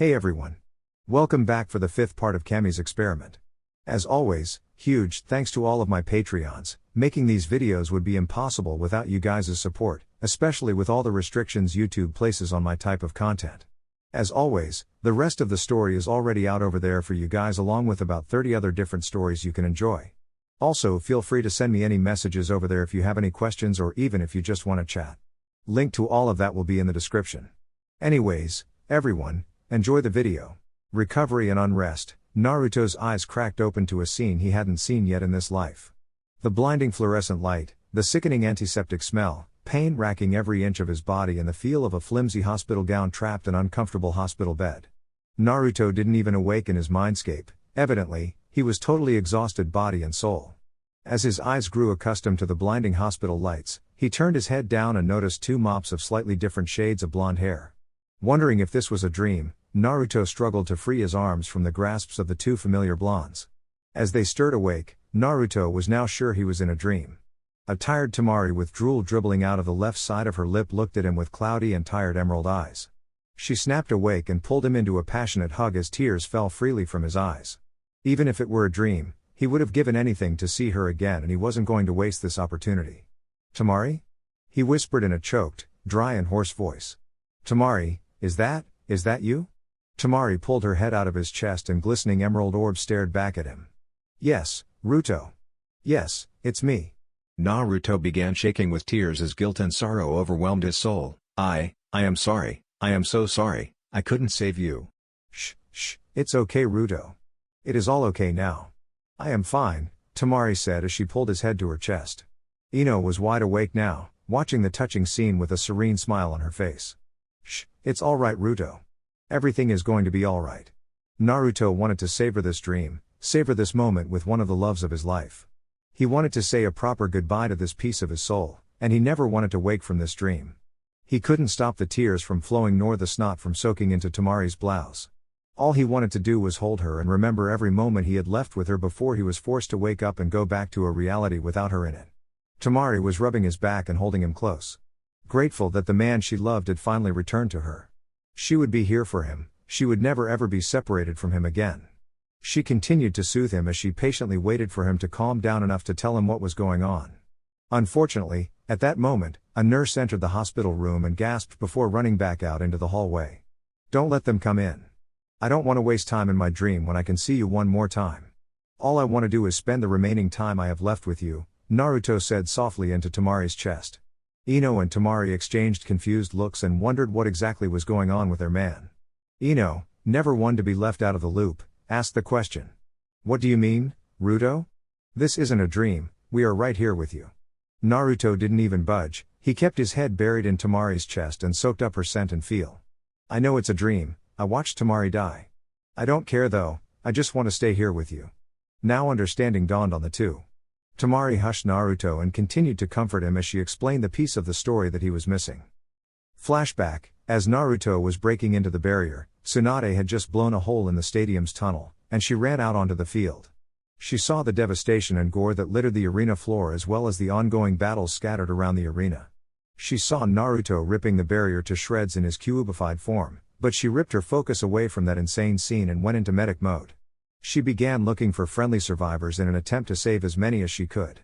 Hey everyone. Welcome back for the fifth part of Kami's experiment. As always, huge thanks to all of my Patreons. Making these videos would be impossible without you guys' support, especially with all the restrictions YouTube places on my type of content. As always, the rest of the story is already out over there for you guys, along with about 30 other different stories you can enjoy. Also, feel free to send me any messages over there if you have any questions or even if you just want to chat. Link to all of that will be in the description. Anyways, everyone, enjoy the video. Recovery and unrest. Naruto's eyes cracked open to a scene he hadn't seen yet in this life. The blinding fluorescent light, the sickening antiseptic smell, pain racking every inch of his body, and the feel of a flimsy hospital gown trapped in an uncomfortable hospital bed. Naruto didn't even awake in his mindscape. Evidently, he was totally exhausted body and soul. As his eyes grew accustomed to the blinding hospital lights, he turned his head down and noticed two mops of slightly different shades of blonde hair. Wondering if this was a dream, Naruto struggled to free his arms from the grasps of the two familiar blondes. As they stirred awake, Naruto was now sure he was in a dream. A tired Temari with drool dribbling out of the left side of her lip looked at him with cloudy and tired emerald eyes. She snapped awake and pulled him into a passionate hug as tears fell freely from his eyes. Even if it were a dream, he would have given anything to see her again, and he wasn't going to waste this opportunity. "Temari?" he whispered in a choked, dry and hoarse voice. "Temari, is that you?" Temari pulled her head out of his chest and glistening emerald orbs stared back at him. "Yes, Ruto. Yes, it's me." Naruto began shaking with tears as guilt and sorrow overwhelmed his soul. I am sorry, I am so sorry, I couldn't save you." Shh, it's okay Ruto. It is all okay now. I am fine," Temari said as she pulled his head to her chest. Ino was wide awake now, watching the touching scene with a serene smile on her face. "Shh, it's alright Ruto. Everything is going to be alright." Naruto wanted to savor this dream, savor this moment with one of the loves of his life. He wanted to say a proper goodbye to this piece of his soul, and he never wanted to wake from this dream. He couldn't stop the tears from flowing nor the snot from soaking into Temari's blouse. All he wanted to do was hold her and remember every moment he had left with her before he was forced to wake up and go back to a reality without her in it. Temari was rubbing his back and holding him close. Grateful that the man she loved had finally returned to her. She would be here for him, she would never ever be separated from him again. She continued to soothe him as she patiently waited for him to calm down enough to tell him what was going on. Unfortunately, at that moment, a nurse entered the hospital room and gasped before running back out into the hallway. "Don't let them come in. I don't want to waste time in my dream when I can see you one more time. All I want to do is spend the remaining time I have left with you," Naruto said softly into Temari's chest. Ino and Temari exchanged confused looks and wondered what exactly was going on with their man. Ino, never one to be left out of the loop, asked the question. "What do you mean, Ruto? This isn't a dream, we are right here with you." Naruto didn't even budge, he kept his head buried in Temari's chest and soaked up her scent and feel. "I know it's a dream, I watched Temari die. I don't care though, I just want to stay here with you." Now understanding dawned on the two. Temari hushed Naruto and continued to comfort him as she explained the piece of the story that he was missing. Flashback, as Naruto was breaking into the barrier, Tsunade had just blown a hole in the stadium's tunnel, and she ran out onto the field. She saw the devastation and gore that littered the arena floor as well as the ongoing battles scattered around the arena. She saw Naruto ripping the barrier to shreds in his cubified form, but she ripped her focus away from that insane scene and went into medic mode. She began looking for friendly survivors in an attempt to save as many as she could.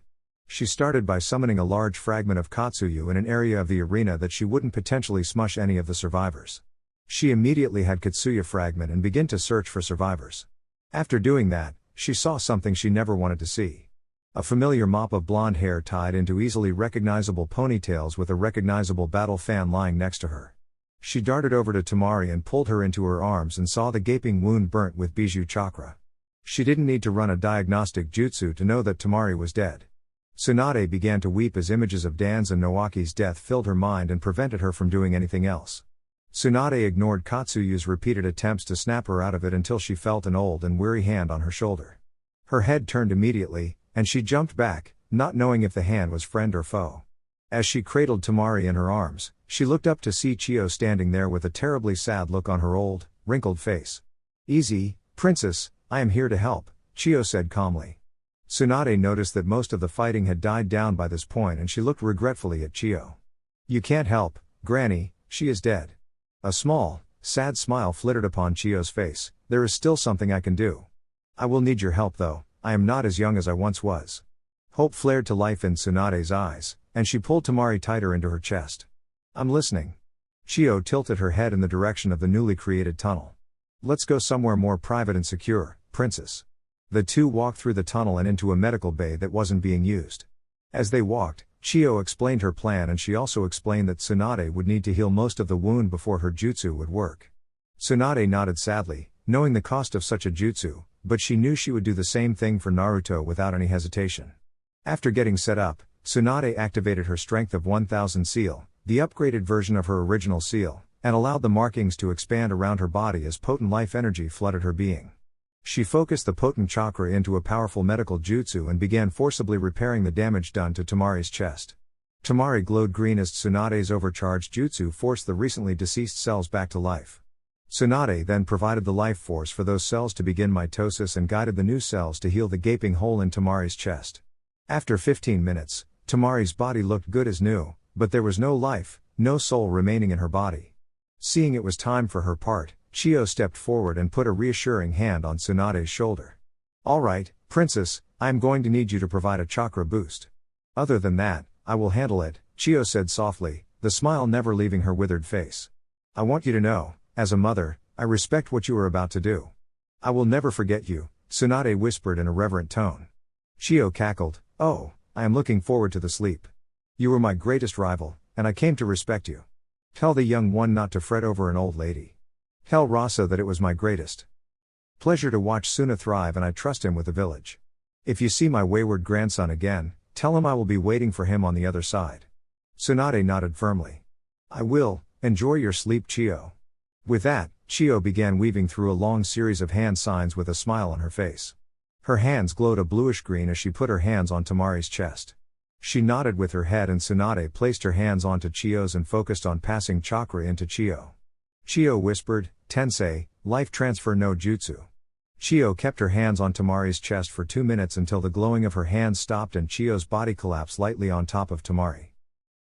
She started by summoning a large fragment of Katsuyu in an area of the arena that she wouldn't potentially smush any of the survivors. She immediately had Katsuya fragment and began to search for survivors. After doing that, she saw something she never wanted to see. A familiar mop of blonde hair tied into easily recognizable ponytails with a recognizable battle fan lying next to her. She darted over to Temari and pulled her into her arms and saw the gaping wound burnt with Bijou chakra. She didn't need to run a diagnostic jutsu to know that Temari was dead. Tsunade began to weep as images of Dan's and Noaki's death filled her mind and prevented her from doing anything else. Tsunade ignored Katsuyu's repeated attempts to snap her out of it until she felt an old and weary hand on her shoulder. Her head turned immediately, and she jumped back, not knowing if the hand was friend or foe. As she cradled Temari in her arms, she looked up to see Chiyo standing there with a terribly sad look on her old, wrinkled face. "Easy, princess, I am here to help," Chiyo said calmly. Tsunade noticed that most of the fighting had died down by this point and she looked regretfully at Chiyo. "You can't help, Granny, she is dead." A small, sad smile flitted upon Chiyo's face. There is still something I can do. I will need your help though, I am not as young as I once was. Hope flared to life in Tsunade's eyes, and she pulled Temari tighter into her chest. I'm listening. Chiyo tilted her head in the direction of the newly created tunnel. Let's go somewhere more private and secure, princess. The two walked through the tunnel and into a medical bay that wasn't being used. As they walked, Chiyo explained her plan, and she also explained that Tsunade would need to heal most of the wound before her jutsu would work. Tsunade nodded sadly, knowing the cost of such a jutsu, but she knew she would do the same thing for Naruto without any hesitation. After getting set up, Tsunade activated her Strength of 1000 seal, the upgraded version of her original seal, and allowed the markings to expand around her body as potent life energy flooded her being. She focused the potent chakra into a powerful medical jutsu and began forcibly repairing the damage done to Temari's chest. Temari glowed green as Tsunade's overcharged jutsu forced the recently deceased cells back to life. Tsunade then provided the life force for those cells to begin mitosis and guided the new cells to heal the gaping hole in Temari's chest. After 15 minutes, Temari's body looked good as new, but there was no life, no soul remaining in her body. Seeing it was time for her part, Chiyo stepped forward and put a reassuring hand on Tsunade's shoulder. Alright, princess, I am going to need you to provide a chakra boost. Other than that, I will handle it, Chiyo said softly, the smile never leaving her withered face. I want you to know, as a mother, I respect what you are about to do. I will never forget you, Tsunade whispered in a reverent tone. Chiyo cackled, oh, I am looking forward to the sleep. You were my greatest rival, and I came to respect you. Tell the young one not to fret over an old lady. Tell Rasa that it was my greatest pleasure to watch Suna thrive, and I trust him with the village. If you see my wayward grandson again, tell him I will be waiting for him on the other side. Tsunade nodded firmly. I will. Enjoy your sleep, Chiyo. With that, Chiyo began weaving through a long series of hand signs with a smile on her face. Her hands glowed a bluish green as she put her hands on Temari's chest. She nodded with her head, and Tsunade placed her hands onto Chiyo's and focused on passing chakra into Chiyo. Chiyo whispered, Tensei, life transfer no jutsu. Chiyo kept her hands on Temari's chest for 2 minutes until the glowing of her hands stopped and Chiyo's body collapsed lightly on top of Temari.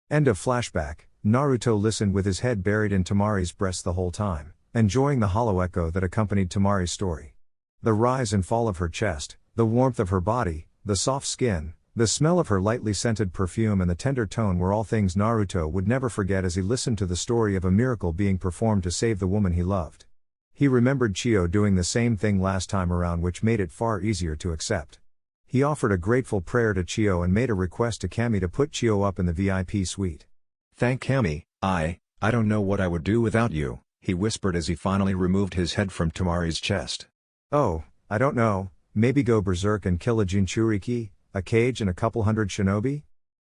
End of flashback. Naruto listened with his head buried in Temari's breast the whole time, enjoying the hollow echo that accompanied Temari's story. The rise and fall of her chest, the warmth of her body, the soft skin, the smell of her lightly scented perfume, and the tender tone were all things Naruto would never forget as he listened to the story of a miracle being performed to save the woman he loved. He remembered Chiyo doing the same thing last time around, which made it far easier to accept. He offered a grateful prayer to Chiyo and made a request to Kami to put Chiyo up in the VIP suite. Thank Kami, I don't know what I would do without you, he whispered as he finally removed his head from Temari's chest. Oh, I don't know, maybe go berserk and kill a Jinchuriki, a cage and a couple hundred shinobi?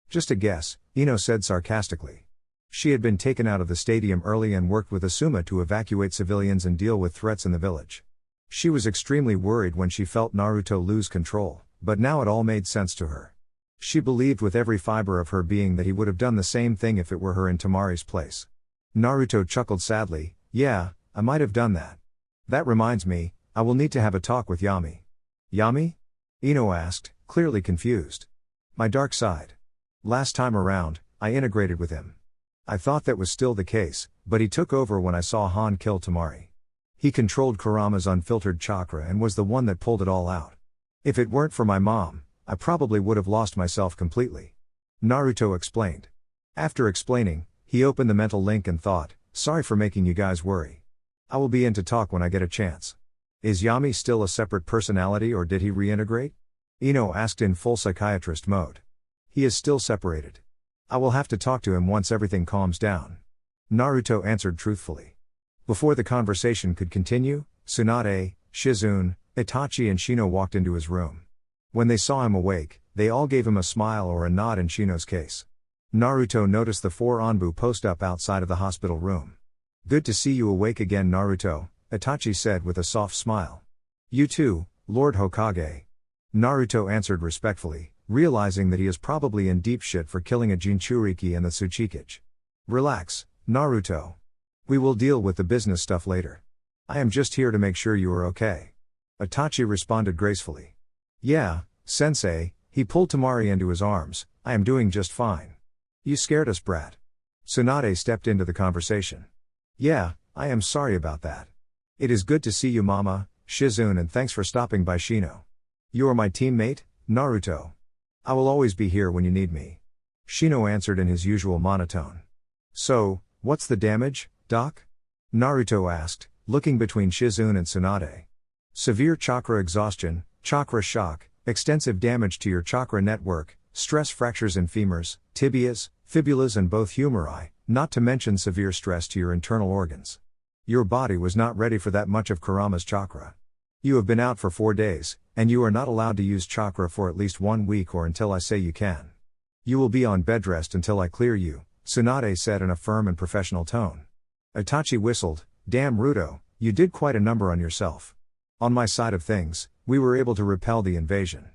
Just a guess, Ino said sarcastically. She had been taken out of the stadium early and worked with Asuma to evacuate civilians and deal with threats in the village. She was extremely worried when she felt Naruto lose control, but now it all made sense to her. She believed with every fiber of her being that he would have done the same thing if it were her in Temari's place. Naruto chuckled sadly, yeah, I might have done that. That reminds me, I will need to have a talk with Yami. Yami? Ino asked, clearly confused. My dark side. Last time around, I integrated with him. I thought that was still the case, but he took over when I saw Han kill Temari. He controlled Kurama's unfiltered chakra and was the one that pulled it all out. If it weren't for my mom, I probably would have lost myself completely. Naruto explained. After explaining, he opened the mental link and thought, sorry for making you guys worry. I will be in to talk when I get a chance. Is Yami still a separate personality or did he reintegrate? Ino asked in full psychiatrist mode. He is still separated. I will have to talk to him once everything calms down. Naruto answered truthfully. Before the conversation could continue, Tsunade, Shizune, Itachi and Shino walked into his room. When they saw him awake, they all gave him a smile or a nod in Shino's case. Naruto noticed the 4 Anbu post up outside of the hospital room. Good to see you awake again, Naruto, Itachi said with a soft smile. You too, Lord Hokage. Naruto answered respectfully, realizing that he is probably in deep shit for killing a Jinchuriki and the Tsuchikage. Relax, Naruto. We will deal with the business stuff later. I am just here to make sure you are okay. Itachi responded gracefully. Yeah, sensei, he pulled Temari into his arms, I am doing just fine. You scared us, brat. Tsunade stepped into the conversation. Yeah, I am sorry about that. It is good to see you Mama, Shizune, and thanks for stopping by Shino. You are my teammate, Naruto. I will always be here when you need me. Shino answered in his usual monotone. So, what's the damage, Doc? Naruto asked, looking between Shizune and Tsunade. Severe chakra exhaustion, chakra shock, extensive damage to your chakra network, stress fractures in femurs, tibias, fibulas and both humeri, not to mention severe stress to your internal organs. Your body was not ready for that much of Kurama's chakra. You have been out for 4 days, and you are not allowed to use chakra for at least 1 week or until I say you can. You will be on bed rest until I clear you, Tsunade said in a firm and professional tone. Itachi whistled, damn Ruto, you did quite a number on yourself. On my side of things, we were able to repel the invasion.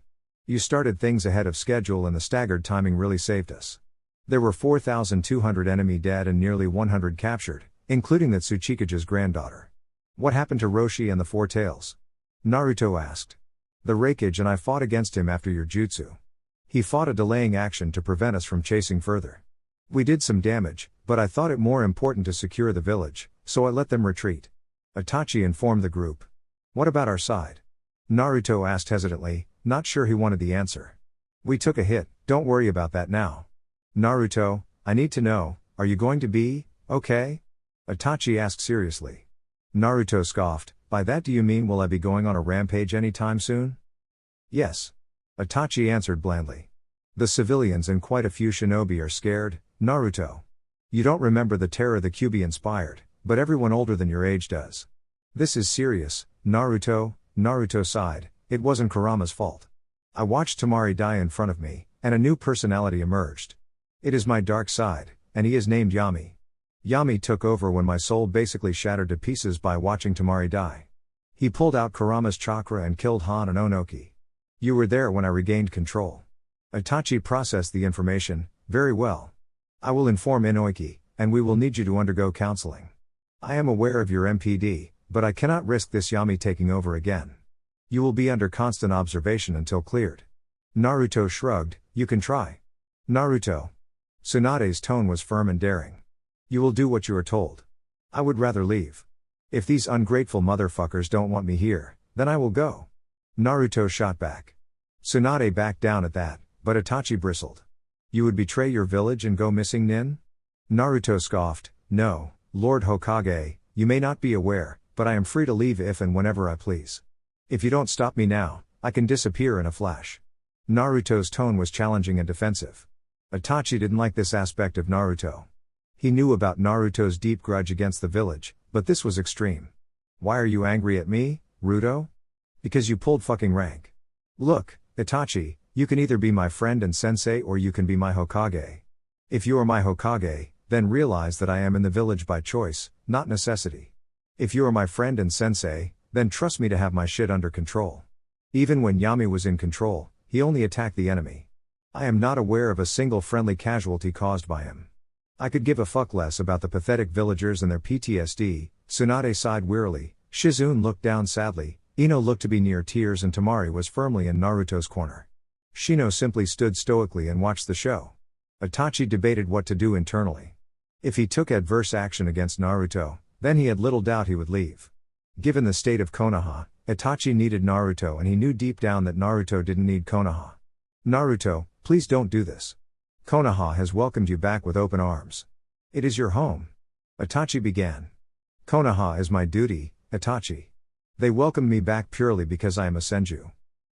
You started things ahead of schedule and the staggered timing really saved us. There were 4,200 enemy dead and nearly 100 captured, including that Tsuchikage's granddaughter. What happened to Roshi and the Four Tails? Naruto asked. The Raikage and I fought against him after your jutsu. He fought a delaying action to prevent us from chasing further. We did some damage, but I thought it more important to secure the village, so I let them retreat. Itachi informed the group. What about our side? Naruto asked hesitantly, not sure he wanted the answer. We took a hit, don't worry about that now. Naruto, I need to know, are you going to be okay? Itachi asked seriously. Naruto scoffed, by that do you mean will I be going on a rampage anytime soon? Yes. Itachi answered blandly. The civilians and quite a few shinobi are scared, Naruto. You don't remember the terror the Kyuubi inspired, but everyone older than your age does. This is serious, Naruto, Naruto sighed, it wasn't Kurama's fault. I watched Temari die in front of me, and a new personality emerged. It is my dark side, and he is named Yami. Yami took over when my soul basically shattered to pieces by watching Temari die. He pulled out Kurama's chakra and killed Han and Onoki. You were there when I regained control. Itachi processed the information, very well. I will inform Inoiki, and we will need you to undergo counseling. I am aware of your MPD, but I cannot risk this Yami taking over again. You will be under constant observation until cleared. Naruto shrugged, you can try. Naruto. Tsunade's tone was firm and daring. You will do what you are told. I would rather leave. If these ungrateful motherfuckers don't want me here, then I will go. Naruto shot back. Tsunade backed down at that, but Itachi bristled. You would betray your village and go missing, Nin? Naruto scoffed, no, Lord Hokage, you may not be aware, but I am free to leave if and whenever I please. If you don't stop me now, I can disappear in a flash. Naruto's tone was challenging and defensive. Itachi didn't like this aspect of Naruto. He knew about Naruto's deep grudge against the village, but this was extreme. Why are you angry at me, Ruto? Because you pulled fucking rank. Look, Itachi, you can either be my friend and sensei or you can be my Hokage. If you are my Hokage, then realize that I am in the village by choice, not necessity. If you are my friend and sensei, then trust me to have my shit under control. Even when Yami was in control, he only attacked the enemy. I am not aware of a single friendly casualty caused by him. I could give a fuck less about the pathetic villagers and their PTSD, Tsunade sighed wearily, Shizune looked down sadly, Ino looked to be near tears and Temari was firmly in Naruto's corner. Shino simply stood stoically and watched the show. Itachi debated what to do internally. If he took adverse action against Naruto, then he had little doubt he would leave. Given the state of Konoha, Itachi needed Naruto and he knew deep down that Naruto didn't need Konoha. Naruto, please don't do this. Konoha has welcomed you back with open arms. It is your home. Itachi began. Konoha is my duty, Itachi. They welcomed me back purely because I am a Senju.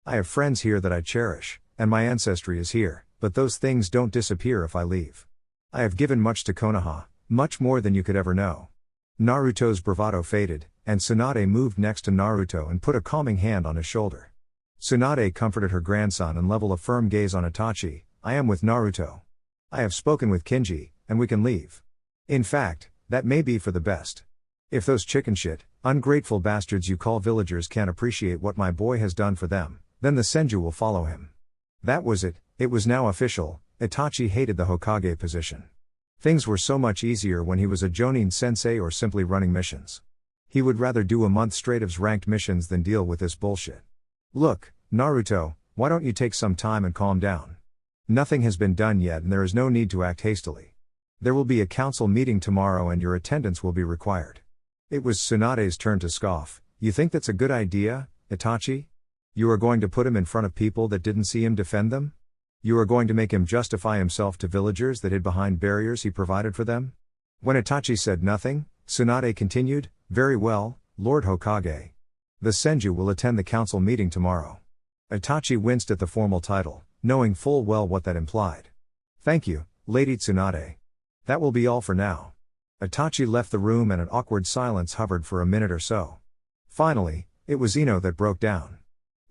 I have friends here that I cherish, and my ancestry is here, but those things don't disappear if I leave. I have given much to Konoha, much more than you could ever know. Naruto's bravado faded, and Tsunade moved next to Naruto and put a calming hand on his shoulder. Tsunade comforted her grandson and leveled a firm gaze on Itachi, I am with Naruto. I have spoken with Kinji, and we can leave. In fact, that may be for the best. If those chicken shit, ungrateful bastards you call villagers can't appreciate what my boy has done for them, then the Senju will follow him. That was it, it was now official, Itachi hated the Hokage position. Things were so much easier when he was a Jonin sensei or simply running missions. He would rather do a month straight of ranked missions than deal with this bullshit. Look, Naruto, why don't you take some time and calm down? Nothing has been done yet and there is no need to act hastily. There will be a council meeting tomorrow and your attendance will be required. It was Tsunade's turn to scoff. You think that's a good idea, Itachi? You are going to put him in front of people that didn't see him defend them? You are going to make him justify himself to villagers that hid behind barriers he provided for them? When Itachi said nothing, Tsunade continued, Very well, Lord Hokage. The Senju will attend the council meeting tomorrow. Itachi winced at the formal title, knowing full well what that implied. Thank you, Lady Tsunade. That will be all for now. Itachi left the room and an awkward silence hovered for a minute or so. Finally, it was Ino that broke down.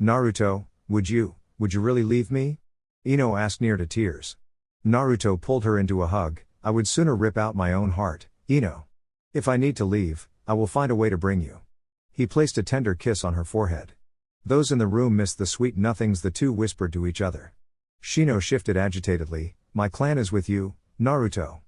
Naruto, would you really leave me? Ino asked near to tears. Naruto pulled her into a hug. I would sooner rip out my own heart, Ino. If I need to leave, I will find a way to bring you. He placed a tender kiss on her forehead. Those in the room missed the sweet nothings the two whispered to each other. Shino shifted agitatedly, My clan is with you, Naruto.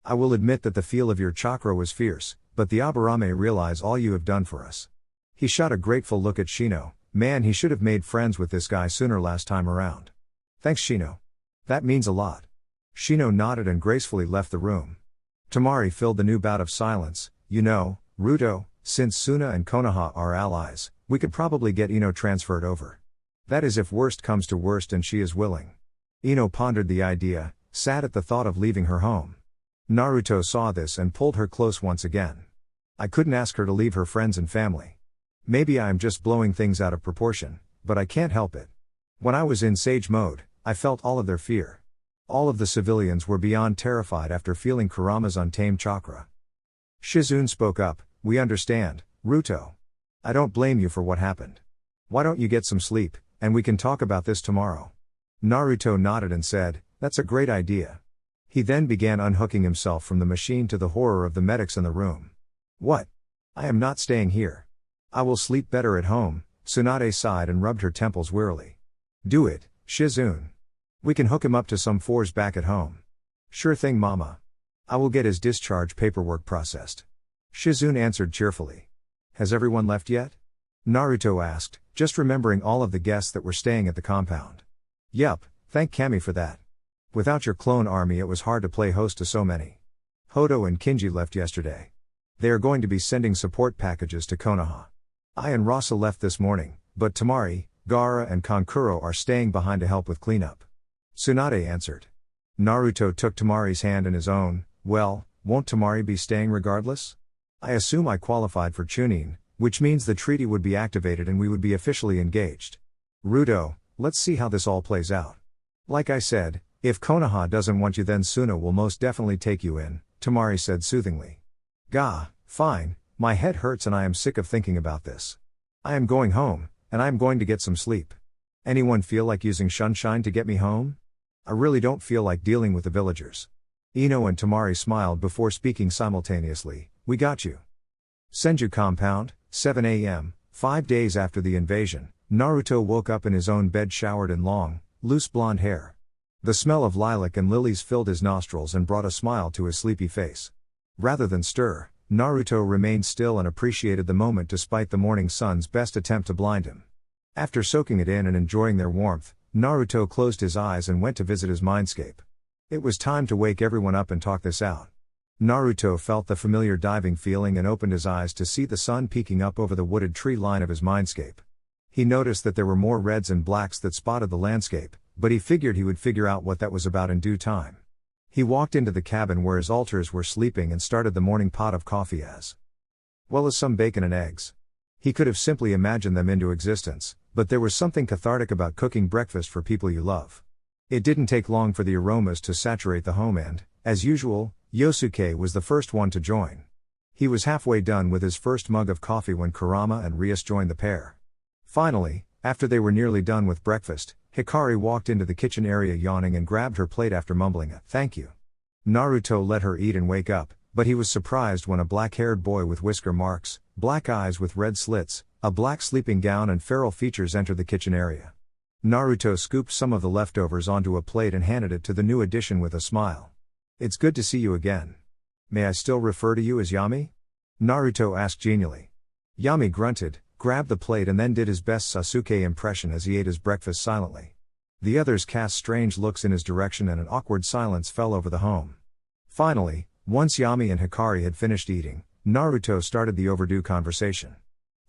I will admit that the feel of your chakra was fierce, but the Aburame realize all you have done for us. He shot a grateful look at Shino. Man, he should have made friends with this guy sooner last time around. Thanks, Shino. That means a lot. Shino nodded and gracefully left the room. Tamari filled the new bout of silence. You know, Ruto, since Suna and Konoha are allies, we could probably get Ino transferred over. That is if worst comes to worst and she is willing. Ino pondered the idea, sad at the thought of leaving her home. Naruto saw this and pulled her close once again. I couldn't ask her to leave her friends and family. Maybe I am just blowing things out of proportion, but I can't help it. When I was in sage mode, I felt all of their fear. All of the civilians were beyond terrified after feeling Kurama's untamed chakra. Shizune spoke up, We understand, Ruto. I don't blame you for what happened. Why don't you get some sleep, and we can talk about this tomorrow? Naruto nodded and said, That's a great idea. He then began unhooking himself from the machine to the horror of the medics in the room. What? I am not staying here. I will sleep better at home, Tsunade sighed and rubbed her temples wearily. Do it, Shizune. We can hook him up to some fours back at home. Sure thing, Mama. I will get his discharge paperwork processed. Shizune answered cheerfully. Has everyone left yet? Naruto asked, just remembering all of the guests that were staying at the compound. Yup, thank Kami for that. Without your clone army it was hard to play host to so many. Hodo and Kinji left yesterday. They are going to be sending support packages to Konoha. I and Rasa left this morning, but Tamari, Gaara and Kankuro are staying behind to help with cleanup. Tsunade answered. Naruto took Tamari's hand in his own. Well, won't Tamari be staying regardless? I assume I qualified for Chunin, which means the treaty would be activated and we would be officially engaged. Ruto, let's see how this all plays out. Like I said, if Konoha doesn't want you then Suna will most definitely take you in, Tamari said soothingly. Gah, fine, my head hurts and I am sick of thinking about this. I am going home, and I am going to get some sleep. Anyone feel like using Shunshine to get me home? I really don't feel like dealing with the villagers. Ino and Tamari smiled before speaking simultaneously. We got you. Senju Compound, 7 a.m., 5 days after the invasion, Naruto woke up in his own bed showered in long, loose blonde hair. The smell of lilac and lilies filled his nostrils and brought a smile to his sleepy face. Rather than stir, Naruto remained still and appreciated the moment despite the morning sun's best attempt to blind him. After soaking it in and enjoying their warmth, Naruto closed his eyes and went to visit his mindscape. It was time to wake everyone up and talk this out. Naruto felt the familiar diving feeling and opened his eyes to see the sun peeking up over the wooded tree line of his mindscape. He noticed that there were more reds and blacks that spotted the landscape, but he figured he would figure out what that was about in due time. He walked into the cabin where his alters were sleeping and started the morning pot of coffee as well as some bacon and eggs. He could have simply imagined them into existence, but there was something cathartic about cooking breakfast for people you love. It didn't take long for the aromas to saturate the home and, as usual, Yosuke was the first one to join. He was halfway done with his first mug of coffee when Kurama and Rias joined the pair. Finally, after they were nearly done with breakfast, Hikari walked into the kitchen area yawning and grabbed her plate after mumbling a "thank you." Naruto let her eat and wake up, but he was surprised when a black-haired boy with whisker marks, black eyes with red slits, a black sleeping gown and feral features entered the kitchen area. Naruto scooped some of the leftovers onto a plate and handed it to the new addition with a smile. It's good to see you again. May I still refer to you as Yami? Naruto asked genially. Yami grunted, grabbed the plate and then did his best Sasuke impression as he ate his breakfast silently. The others cast strange looks in his direction and an awkward silence fell over the home. Finally, once Yami and Hikari had finished eating, Naruto started the overdue conversation.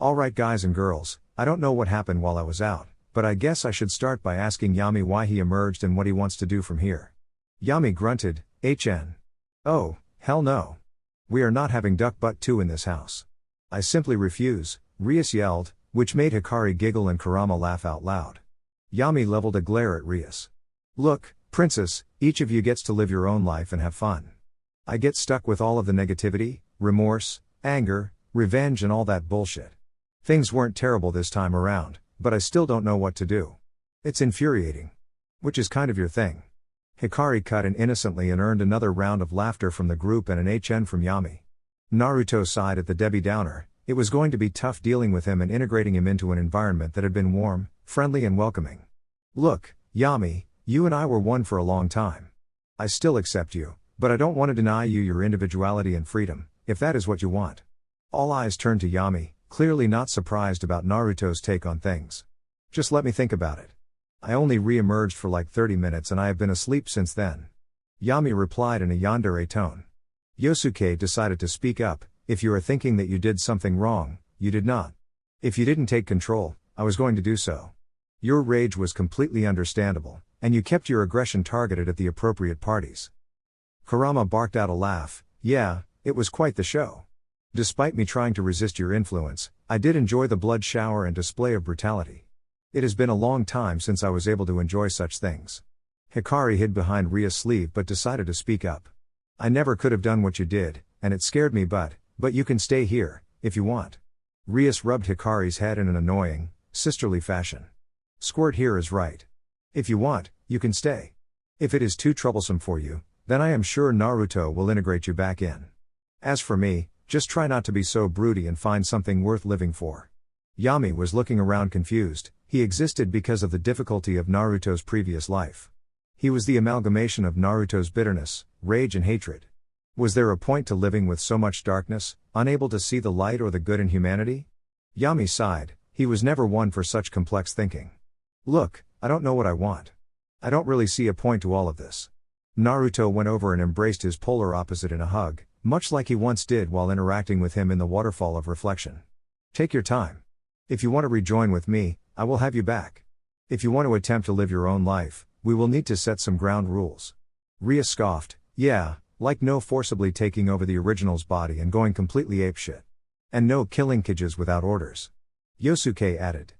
Alright guys and girls, I don't know what happened while I was out, but I guess I should start by asking Yami why he emerged and what he wants to do from here. Yami grunted, HN. Oh, hell no. We are not having duck butt 2 in this house. I simply refuse, Rias yelled, which made Hikari giggle and Kurama laugh out loud. Yami leveled a glare at Rias. Look, princess, each of you gets to live your own life and have fun. I get stuck with all of the negativity, remorse, anger, revenge and all that bullshit. Things weren't terrible this time around, but I still don't know what to do. It's infuriating. Which is kind of your thing. Hikari cut in innocently and earned another round of laughter from the group and an HN from Yami. Naruto sighed at the Debbie Downer. It was going to be tough dealing with him and integrating him into an environment that had been warm, friendly and welcoming. Look, Yami, you and I were one for a long time. I still accept you, but I don't want to deny you your individuality and freedom, if that is what you want. All eyes turned to Yami, clearly not surprised about Naruto's take on things. Just let me think about it. I only re-emerged for like 30 minutes and I have been asleep since then. Yami replied in a yandere tone. Yosuke decided to speak up. If you are thinking that you did something wrong, you did not. If you didn't take control, I was going to do so. Your rage was completely understandable, and you kept your aggression targeted at the appropriate parties. Kurama barked out a laugh. Yeah, it was quite the show. Despite me trying to resist your influence, I did enjoy the blood shower and display of brutality. It has been a long time since I was able to enjoy such things. Hikari hid behind Ria's sleeve but decided to speak up. I never could have done what you did, and it scared me but you can stay here, if you want. Rias rubbed Hikari's head in an annoying, sisterly fashion. Squirt here is right. If you want, you can stay. If it is too troublesome for you, then I am sure Naruto will integrate you back in. As for me, just try not to be so broody and find something worth living for. Yami was looking around confused. He existed because of the difficulty of Naruto's previous life. He was the amalgamation of Naruto's bitterness, rage and hatred. Was there a point to living with so much darkness, unable to see the light or the good in humanity? Yami sighed. He was never one for such complex thinking. Look, I don't know what I want. I don't really see a point to all of this. Naruto went over and embraced his polar opposite in a hug, much like he once did while interacting with him in the waterfall of reflection. Take your time. If you want to rejoin with me, I will have you back. If you want to attempt to live your own life, we will need to set some ground rules. Ria scoffed. Yeah, like no forcibly taking over the original's body and going completely apeshit. And no killing kids without orders. Yosuke added.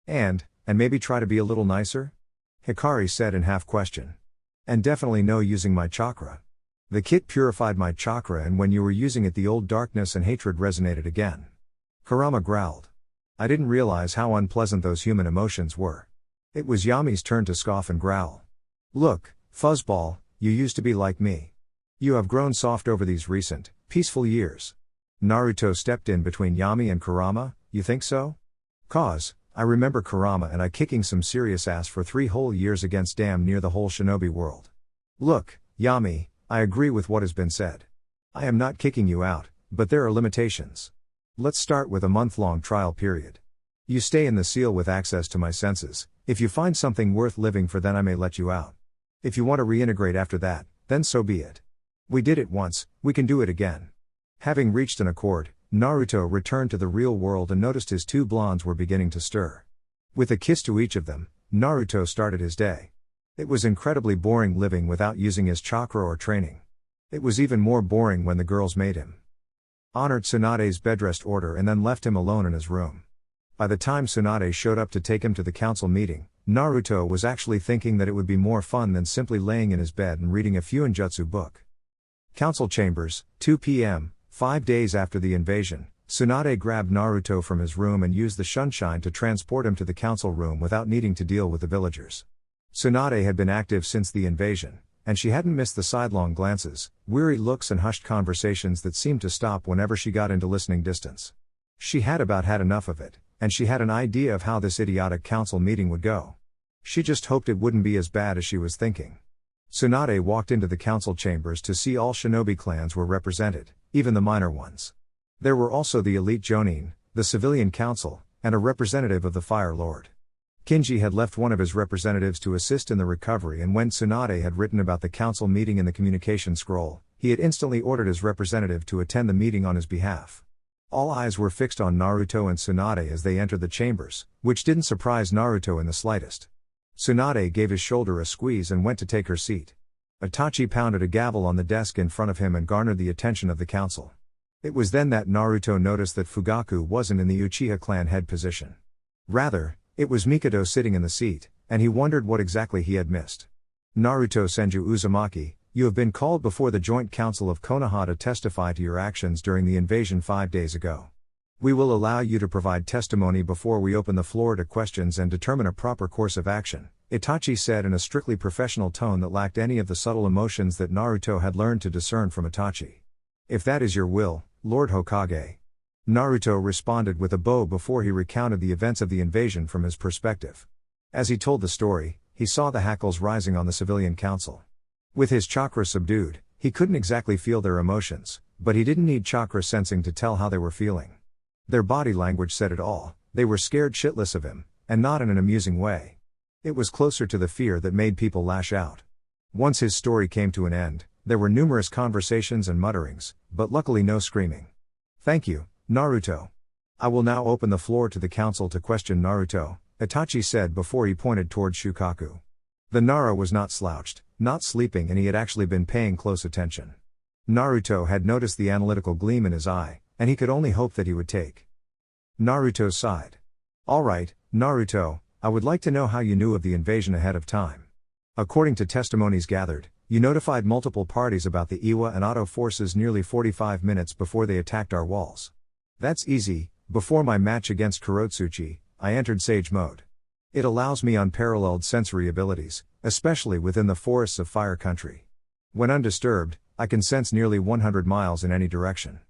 And maybe try to be a little nicer? Hikari said in half question. And definitely no using my chakra. The kit purified my chakra and when you were using it the old darkness and hatred resonated again. Kurama growled. I didn't realize how unpleasant those human emotions were. It was Yami's turn to scoff and growl. Look, fuzzball, you used to be like me. You have grown soft over these recent, peaceful years. Naruto stepped in between Yami and Kurama. You think so? Cause, I remember Kurama and I kicking some serious ass for 3 whole years against damn near the whole shinobi world. Look, Yami, I agree with what has been said. I am not kicking you out, but there are limitations. Let's start with a month-long trial period. You stay in the seal with access to my senses. If you find something worth living for then I may let you out. If you want to reintegrate after that, then so be it. We did it once, we can do it again. Having reached an accord, Naruto returned to the real world and noticed his 2 blondes were beginning to stir. With a kiss to each of them, Naruto started his day. It was incredibly boring living without using his chakra or training. It was even more boring when the girls made him. Honored Tsunade's bedrest order and then left him alone in his room. By the time Tsunade showed up to take him to the council meeting, Naruto was actually thinking that it would be more fun than simply laying in his bed and reading a Fuinjutsu book. Council Chambers, 2 p.m., 5 days after the invasion, Tsunade grabbed Naruto from his room and used the Shunshine to transport him to the council room without needing to deal with the villagers. Tsunade had been active since the invasion, and she hadn't missed the sidelong glances, weary looks and hushed conversations that seemed to stop whenever she got into listening distance. She had about had enough of it, and she had an idea of how this idiotic council meeting would go. She just hoped it wouldn't be as bad as she was thinking. Tsunade walked into the council chambers to see all shinobi clans were represented, even the minor ones. There were also the elite jonin, the civilian council, and a representative of the Fire Lord. Kinji had left one of his representatives to assist in the recovery, and when Tsunade had written about the council meeting in the communication scroll, he had instantly ordered his representative to attend the meeting on his behalf. All eyes were fixed on Naruto and Tsunade as they entered the chambers, which didn't surprise Naruto in the slightest. Tsunade gave his shoulder a squeeze and went to take her seat. Itachi pounded a gavel on the desk in front of him and garnered the attention of the council. It was then that Naruto noticed that Fugaku wasn't in the Uchiha clan head position. Rather, it was Mikado sitting in the seat, and he wondered what exactly he had missed. Naruto Senju Uzumaki, you have been called before the Joint Council of Konoha to testify to your actions during the invasion 5 days ago. We will allow you to provide testimony before we open the floor to questions and determine a proper course of action, Itachi said in a strictly professional tone that lacked any of the subtle emotions that Naruto had learned to discern from Itachi. If that is your will, Lord Hokage. Naruto responded with a bow before he recounted the events of the invasion from his perspective. As he told the story, he saw the hackles rising on the civilian council. With his chakra subdued, he couldn't exactly feel their emotions, but he didn't need chakra sensing to tell how they were feeling. Their body language said it all. They were scared shitless of him, and not in an amusing way. It was closer to the fear that made people lash out. Once his story came to an end, there were numerous conversations and mutterings, but luckily no screaming. Thank you, Naruto. I will now open the floor to the council to question Naruto, Itachi said before he pointed toward Shukaku. The Nara was not slouched, not sleeping, and he had actually been paying close attention. Naruto had noticed the analytical gleam in his eye, and he could only hope that he would take. Naruto sighed. All right, Naruto, I would like to know how you knew of the invasion ahead of time. According to testimonies gathered, you notified multiple parties about the Iwa and Oto forces nearly 45 minutes before they attacked our walls. That's easy. Before my match against Kurotsuchi, I entered Sage Mode. It allows me unparalleled sensory abilities, especially within the forests of Fire Country. When undisturbed, I can sense nearly 100 miles in any direction.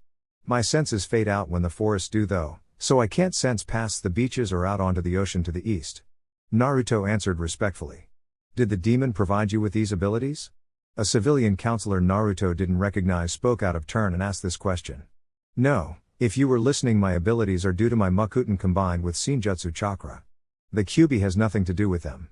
My senses fade out when the forests do though, so I can't sense past the beaches or out onto the ocean to the east. Naruto answered respectfully. Did the demon provide you with these abilities? A civilian counselor Naruto didn't recognize spoke out of turn and asked this question. No, if you were listening, my abilities are due to my Makuten combined with Shinjutsu chakra. The Kyuubi has nothing to do with them.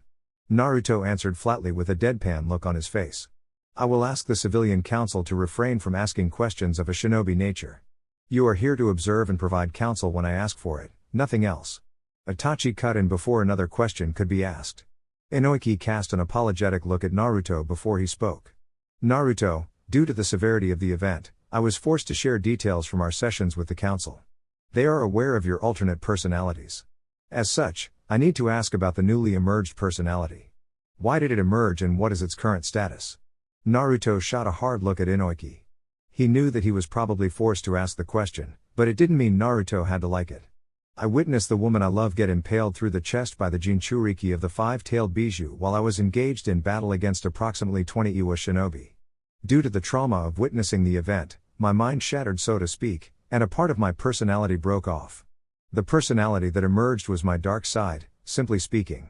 Naruto answered flatly with a deadpan look on his face. I will ask the civilian council to refrain from asking questions of a shinobi nature. You are here to observe and provide counsel when I ask for it, nothing else. Itachi cut in before another question could be asked. Inoiki cast an apologetic look at Naruto before he spoke. Naruto, due to the severity of the event, I was forced to share details from our sessions with the council. They are aware of your alternate personalities. As such, I need to ask about the newly emerged personality. Why did it emerge and what is its current status? Naruto shot a hard look at Inoiki. He knew that he was probably forced to ask the question, but it didn't mean Naruto had to like it. I witnessed the woman I love get impaled through the chest by the Jinchuriki of the five-tailed Bijou while I was engaged in battle against approximately 20 Iwa shinobi. Due to the trauma of witnessing the event, my mind shattered, so to speak, and a part of my personality broke off. The personality that emerged was my dark side, simply speaking.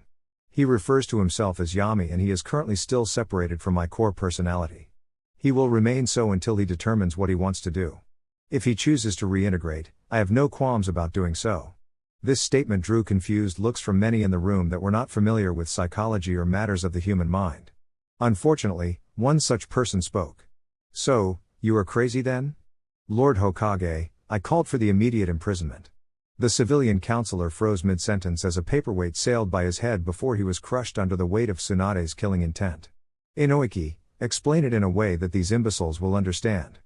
He refers to himself as Yami, and he is currently still separated from my core personality. He will remain so until he determines what he wants to do. If he chooses to reintegrate, I have no qualms about doing so. This statement drew confused looks from many in the room that were not familiar with psychology or matters of the human mind. Unfortunately, one such person spoke. So, you are crazy then? Lord Hokage, I called for the immediate imprisonment. The civilian counselor froze mid-sentence as a paperweight sailed by his head before he was crushed under the weight of Tsunade's killing intent. Inoiki, explain it in a way that these imbeciles will understand.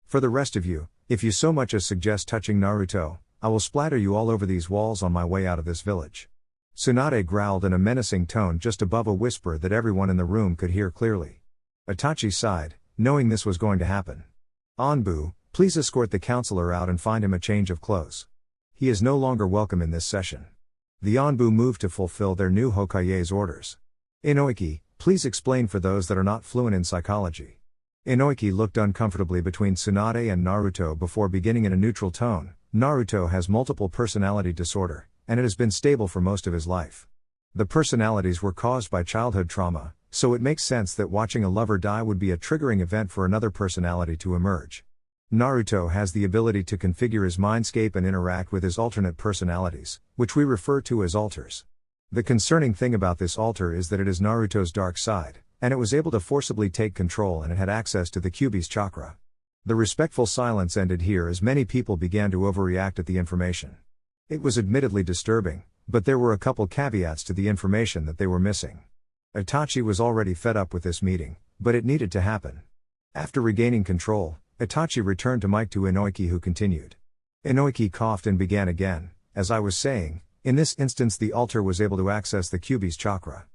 For the rest of you, if you so much as suggest touching Naruto, I will splatter you all over these walls on my way out of this village. Tsunade growled in a menacing tone just above a whisper that everyone in the room could hear clearly. Itachi sighed, knowing this was going to happen. Anbu, please escort the counselor out and find him a change of clothes. He is no longer welcome in this session. The Anbu moved to fulfill their new Hokage's orders. Inoiki, please explain for those that are not fluent in psychology. Inoiki looked uncomfortably between Tsunade and Naruto before beginning in a neutral tone. Naruto has multiple personality disorder, and it has been stable for most of his life. The personalities were caused by childhood trauma, so it makes sense that watching a lover die would be a triggering event for another personality to emerge. Naruto has the ability to configure his mindscape and interact with his alternate personalities, which we refer to as alters. The concerning thing about this alter is that it is Naruto's dark side, and it was able to forcibly take control, and it had access to the Kyuubi's chakra. The respectful silence ended here as many people began to overreact at the information. It was admittedly disturbing, but there were a couple caveats to the information that they were missing. Itachi was already fed up with this meeting, but it needed to happen. After regaining control, Itachi returned to Mike to Inoiki, who continued. Inoiki coughed and began again. As I was saying, in this instance the altar was able to access the Kyuubi's chakra.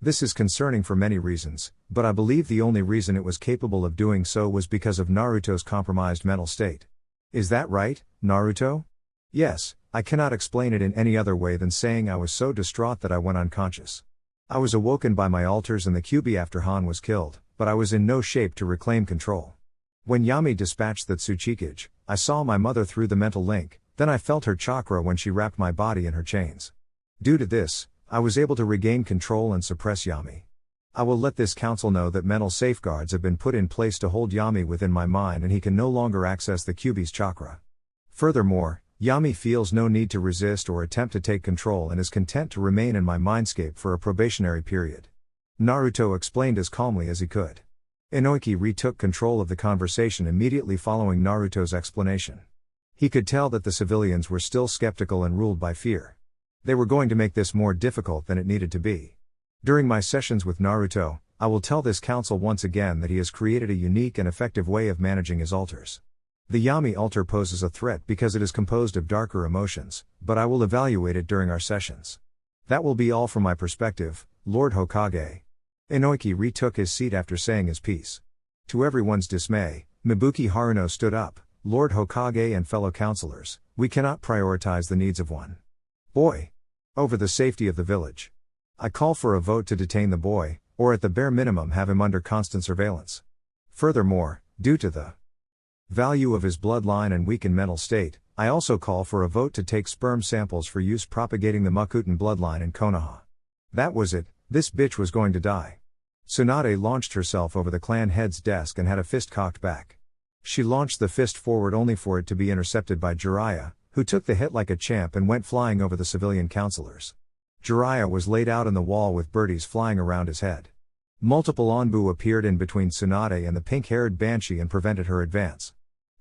This is concerning for many reasons, but I believe the only reason it was capable of doing so was because of Naruto's compromised mental state. Is that right, Naruto? Yes, I cannot explain it in any other way than saying I was so distraught that I went unconscious. I was awoken by my altars and the Kyuubi after Han was killed, but I was in no shape to reclaim control. When Yami dispatched the Tsuchikage, I saw my mother through the mental link, then I felt her chakra when she wrapped my body in her chains. Due to this, I was able to regain control and suppress Yami. I will let this council know that mental safeguards have been put in place to hold Yami within my mind, and he can no longer access the Kyuubi's chakra. Furthermore, Yami feels no need to resist or attempt to take control and is content to remain in my mindscape for a probationary period. Naruto explained as calmly as he could. Inoiki retook control of the conversation immediately following Naruto's explanation. He could tell that the civilians were still skeptical and ruled by fear. They were going to make this more difficult than it needed to be. During my sessions with Naruto, I will tell this council once again that he has created a unique and effective way of managing his altars. The Yami altar poses a threat because it is composed of darker emotions, but I will evaluate it during our sessions. That will be all from my perspective, Lord Hokage. Inoiki retook his seat after saying his piece. To everyone's dismay, Mibuki Haruno stood up. Lord Hokage and fellow counselors, we cannot prioritize the needs of one boy over the safety of the village. I call for a vote to detain the boy, or at the bare minimum have him under constant surveillance. Furthermore, due to the value of his bloodline and weakened mental state, I also call for a vote to take sperm samples for use propagating the Makuten bloodline in Konoha. That was it, this bitch was going to die. Tsunade launched herself over the clan head's desk and had a fist cocked back. She launched the fist forward only for it to be intercepted by Jiraiya, who took the hit like a champ and went flying over the civilian counselors. Jiraiya was laid out on the wall with birdies flying around his head. Multiple Onbu appeared in between Tsunade and the pink-haired Banshee and prevented her advance.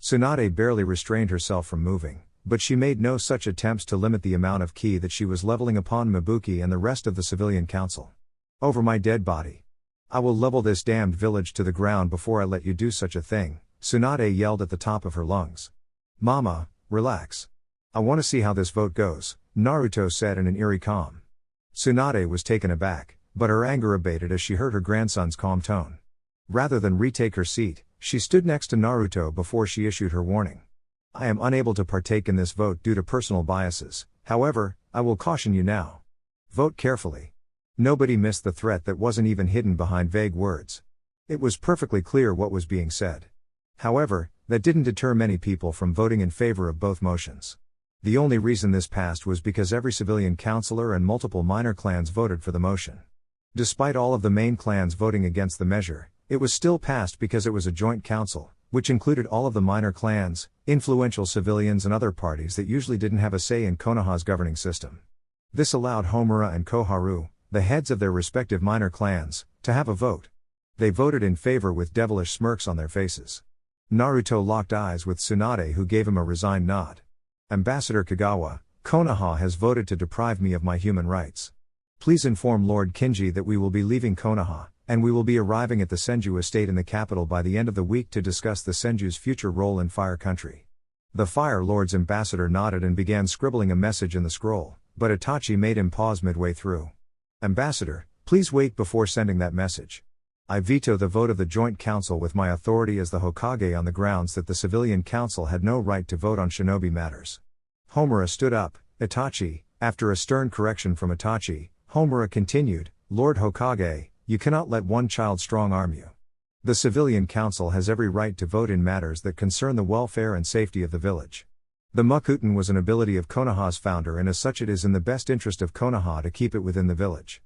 Tsunade barely restrained herself from moving, but she made no such attempts to limit the amount of ki that she was leveling upon Mibuki and the rest of the civilian council. Over my dead body. I will level this damned village to the ground before I let you do such a thing, Tsunade yelled at the top of her lungs. Mama, relax. I want to see how this vote goes, Naruto said in an eerie calm. Tsunade was taken aback, but her anger abated as she heard her grandson's calm tone. Rather than retake her seat, she stood next to Naruto before she issued her warning. I am unable to partake in this vote due to personal biases, however, I will caution you now. Vote carefully. Nobody missed the threat that wasn't even hidden behind vague words. It was perfectly clear what was being said. However, that didn't deter many people from voting in favor of both motions. The only reason this passed was because every civilian councilor and multiple minor clans voted for the motion. Despite all of the main clans voting against the measure, it was still passed because it was a joint council, which included all of the minor clans, influential civilians and other parties that usually didn't have a say in Konoha's governing system. This allowed Homura and Koharu, the heads of their respective minor clans, to have a vote. They voted in favor with devilish smirks on their faces. Naruto locked eyes with Tsunade, who gave him a resigned nod. Ambassador Kagawa, Konoha has voted to deprive me of my human rights. Please inform Lord Kinji that we will be leaving Konoha, and we will be arriving at the Senju estate in the capital by the end of the week to discuss the Senju's future role in Fire Country. The Fire Lord's ambassador nodded and began scribbling a message in the scroll, but Itachi made him pause midway through. Ambassador, please wait before sending that message. I veto the vote of the Joint Council with my authority as the Hokage on the grounds that the Civilian Council had no right to vote on shinobi matters. Homura stood up. Itachi, after a stern correction from Itachi, Homura continued, Lord Hokage, you cannot let one child strong-arm you. The Civilian Council has every right to vote in matters that concern the welfare and safety of the village. The Makuten was an ability of Konoha's founder, and as such it is in the best interest of Konoha to keep it within the village.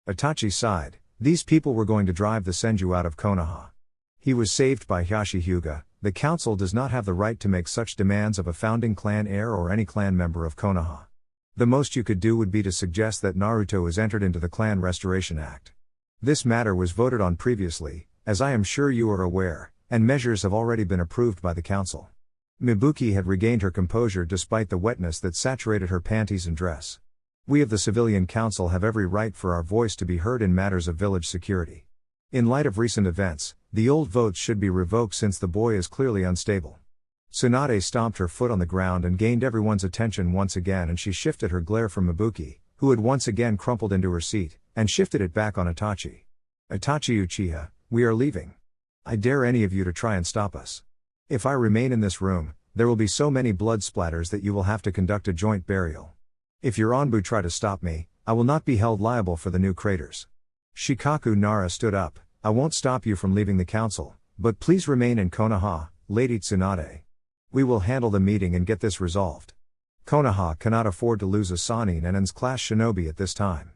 Itachi sighed. These people were going to drive the Senju out of Konoha. He was saved by Hiashi Hyuga. The council does not have the right to make such demands of a founding clan heir or any clan member of Konoha. The most you could do would be to suggest that Naruto is entered into the Clan Restoration Act. This matter was voted on previously, as I am sure you are aware, and measures have already been approved by the council. Mibuki had regained her composure despite the wetness that saturated her panties and dress. We of the civilian council have every right for our voice to be heard in matters of village security. In light of recent events, the old votes should be revoked since the boy is clearly unstable. Tsunade stomped her foot on the ground and gained everyone's attention once again, and she shifted her glare from Mibuki, who had once again crumpled into her seat, and shifted it back on Itachi. Itachi Uchiha, we are leaving. I dare any of you to try and stop us. If I remain in this room, there will be so many blood splatters that you will have to conduct a joint burial. If your Anbu try to stop me, I will not be held liable for the new craters. Shikaku Nara stood up. I won't stop you from leaving the council, but please remain in Konoha, Lady Tsunade. We will handle the meeting and get this resolved. Konoha cannot afford to lose a Sannin and En's class shinobi at this time.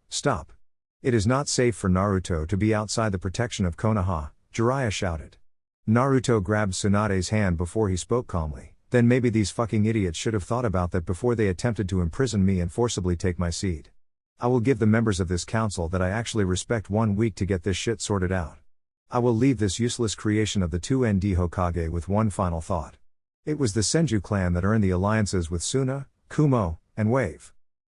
Stop. It is not safe for Naruto to be outside the protection of Konoha, Jiraiya shouted. Naruto grabbed Tsunade's hand before he spoke calmly. Then maybe these fucking idiots should have thought about that before they attempted to imprison me and forcibly take my seat. I will give the members of this council that I actually respect 1 week to get this shit sorted out. I will leave this useless creation of the 2ND Hokage with one final thought. It was the Senju clan that earned the alliances with Suna, Kumo, and Wave.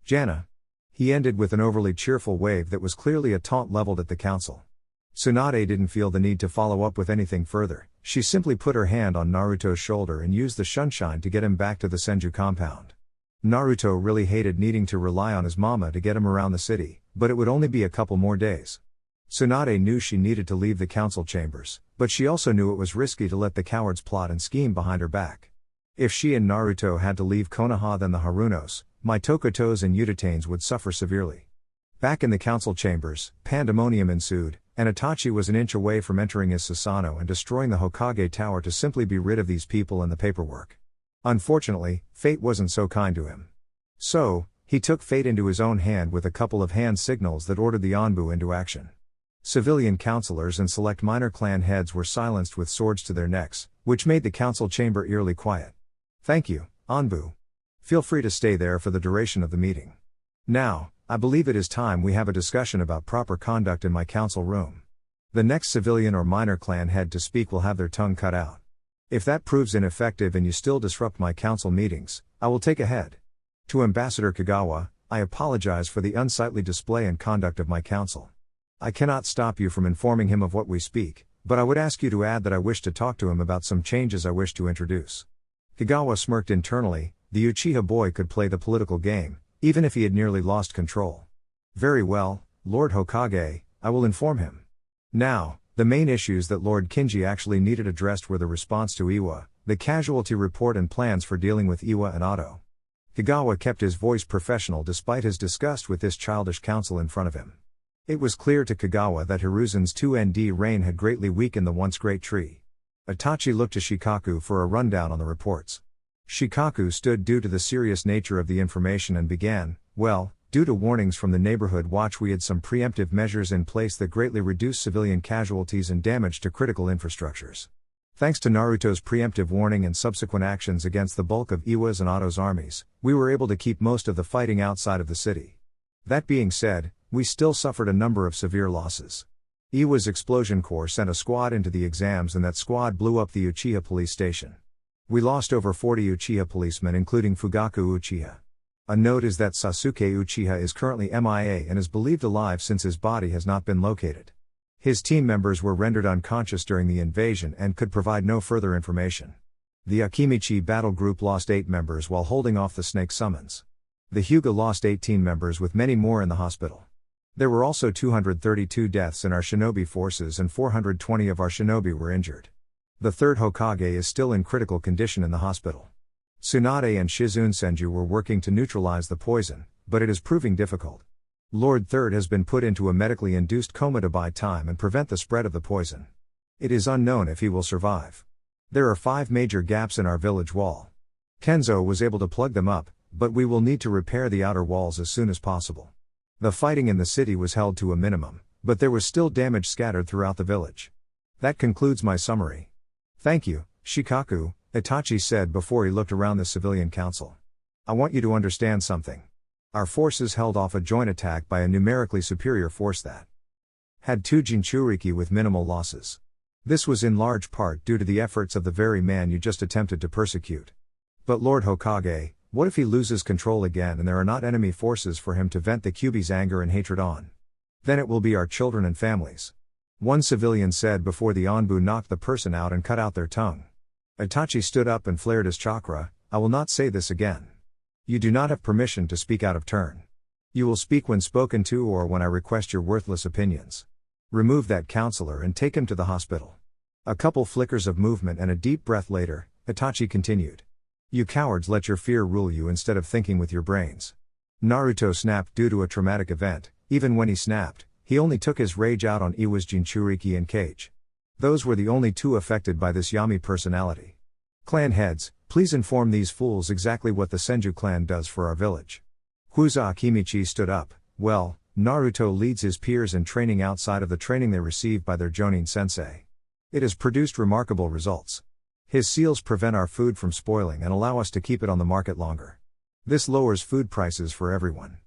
Jana. He ended with an overly cheerful wave that was clearly a taunt leveled at the council. Tsunade didn't feel the need to follow up with anything further. She simply put her hand on Naruto's shoulder and used the shunshine to get him back to the Senju compound. Naruto really hated needing to rely on his mama to get him around the city, but it would only be a couple more days. Tsunade knew she needed to leave the council chambers, but she also knew it was risky to let the cowards plot and scheme behind her back. If she and Naruto had to leave Konoha, then the Harunos, Mitokotos and Uditanes would suffer severely. Back in the council chambers, pandemonium ensued, and Itachi was an inch away from entering his Susanoo and destroying the Hokage Tower to simply be rid of these people and the paperwork. Unfortunately, fate wasn't so kind to him. So, he took fate into his own hand with a couple of hand signals that ordered the Anbu into action. Civilian councilors and select minor clan heads were silenced with swords to their necks, which made the council chamber eerily quiet. Thank you, Anbu. Feel free to stay there for the duration of the meeting. Now, I believe it is time we have a discussion about proper conduct in my council room. The next civilian or minor clan head to speak will have their tongue cut out. If that proves ineffective and you still disrupt my council meetings, I will take a head. To Ambassador Kagawa, I apologize for the unsightly display and conduct of my council. I cannot stop you from informing him of what we speak, but I would ask you to add that I wish to talk to him about some changes I wish to introduce. Kagawa smirked internally. The Uchiha boy could play the political game, even if he had nearly lost control. Very well, Lord Hokage, I will inform him. Now, the main issues that Lord Kinji actually needed addressed were the response to Iwa, the casualty report and plans for dealing with Iwa and Otto. Kagawa kept his voice professional despite his disgust with this childish council in front of him. It was clear to Kagawa that Hiruzen's 2ND reign had greatly weakened the once great tree. Itachi looked to Shikaku for a rundown on the reports. Shikaku stood due to the serious nature of the information and began, well, due to warnings from the neighborhood watch we had some preemptive measures in place that greatly reduced civilian casualties and damage to critical infrastructures. Thanks to Naruto's preemptive warning and subsequent actions against the bulk of Iwa's and Otto's armies, we were able to keep most of the fighting outside of the city. That being said, we still suffered a number of severe losses. Iwa's explosion corps sent a squad into the exams and that squad blew up the Uchiha police station. We lost over 40 Uchiha policemen including Fugaku Uchiha. A note is that Sasuke Uchiha is currently MIA and is believed alive since his body has not been located. His team members were rendered unconscious during the invasion and could provide no further information. The Akimichi battle group lost 8 members while holding off the snake summons. The Hyuga lost 18 members with many more in the hospital. There were also 232 deaths in our shinobi forces and 420 of our shinobi were injured. The third Hokage is still in critical condition in the hospital. Tsunade and Shizune Senju were working to neutralize the poison, but it is proving difficult. Lord Third has been put into a medically induced coma to buy time and prevent the spread of the poison. It is unknown if he will survive. There are 5 major gaps in our village wall. Kenzo was able to plug them up, but we will need to repair the outer walls as soon as possible. The fighting in the city was held to a minimum, but there was still damage scattered throughout the village. That concludes my summary. Thank you, Shikaku, Itachi said before he looked around the civilian council. I want you to understand something. Our forces held off a joint attack by a numerically superior force that had 2 Jinchuriki with minimal losses. This was in large part due to the efforts of the very man you just attempted to persecute. But Lord Hokage, what if he loses control again and there are not enemy forces for him to vent the Kyuubi's anger and hatred on? Then it will be our children and families. One civilian said before the Anbu knocked the person out and cut out their tongue. Itachi stood up and flared his chakra. I will not say this again. You do not have permission to speak out of turn. You will speak when spoken to or when I request your worthless opinions. Remove that counselor and take him to the hospital. A couple flickers of movement and a deep breath later, Itachi continued. You cowards let your fear rule you instead of thinking with your brains. Naruto snapped due to a traumatic event. Even when he snapped, he only took his rage out on Iwa's Jinchuriki and Kage. Those were the only two affected by this Yami personality. Clan heads, please inform these fools exactly what the Senju clan does for our village. Huza Akimichi stood up. Well, Naruto leads his peers in training outside of the training they receive by their Jonin sensei. It has produced remarkable results. His seals prevent our food from spoiling and allow us to keep it on the market longer. This lowers food prices for everyone.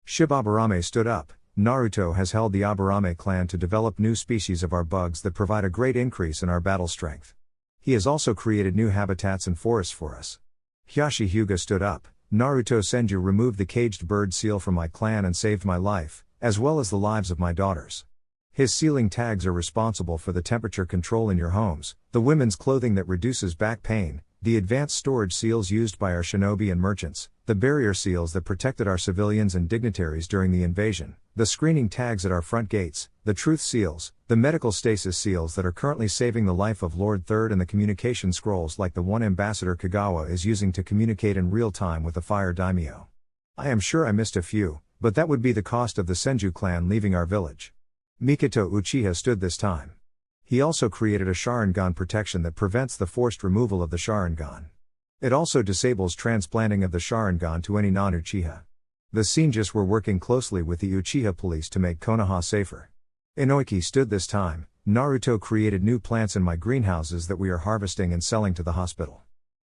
Shibabarame stood up. Naruto has held the Aburame clan to develop new species of our bugs that provide a great increase in our battle strength. He has also created new habitats and forests for us. Hyashi Hyuga stood up. Naruto Senju removed the caged bird seal from my clan and saved my life, as well as the lives of my daughters. His sealing tags are responsible for the temperature control in your homes, the women's clothing that reduces back pain, the advanced storage seals used by our shinobi and merchants, the barrier seals that protected our civilians and dignitaries during the invasion, the screening tags at our front gates, the truth seals, the medical stasis seals that are currently saving the life of Lord Third, and the communication scrolls like the one Ambassador Kagawa is using to communicate in real time with the Fire Daimyo. I am sure I missed a few, but that would be the cost of the Senju clan leaving our village. Mikoto Uchiha stood this time. He also created a Sharingan protection that prevents the forced removal of the Sharingan. It also disables transplanting of the Sharingan to any non-Uchiha. The Senjus were working closely with the Uchiha police to make Konoha safer. Inoiki stood this time. Naruto created new plants in my greenhouses that we are harvesting and selling to the hospital.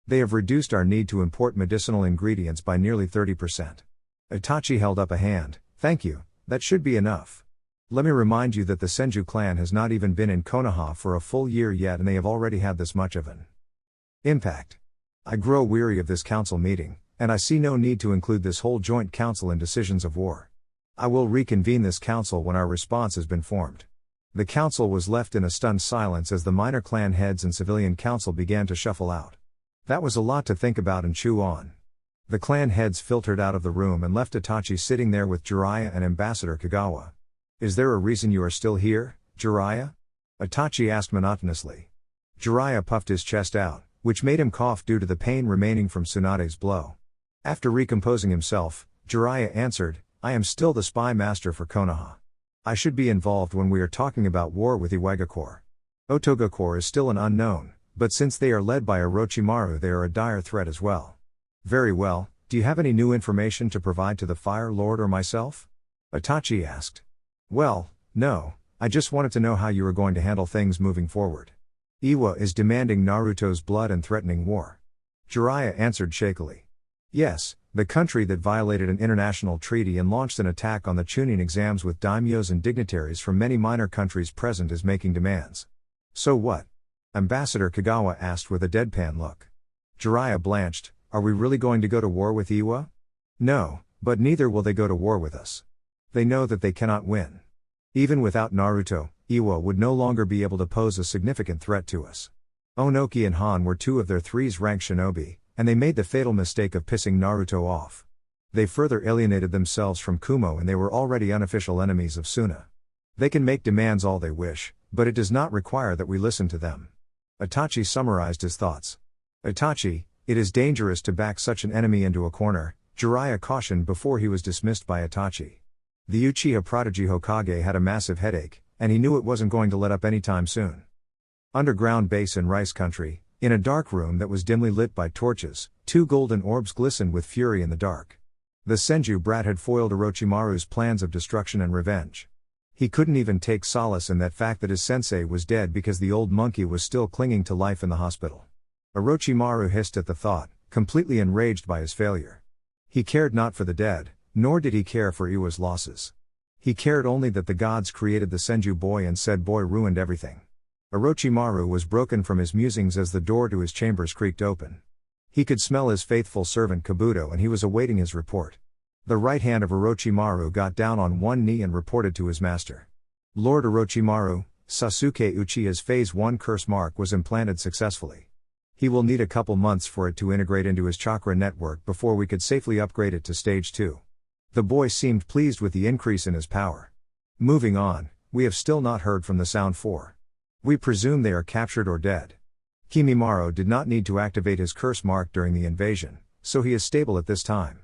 They have reduced our need to import medicinal ingredients by nearly 30%. Itachi held up a hand. Thank you, that should be enough. Let me remind you that the Senju clan has not even been in Konoha for a full year yet and they have already had this much of an impact. I grow weary of this council meeting, and I see no need to include this whole joint council in decisions of war. I will reconvene this council when our response has been formed. The council was left in a stunned silence as the minor clan heads and civilian council began to shuffle out. That was a lot to think about and chew on. The clan heads filtered out of the room and left Itachi sitting there with Jiraiya and Ambassador Kagawa. Is there a reason you are still here, Jiraiya? Itachi asked monotonously. Jiraiya puffed his chest out, which made him cough due to the pain remaining from Tsunade's blow. After recomposing himself, Jiraiya answered, I am still the spy master for Konoha. I should be involved when we are talking about war with Iwaiga Corps. Otoga Corps is still an unknown, but since they are led by Orochimaru they are a dire threat as well. Very well, do you have any new information to provide to the Fire Lord or myself? Itachi asked. Well, no, I just wanted to know how you are going to handle things moving forward. Iwa is demanding Naruto's blood and threatening war. Jiraiya answered shakily. Yes, the country that violated an international treaty and launched an attack on the Chunin exams with daimyos and dignitaries from many minor countries present is making demands. So what? Ambassador Kagawa asked with a deadpan look. Jiraiya blanched. Are we really going to go to war with Iwa? No, but neither will they go to war with us. They know that they cannot win. Even without Naruto, Iwa would no longer be able to pose a significant threat to us. Onoki and Han were two of their 3's rank shinobi, and they made the fatal mistake of pissing Naruto off. They further alienated themselves from Kumo and they were already unofficial enemies of Suna. They can make demands all they wish, but it does not require that we listen to them. Itachi summarized his thoughts. Itachi, it is dangerous to back such an enemy into a corner, Jiraiya cautioned before he was dismissed by Itachi. The Uchiha prodigy Hokage had a massive headache, and he knew it wasn't going to let up anytime soon. Underground base in Rice Country, in a dark room that was dimly lit by torches, 2 golden orbs glistened with fury in the dark. The Senju brat had foiled Orochimaru's plans of destruction and revenge. He couldn't even take solace in that fact that his sensei was dead because the old monkey was still clinging to life in the hospital. Orochimaru hissed at the thought, completely enraged by his failure. He cared not for the dead, nor did he care for Iwa's losses. He cared only that the gods created the Senju boy and said boy ruined everything. Orochimaru was broken from his musings as the door to his chambers creaked open. He could smell his faithful servant Kabuto and he was awaiting his report. The right hand of Orochimaru got down on one knee and reported to his master. Lord Orochimaru, Sasuke Uchiha's Phase 1 curse mark was implanted successfully. He will need a couple months for it to integrate into his chakra network before we could safely upgrade it to Stage 2. The boy seemed pleased with the increase in his power. Moving on, we have still not heard from the Sound 4. We presume they are captured or dead. Kimimaro did not need to activate his curse mark during the invasion, so he is stable at this time.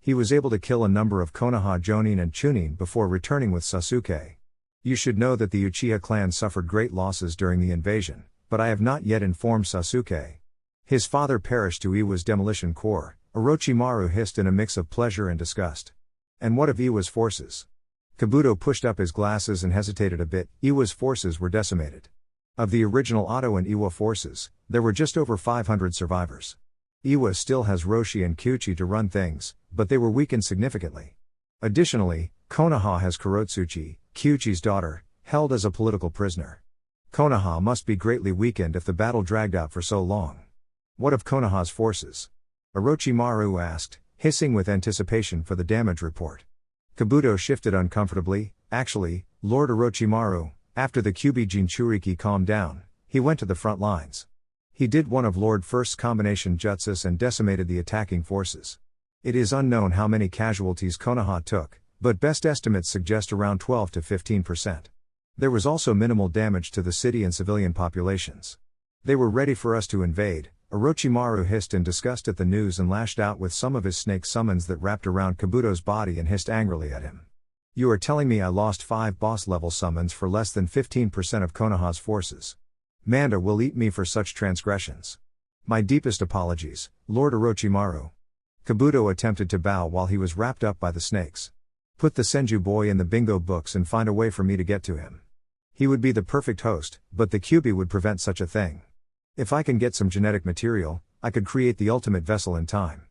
He was able to kill a number of Konoha Jonin and Chunin before returning with Sasuke. You should know that the Uchiha clan suffered great losses during the invasion, but I have not yet informed Sasuke. His father perished to Iwa's demolition corps, Orochimaru hissed in a mix of pleasure and disgust. And what of Iwa's forces? Kabuto pushed up his glasses and hesitated a bit. Iwa's forces were decimated. Of the original Oto and Iwa forces, there were just over 500 survivors. Iwa still has Roshi and Kyuchi to run things, but they were weakened significantly. Additionally, Konoha has Kurotsuchi, Kyuchi's daughter, held as a political prisoner. Konoha must be greatly weakened if the battle dragged out for so long. What of Konoha's forces? Orochimaru asked, hissing with anticipation for the damage report. Kabuto shifted uncomfortably. Actually, Lord Orochimaru, after the Kyuubi Jinchuriki calmed down, he went to the front lines. He did one of Lord First's combination jutsus and decimated the attacking forces. It is unknown how many casualties Konoha took, but best estimates suggest around 12 to 15%. There was also minimal damage to the city and civilian populations. They were ready for us to invade. Orochimaru hissed in disgust at the news and lashed out with some of his snake summons that wrapped around Kabuto's body and hissed angrily at him. You are telling me I lost 5 boss-level summons for less than 15% of Konoha's forces. Manda will eat me for such transgressions. My deepest apologies, Lord Orochimaru. Kabuto attempted to bow while he was wrapped up by the snakes. Put the Senju boy in the bingo books and find a way for me to get to him. He would be the perfect host, but the Kyuubi would prevent such a thing. If I can get some genetic material, I could create the ultimate vessel in time.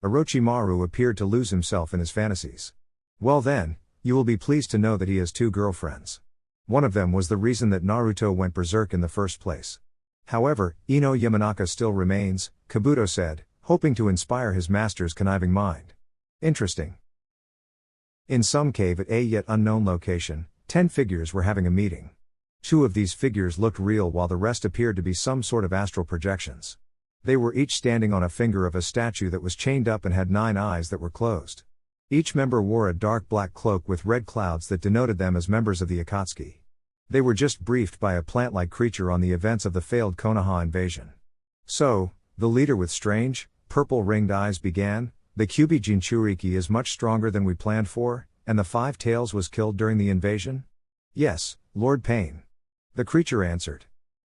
Orochimaru appeared to lose himself in his fantasies. Well then, you will be pleased to know that he has 2 girlfriends. One of them was the reason that Naruto went berserk in the first place. However, Ino Yamanaka still remains, Kabuto said, hoping to inspire his master's conniving mind. Interesting. In some cave at a yet unknown location, 10 figures were having a meeting. 2 of these figures looked real while the rest appeared to be some sort of astral projections. They were each standing on a finger of a statue that was chained up and had 9 eyes that were closed. Each member wore a dark black cloak with red clouds that denoted them as members of the Akatsuki. They were just briefed by a plant-like creature on the events of the failed Konoha invasion. So, the leader with strange, purple-ringed eyes began, the Kyuubi Jinchuriki is much stronger than we planned for, and the 5 Tails was killed during the invasion? Yes, Lord Pain. The creature answered.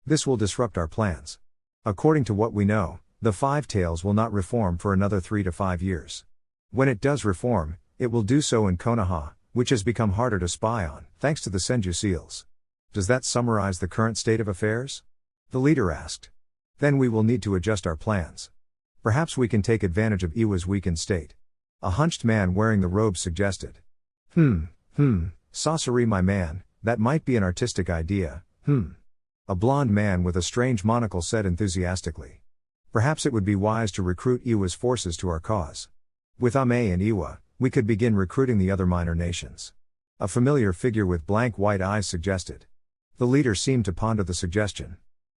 This will disrupt our plans. According to what we know, the 5 Tails will not reform for another 3 to 5 years. When it does reform, it will do so in Konoha, which has become harder to spy on, thanks to the Senju seals. Does that summarize the current state of affairs? The leader asked. Then we will need to adjust our plans. Perhaps we can take advantage of Iwa's weakened state. A hunched man wearing the robes suggested. Sasori my man, that might be an artistic idea, A blond man with a strange monocle said enthusiastically. Perhaps it would be wise to recruit Iwa's forces to our cause. With Ame and Iwa, we could begin recruiting the other minor nations. A familiar figure with blank white eyes suggested. The leader seemed to ponder the suggestion.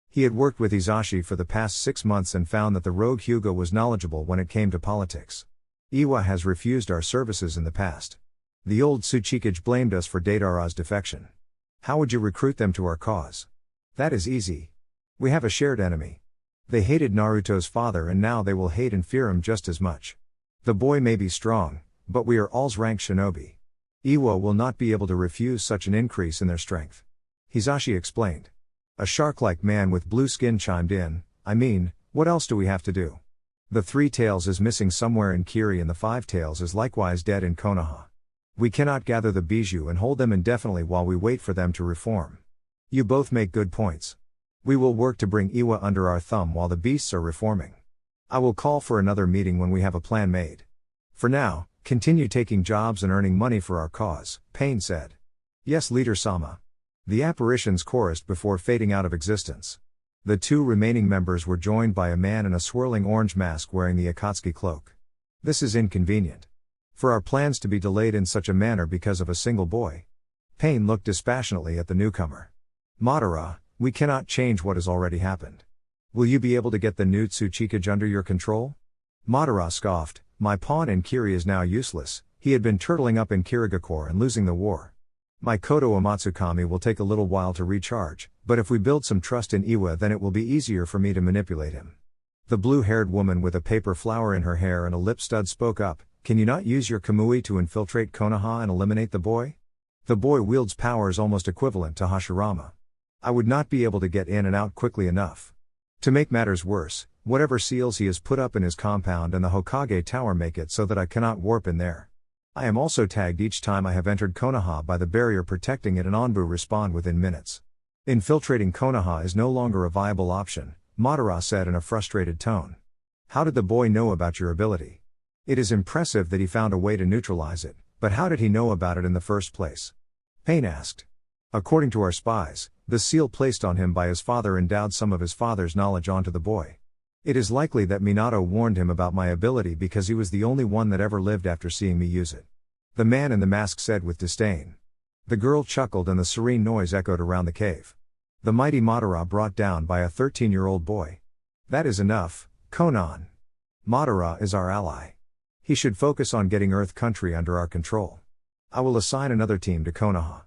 He had worked with Izashi for the past 6 months and found that the rogue Hyuga was knowledgeable when it came to politics. Iwa has refused our services in the past. The old Tsuchikage blamed us for Deidara's defection. How would you recruit them to our cause? That is easy. We have a shared enemy. They hated Naruto's father and now they will hate and fear him just as much. The boy may be strong, but we are all's rank shinobi. Iwa will not be able to refuse such an increase in their strength. Hizashi explained. A shark-like man with blue skin chimed in, I mean, what else do we have to do? The 3 Tails is missing somewhere in Kiri and the 5 Tails is likewise dead in Konoha. We cannot gather the bijou and hold them indefinitely while we wait for them to reform. You both make good points. We will work to bring Iwa under our thumb while the beasts are reforming. I will call for another meeting when we have a plan made. For now, Continue taking jobs and earning money for our cause, Pain said. Yes, Leader Sama. The apparitions chorused before fading out of existence. The 2 remaining members were joined by a man in a swirling orange mask wearing the Akatsuki cloak. This is inconvenient. For our plans to be delayed in such a manner because of a single boy. Pain looked dispassionately at the newcomer. Madara, we cannot change what has already happened. Will you be able to get the new Tsuchikage under your control? Madara scoffed, my pawn in Kiri is now useless, he had been turtling up in Kirigakure and losing the war. My Koto Amatsukami will take a little while to recharge, but if we build some trust in Iwa then it will be easier for me to manipulate him. The blue-haired woman with a paper flower in her hair and a lip stud spoke up, can you not use your Kamui to infiltrate Konoha and eliminate the boy? The boy wields powers almost equivalent to Hashirama. I would not be able to get in and out quickly enough. To make matters worse, whatever seals he has put up in his compound and the Hokage Tower make it so that I cannot warp in there. I am also tagged each time I have entered Konoha by the barrier protecting it and Anbu respond within minutes. Infiltrating Konoha is no longer a viable option, Madara said in a frustrated tone. How did the boy know about your ability? It is impressive that he found a way to neutralize it, but how did he know about it in the first place? Pain asked. According to our spies, the seal placed on him by his father endowed some of his father's knowledge onto the boy. It is likely that Minato warned him about my ability because he was the only one that ever lived after seeing me use it. The man in the mask said with disdain. The girl chuckled and the serene noise echoed around the cave. The mighty Madara brought down by a 13-year-old boy. That is enough, Konan. Madara is our ally. He should focus on getting Earth Country under our control. I will assign another team to Konoha.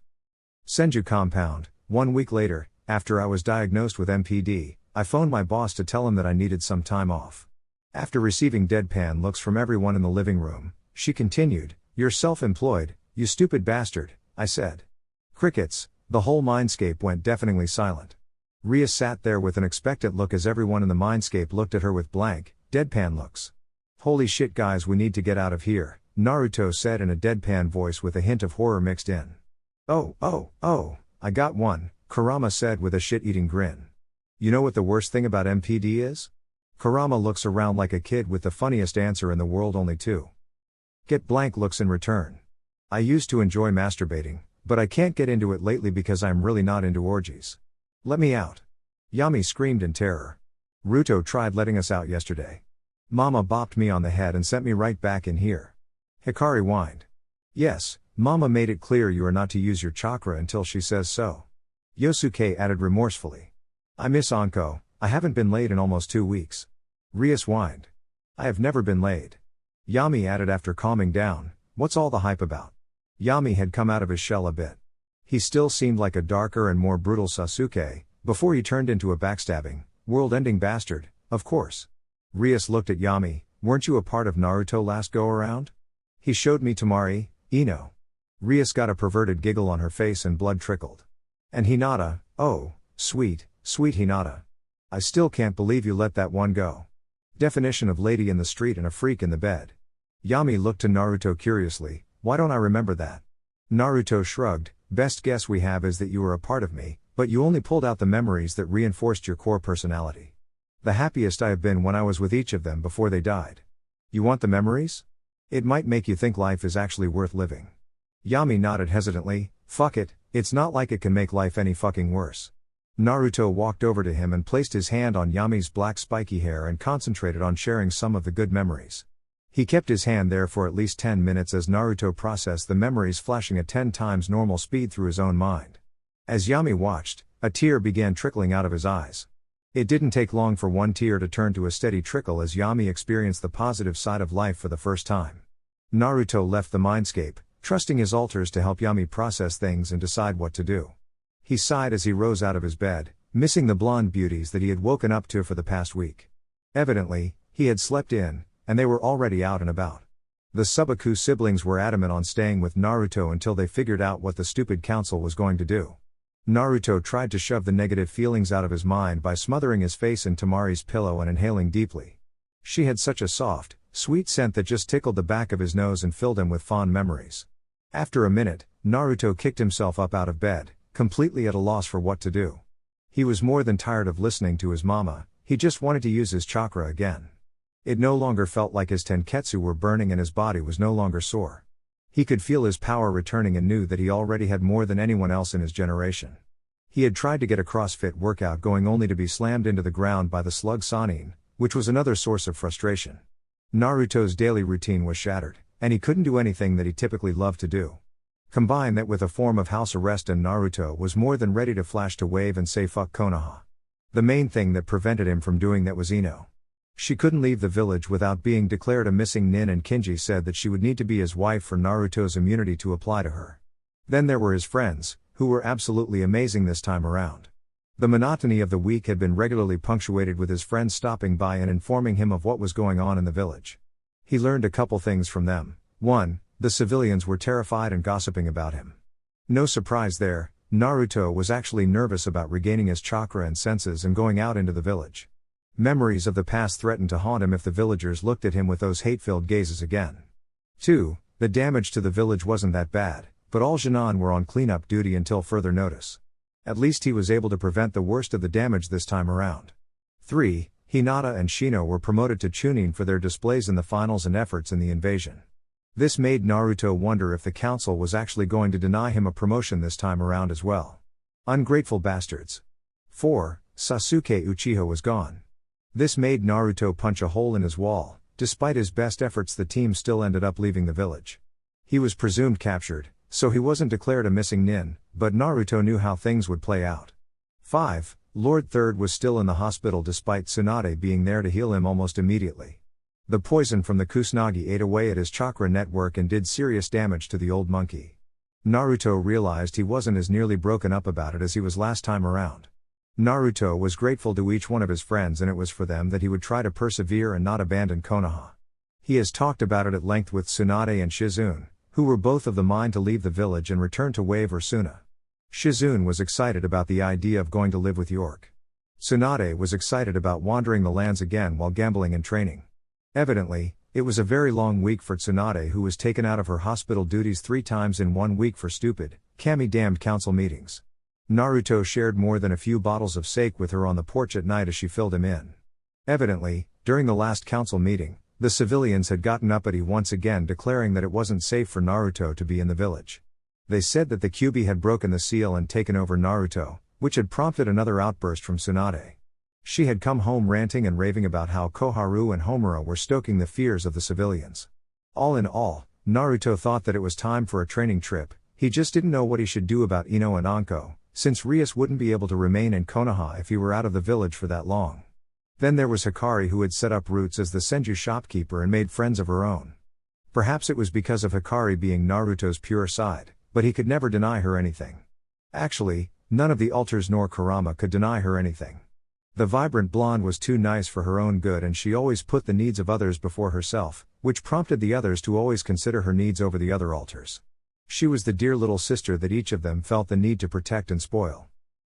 Senju Compound. 1 week later, after I was diagnosed with MPD, I phoned my boss to tell him that I needed some time off. After receiving deadpan looks from everyone in the living room, she continued, "You're self-employed, you stupid bastard," I said. Crickets, the whole mindscape went deafeningly silent. Ria sat there with an expectant look as everyone in the mindscape looked at her with blank, deadpan looks. "Holy shit guys, we need to get out of here," Naruto said in a deadpan voice with a hint of horror mixed in. Oh, I got one," Kurama said with a shit-eating grin. You know what the worst thing about MPD is? Kurama looks around like a kid with the funniest answer in the world, only two. Get blank looks in return. I used to enjoy masturbating, but I can't get into it lately because I'm really not into orgies. Let me out. Yami screamed in terror. Ruto tried letting us out yesterday. Mama bopped me on the head and sent me right back in here. Hikari whined. Yes, Mama made it clear you are not to use your chakra until she says so. Yosuke added remorsefully. I miss Anko, I haven't been laid in almost 2 weeks. Rias whined. I have never been laid. Yami added after calming down, what's all the hype about? Yami had come out of his shell a bit. He still seemed like a darker and more brutal Sasuke, before he turned into a backstabbing, world-ending bastard, of course. Rias looked at Yami, weren't you a part of Naruto last go-around? He showed me Temari, Ino. Rias got a perverted giggle on her face and blood trickled. And Hinata, oh, sweet Hinata. I still can't believe you let that one go. Definition of lady in the street and a freak in the bed. Yami looked to Naruto curiously, why don't I remember that? Naruto shrugged, best guess we have is that you were a part of me, but you only pulled out the memories that reinforced your core personality. The happiest I have been when I was with each of them before they died. You want the memories? It might make you think life is actually worth living. Yami nodded hesitantly, fuck it, it's not like it can make life any fucking worse. Naruto walked over to him and placed his hand on Yami's black spiky hair and concentrated on sharing some of the good memories. He kept his hand there for at least 10 minutes as Naruto processed the memories, flashing at 10 times normal speed through his own mind. As Yami watched, a tear began trickling out of his eyes. It didn't take long for one tear to turn to a steady trickle as Yami experienced the positive side of life for the first time. Naruto left the mindscape, trusting his altars to help Yami process things and decide what to do. He sighed as he rose out of his bed, missing the blonde beauties that he had woken up to for the past week. Evidently, he had slept in, and they were already out and about. The Subaku siblings were adamant on staying with Naruto until they figured out what the stupid council was going to do. Naruto tried to shove the negative feelings out of his mind by smothering his face in Temari's pillow and inhaling deeply. She had such a soft, sweet scent that just tickled the back of his nose and filled him with fond memories. After a minute, Naruto kicked himself up out of bed, completely at a loss for what to do. He was more than tired of listening to his mama, he just wanted to use his chakra again. It no longer felt like his tenketsu were burning and his body was no longer sore. He could feel his power returning and knew that he already had more than anyone else in his generation. He had tried to get a CrossFit workout going only to be slammed into the ground by the slug Sanin, which was another source of frustration. Naruto's daily routine was shattered, and he couldn't do anything that he typically loved to do. Combine that with a form of house arrest and Naruto was more than ready to flash to wave and say fuck Konoha. The main thing that prevented him from doing that was Ino. She couldn't leave the village without being declared a missing nin, and Kinji said that she would need to be his wife for Naruto's immunity to apply to her. Then there were his friends, who were absolutely amazing this time around. The monotony of the week had been regularly punctuated with his friends stopping by and informing him of what was going on in the village. He learned a couple things from them. 1. The civilians were terrified and gossiping about him. No surprise there, Naruto was actually nervous about regaining his chakra and senses and going out into the village. Memories of the past threatened to haunt him if the villagers looked at him with those hate-filled gazes again. 2. The damage to the village wasn't that bad, but all Jinan were on cleanup duty until further notice. At least he was able to prevent the worst of the damage this time around. 3. Hinata and Shino were promoted to Chunin for their displays in the finals and efforts in the invasion. This made Naruto wonder if the council was actually going to deny him a promotion this time around as well. Ungrateful bastards. 4. Sasuke Uchiha was gone. This made Naruto punch a hole in his wall. Despite his best efforts, the team still ended up leaving the village. He was presumed captured, so he wasn't declared a missing nin, but Naruto knew how things would play out. 5. Lord Third was still in the hospital despite Tsunade being there to heal him almost immediately. The poison from the Kusanagi ate away at his chakra network and did serious damage to the old monkey. Naruto realized he wasn't as nearly broken up about it as he was last time around. Naruto was grateful to each one of his friends, and it was for them that he would try to persevere and not abandon Konoha. He has talked about it at length with Tsunade and Shizune, who were both of the mind to leave the village and return to Wave or Suna. Shizune was excited about the idea of going to live with York. Tsunade was excited about wandering the lands again while gambling and training. Evidently, it was a very long week for Tsunade, who was taken out of her hospital duties 3 times in 1 week for stupid, kami-damned council meetings. Naruto shared more than a few bottles of sake with her on the porch at night as she filled him in. Evidently, during the last council meeting, the civilians had gotten uppity once again, declaring that it wasn't safe for Naruto to be in the village. They said that the Kyuubi had broken the seal and taken over Naruto, which had prompted another outburst from Tsunade. She had come home ranting and raving about how Koharu and Homura were stoking the fears of the civilians. All in all, Naruto thought that it was time for a training trip. He just didn't know what he should do about Ino and Anko, since Rias wouldn't be able to remain in Konoha if he were out of the village for that long. Then there was Hikari, who had set up roots as the Senju shopkeeper and made friends of her own. Perhaps it was because of Hikari being Naruto's pure side, but he could never deny her anything. Actually, none of the alters nor Kurama could deny her anything. The vibrant blonde was too nice for her own good, and she always put the needs of others before herself, which prompted the others to always consider her needs over the other alters. She was the dear little sister that each of them felt the need to protect and spoil.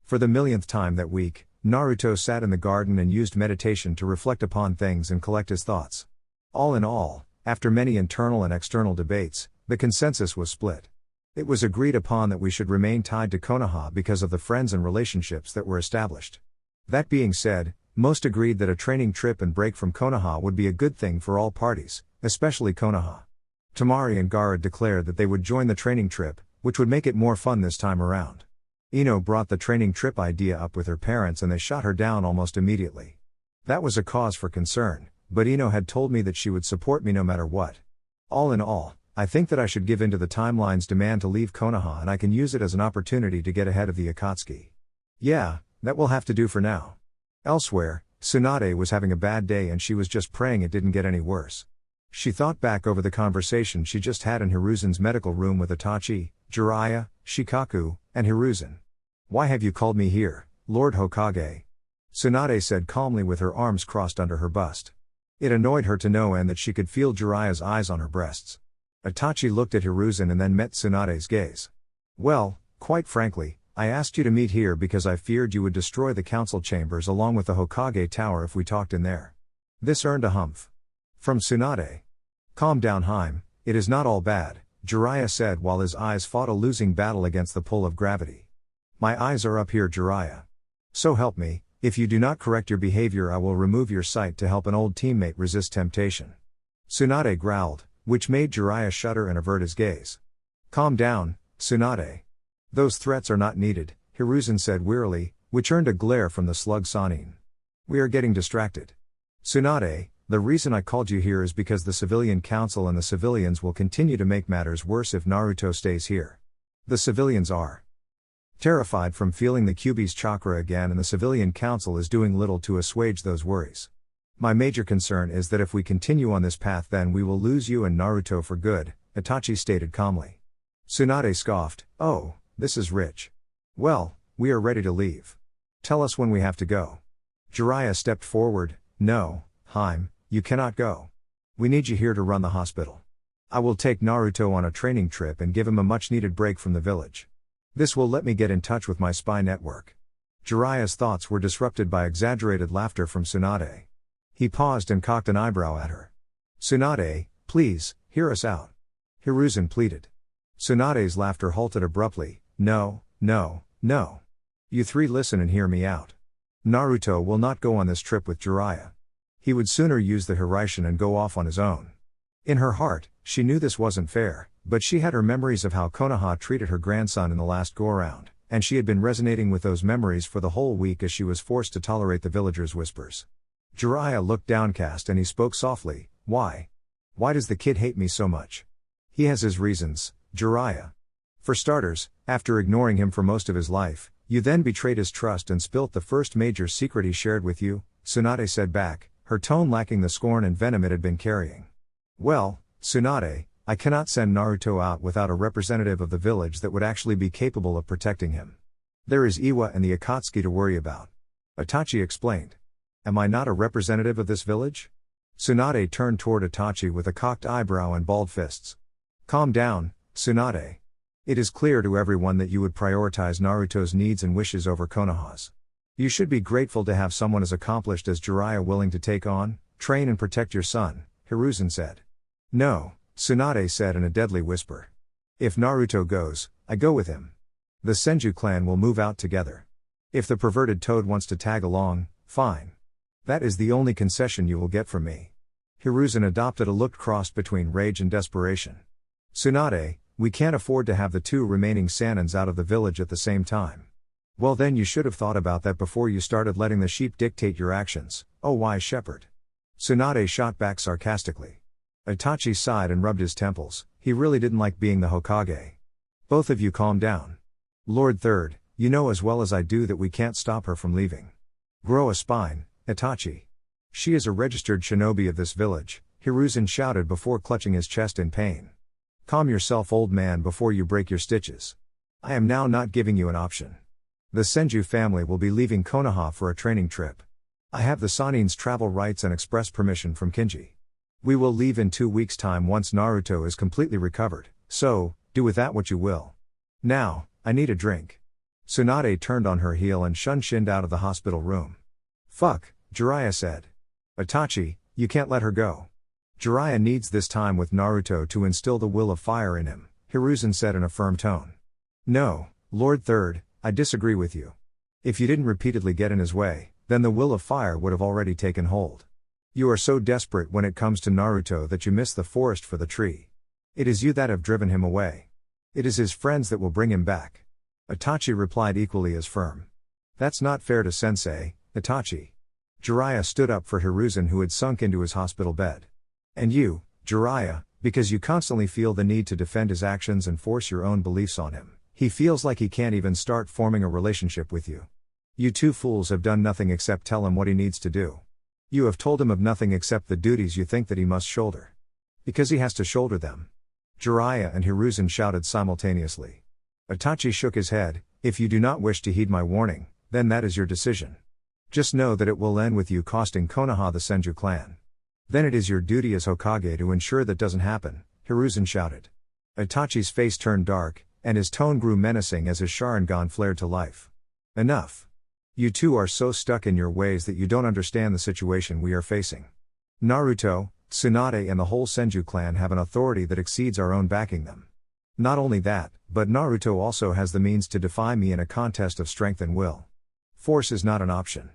For the millionth time that week, Naruto sat in the garden and used meditation to reflect upon things and collect his thoughts. All in all, after many internal and external debates, the consensus was split. It was agreed upon that we should remain tied to Konoha because of the friends and relationships that were established. That being said, most agreed that a training trip and break from Konoha would be a good thing for all parties, especially Konoha. Temari and Gaara declared that they would join the training trip, which would make it more fun this time around. Ino brought the training trip idea up with her parents and they shot her down almost immediately. That was a cause for concern, but Ino had told me that she would support me no matter what. All in all, I think that I should give in to the timeline's demand to leave Konoha, and I can use it as an opportunity to get ahead of the Akatsuki. Yeah, that will have to do for now. Elsewhere, Tsunade was having a bad day and she was just praying it didn't get any worse. She thought back over the conversation she just had in Hiruzen's medical room with Itachi, Jiraiya, Shikaku, and Hiruzen. "Why have you called me here, Lord Hokage?" Tsunade said calmly with her arms crossed under her bust. It annoyed her to no end that she could feel Jiraiya's eyes on her breasts. Itachi looked at Hiruzen and then met Tsunade's gaze. "Well, quite frankly, I asked you to meet here because I feared you would destroy the council chambers along with the Hokage Tower if we talked in there." This earned a humph from Tsunade. "Calm down, Haim, it is not all bad," Jiraiya said while his eyes fought a losing battle against the pull of gravity. "My eyes are up here, Jiraiya. So help me, if you do not correct your behavior I will remove your sight to help an old teammate resist temptation. Tsunade growled, which made Jiraiya shudder and avert his gaze. Calm down, Tsunade. Those threats are not needed, Hiruzen said wearily, which earned a glare from the slug Sanin. We are getting distracted. Tsunade, the reason I called you here is because the Civilian Council and the civilians will continue to make matters worse if Naruto stays here. The civilians are terrified from feeling the Kyuubi's chakra again, and the Civilian Council is doing little to assuage those worries. My major concern is that if we continue on this path then we will lose you and Naruto for good, Itachi stated calmly. Tsunade scoffed, oh, this is rich. Well, we are ready to leave. Tell us when we have to go. Jiraiya stepped forward, no, Haim, you cannot go. We need you here to run the hospital. I will take Naruto on a training trip and give him a much needed break from the village. This will let me get in touch with my spy network. Jiraiya's thoughts were disrupted by exaggerated laughter from Tsunade. He paused and cocked an eyebrow at her. Tsunade, please, hear us out. Hiruzen pleaded. Tsunade's laughter halted abruptly, no. You three listen and hear me out. Naruto will not go on this trip with Jiraiya. He would sooner use the Hiraishin and go off on his own. In her heart, she knew this wasn't fair, but she had her memories of how Konoha treated her grandson in the last go-around, and she had been resonating with those memories for the whole week as she was forced to tolerate the villagers' whispers. Jiraiya looked downcast and he spoke softly, why? Why does the kid hate me so much? He has his reasons, Jiraiya. For starters, after ignoring him for most of his life, you then betrayed his trust and spilt the first major secret he shared with you, Tsunade said back, her tone lacking the scorn and venom it had been carrying. Well, Tsunade, I cannot send Naruto out without a representative of the village that would actually be capable of protecting him. There is Iwa and the Akatsuki to worry about. Itachi explained. Am I not a representative of this village? Tsunade turned toward Itachi with a cocked eyebrow and balled fists. Calm down, Tsunade. It is clear to everyone that you would prioritize Naruto's needs and wishes over Konoha's. You should be grateful to have someone as accomplished as Jiraiya willing to take on, train and protect your son, Hiruzen said. No, Tsunade said in a deadly whisper. If Naruto goes, I go with him. The Senju clan will move out together. If the perverted toad wants to tag along, fine. That is the only concession you will get from me. Hiruzen adopted a look crossed between rage and desperation. Tsunade, we can't afford to have the two remaining Sanins out of the village at the same time. Well then you should have thought about that before you started letting the sheep dictate your actions, oh wise shepherd. Tsunade shot back sarcastically. Itachi sighed and rubbed his temples, he really didn't like being the Hokage. Both of you calm down. Lord Third, you know as well as I do that we can't stop her from leaving. Grow a spine, Itachi. She is a registered shinobi of this village, Hiruzen shouted before clutching his chest in pain. Calm yourself old man before you break your stitches. I am now not giving you an option. The Senju family will be leaving Konoha for a training trip. I have the Sanin's travel rights and express permission from Kinji. We will leave in 2 weeks' time once Naruto is completely recovered, so, do with that what you will. Now, I need a drink. Tsunade turned on her heel and shinned out of the hospital room. Fuck, Jiraiya said. Itachi, you can't let her go. Jiraiya needs this time with Naruto to instill the will of fire in him, Hiruzen said in a firm tone. No, Lord Third, I disagree with you. If you didn't repeatedly get in his way, then the will of fire would have already taken hold. You are so desperate when it comes to Naruto that you miss the forest for the tree. It is you that have driven him away. It is his friends that will bring him back. Itachi replied equally as firm. That's not fair to Sensei, Itachi. Jiraiya stood up for Hiruzen who had sunk into his hospital bed. And you, Jiraiya, because you constantly feel the need to defend his actions and force your own beliefs on him, he feels like he can't even start forming a relationship with you. You two fools have done nothing except tell him what he needs to do. You have told him of nothing except the duties you think that he must shoulder. Because he has to shoulder them. Jiraiya and Hiruzen shouted simultaneously. Itachi shook his head, if you do not wish to heed my warning, then that is your decision. Just know that it will end with you costing Konoha the Senju clan. Then it is your duty as Hokage to ensure that doesn't happen, Hiruzen shouted. Itachi's face turned dark, and his tone grew menacing as his Sharingan flared to life. Enough. You two are so stuck in your ways that you don't understand the situation we are facing. Naruto, Tsunade and the whole Senju clan have an authority that exceeds our own backing them. Not only that, but Naruto also has the means to defy me in a contest of strength and will. Force is not an option.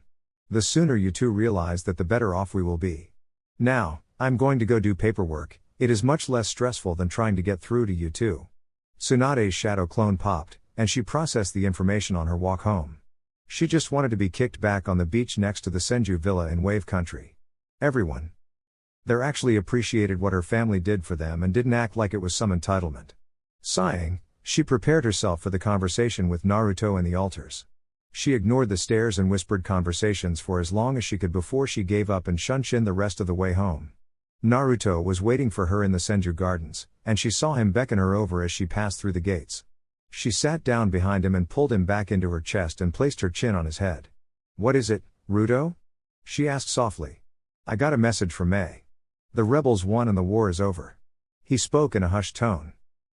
The sooner you two realize that the better off we will be. Now, I'm going to go do paperwork, it is much less stressful than trying to get through to you two. Tsunade's shadow clone popped, and she processed the information on her walk home. She just wanted to be kicked back on the beach next to the Senju villa in Wave Country. Everyone there actually appreciated what her family did for them and didn't act like it was some entitlement. Sighing, she prepared herself for the conversation with Naruto in the altars. She ignored the stares and whispered conversations for as long as she could before she gave up and shunshin the rest of the way home. Naruto was waiting for her in the Senju gardens, and she saw him beckon her over as she passed through the gates. She sat down behind him and pulled him back into her chest and placed her chin on his head. "What is it, Ruto?" she asked softly. "I got a message from May. The rebels won and the war is over." He spoke in a hushed tone.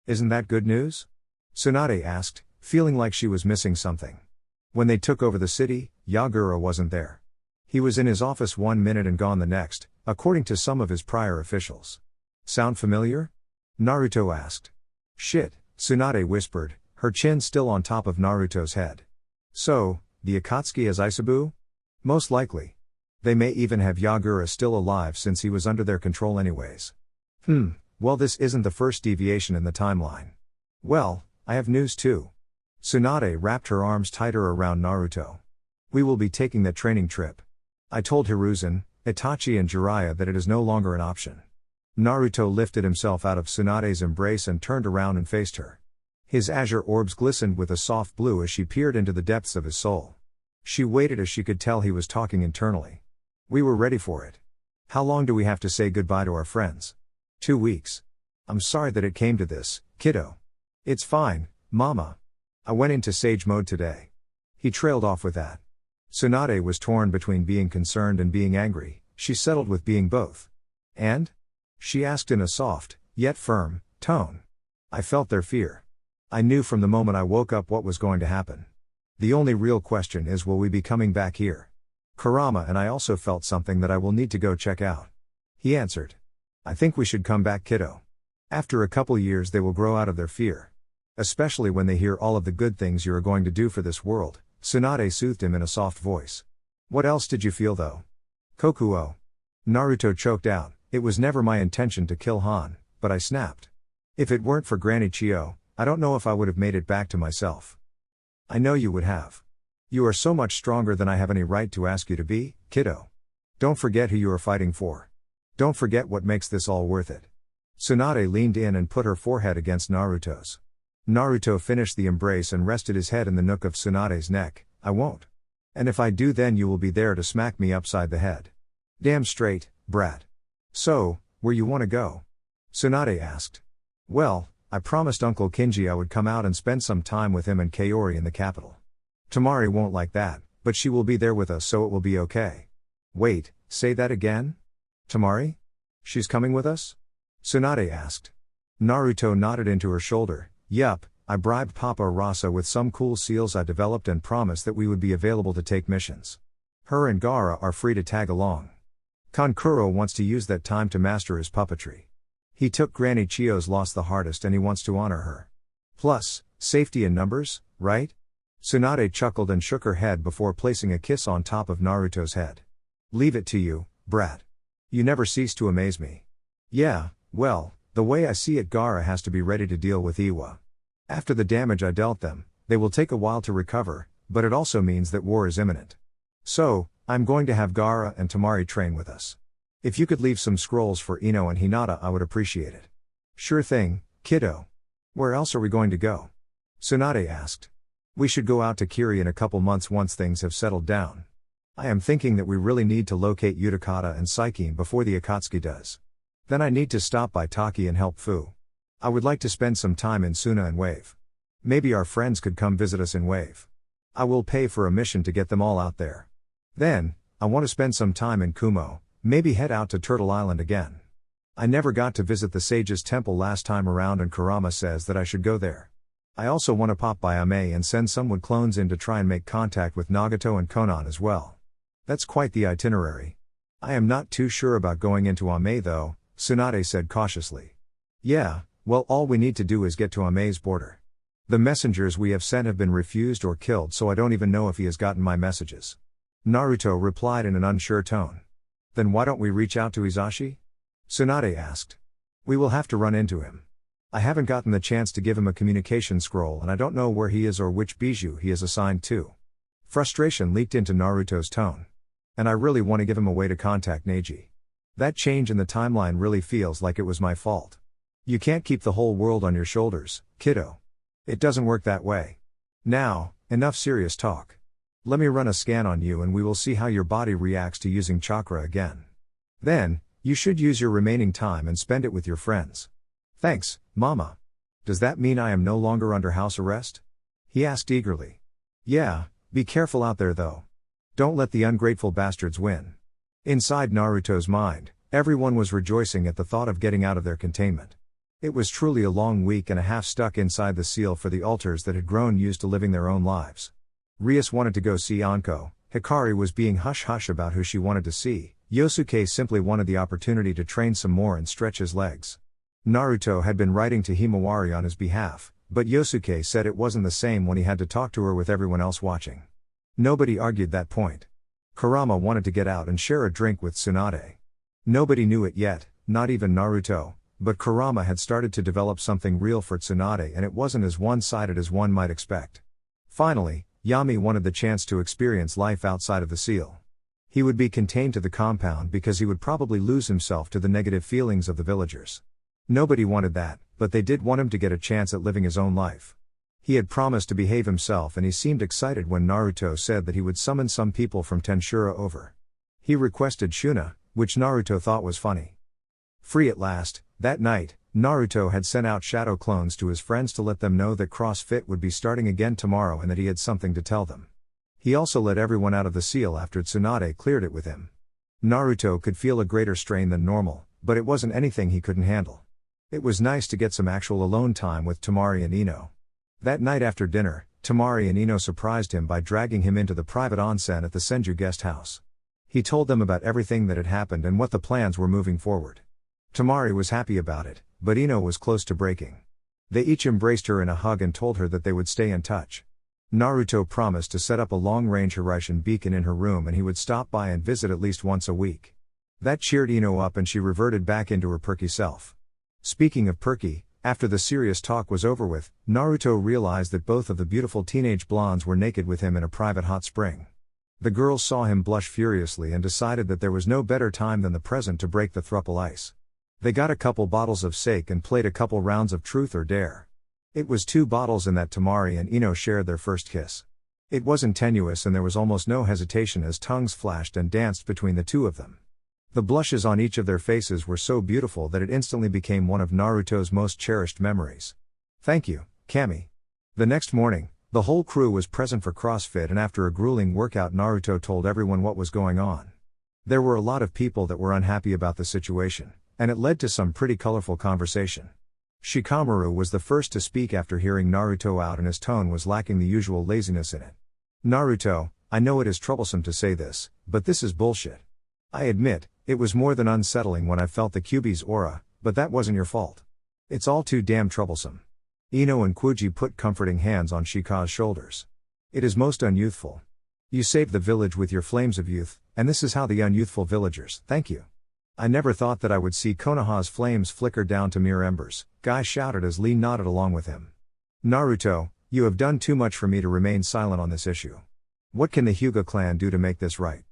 "Isn't that good news?" Tsunade asked, feeling like she was missing something. When they took over the city, Yagura wasn't there. He was in his office 1 minute and gone the next, according to some of his prior officials. "Sound familiar?" Naruto asked. "Shit," Tsunade whispered, her chin still on top of Naruto's head. "So, the Akatsuki has Isabu?" "Most likely. They may even have Yagura still alive since he was under their control anyways." Well, this isn't the first deviation in the timeline. "Well, I have news too." Tsunade wrapped her arms tighter around Naruto. "We will be taking that training trip. I told Hiruzen, Itachi and Jiraiya that it is no longer an option." Naruto lifted himself out of Tsunade's embrace and turned around and faced her. His azure orbs glistened with a soft blue as she peered into the depths of his soul. She waited as she could tell he was talking internally. "We were ready for it. How long do we have to say goodbye to our friends?" 2 weeks. "I'm sorry that it came to this, kiddo." "It's fine, mama. I went into sage mode today." He trailed off with that. Tsunade was torn between being concerned and being angry. She settled with being both. "And?" she asked in a soft, yet firm, tone. "I felt their fear. I knew from the moment I woke up what was going to happen. The only real question is, will we be coming back here? Kurama and I also felt something that I will need to go check out." He answered. "I think we should come back, kiddo. After a couple years they will grow out of their fear. Especially when they hear all of the good things you are going to do for this world," Tsunade soothed him in a soft voice. "What else did you feel though?" "Kokuo." Naruto choked out, "It was never my intention to kill Han, but I snapped. If it weren't for Granny Chio, I don't know if I would have made it back to myself." "I know you would have. You are so much stronger than I have any right to ask you to be, kiddo. Don't forget who you are fighting for. Don't forget what makes this all worth it." Tsunade leaned in and put her forehead against Naruto's. Naruto finished the embrace and rested his head in the nook of Tsunade's neck. "I won't. And if I do, then you will be there to smack me upside the head." "Damn straight, brat." "So, where you want to go?" Tsunade asked. "Well, I promised Uncle Kinji I would come out and spend some time with him and Kaori in the capital. Tamari won't like that, but she will be there with us, so it will be okay." "Wait, say that again?" "Tamari? She's coming with us?" Tsunade asked. Naruto nodded into her shoulder. "Yup, I bribed Papa Rasa with some cool seals I developed and promised that we would be available to take missions. Her and Gaara are free to tag along. Kankuro wants to use that time to master his puppetry. He took Granny Chio's loss the hardest and he wants to honor her. Plus, safety in numbers, right?" Tsunade chuckled and shook her head before placing a kiss on top of Naruto's head. "Leave it to you, brat. You never cease to amaze me." "Yeah, well, the way I see it, Gaara has to be ready to deal with Iwa. After the damage I dealt them, they will take a while to recover, but it also means that war is imminent. So, I'm going to have Gaara and Tamari train with us. If you could leave some scrolls for Ino and Hinata, I would appreciate it." "Sure thing, kiddo. Where else are we going to go?" Tsunade asked. "We should go out to Kiri in a couple months once things have settled down. I am thinking that we really need to locate Utakata and Saikin before the Akatsuki does. Then I need to stop by Taki and help Fu. I would like to spend some time in Suna and Wave. Maybe our friends could come visit us in Wave. I will pay for a mission to get them all out there. Then, I want to spend some time in Kumo, maybe head out to Turtle Island again. I never got to visit the Sage's Temple last time around and Kurama says that I should go there. I also want to pop by Ame and send some Wood clones in to try and make contact with Nagato and Konan as well. That's quite the itinerary. I am not too sure about going into Ame though," Tsunade said cautiously. "Yeah, well, all we need to do is get to Ame's border. The messengers we have sent have been refused or killed, so I don't even know if he has gotten my messages." Naruto replied in an unsure tone. Then why don't we reach out to Hisashi? Tsunade asked. We will have to run into him. I haven't gotten the chance to give him a communication scroll and I don't know where he is or which bijou he is assigned to. Frustration leaked into Naruto's tone. And I really want to give him a way to contact Neji. That change in the timeline really feels like it was my fault. You can't keep the whole world on your shoulders, kiddo. It doesn't work that way. Now, enough serious talk. Let me run a scan on you and we will see how your body reacts to using chakra again. Then, you should use your remaining time and spend it with your friends. Thanks, Mama. Does that mean I am no longer under house arrest? He asked eagerly. Yeah, be careful out there though. Don't let the ungrateful bastards win. Inside Naruto's mind, everyone was rejoicing at the thought of getting out of their containment. It was truly a long week and a half stuck inside the seal for the alters that had grown used to living their own lives. Rias wanted to go see Anko, Hikari was being hush-hush about who she wanted to see, Yosuke simply wanted the opportunity to train some more and stretch his legs. Naruto had been writing to Himawari on his behalf, but Yosuke said it wasn't the same when he had to talk to her with everyone else watching. Nobody argued that point. Kurama wanted to get out and share a drink with Tsunade. Nobody knew it yet, not even Naruto, but Kurama had started to develop something real for Tsunade and it wasn't as one-sided as one might expect. Finally, Yami wanted the chance to experience life outside of the seal. He would be contained to the compound because he would probably lose himself to the negative feelings of the villagers. Nobody wanted that, but they did want him to get a chance at living his own life. He had promised to behave himself and he seemed excited when Naruto said that he would summon some people from Tenshura over. He requested Shuna, which Naruto thought was funny. Free at last, that night, Naruto had sent out shadow clones to his friends to let them know that CrossFit would be starting again tomorrow and that he had something to tell them. He also let everyone out of the seal after Tsunade cleared it with him. Naruto could feel a greater strain than normal, but it wasn't anything he couldn't handle. It was nice to get some actual alone time with Temari and Ino. That night after dinner, Temari and Ino surprised him by dragging him into the private onsen at the Senju guest house. He told them about everything that had happened and what the plans were moving forward. Temari was happy about it, but Ino was close to breaking. They each embraced her in a hug and told her that they would stay in touch. Naruto promised to set up a long-range Hiraishin beacon in her room and he would stop by and visit at least once a week. That cheered Ino up and she reverted back into her perky self. Speaking of perky, after the serious talk was over with, Naruto realized that both of the beautiful teenage blondes were naked with him in a private hot spring. The girls saw him blush furiously and decided that there was no better time than the present to break the throuple ice. They got a couple bottles of sake and played a couple rounds of truth or dare. It was 2 bottles in that Temari and Ino shared their first kiss. It wasn't tenuous and there was almost no hesitation as tongues flashed and danced between the two of them. The blushes on each of their faces were so beautiful that it instantly became one of Naruto's most cherished memories. Thank you, Kami. The next morning, the whole crew was present for CrossFit and after a grueling workout Naruto told everyone what was going on. There were a lot of people that were unhappy about the situation, and it led to some pretty colorful conversation. Shikamaru was the first to speak after hearing Naruto out and his tone was lacking the usual laziness in it. Naruto, I know it is troublesome to say this, but this is bullshit. I admit, it was more than unsettling when I felt the Kyuubi's aura, but that wasn't your fault. It's all too damn troublesome. Ino and Kuji put comforting hands on Shika's shoulders. It is most unyouthful. You saved the village with your flames of youth, and this is how the unyouthful villagers, thank you. I never thought that I would see Konoha's flames flicker down to mere embers, Guy shouted as Lee nodded along with him. Naruto, you have done too much for me to remain silent on this issue. What can the Hyuga clan do to make this right?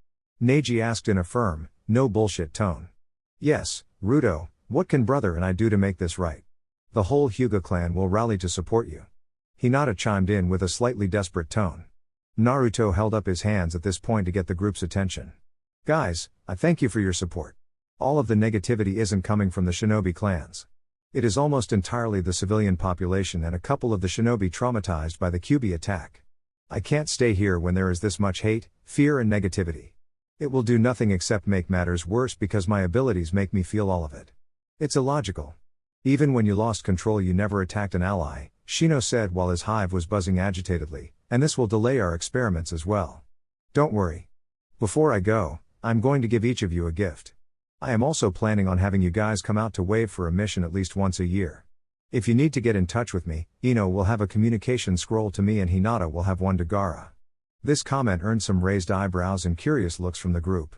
Neji asked in a firm, no bullshit tone. Yes, Ruto, what can brother and I do to make this right? The whole Hyuga clan will rally to support you. Hinata chimed in with a slightly desperate tone. Naruto held up his hands at this point to get the group's attention. Guys, I thank you for your support. All of the negativity isn't coming from the shinobi clans. It is almost entirely the civilian population and a couple of the shinobi traumatized by the Kyuubi attack. I can't stay here when there is this much hate, fear and negativity. It will do nothing except make matters worse because my abilities make me feel all of it. It's illogical. Even when you lost control you never attacked an ally, Shino said while his hive was buzzing agitatedly, and this will delay our experiments as well. Don't worry. Before I go, I'm going to give each of you a gift. I am also planning on having you guys come out to Wave for a mission at least once a year. If you need to get in touch with me, Ino will have a communication scroll to me and Hinata will have one to Gaara. This comment earned some raised eyebrows and curious looks from the group.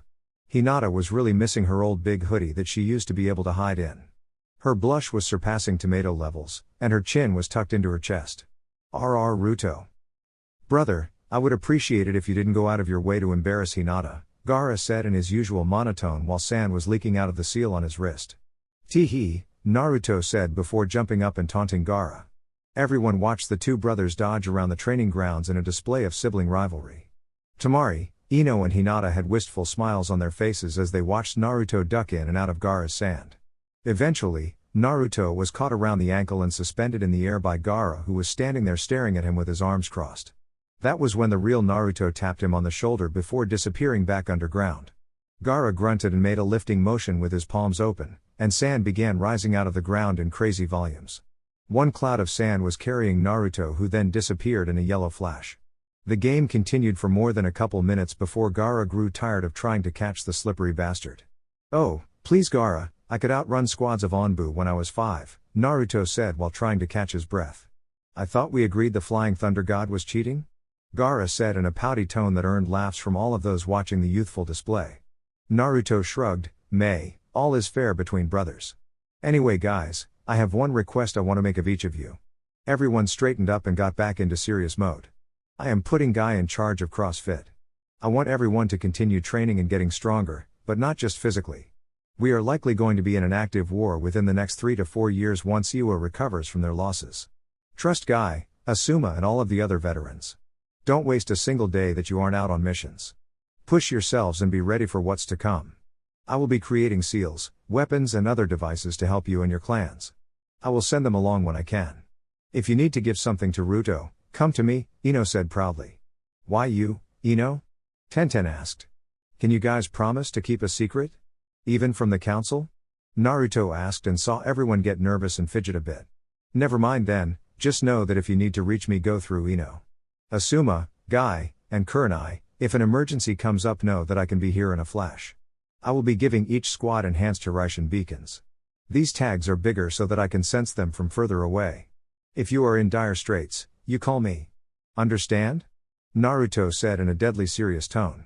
Hinata was really missing her old big hoodie that she used to be able to hide in. Her blush was surpassing tomato levels, and her chin was tucked into her chest. RR Ruto. Brother, I would appreciate it if you didn't go out of your way to embarrass Hinata, Gaara said in his usual monotone while sand was leaking out of the seal on his wrist. Tee-hee, Naruto said before jumping up and taunting Gaara. Everyone watched the two brothers dodge around the training grounds in a display of sibling rivalry. Temari, Ino and Hinata had wistful smiles on their faces as they watched Naruto duck in and out of Gaara's sand. Eventually, Naruto was caught around the ankle and suspended in the air by Gaara, who was standing there staring at him with his arms crossed. That was when the real Naruto tapped him on the shoulder before disappearing back underground. Gaara grunted and made a lifting motion with his palms open, and sand began rising out of the ground in crazy volumes. One cloud of sand was carrying Naruto, who then disappeared in a yellow flash. The game continued for more than a couple minutes before Gaara grew tired of trying to catch the slippery bastard. "Oh, please Gaara, I could outrun squads of Onbu when I was 5, Naruto said while trying to catch his breath. "I thought we agreed the Flying Thunder God was cheating?" Gaara said in a pouty tone that earned laughs from all of those watching the youthful display. Naruto shrugged, all is fair between brothers. "Anyway guys, I have one request I want to make of each of you." Everyone straightened up and got back into serious mode. "I am putting Guy in charge of CrossFit. I want everyone to continue training and getting stronger, but not just physically. We are likely going to be in an active war within the next 3 to 4 years once Iwa recovers from their losses. Trust Guy, Asuma and all of the other veterans. Don't waste a single day that you aren't out on missions. Push yourselves and be ready for what's to come. I will be creating seals, weapons and other devices to help you and your clans. I will send them along when I can. If you need to give something to Ruto, come to me," Ino said proudly. "Why you, Ino?" Tenten asked. "Can you guys promise to keep a secret? Even from the council?" Naruto asked and saw everyone get nervous and fidget a bit. "Never mind then, just know that if you need to reach me go through Ino. Asuma, Guy, and Kurenai, if an emergency comes up know that I can be here in a flash. I will be giving each squad enhanced Hiraition beacons. These tags are bigger so that I can sense them from further away. If you are in dire straits, you call me. Understand?" Naruto said in a deadly serious tone.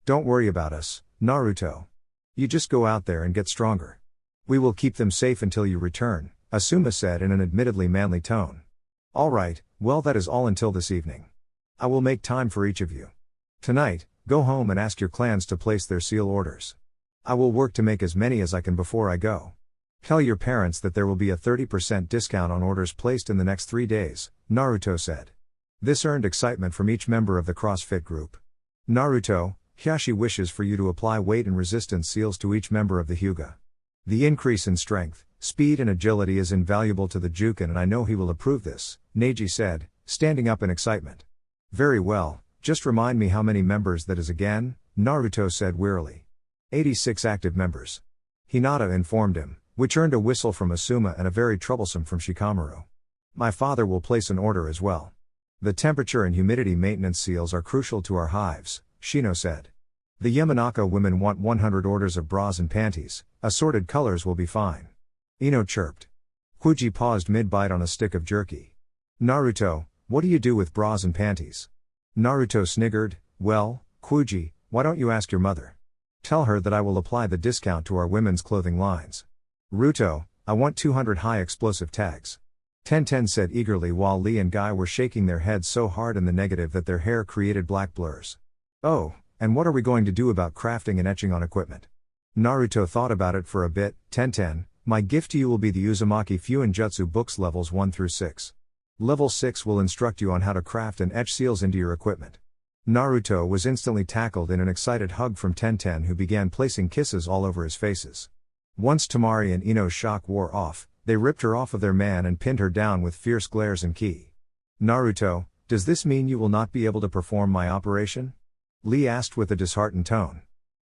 "Don't worry about us, Naruto. You just go out there and get stronger. We will keep them safe until you return," Asuma said in an admittedly manly tone. "Alright, well that is all until this evening. I will make time for each of you. Tonight, go home and ask your clans to place their seal orders. I will work to make as many as I can before I go. Tell your parents that there will be a 30% discount on orders placed in the next 3 days, Naruto said. This earned excitement from each member of the CrossFit group. "Naruto, Hyashi wishes for you to apply weight and resistance seals to each member of the Hyuga. The increase in strength, speed and agility is invaluable to the Juken and I know he will approve this," Neji said, standing up in excitement. "Very well, just remind me how many members that is again," Naruto said wearily. 86 active members. Hinata informed him, which earned a whistle from Asuma and a very troublesome from Shikamaru. "My father will place an order as well. The temperature and humidity maintenance seals are crucial to our hives," Shino said. "The Yamanaka women want 100 orders of bras and panties, assorted colors will be fine." Ino chirped. Kuji paused mid-bite on a stick of jerky. "Naruto, what do you do with bras and panties?" Naruto sniggered, "Well, Kuji, why don't you ask your mother? Tell her that I will apply the discount to our women's clothing lines." "Ruto, I want 200 high explosive tags." Tenten said eagerly while Lee and Guy were shaking their heads so hard in the negative that their hair created black blurs. "Oh, and what are we going to do about crafting and etching on equipment?" Naruto thought about it for a bit. "Tenten, my gift to you will be the Uzumaki Fuin Jutsu books levels 1 through 6. Level 6 will instruct you on how to craft and etch seals into your equipment." Naruto was instantly tackled in an excited hug from Tenten, who began placing kisses all over his faces. Once Temari and Ino's shock wore off, they ripped her off of their man and pinned her down with fierce glares and ki. "Naruto, does this mean you will not be able to perform my operation?" Lee asked with a disheartened tone.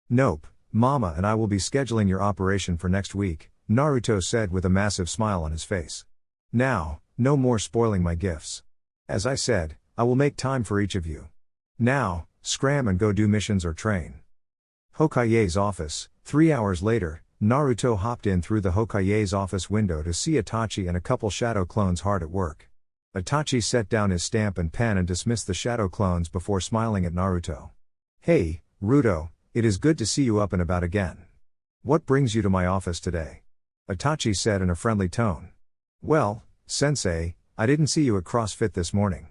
"Nope, Mama and I will be scheduling your operation for next week," Naruto said with a massive smile on his face. "Now, no more spoiling my gifts. As I said, I will make time for each of you. Now, scram and go do missions or train." Hokage's office. 3 hours later, Naruto hopped in through the Hokage's office window to see Itachi and a couple shadow clones hard at work. Itachi set down his stamp and pen and dismissed the shadow clones before smiling at Naruto. Hey, Ruto, it is good to see you up and about again. What brings you to my office today? Itachi said in a friendly tone. Well, sensei, I didn't see you at CrossFit this morning.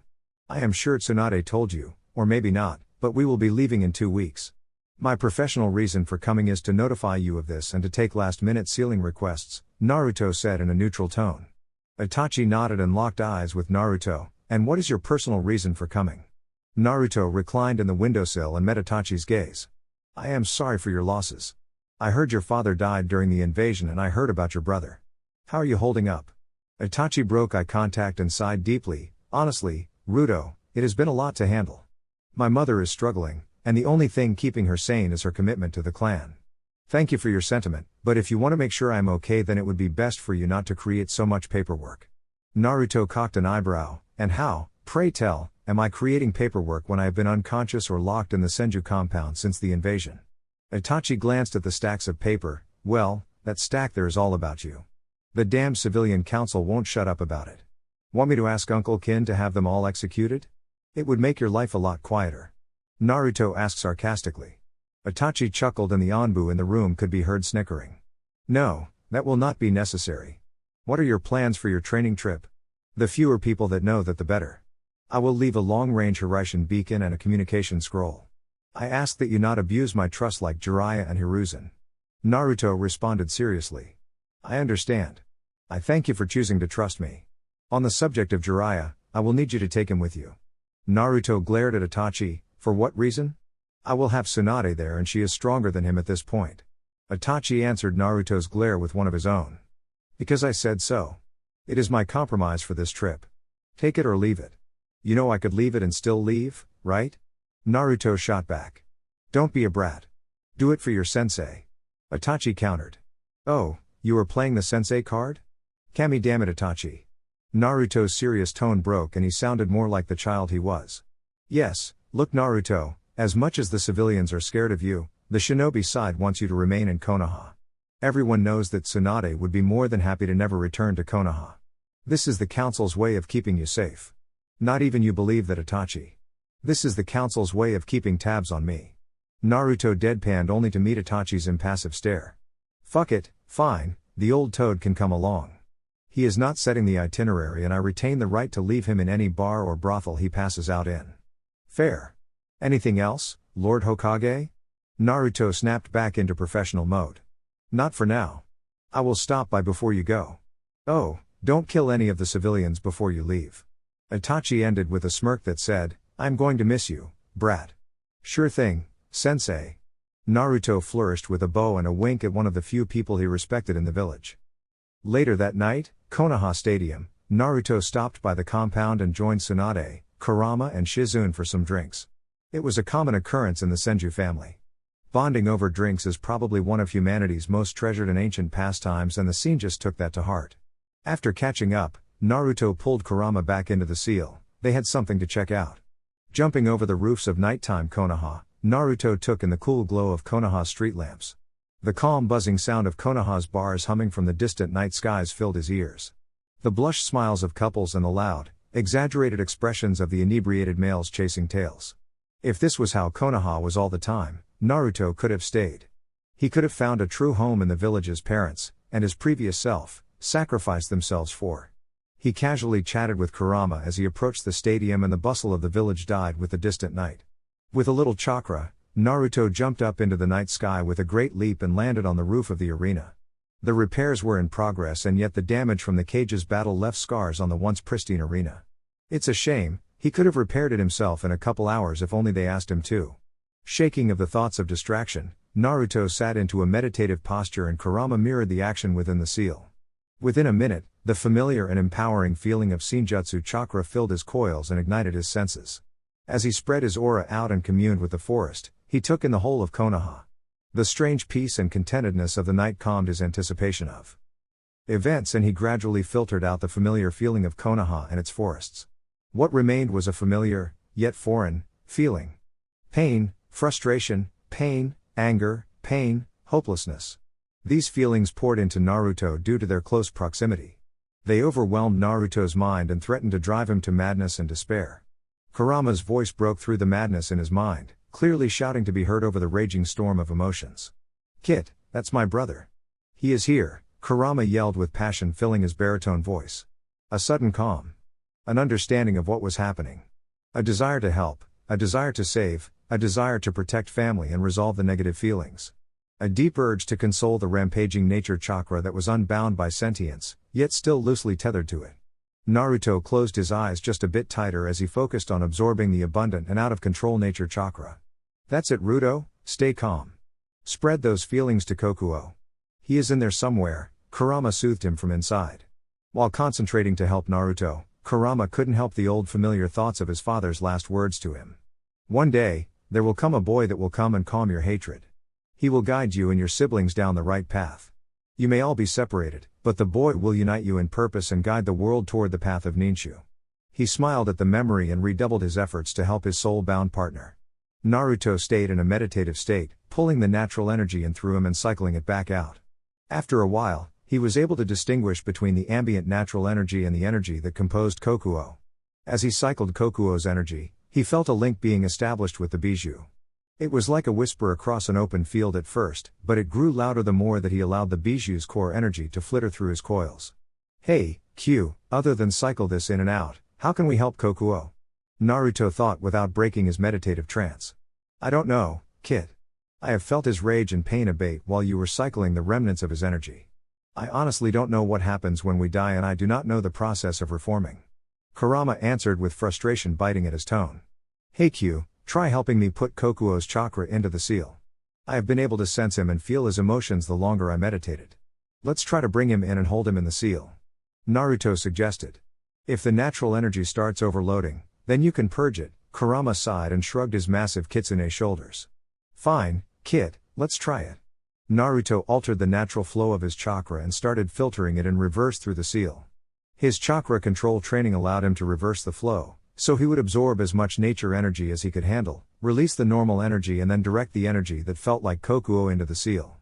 I am sure Tsunade told you, or maybe not, but we will be leaving in 2 weeks. My professional reason for coming is to notify you of this and to take last-minute sealing requests, Naruto said in a neutral tone. Itachi nodded and locked eyes with Naruto. And what is your personal reason for coming? Naruto reclined in the windowsill and met Itachi's gaze. I am sorry for your losses. I heard your father died during the invasion and I heard about your brother. How are you holding up? Itachi broke eye contact and sighed deeply. Honestly, Ruto, it has been a lot to handle. My mother is struggling, and the only thing keeping her sane is her commitment to the clan. Thank you for your sentiment, but if you want to make sure I'm okay, then it would be best for you not to create so much paperwork. Naruto cocked an eyebrow. And how, pray tell, am I creating paperwork when I have been unconscious or locked in the Senju compound since the invasion? Itachi glanced at the stacks of paper. Well, that stack there is all about you. The damn civilian council won't shut up about it. Want me to ask Uncle Kin to have them all executed? It would make your life a lot quieter. Naruto asked sarcastically. Itachi chuckled and the Anbu in the room could be heard snickering. No, that will not be necessary. What are your plans for your training trip? The fewer people that know that the better. I will leave a long-range Hiraishin beacon and a communication scroll. I ask that you not abuse my trust like Jiraiya and Hiruzen. Naruto responded seriously. I understand. I thank you for choosing to trust me. On the subject of Jiraiya, I will need you to take him with you. Naruto glared at Itachi. For what reason? I will have Tsunade there and she is stronger than him at this point. Itachi answered Naruto's glare with one of his own. Because I said so. It is my compromise for this trip. Take it or leave it. You know I could leave it and still leave, right? Naruto shot back. Don't be a brat. Do it for your sensei. Itachi countered. Oh, you are playing the sensei card? Kami damn it Itachi. Naruto's serious tone broke and he sounded more like the child he was. Yes, look Naruto, as much as the civilians are scared of you, the shinobi side wants you to remain in Konoha. Everyone knows that Tsunade would be more than happy to never return to Konoha. This is the council's way of keeping you safe. Not even you believe that Itachi. This is the council's way of keeping tabs on me. Naruto deadpanned only to meet Itachi's impassive stare. Fuck it, fine, the old toad can come along. He is not setting the itinerary and I retain the right to leave him in any bar or brothel he passes out in. Fair. Anything else, Lord Hokage? Naruto snapped back into professional mode. Not for now. I will stop by before you go. Oh, don't kill any of the civilians before you leave. Itachi ended with a smirk that said, I'm going to miss you, brat. Sure thing, sensei. Naruto flourished with a bow and a wink at one of the few people he respected in the village. Later that night, Konoha Stadium, Naruto stopped by the compound and joined Tsunade, Kurama and Shizune for some drinks. It was a common occurrence in the Senju family. Bonding over drinks is probably one of humanity's most treasured and ancient pastimes and the scene just took that to heart. After catching up, Naruto pulled Kurama back into the seal. They had something to check out. Jumping over the roofs of nighttime Konoha, Naruto took in the cool glow of Konoha's street lamps. The calm buzzing sound of Konoha's bars humming from the distant night skies filled his ears. The blushed smiles of couples and the loud, exaggerated expressions of the inebriated males chasing tails. If this was how Konoha was all the time, Naruto could have stayed. He could have found a true home in the village's parents, and his previous self, sacrificed themselves for. He casually chatted with Kurama as he approached the stadium and the bustle of the village died with the distant night. With a little chakra, Naruto jumped up into the night sky with a great leap and landed on the roof of the arena. The repairs were in progress and yet the damage from the cage's battle left scars on the once pristine arena. It's a shame, he could have repaired it himself in a couple hours if only they asked him to. Shaking of the thoughts of distraction, Naruto sat into a meditative posture and Kurama mirrored the action within the seal. Within a minute, the familiar and empowering feeling of Senjutsu chakra filled his coils and ignited his senses. As he spread his aura out and communed with the forest, he took in the whole of Konoha. The strange peace and contentedness of the night calmed his anticipation of events and he gradually filtered out the familiar feeling of Konoha and its forests. What remained was a familiar, yet foreign, feeling. Pain, frustration, pain, anger, pain, hopelessness. These feelings poured into Naruto due to their close proximity. They overwhelmed Naruto's mind and threatened to drive him to madness and despair. Kurama's voice broke through the madness in his mind, clearly shouting to be heard over the raging storm of emotions. "Kit, that's my brother. He is here," Kurama yelled with passion filling his baritone voice. A sudden calm. An understanding of what was happening. A desire to help, a desire to save, a desire to protect family and resolve the negative feelings. A deep urge to console the rampaging nature chakra that was unbound by sentience, yet still loosely tethered to it. Naruto closed his eyes just a bit tighter as he focused on absorbing the abundant and out-of-control nature chakra. "That's it, Ruto, stay calm. Spread those feelings to Kokuo. He is in there somewhere," Kurama soothed him from inside. While concentrating to help Naruto, Kurama couldn't help the old familiar thoughts of his father's last words to him. "One day, there will come a boy that will come and calm your hatred. He will guide you and your siblings down the right path. You may all be separated, but the boy will unite you in purpose and guide the world toward the path of Ninshu." He smiled at the memory and redoubled his efforts to help his soul-bound partner. Naruto stayed in a meditative state, pulling the natural energy in through him and cycling it back out. After a while, he was able to distinguish between the ambient natural energy and the energy that composed Kokuo. As he cycled Kokuo's energy, he felt a link being established with the bijou. It was like a whisper across an open field at first, but it grew louder the more that he allowed the bijou's core energy to flitter through his coils. "Hey, Q, other than cycle this in and out, how can we help Kokuo?" Naruto thought without breaking his meditative trance. "I don't know, Kit. I have felt his rage and pain abate while you were cycling the remnants of his energy. I honestly don't know what happens when we die and I do not know the process of reforming." Kurama answered with frustration biting at his tone. "Hey Q, try helping me put Kokuo's chakra into the seal. I have been able to sense him and feel his emotions the longer I meditated. Let's try to bring him in and hold him in the seal," Naruto suggested. "If the natural energy starts overloading, then you can purge it," Kurama sighed and shrugged his massive kitsune shoulders. "Fine, Kit, let's try it." Naruto altered the natural flow of his chakra and started filtering it in reverse through the seal. His chakra control training allowed him to reverse the flow, so he would absorb as much nature energy as he could handle, release the normal energy and then direct the energy that felt like Kokuo into the seal.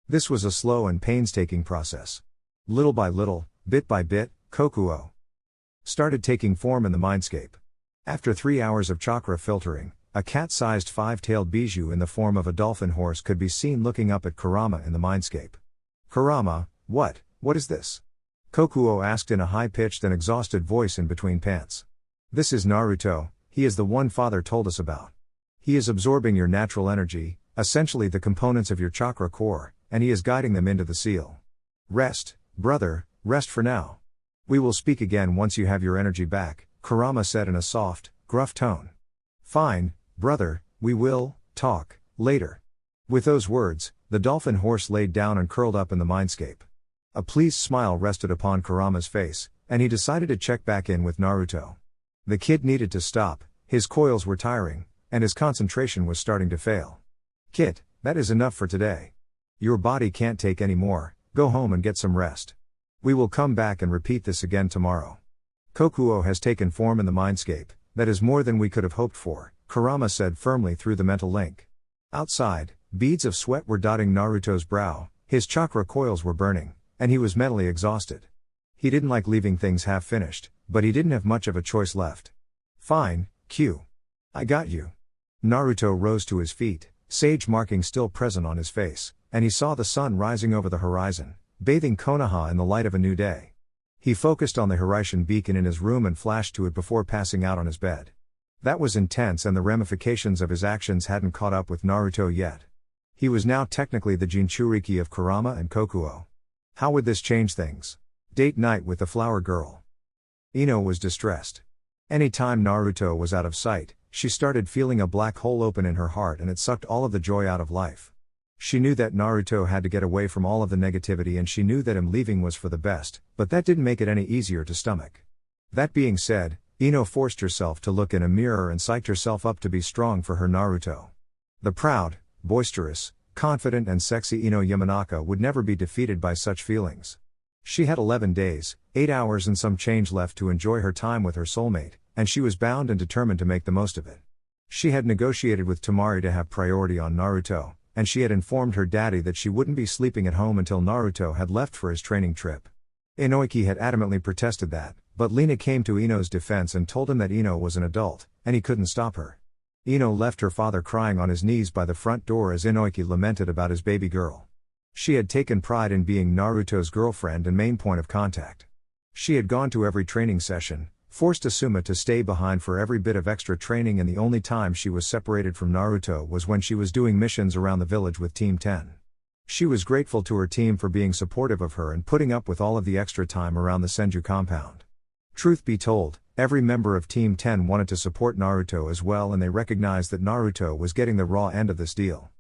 This was a slow and painstaking process. Little by little, bit by bit, Kokuo started taking form in the mindscape. After 3 hours of chakra filtering, a cat-sized 5-tailed bijou in the form of a dolphin horse could be seen looking up at Kurama in the mindscape. "Kurama, what is this?" Kokuo asked in a high-pitched and exhausted voice in between pants. "This is Naruto, he is the one father told us about. He is absorbing your natural energy, essentially the components of your chakra core, and he is guiding them into the seal. Rest, brother, rest for now. We will speak again once you have your energy back," Kurama said in a soft, gruff tone. "Fine, brother, we will talk later." With those words, the dolphin horse laid down and curled up in the mindscape. A pleased smile rested upon Kurama's face, and he decided to check back in with Naruto. The kid needed to stop, his coils were tiring, and his concentration was starting to fail. "Kit, that is enough for today. Your body can't take any more, go home and get some rest. We will come back and repeat this again tomorrow. Kokuo has taken form in the mindscape, that is more than we could have hoped for," Kurama said firmly through the mental link. Outside, beads of sweat were dotting Naruto's brow, his chakra coils were burning, and he was mentally exhausted. He didn't like leaving things half-finished, but he didn't have much of a choice left. "Fine, Q. I got you." Naruto rose to his feet, sage marking still present on his face, and he saw the sun rising over the horizon, bathing Konoha in the light of a new day. He focused on the Hiraishin beacon in his room and flashed to it before passing out on his bed. That was intense and the ramifications of his actions hadn't caught up with Naruto yet. He was now technically the Jinchuriki of Kurama and Kokuo. How would this change things? Date night with the flower girl. Ino was distressed. Any time Naruto was out of sight, she started feeling a black hole open in her heart and it sucked all of the joy out of life. She knew that Naruto had to get away from all of the negativity and she knew that him leaving was for the best, but that didn't make it any easier to stomach. That being said, Ino forced herself to look in a mirror and psyched herself up to be strong for her Naruto. The proud, boisterous, confident and sexy Ino Yamanaka would never be defeated by such feelings. She had 11 days, 8 hours and some change left to enjoy her time with her soulmate, and she was bound and determined to make the most of it. She had negotiated with Temari to have priority on Naruto, and she had informed her daddy that she wouldn't be sleeping at home until Naruto had left for his training trip. Inoki had adamantly protested that, but Lina came to Ino's defense and told him that Ino was an adult, and he couldn't stop her. Ino left her father crying on his knees by the front door as Inoki lamented about his baby girl. She had taken pride in being Naruto's girlfriend and main point of contact. She had gone to every training session, forced Asuma to stay behind for every bit of extra training, and the only time she was separated from Naruto was when she was doing missions around the village with Team 10. She was grateful to her team for being supportive of her and putting up with all of the extra time around the Senju compound. Truth be told, every member of Team 10 wanted to support Naruto as well, and they recognized that Naruto was getting the raw end of this deal.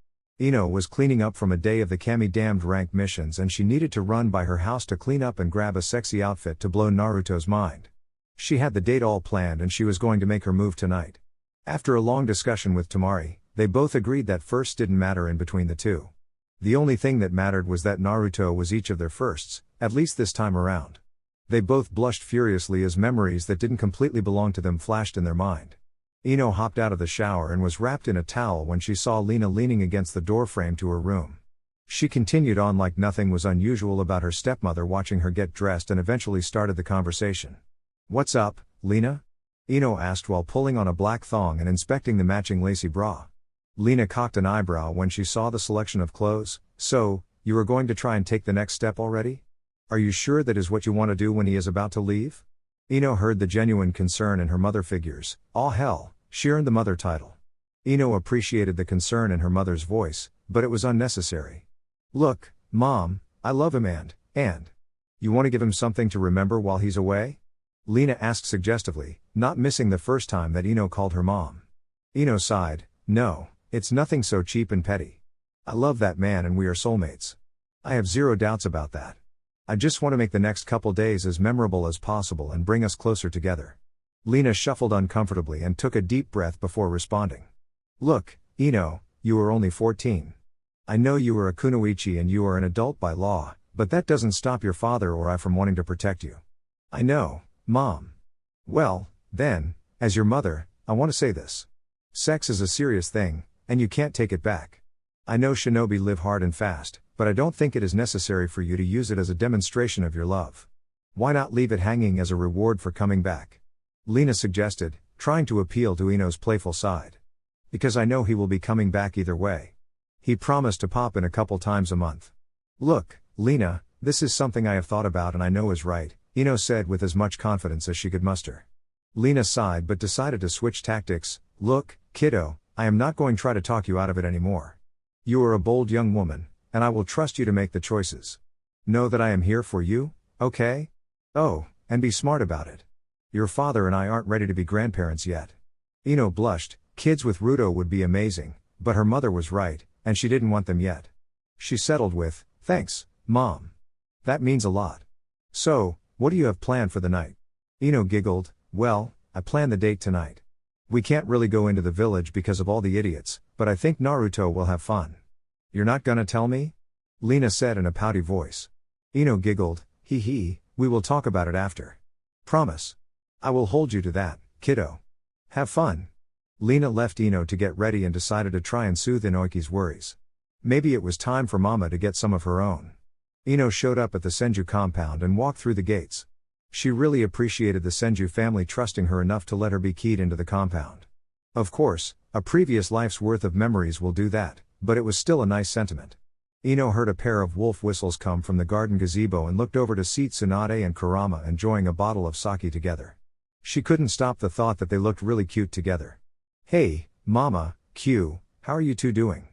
Ino was cleaning up from a day of the Kami-damned rank missions, and she needed to run by her house to clean up and grab a sexy outfit to blow Naruto's mind. She had the date all planned and she was going to make her move tonight. After a long discussion with Tamari, they both agreed that firsts didn't matter in between the two. The only thing that mattered was that Naruto was each of their firsts, at least this time around. They both blushed furiously as memories that didn't completely belong to them flashed in their mind. Ino hopped out of the shower and was wrapped in a towel when she saw Lina leaning against the doorframe to her room. She continued on like nothing was unusual about her stepmother watching her get dressed and eventually started the conversation. "What's up, Lina?" Ino asked while pulling on a black thong and inspecting the matching lacy bra. Lina cocked an eyebrow when she saw the selection of clothes. "So, you are going to try and take the next step already? Are you sure that is what you want to do when he is about to leave?" Ino heard the genuine concern in her mother figures. "Aw hell, she earned the mother title." Ino appreciated the concern in her mother's voice, but it was unnecessary. "Look, Mom, I love him and. You want to give him something to remember while he's away?" Lina asked suggestively, not missing the first time that Ino called her mom. Ino sighed. "No, it's nothing so cheap and petty. I love that man and we are soulmates. I have zero doubts about that. I just want to make the next couple days as memorable as possible and bring us closer together." Lina shuffled uncomfortably and took a deep breath before responding. "Look, Ino, you are only 14. I know you are a kunoichi and you are an adult by law, but that doesn't stop your father or I from wanting to protect you." "I know, Mom. Well, then, as your mother, I want to say this. Sex is a serious thing, and you can't take it back. I know shinobi live hard and fast, but I don't think it is necessary for you to use it as a demonstration of your love. Why not leave it hanging as a reward for coming back?" Lina suggested, trying to appeal to Ino's playful side. "Because I know he will be coming back either way. He promised to pop in a couple times a month." "Look, Lina, this is something I have thought about and I know is right," Ino said with as much confidence as she could muster. Lina sighed but decided to switch tactics. "Look, kiddo, I am not going to try to talk you out of it anymore. You are a bold young woman, and I will trust you to make the choices. Know that I am here for you, okay? Oh, and be smart about it. Your father and I aren't ready to be grandparents yet." Ino blushed. Kids with Ruto would be amazing, but her mother was right, and she didn't want them yet. She settled with, "Thanks, Mom. That means a lot. So, what do you have planned for the night?" Ino giggled. "Well, I plan the date tonight. We can't really go into the village because of all the idiots, but I think Naruto will have fun." "You're not gonna tell me?" Lina said in a pouty voice. Ino giggled. "Hee hee, we will talk about it after. Promise. I will hold you to that, kiddo. Have fun." Lina left Ino to get ready and decided to try and soothe Inoki's worries. Maybe it was time for Mama to get some of her own. Ino showed up at the Senju compound and walked through the gates. She really appreciated the Senju family trusting her enough to let her be keyed into the compound. Of course, a previous life's worth of memories will do that, but it was still a nice sentiment. Ino heard a pair of wolf whistles come from the garden gazebo and looked over to see Tsunade and Kurama enjoying a bottle of sake together. She couldn't stop the thought that they looked really cute together. "Hey, Mama, Q, how are you two doing?"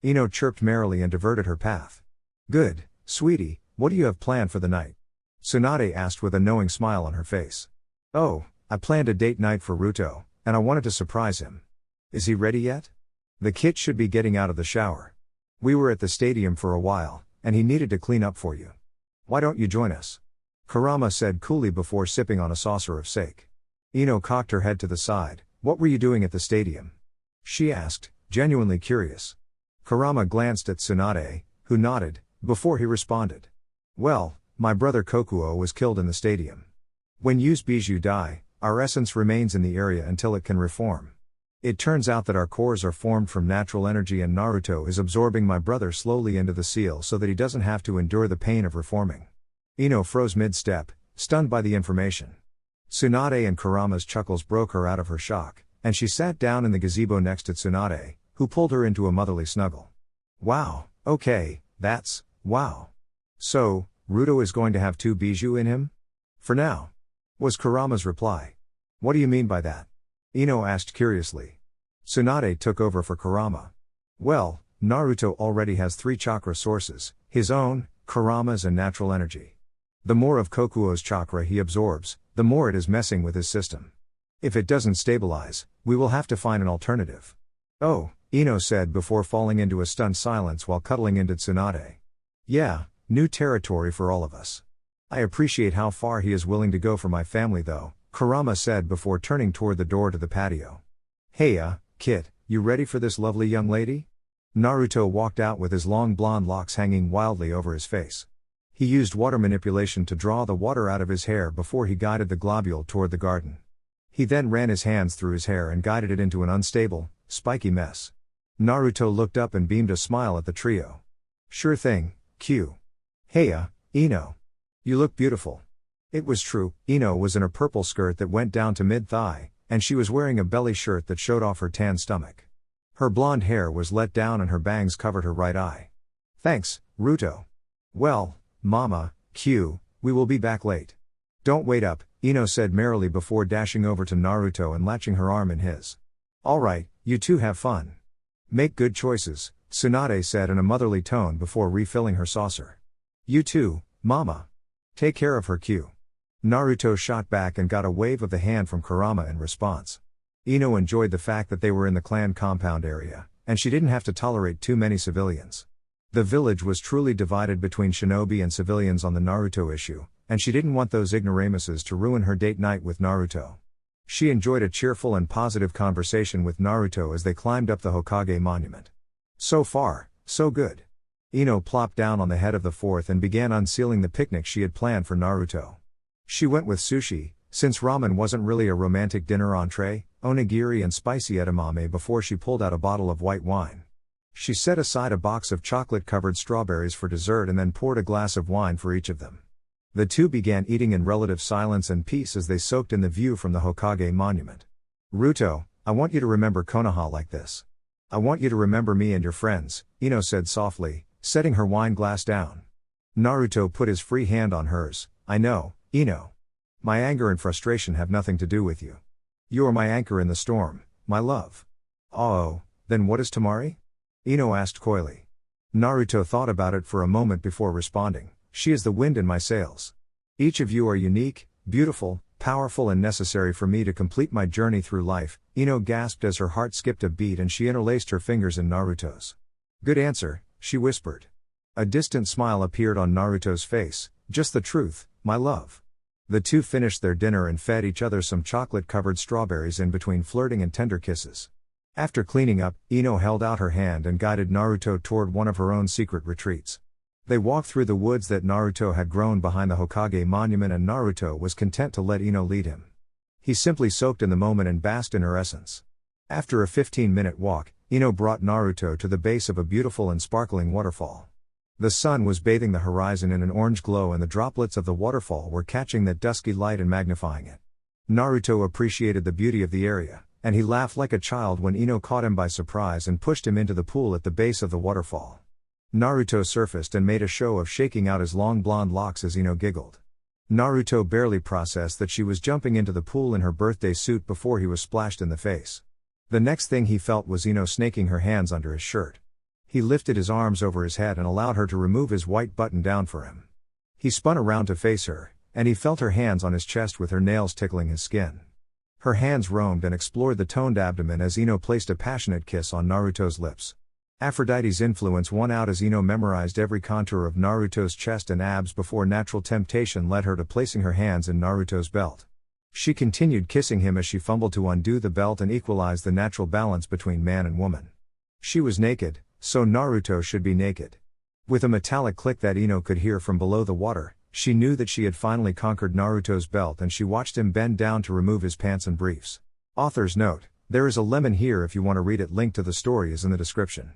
Ino chirped merrily and diverted her path. "Good, sweetie, what do you have planned for the night?" Tsunade asked with a knowing smile on her face. "Oh, I planned a date night for Ruto, and I wanted to surprise him. Is he ready yet? The kid should be getting out of the shower. We were at the stadium for a while, and he needed to clean up for you. Why don't you join us?" Kurama said coolly before sipping on a saucer of sake. Ino cocked her head to the side. "What were you doing at the stadium?" she asked, genuinely curious. Kurama glanced at Tsunade, who nodded, before he responded. "Well, my brother Kokuo was killed in the stadium. When used bijou die, our essence remains in the area until it can reform. It turns out that our cores are formed from natural energy and Naruto is absorbing my brother slowly into the seal so that he doesn't have to endure the pain of reforming." Ino froze mid-step, stunned by the information. Tsunade and Kurama's chuckles broke her out of her shock, and she sat down in the gazebo next to Tsunade, who pulled her into a motherly snuggle. Wow, okay, that's, wow. So, Ruto is going to have 2 bijou in him? For now, was Kurama's reply. What do you mean by that? Ino asked curiously. Tsunade took over for Kurama. Well, Naruto already has 3 chakra sources, his own, Kurama's and natural energy. The more of Kokuo's chakra he absorbs, the more it is messing with his system. If it doesn't stabilize, we will have to find an alternative. Oh, Ino said before falling into a stunned silence while cuddling into Tsunade. Yeah, new territory for all of us. I appreciate how far he is willing to go for my family though, Kurama said before turning toward the door to the patio. Hey Kit, you ready for this lovely young lady? Naruto walked out with his long blonde locks hanging wildly over his face. He used water manipulation to draw the water out of his hair before he guided the globule toward the garden. He then ran his hands through his hair and guided it into an unstable, spiky mess. Naruto looked up and beamed a smile at the trio. Sure thing, Q. Hey Ino. You look beautiful. It was true, Ino was in a purple skirt that went down to mid-thigh, and she was wearing a belly shirt that showed off her tan stomach. Her blonde hair was let down and her bangs covered her right eye. Thanks, Ruto. Well, Mama, Q, we will be back late. Don't wait up, Ino said merrily before dashing over to Naruto and latching her arm in his. Alright, you two have fun. Make good choices, Tsunade said in a motherly tone before refilling her saucer. You too, Mama. Take care of her, Q. Naruto shot back and got a wave of the hand from Kurama in response. Ino enjoyed the fact that they were in the clan compound area, and she didn't have to tolerate too many civilians. The village was truly divided between shinobi and civilians on the Naruto issue, and she didn't want those ignoramuses to ruin her date night with Naruto. She enjoyed a cheerful and positive conversation with Naruto as they climbed up the Hokage monument. So far, so good. Ino plopped down on the head of the fourth and began unsealing the picnic she had planned for Naruto. She went with sushi, since ramen wasn't really a romantic dinner entree, onigiri and spicy edamame before she pulled out a bottle of white wine. She set aside a box of chocolate-covered strawberries for dessert and then poured a glass of wine for each of them. The two began eating in relative silence and peace as they soaked in the view from the Hokage monument. Ruto, I want you to remember Konoha like this. I want you to remember me and your friends, Ino said softly, setting her wine glass down. Naruto put his free hand on hers. I know, Ino. My anger and frustration have nothing to do with you. You are my anchor in the storm, my love. Oh, then what is Temari? Ino asked coyly. Naruto thought about it for a moment before responding. She is the wind in my sails. Each of you are unique, beautiful, powerful and necessary for me to complete my journey through life, Ino gasped as her heart skipped a beat and she interlaced her fingers in Naruto's. Good answer, she whispered. A distant smile appeared on Naruto's face. Just the truth, my love. The two finished their dinner and fed each other some chocolate-covered strawberries in between flirting and tender kisses. After cleaning up, Ino held out her hand and guided Naruto toward one of her own secret retreats. They walked through the woods that Naruto had grown behind the Hokage monument and Naruto was content to let Ino lead him. He simply soaked in the moment and basked in her essence. After a 15-minute walk, Ino brought Naruto to the base of a beautiful and sparkling waterfall. The sun was bathing the horizon in an orange glow and the droplets of the waterfall were catching that dusky light and magnifying it. Naruto appreciated the beauty of the area, and he laughed like a child when Ino caught him by surprise and pushed him into the pool at the base of the waterfall. Naruto surfaced and made a show of shaking out his long blonde locks as Ino giggled. Naruto barely processed that she was jumping into the pool in her birthday suit before he was splashed in the face. The next thing he felt was Ino snaking her hands under his shirt. He lifted his arms over his head and allowed her to remove his white button down for him. He spun around to face her, and he felt her hands on his chest with her nails tickling his skin. Her hands roamed and explored the toned abdomen as Ino placed a passionate kiss on Naruto's lips. Aphrodite's influence won out as Ino memorized every contour of Naruto's chest and abs before natural temptation led her to placing her hands in Naruto's belt. She continued kissing him as she fumbled to undo the belt and equalize the natural balance between man and woman. She was naked, so Naruto should be naked. With a metallic click that Ino could hear from below the water, she knew that she had finally conquered Naruto's belt and she watched him bend down to remove his pants and briefs. Author's note, there is a lemon here if you want to read it. Link to the story is in the description.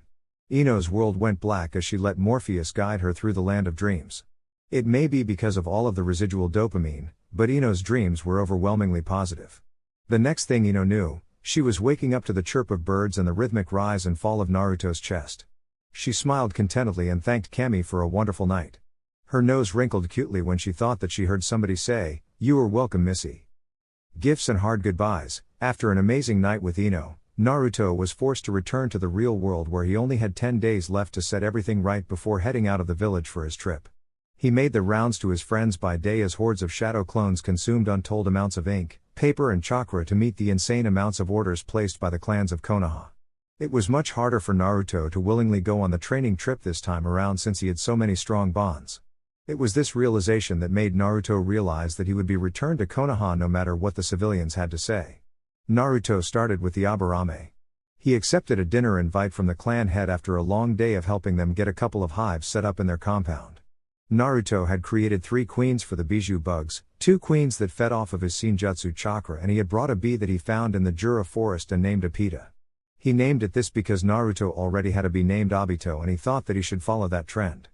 Ino's world went black as she let Morpheus guide her through the land of dreams. It may be because of all of the residual dopamine, but Ino's dreams were overwhelmingly positive. The next thing Ino knew, she was waking up to the chirp of birds and the rhythmic rise and fall of Naruto's chest. She smiled contentedly and thanked Kami for a wonderful night. Her nose wrinkled cutely when she thought that she heard somebody say, "You are welcome, Missy." Gifts and hard goodbyes. After an amazing night with Ino, Naruto was forced to return to the real world where he only had 10 days left to set everything right before heading out of the village for his trip. He made the rounds to his friends by day as hordes of shadow clones consumed untold amounts of ink, paper and chakra to meet the insane amounts of orders placed by the clans of Konoha. It was much harder for Naruto to willingly go on the training trip this time around since he had so many strong bonds. It was this realization that made Naruto realize that he would be returned to Konoha no matter what the civilians had to say. Naruto started with the Aburame. He accepted a dinner invite from the clan head after a long day of helping them get a couple of hives set up in their compound. Naruto had created 3 queens for the bijou bugs, 2 queens that fed off of his Shinjutsu chakra, and he had brought a bee that he found in the Jura forest and named Obito. He named it this because Naruto already had a bee named Obito and he thought that he should follow that trend.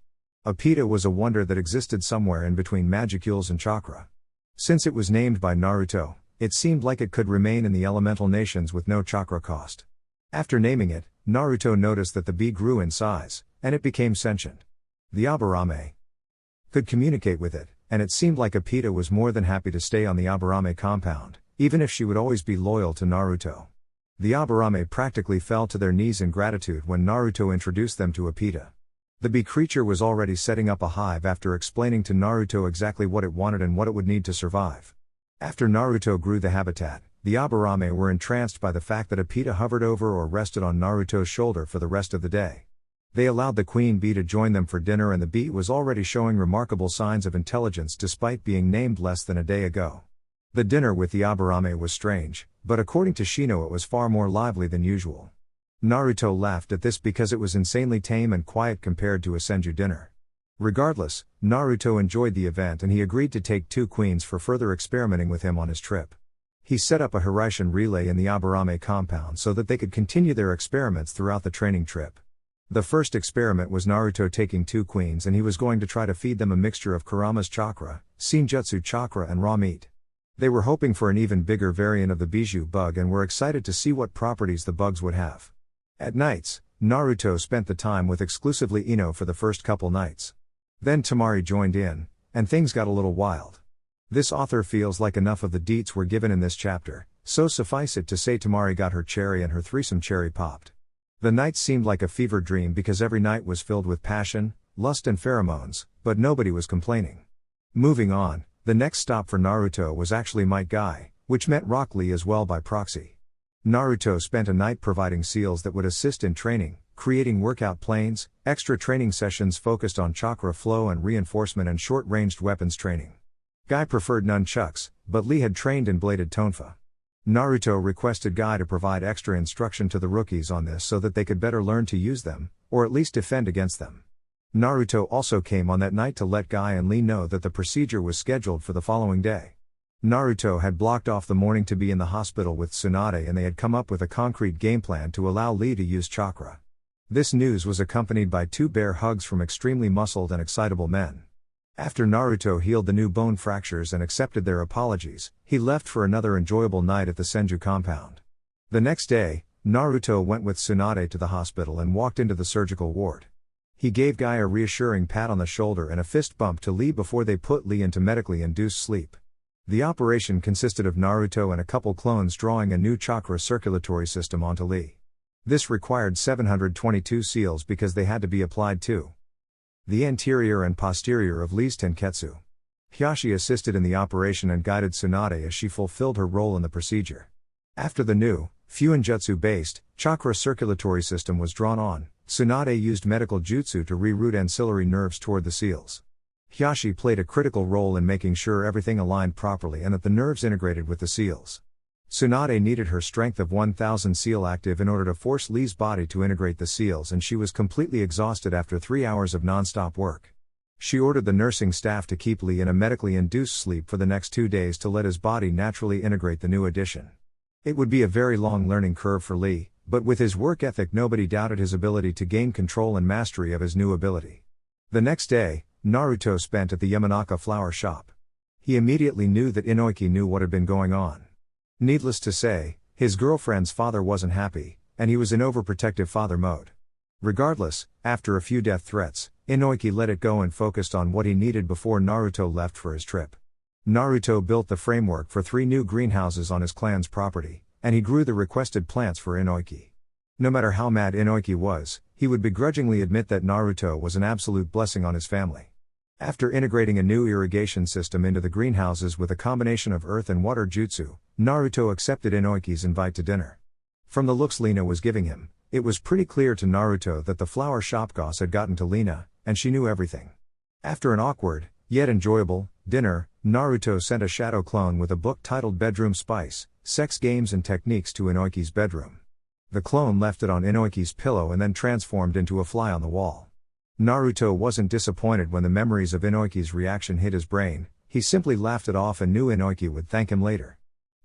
Obito was a wonder that existed somewhere in between magicules and chakra. Since it was named by Naruto, it seemed like it could remain in the elemental nations with no chakra cost. After naming it, Naruto noticed that the bee grew in size, and it became sentient. The Aburame could communicate with it, and it seemed like Obito was more than happy to stay on the Aburame compound, even if she would always be loyal to Naruto. The Aburame practically fell to their knees in gratitude when Naruto introduced them to Obito. The bee creature was already setting up a hive after explaining to Naruto exactly what it wanted and what it would need to survive. After Naruto grew the habitat, the Aburame were entranced by the fact that Obito hovered over or rested on Naruto's shoulder for the rest of the day. They allowed the queen bee to join them for dinner, and the bee was already showing remarkable signs of intelligence despite being named less than a day ago. The dinner with the Aburame was strange, but according to Shino it was far more lively than usual. Naruto laughed at this because it was insanely tame and quiet compared to a Senju dinner. Regardless, Naruto enjoyed the event and he agreed to take 2 queens for further experimenting with him on his trip. He set up a Hiraishin relay in the Aburame compound so that they could continue their experiments throughout the training trip. The first experiment was Naruto taking 2 queens and he was going to try to feed them a mixture of Kurama's chakra, Shinjutsu chakra and raw meat. They were hoping for an even bigger variant of the bijou bug and were excited to see what properties the bugs would have. At nights, Naruto spent the time with exclusively Ino for the first couple nights. Then Tamari joined in, and things got a little wild. This author feels like enough of the deets were given in this chapter, so suffice it to say Tamari got her cherry and her threesome cherry popped. The night seemed like a fever dream because every night was filled with passion, lust and pheromones, but nobody was complaining. Moving on, the next stop for Naruto was actually Might Guy, which meant Rock Lee as well by proxy. Naruto spent a night providing seals that would assist in training, creating workout planes, extra training sessions focused on chakra flow and reinforcement, and short-ranged weapons training. Guy preferred nunchucks, but Lee had trained in bladed tonfa. Naruto requested Guy to provide extra instruction to the rookies on this so that they could better learn to use them, or at least defend against them. Naruto also came on that night to let Guy and Lee know that the procedure was scheduled for the following day. Naruto had blocked off the morning to be in the hospital with Tsunade, and they had come up with a concrete game plan to allow Lee to use chakra. This news was accompanied by 2 bear hugs from extremely muscled and excitable men. After Naruto healed the new bone fractures and accepted their apologies, he left for another enjoyable night at the Senju compound. The next day, Naruto went with Tsunade to the hospital and walked into the surgical ward. He gave Guy a reassuring pat on the shoulder and a fist bump to Lee before they put Lee into medically induced sleep. The operation consisted of Naruto and a couple clones drawing a new chakra circulatory system onto Lee. This required 722 seals because they had to be applied to the anterior and posterior of Lee's tenketsu. Hyashi assisted in the operation and guided Tsunade as she fulfilled her role in the procedure. After the new, Fuinjutsu-based, chakra circulatory system was drawn on, Tsunade used medical jutsu to reroute ancillary nerves toward the seals. Hyashi played a critical role in making sure everything aligned properly and that the nerves integrated with the seals. Tsunade needed her strength of 1000 seal active in order to force Lee's body to integrate the seals, and she was completely exhausted after 3 hours of non-stop work. She ordered the nursing staff to keep Lee in a medically induced sleep for the next 2 days to let his body naturally integrate the new addition. It would be a very long learning curve for Lee, but with his work ethic nobody doubted his ability to gain control and mastery of his new ability. The next day, Naruto spent at the Yamanaka flower shop. He immediately knew that Inoki knew what had been going on. Needless to say, his girlfriend's father wasn't happy, and he was in overprotective father mode. Regardless, after a few death threats, Inoki let it go and focused on what he needed before Naruto left for his trip. Naruto built the framework for 3 new greenhouses on his clan's property, and he grew the requested plants for Inoki. No matter how mad Inoki was, he would begrudgingly admit that Naruto was an absolute blessing on his family. After integrating a new irrigation system into the greenhouses with a combination of earth and water jutsu, Naruto accepted Inoki's invite to dinner. From the looks Lina was giving him, it was pretty clear to Naruto that the flower shop goss had gotten to Lina, and she knew everything. After an awkward, yet enjoyable, dinner, Naruto sent a shadow clone with a book titled Bedroom Spice, Sex Games and Techniques to Inoki's bedroom. The clone left it on Inoki's pillow and then transformed into a fly on the wall. Naruto wasn't disappointed when the memories of Inoki's reaction hit his brain, he simply laughed it off and knew Inoki would thank him later.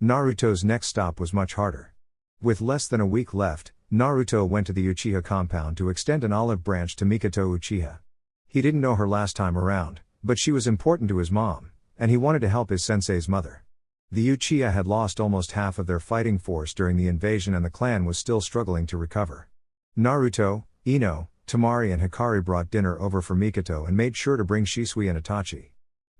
Naruto's next stop was much harder. With less than a week left, Naruto went to the Uchiha compound to extend an olive branch to Mikoto Uchiha. He didn't know her last time around, but she was important to his mom, and he wanted to help his sensei's mother. The Uchiha had lost almost half of their fighting force during the invasion and the clan was still struggling to recover. Naruto, Ino, Temari and Hikari brought dinner over for Mikoto and made sure to bring Shisui and Itachi.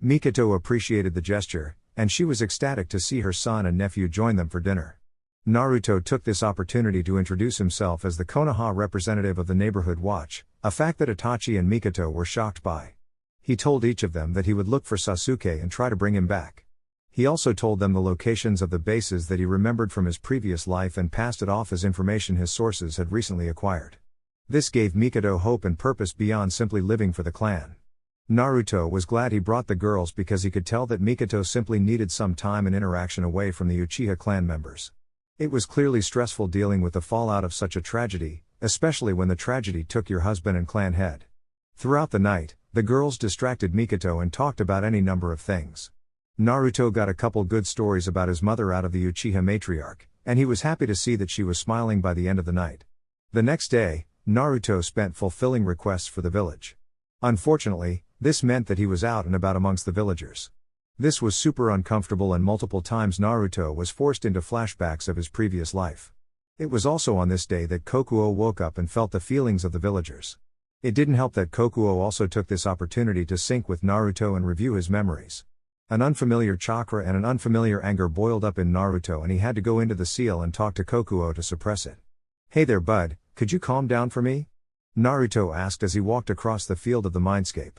Mikoto appreciated the gesture, and she was ecstatic to see her son and nephew join them for dinner. Naruto took this opportunity to introduce himself as the Konoha representative of the neighborhood watch, a fact that Itachi and Mikoto were shocked by. He told each of them that he would look for Sasuke and try to bring him back. He also told them the locations of the bases that he remembered from his previous life and passed it off as information his sources had recently acquired. This gave Mikoto hope and purpose beyond simply living for the clan. Naruto was glad he brought the girls because he could tell that Mikoto simply needed some time and interaction away from the Uchiha clan members. It was clearly stressful dealing with the fallout of such a tragedy, especially when the tragedy took your husband and clan head. Throughout the night, the girls distracted Mikoto and talked about any number of things. Naruto got a couple good stories about his mother out of the Uchiha matriarch, and he was happy to see that she was smiling by the end of the night. The next day, Naruto spent fulfilling requests for the village. Unfortunately, this meant that he was out and about amongst the villagers. This was super uncomfortable and multiple times Naruto was forced into flashbacks of his previous life. It was also on this day that Kokuo woke up and felt the feelings of the villagers. It didn't help that Kokuo also took this opportunity to sync with Naruto and review his memories. An unfamiliar chakra and an unfamiliar anger boiled up in Naruto and he had to go into the seal and talk to Kokuo to suppress it. "Hey there bud, could you calm down for me?" Naruto asked as he walked across the field of the mindscape.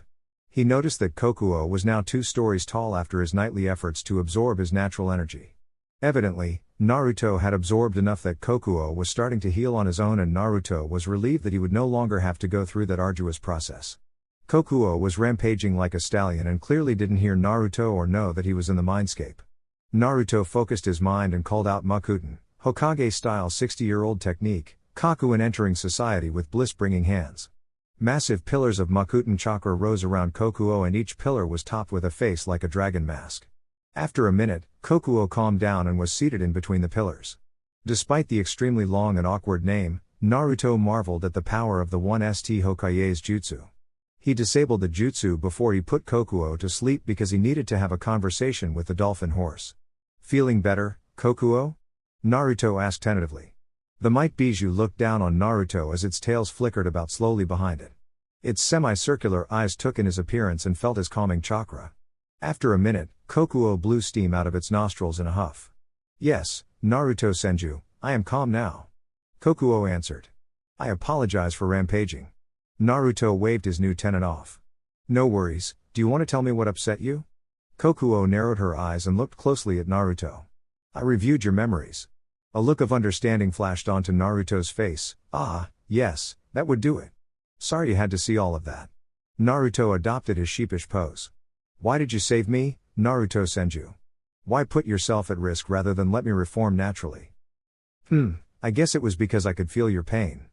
He noticed that Kokuo was now 2 stories tall after his nightly efforts to absorb his natural energy. Evidently, Naruto had absorbed enough that Kokuo was starting to heal on his own and Naruto was relieved that he would no longer have to go through that arduous process. Kokuo was rampaging like a stallion and clearly didn't hear Naruto or know that he was in the mindscape. Naruto focused his mind and called out Makuten, Hokage-style 60-year-old technique, Kakuin entering society with bliss-bringing hands. Massive pillars of Makuten chakra rose around Kokuo and each pillar was topped with a face like a dragon mask. After a minute, Kokuo calmed down and was seated in between the pillars. Despite the extremely long and awkward name, Naruto marveled at the power of the 1st Hokage's jutsu. He disabled the jutsu before he put Kokuo to sleep because he needed to have a conversation with the dolphin horse. "Feeling better, Kokuo?" Naruto asked tentatively. The Might Bijou looked down on Naruto as its tails flickered about slowly behind it. Its semicircular eyes took in his appearance and felt his calming chakra. After a minute, Kokuo blew steam out of its nostrils in a huff. "Yes, Naruto Senju, I am calm now." Kokuo answered. "I apologize for rampaging." Naruto waved his new tenant off. "No worries, do you want to tell me what upset you?" Kokuo narrowed her eyes and looked closely at Naruto. "I reviewed your memories." A look of understanding flashed onto Naruto's face. "Ah, yes, that would do it. Sorry you had to see all of that." Naruto adopted his sheepish pose. "Why did you save me, Naruto Senju? Why put yourself at risk rather than let me reform naturally?" I guess it was because I could feel your pain.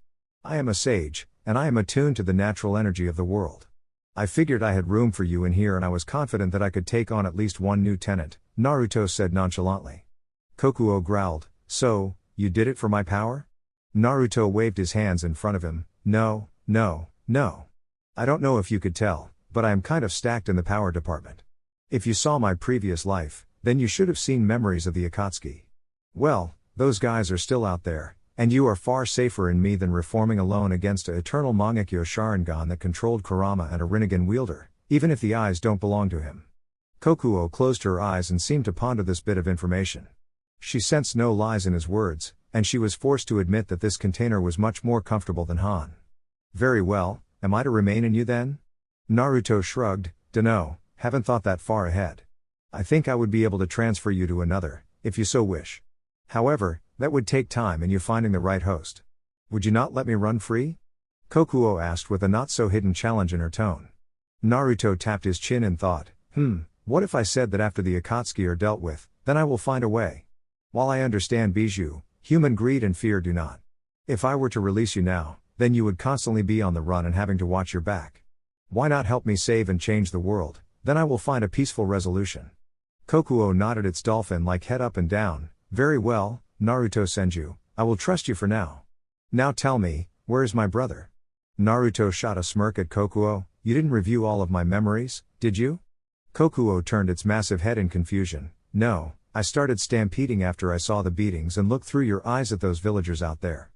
I am a sage, and I am attuned to the natural energy of the world. I figured I had room for you in here and I was confident that I could take on at least one new tenant," Naruto said nonchalantly. Kokuo growled, "So, you did it for my power?" Naruto waved his hands in front of him. No. I don't know if you could tell, but I am kind of stacked in the power department. If you saw my previous life, then you should have seen memories of the Akatsuki. Well, those guys are still out there, and you are far safer in me than reforming alone against a eternal Mangekyo Sharingan that controlled Kurama and a Rinnegan wielder, even if the eyes don't belong to him. Kokuo closed her eyes and seemed to ponder this bit of information. She sensed no lies in his words, and she was forced to admit that this container was much more comfortable than Han. Very well, am I to remain in you then? Naruto shrugged, dunno, haven't thought that far ahead. I think I would be able to transfer you to another, if you so wish. However, that would take time and you finding the right host. Would you not let me run free? Kokuo asked with a not-so-hidden challenge in her tone. Naruto tapped his chin in thought, what if I said that after the Akatsuki are dealt with, then I will find a way? While I understand Bijou, human greed and fear do not. If I were to release you now, then you would constantly be on the run and having to watch your back. Why not help me save and change the world, then I will find a peaceful resolution. Kokuo nodded its dolphin-like head up and down. Very well, Naruto Senju, I will trust you for now. Now tell me, where is my brother? Naruto shot a smirk at Kokuo. You didn't review all of my memories, did you? Kokuo turned its massive head in confusion. No, I started stampeding after I saw the beatings and looked through your eyes at those villagers out there.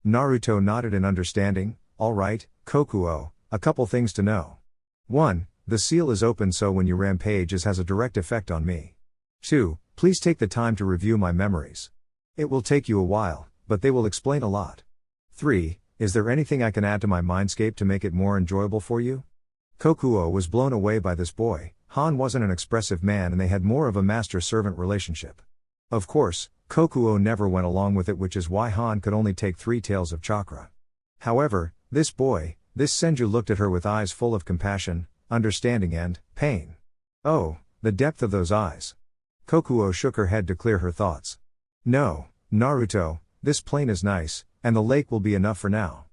Naruto nodded in understanding. All right, Kokuo, a couple things to know. 1. The seal is open so when you rampage it has a direct effect on me. 2. Please take the time to review my memories. It will take you a while, but they will explain a lot. 3. Is there anything I can add to my mindscape to make it more enjoyable for you? Kokuo was blown away by this boy. Han wasn't an expressive man and they had more of a master-servant relationship. Of course, Kokuo never went along with it, which is why Han could only take 3 taels of chakra. However, this boy, this Senju looked at her with eyes full of compassion, understanding and pain. Oh, the depth of those eyes. Kokuo shook her head to clear her thoughts. No, Naruto, this plane is nice, and the lake will be enough for now.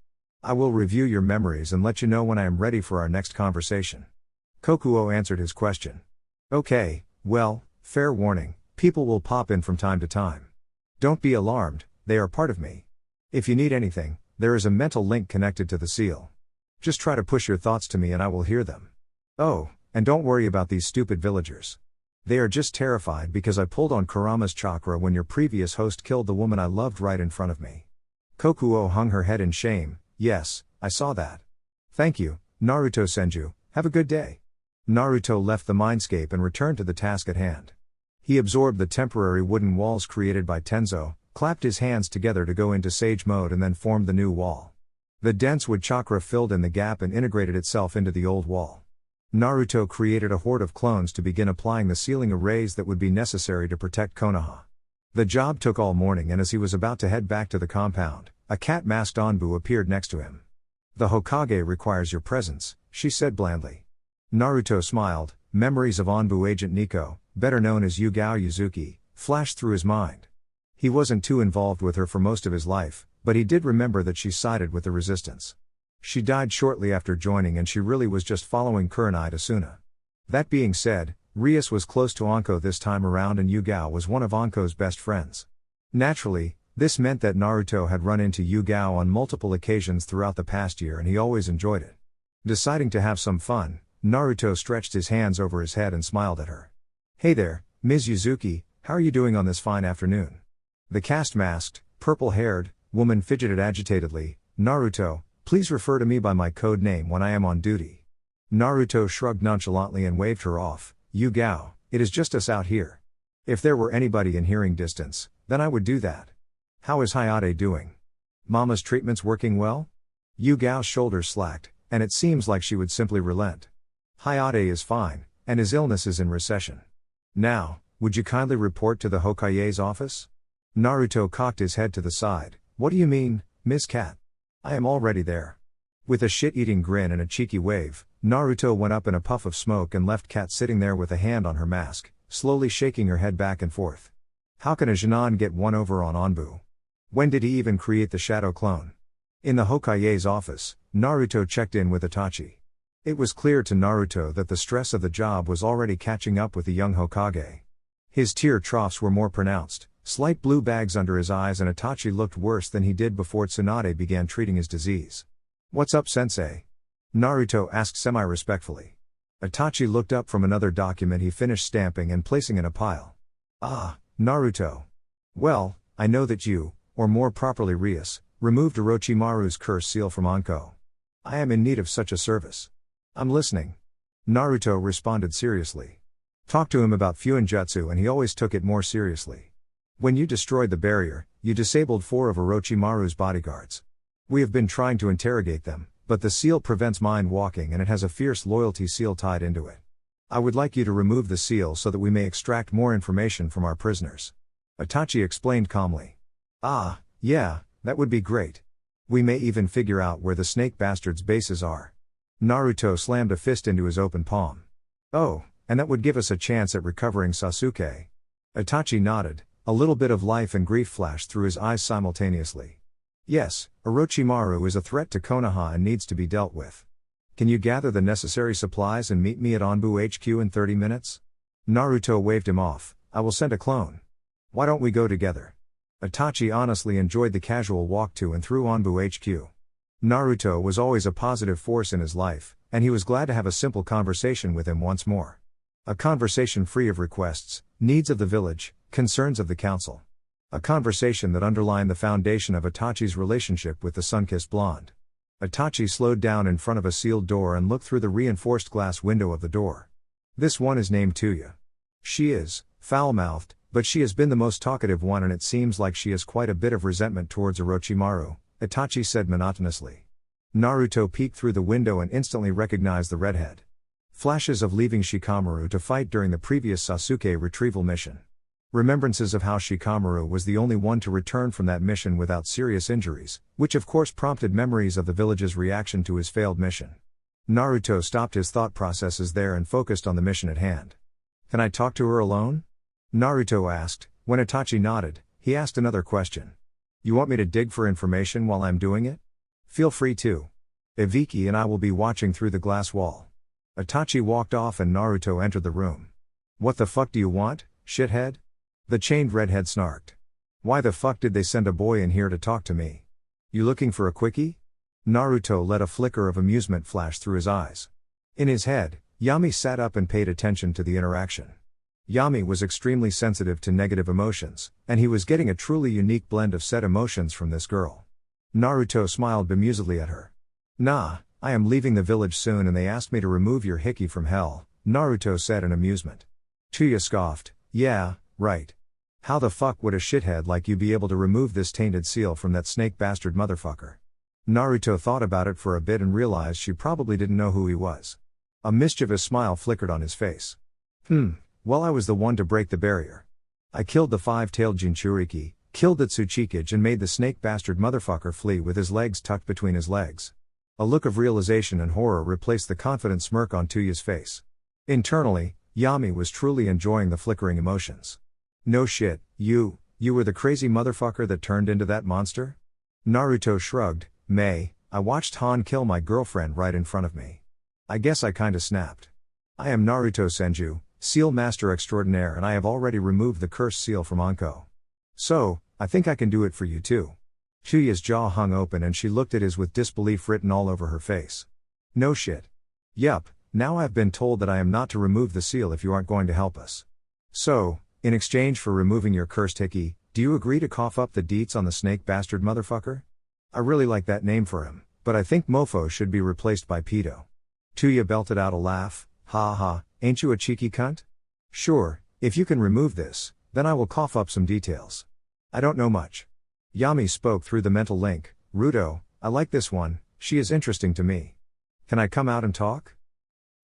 I will review your memories and let you know when I am ready for our next conversation. Kokuo answered his question. Okay, well, fair warning, people will pop in from time to time. Don't be alarmed, they are part of me. If you need anything, there is a mental link connected to the seal. Just try to push your thoughts to me and I will hear them. Oh, and don't worry about these stupid villagers. They are just terrified because I pulled on Kurama's chakra when your previous host killed the woman I loved right in front of me. Kokuo hung her head in shame. Yes, I saw that. Thank you, Naruto Senju, have a good day. Naruto left the mindscape and returned to the task at hand. He absorbed the temporary wooden walls created by Tenzo, clapped his hands together to go into sage mode and then formed the new wall. The dense wood chakra filled in the gap and integrated itself into the old wall. Naruto created a horde of clones to begin applying the sealing arrays that would be necessary to protect Konoha. The job took all morning and as he was about to head back to the compound, a cat-masked Anbu appeared next to him. The Hokage requires your presence, she said blandly. Naruto smiled. Memories of Anbu agent Nico, better known as Yugao Yuzuki, flashed through his mind. He wasn't too involved with her for most of his life, but he did remember that she sided with the resistance. She died shortly after joining and she really was just following Kurenai to Suna. That being said, Rias was close to Anko this time around and Yugao was one of Anko's best friends. Naturally, this meant that Naruto had run into Yugao on multiple occasions throughout the past year and he always enjoyed it. Deciding to have some fun, Naruto stretched his hands over his head and smiled at her. Hey there, Ms. Yuzuki, how are you doing on this fine afternoon? The cast-masked, purple-haired woman fidgeted agitatedly. Naruto, please refer to me by my code name when I am on duty. Naruto shrugged nonchalantly and waved her off. Yugao, it is just us out here. If there were anybody in hearing distance, then I would do that. How is Hayate doing? Mama's treatments working well? Yugao's shoulders slacked, and it seems like she would simply relent. Hayate is fine, and his illness is in recession. Now, would you kindly report to the Hokage's office? Naruto cocked his head to the side. What do you mean, Miss Cat? I am already there. With a shit-eating grin and a cheeky wave, Naruto went up in a puff of smoke and left Cat sitting there with a hand on her mask, slowly shaking her head back and forth. How can a Jinan get one over on Anbu? When did he even create the shadow clone? In the Hokage's office, Naruto checked in with Itachi. It was clear to Naruto that the stress of the job was already catching up with the young Hokage. His tear troughs were more pronounced, slight blue bags under his eyes, and Itachi looked worse than he did before Tsunade began treating his disease. What's up, sensei? Naruto asked semi-respectfully. Itachi looked up from another document he finished stamping and placing in a pile. Ah, Naruto. Well, I know that you, or more properly Rias, removed Orochimaru's curse seal from Anko. I am in need of such a service. I'm listening. Naruto responded seriously. Talked to him about Fuinjutsu and he always took it more seriously. When you destroyed the barrier, you disabled 4 of Orochimaru's bodyguards. We have been trying to interrogate them, but the seal prevents mind walking and it has a fierce loyalty seal tied into it. I would like you to remove the seal so that we may extract more information from our prisoners. Itachi explained calmly. Ah, yeah, that would be great. We may even figure out where the snake bastards' bases are. Naruto slammed a fist into his open palm. Oh, and that would give us a chance at recovering Sasuke. Itachi nodded, a little bit of life and grief flashed through his eyes simultaneously. Yes, Orochimaru is a threat to Konoha and needs to be dealt with. Can you gather the necessary supplies and meet me at Anbu HQ in 30 minutes? Naruto waved him off. I will send a clone. Why don't we go together? Itachi honestly enjoyed the casual walk to and through Anbu HQ. Naruto was always a positive force in his life, and he was glad to have a simple conversation with him once more. A conversation free of requests, needs of the village, concerns of the council. A conversation that underlined the foundation of Itachi's relationship with the sun-kissed blonde. Itachi slowed down in front of a sealed door and looked through the reinforced glass window of the door. This one is named Tuya. She is foul-mouthed, but she has been the most talkative one and it seems like she has quite a bit of resentment towards Orochimaru, Itachi said monotonously. Naruto peeked through the window and instantly recognized the redhead. Flashes of leaving Shikamaru to fight during the previous Sasuke retrieval mission. Remembrances of how Shikamaru was the only one to return from that mission without serious injuries, which of course prompted memories of the village's reaction to his failed mission. Naruto stopped his thought processes there and focused on the mission at hand. Can I talk to her alone? Naruto asked. When Itachi nodded, he asked another question. You want me to dig for information while I'm doing it? Feel free to. Ibiki and I will be watching through the glass wall. Itachi walked off and Naruto entered the room. What the fuck do you want, shithead? The chained redhead snarked. Why the fuck did they send a boy in here to talk to me? You looking for a quickie? Naruto let a flicker of amusement flash through his eyes. In his head, Yami sat up and paid attention to the interaction. Yami was extremely sensitive to negative emotions, and he was getting a truly unique blend of set emotions from this girl. Naruto smiled bemusedly at her. Nah, I am leaving the village soon and they asked me to remove your hickey from hell, Naruto said in amusement. Tuya scoffed. Yeah, right. How the fuck would a shithead like you be able to remove this tainted seal from that snake bastard motherfucker? Naruto thought about it for a bit and realized she probably didn't know who he was. A mischievous smile flickered on his face. Well, I was the one to break the barrier. I killed the 5-tailed Jinchuriki, killed the Tsuchikage and made the snake bastard motherfucker flee with his legs tucked between his legs. A look of realization and horror replaced the confident smirk on Tuya's face. Internally, Yami was truly enjoying the flickering emotions. No shit, you were the crazy motherfucker that turned into that monster? Naruto shrugged. I watched Han kill my girlfriend right in front of me. I guess I kinda snapped. I am Naruto Senju, Seal Master Extraordinaire and I have already removed the cursed seal from Anko. So, I think I can do it for you too. Tuya's jaw hung open and she looked at his with disbelief written all over her face. No shit. Yup, now I've been told that I am not to remove the seal if you aren't going to help us. So, in exchange for removing your cursed hickey, do you agree to cough up the deets on the snake bastard motherfucker? I really like that name for him, but I think Mofo should be replaced by Pedo. Tuya belted out a laugh. Ha ha, ain't you a cheeky cunt? Sure, if you can remove this, then I will cough up some details. I don't know much. Yami spoke through the mental link. Ruto, I like this one, she is interesting to me. Can I come out and talk?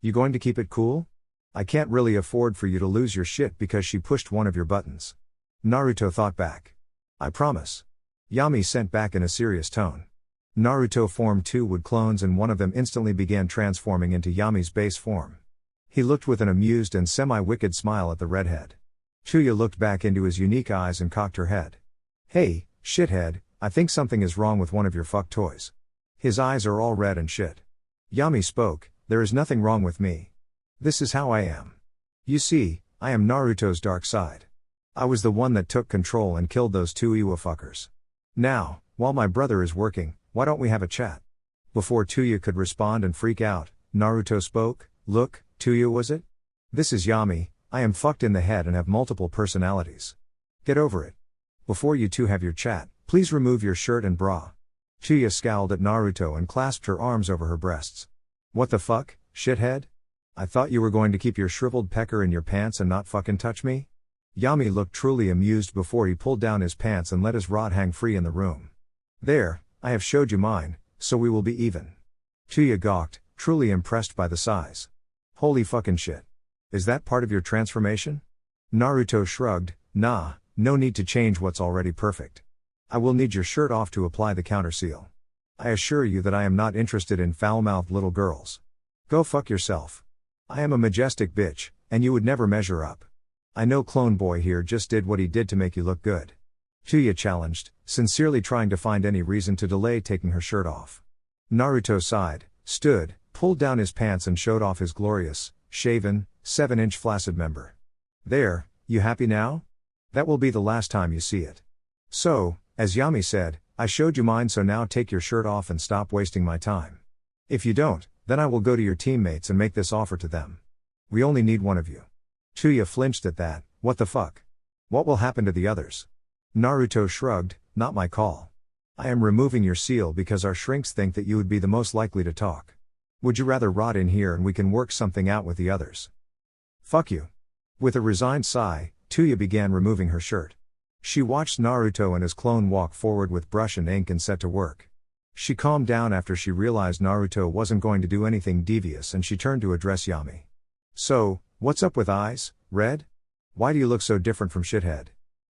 You going to keep it cool? I can't really afford for you to lose your shit because she pushed one of your buttons. Naruto thought back. I promise. Yami sent back in a serious tone. Naruto formed 2 wood clones and one of them instantly began transforming into Yami's base form. He looked with an amused and semi-wicked smile at the redhead. Tuya looked back into his unique eyes and cocked her head. Hey, shithead, I think something is wrong with one of your fuck toys. His eyes are all red and shit. Yami spoke, there is nothing wrong with me. This is how I am. You see, I am Naruto's dark side. I was the one that took control and killed those 2 Iwa fuckers. Now, while my brother is working, why don't we have a chat? Before Tuya could respond and freak out, Naruto spoke, look, Tuya was it? This is Yami, I am fucked in the head and have multiple personalities. Get over it. Before you two have your chat, please remove your shirt and bra. Tuya scowled at Naruto and clasped her arms over her breasts. What the fuck, shithead? I thought you were going to keep your shriveled pecker in your pants and not fucking touch me? Yami looked truly amused before he pulled down his pants and let his rod hang free in the room. There, I have showed you mine, so we will be even. Tuya gawked, truly impressed by the size. Holy fucking shit. Is that part of your transformation? Naruto shrugged, nah, no need to change what's already perfect. I will need your shirt off to apply the counter seal. I assure you that I am not interested in foul-mouthed little girls. Go fuck yourself. I am a majestic bitch, and you would never measure up. I know Clone Boy here just did what he did to make you look good. Tuya challenged, sincerely trying to find any reason to delay taking her shirt off. Naruto sighed, stood, pulled down his pants and showed off his glorious, shaven, 7-inch flaccid member. There, you happy now? That will be the last time you see it. So, as Yami said, I showed you mine, so now take your shirt off and stop wasting my time. If you don't, then I will go to your teammates and make this offer to them. We only need one of you. Tuya flinched at that. What the fuck? What will happen to the others? Naruto shrugged, not my call. I am removing your seal because our shrinks think that you would be the most likely to talk. Would you rather rot in here and we can work something out with the others? Fuck you. With a resigned sigh, Tuya began removing her shirt. She watched Naruto and his clone walk forward with brush and ink and set to work. She calmed down after she realized Naruto wasn't going to do anything devious, and she turned to address Yami. So, what's up with eyes, Red? Why do you look so different from shithead?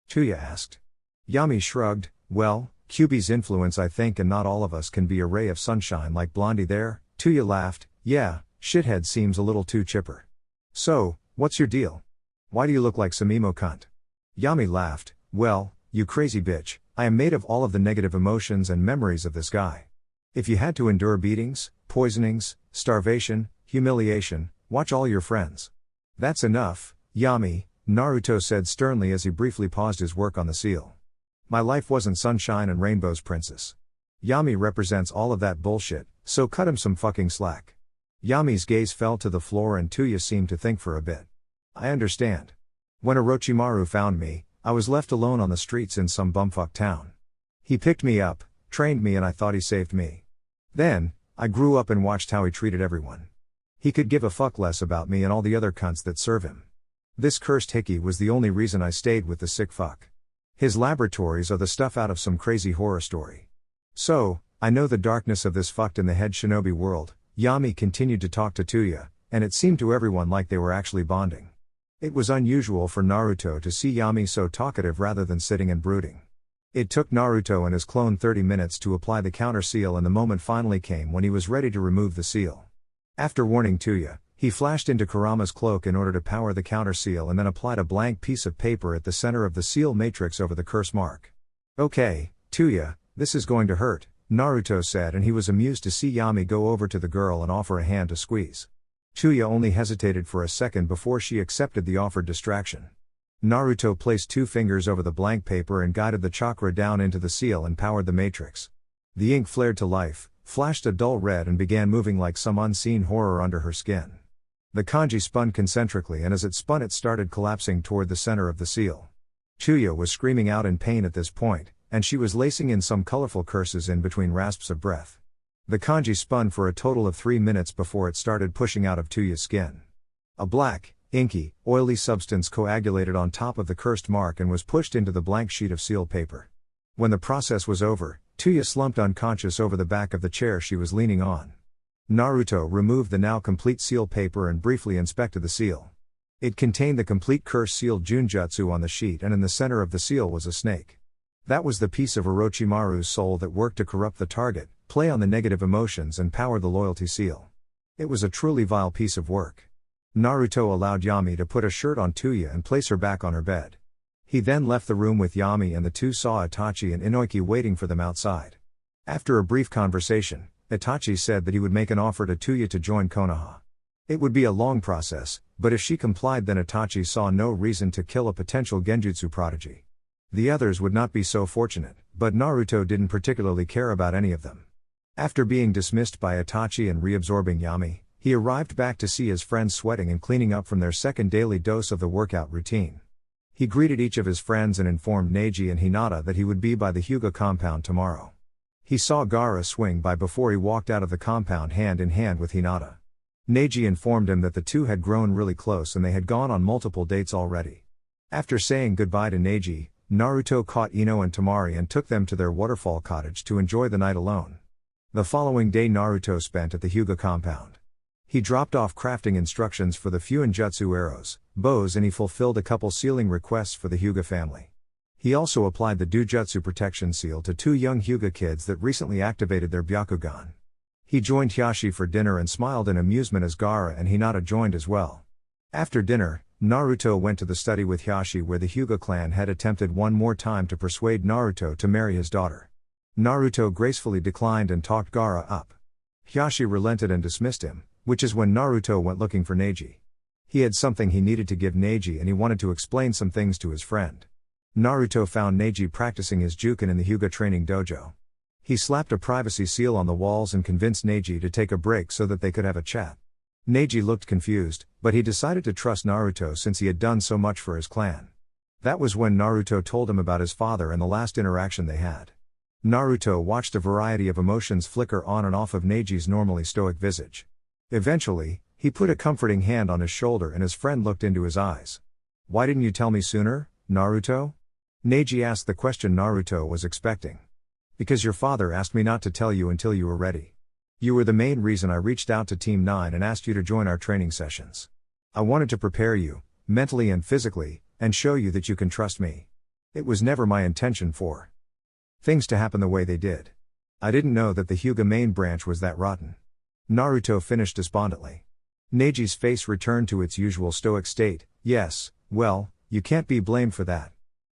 Tuya asked. Yami shrugged, well, QB's influence I think, and not all of us can be a ray of sunshine like Blondie there. Tuya laughed, yeah, shithead seems a little too chipper. So, what's your deal? Why do you look like some emo cunt? Yami laughed, well, you crazy bitch, I am made of all of the negative emotions and memories of this guy. If you had to endure beatings, poisonings, starvation, humiliation, watch all your friends. That's enough, Yami, Naruto said sternly as he briefly paused his work on the seal. My life wasn't sunshine and rainbows, princess. Yami represents all of that bullshit, so cut him some fucking slack. Yami's gaze fell to the floor and Tuya seemed to think for a bit. I understand. When Orochimaru found me, I was left alone on the streets in some bumfuck town. He picked me up, trained me, and I thought he saved me. Then, I grew up and watched how he treated everyone. He could give a fuck less about me and all the other cunts that serve him. This cursed hickey was the only reason I stayed with the sick fuck. His laboratories are the stuff out of some crazy horror story. So, I know the darkness of this fucked in the head shinobi world. Yami continued to talk to Tuya, and it seemed to everyone like they were actually bonding. It was unusual for Naruto to see Yami so talkative rather than sitting and brooding. It took Naruto and his clone 30 minutes to apply the counter seal, and the moment finally came when he was ready to remove the seal. After warning Tuya, he flashed into Kurama's cloak in order to power the counter seal and then applied a blank piece of paper at the center of the seal matrix over the curse mark. Okay, Tuya, this is going to hurt, Naruto said, and he was amused to see Yami go over to the girl and offer a hand to squeeze. Tuya only hesitated for a second before she accepted the offered distraction. Naruto placed 2 fingers over the blank paper and guided the chakra down into the seal and powered the matrix. The ink flared to life, flashed a dull red, and began moving like some unseen horror under her skin. The kanji spun concentrically, and as it spun it started collapsing toward the center of the seal. Tuya was screaming out in pain at this point, and she was lacing in some colorful curses in between rasps of breath. The kanji spun for a total of 3 minutes before it started pushing out of Tuya's skin. A black, inky, oily substance coagulated on top of the cursed mark and was pushed into the blank sheet of sealed paper. When the process was over, Tuya slumped unconscious over the back of the chair she was leaning on. Naruto removed the now complete seal paper and briefly inspected the seal. It contained the complete curse sealed Junjutsu on the sheet, and in the center of the seal was a snake. That was the piece of Orochimaru's soul that worked to corrupt the target, play on the negative emotions, and power the loyalty seal. It was a truly vile piece of work. Naruto allowed Yami to put a shirt on Tuya and place her back on her bed. He then left the room with Yami, and the two saw Itachi and Inoki waiting for them outside. After a brief conversation, Itachi said that he would make an offer to Tuya to join Konoha. It would be a long process, but if she complied, then Itachi saw no reason to kill a potential genjutsu prodigy. The others would not be so fortunate, but Naruto didn't particularly care about any of them. After being dismissed by Itachi and reabsorbing Yami, He arrived back to see his friends sweating and cleaning up from their second daily dose of the workout routine. He greeted each of his friends and informed Neji and Hinata that he would be by the Hyuga compound tomorrow. He saw Gaara swing by before he walked out of the compound hand in hand with Hinata. Neji informed him that the two had grown really close and they had gone on multiple dates already. After saying goodbye to Neji, Naruto caught Ino and Temari and took them to their waterfall cottage to enjoy the night alone. The following day Naruto spent at the Hyuga compound. He dropped off crafting instructions for the Fuinjutsu arrows, bows, and he fulfilled a couple sealing requests for the Hyuga family. He also applied the Dujutsu protection seal to two young Hyuga kids that recently activated their Byakugan. He joined Hiashi for dinner and smiled in amusement as Gaara and Hinata joined as well. After dinner, Naruto went to the study with Hiashi where the Hyuga clan had attempted one more time to persuade Naruto to marry his daughter. Naruto gracefully declined and talked Gaara up. Hiashi relented and dismissed him, which is when Naruto went looking for Neji. He had something he needed to give Neji and he wanted to explain some things to his friend. Naruto found Neji practicing his Juken in the Hyuga training dojo. He slapped a privacy seal on the walls and convinced Neji to take a break so that they could have a chat. Neji looked confused, but he decided to trust Naruto since he had done so much for his clan. That was when Naruto told him about his father and the last interaction they had. Naruto watched a variety of emotions flicker on and off of Neji's normally stoic visage. Eventually, he put a comforting hand on his shoulder and his friend looked into his eyes. "Why didn't you tell me sooner, Naruto?" Neji asked the question Naruto was expecting. "Because your father asked me not to tell you until you were ready. You were the main reason I reached out to Team 9 and asked you to join our training sessions. I wanted to prepare you, mentally and physically, and show you that you can trust me. It was never my intention for things to happen the way they did. I didn't know that the Hyuga main branch was that rotten." Naruto finished despondently. Neji's face returned to its usual stoic state. "Yes, well, you can't be blamed for that.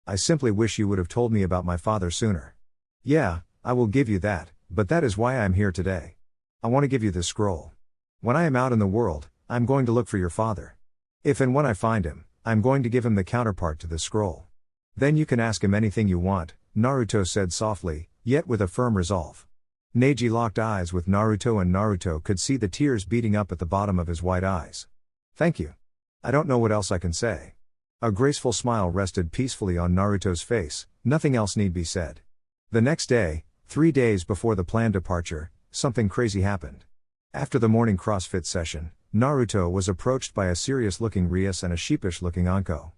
I simply wish you would have told me about my father sooner." "Yeah, I will give you that, but that is why I am here today. I want to give you this scroll. When I am out in the world, I am going to look for your father. If and when I find him, I am going to give him the counterpart to this scroll. Then you can ask him anything you want," Naruto said softly, yet with a firm resolve. Neji locked eyes with Naruto and Naruto could see the tears beating up at the bottom of his white eyes. "Thank you. I don't know what else I can say." A graceful smile rested peacefully on Naruto's face, nothing else need be said. The next day, 3 days before the planned departure, something crazy happened. After the morning CrossFit session, Naruto was approached by a serious-looking Rias and a sheepish-looking Anko.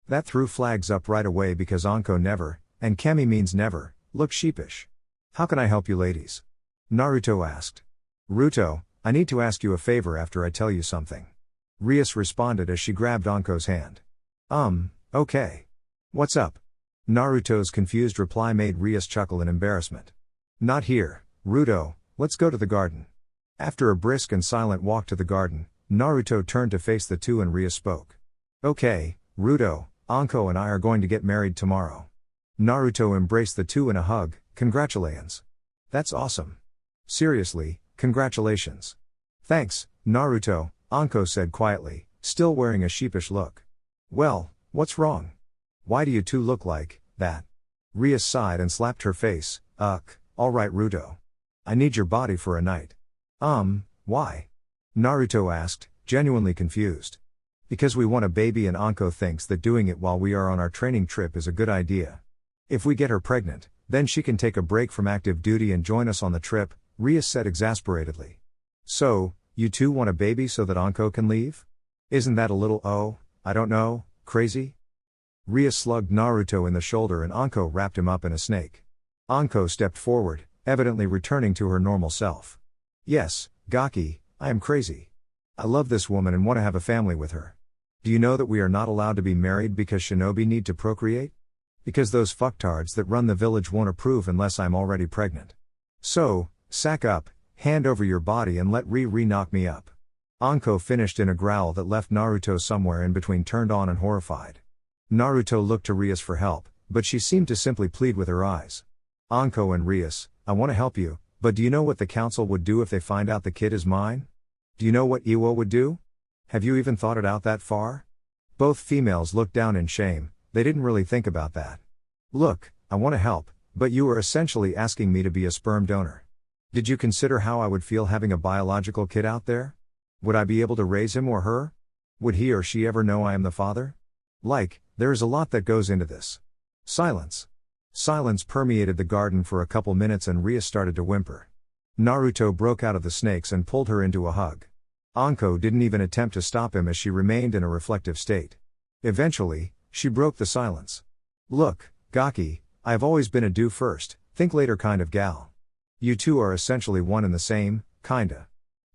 That threw flags up right away because Anko never, and Kemi means never, look sheepish. "How can I help you ladies?" Naruto asked. "Ruto, I need to ask you a favor after I tell you something." Rias responded as she grabbed Anko's hand. Okay. What's up?" Naruto's confused reply made Rias chuckle in embarrassment. "Not here, Ruto, let's go to the garden." After a brisk and silent walk to the garden, Naruto turned to face the two and Rias spoke. "Okay, Ruto, Anko and I are going to get married tomorrow." Naruto embraced the two in a hug. "Congratulations. That's awesome. Seriously, congratulations." "Thanks, Naruto," Anko said quietly, still wearing a sheepish look. "Well, what's wrong? Why do you two look like that?" Rias sighed and slapped her face. Alright Ruto. I need your body for a night." Why?" Naruto asked, genuinely confused. "Because we want a baby and Anko thinks that doing it while we are on our training trip is a good idea. If we get her pregnant, then she can take a break from active duty and join us on the trip," Rias said exasperatedly. "So, you two want a baby so that Anko can leave? Isn't that a little, I don't know, crazy?" Rias slugged Naruto in the shoulder and Anko wrapped him up in a snake. Anko stepped forward, evidently returning to her normal self. "Yes, Gaki, I am crazy. I love this woman and want to have a family with her. Do you know that we are not allowed to be married because shinobi need to procreate? Because those fucktards that run the village won't approve unless I'm already pregnant. So, sack up, hand over your body and let Ri knock me up." Anko finished in a growl that left Naruto somewhere in between turned on and horrified. Naruto looked to Rias for help, but she seemed to simply plead with her eyes. "Anko and Rias, I want to help you, but do you know what the council would do if they find out the kid is mine? Do you know what Iwo would do? Have you even thought it out that far?" Both females looked down in shame. They didn't really think about that. "Look, I want to help, but you are essentially asking me to be a sperm donor. Did you consider how I would feel having a biological kid out there? Would I be able to raise him or her? Would he or she ever know I am the father? There is a lot that goes into this. Silence. Silence permeated the garden for a couple minutes and Ria started to whimper. Naruto broke out of the snakes and pulled her into a hug. Anko didn't even attempt to stop him as she remained in a reflective state. Eventually, she broke the silence. Look, Gaki, I have always been a do first, think later kind of gal. You two are essentially one and the same, kinda.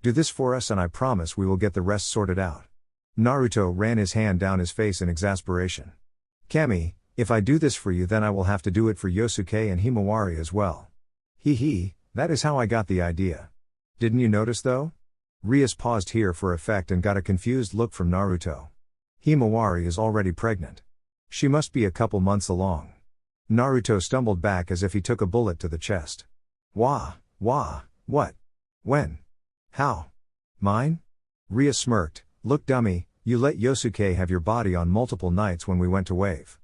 Do this for us and I promise we will get the rest sorted out. Naruto ran his hand down his face in exasperation. Kami, if I do this for you then I will have to do it for Yosuke and Himawari as well. That is how I got the idea. Didn't you notice though? Rias paused here for effect and got a confused look from Naruto. Himawari is already pregnant. She must be a couple months along. Naruto stumbled back as if he took a bullet to the chest. What? When? How? Mine? Rias smirked, look dummy, you let Yosuke have your body on multiple nights when we went to Wave.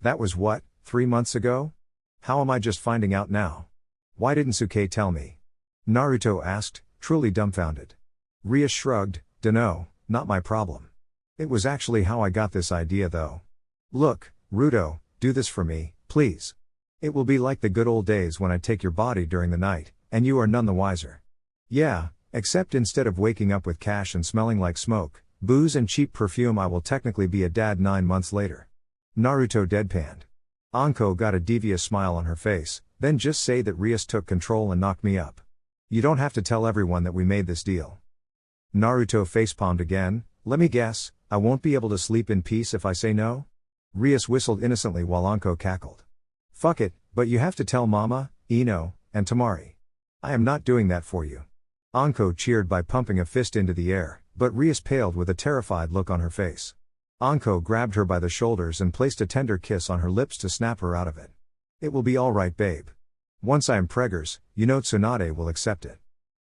That was what, 3 months ago? How am I just finding out now? Why didn't Suke tell me? Naruto asked, truly dumbfounded. Rias shrugged, dunno, not my problem. It was actually how I got this idea though. Look, Ruto, do this for me, please. It will be like the good old days when I take your body during the night, and you are none the wiser. Yeah, except instead of waking up with cash and smelling like smoke, booze and cheap perfume I will technically be a dad 9 months later. Naruto deadpanned. Anko got a devious smile on her face, then just say that Rias took control and knocked me up. You don't have to tell everyone that we made this deal. Naruto facepalmed again, let me guess, I won't be able to sleep in peace if I say no? Rias whistled innocently while Anko cackled. Fuck it, but you have to tell Mama, Ino, and Tamari. I am not doing that for you. Anko cheered by pumping a fist into the air, but Rias paled with a terrified look on her face. Anko grabbed her by the shoulders and placed a tender kiss on her lips to snap her out of it. It will be alright babe. Once I am preggers, you know Tsunade will accept it.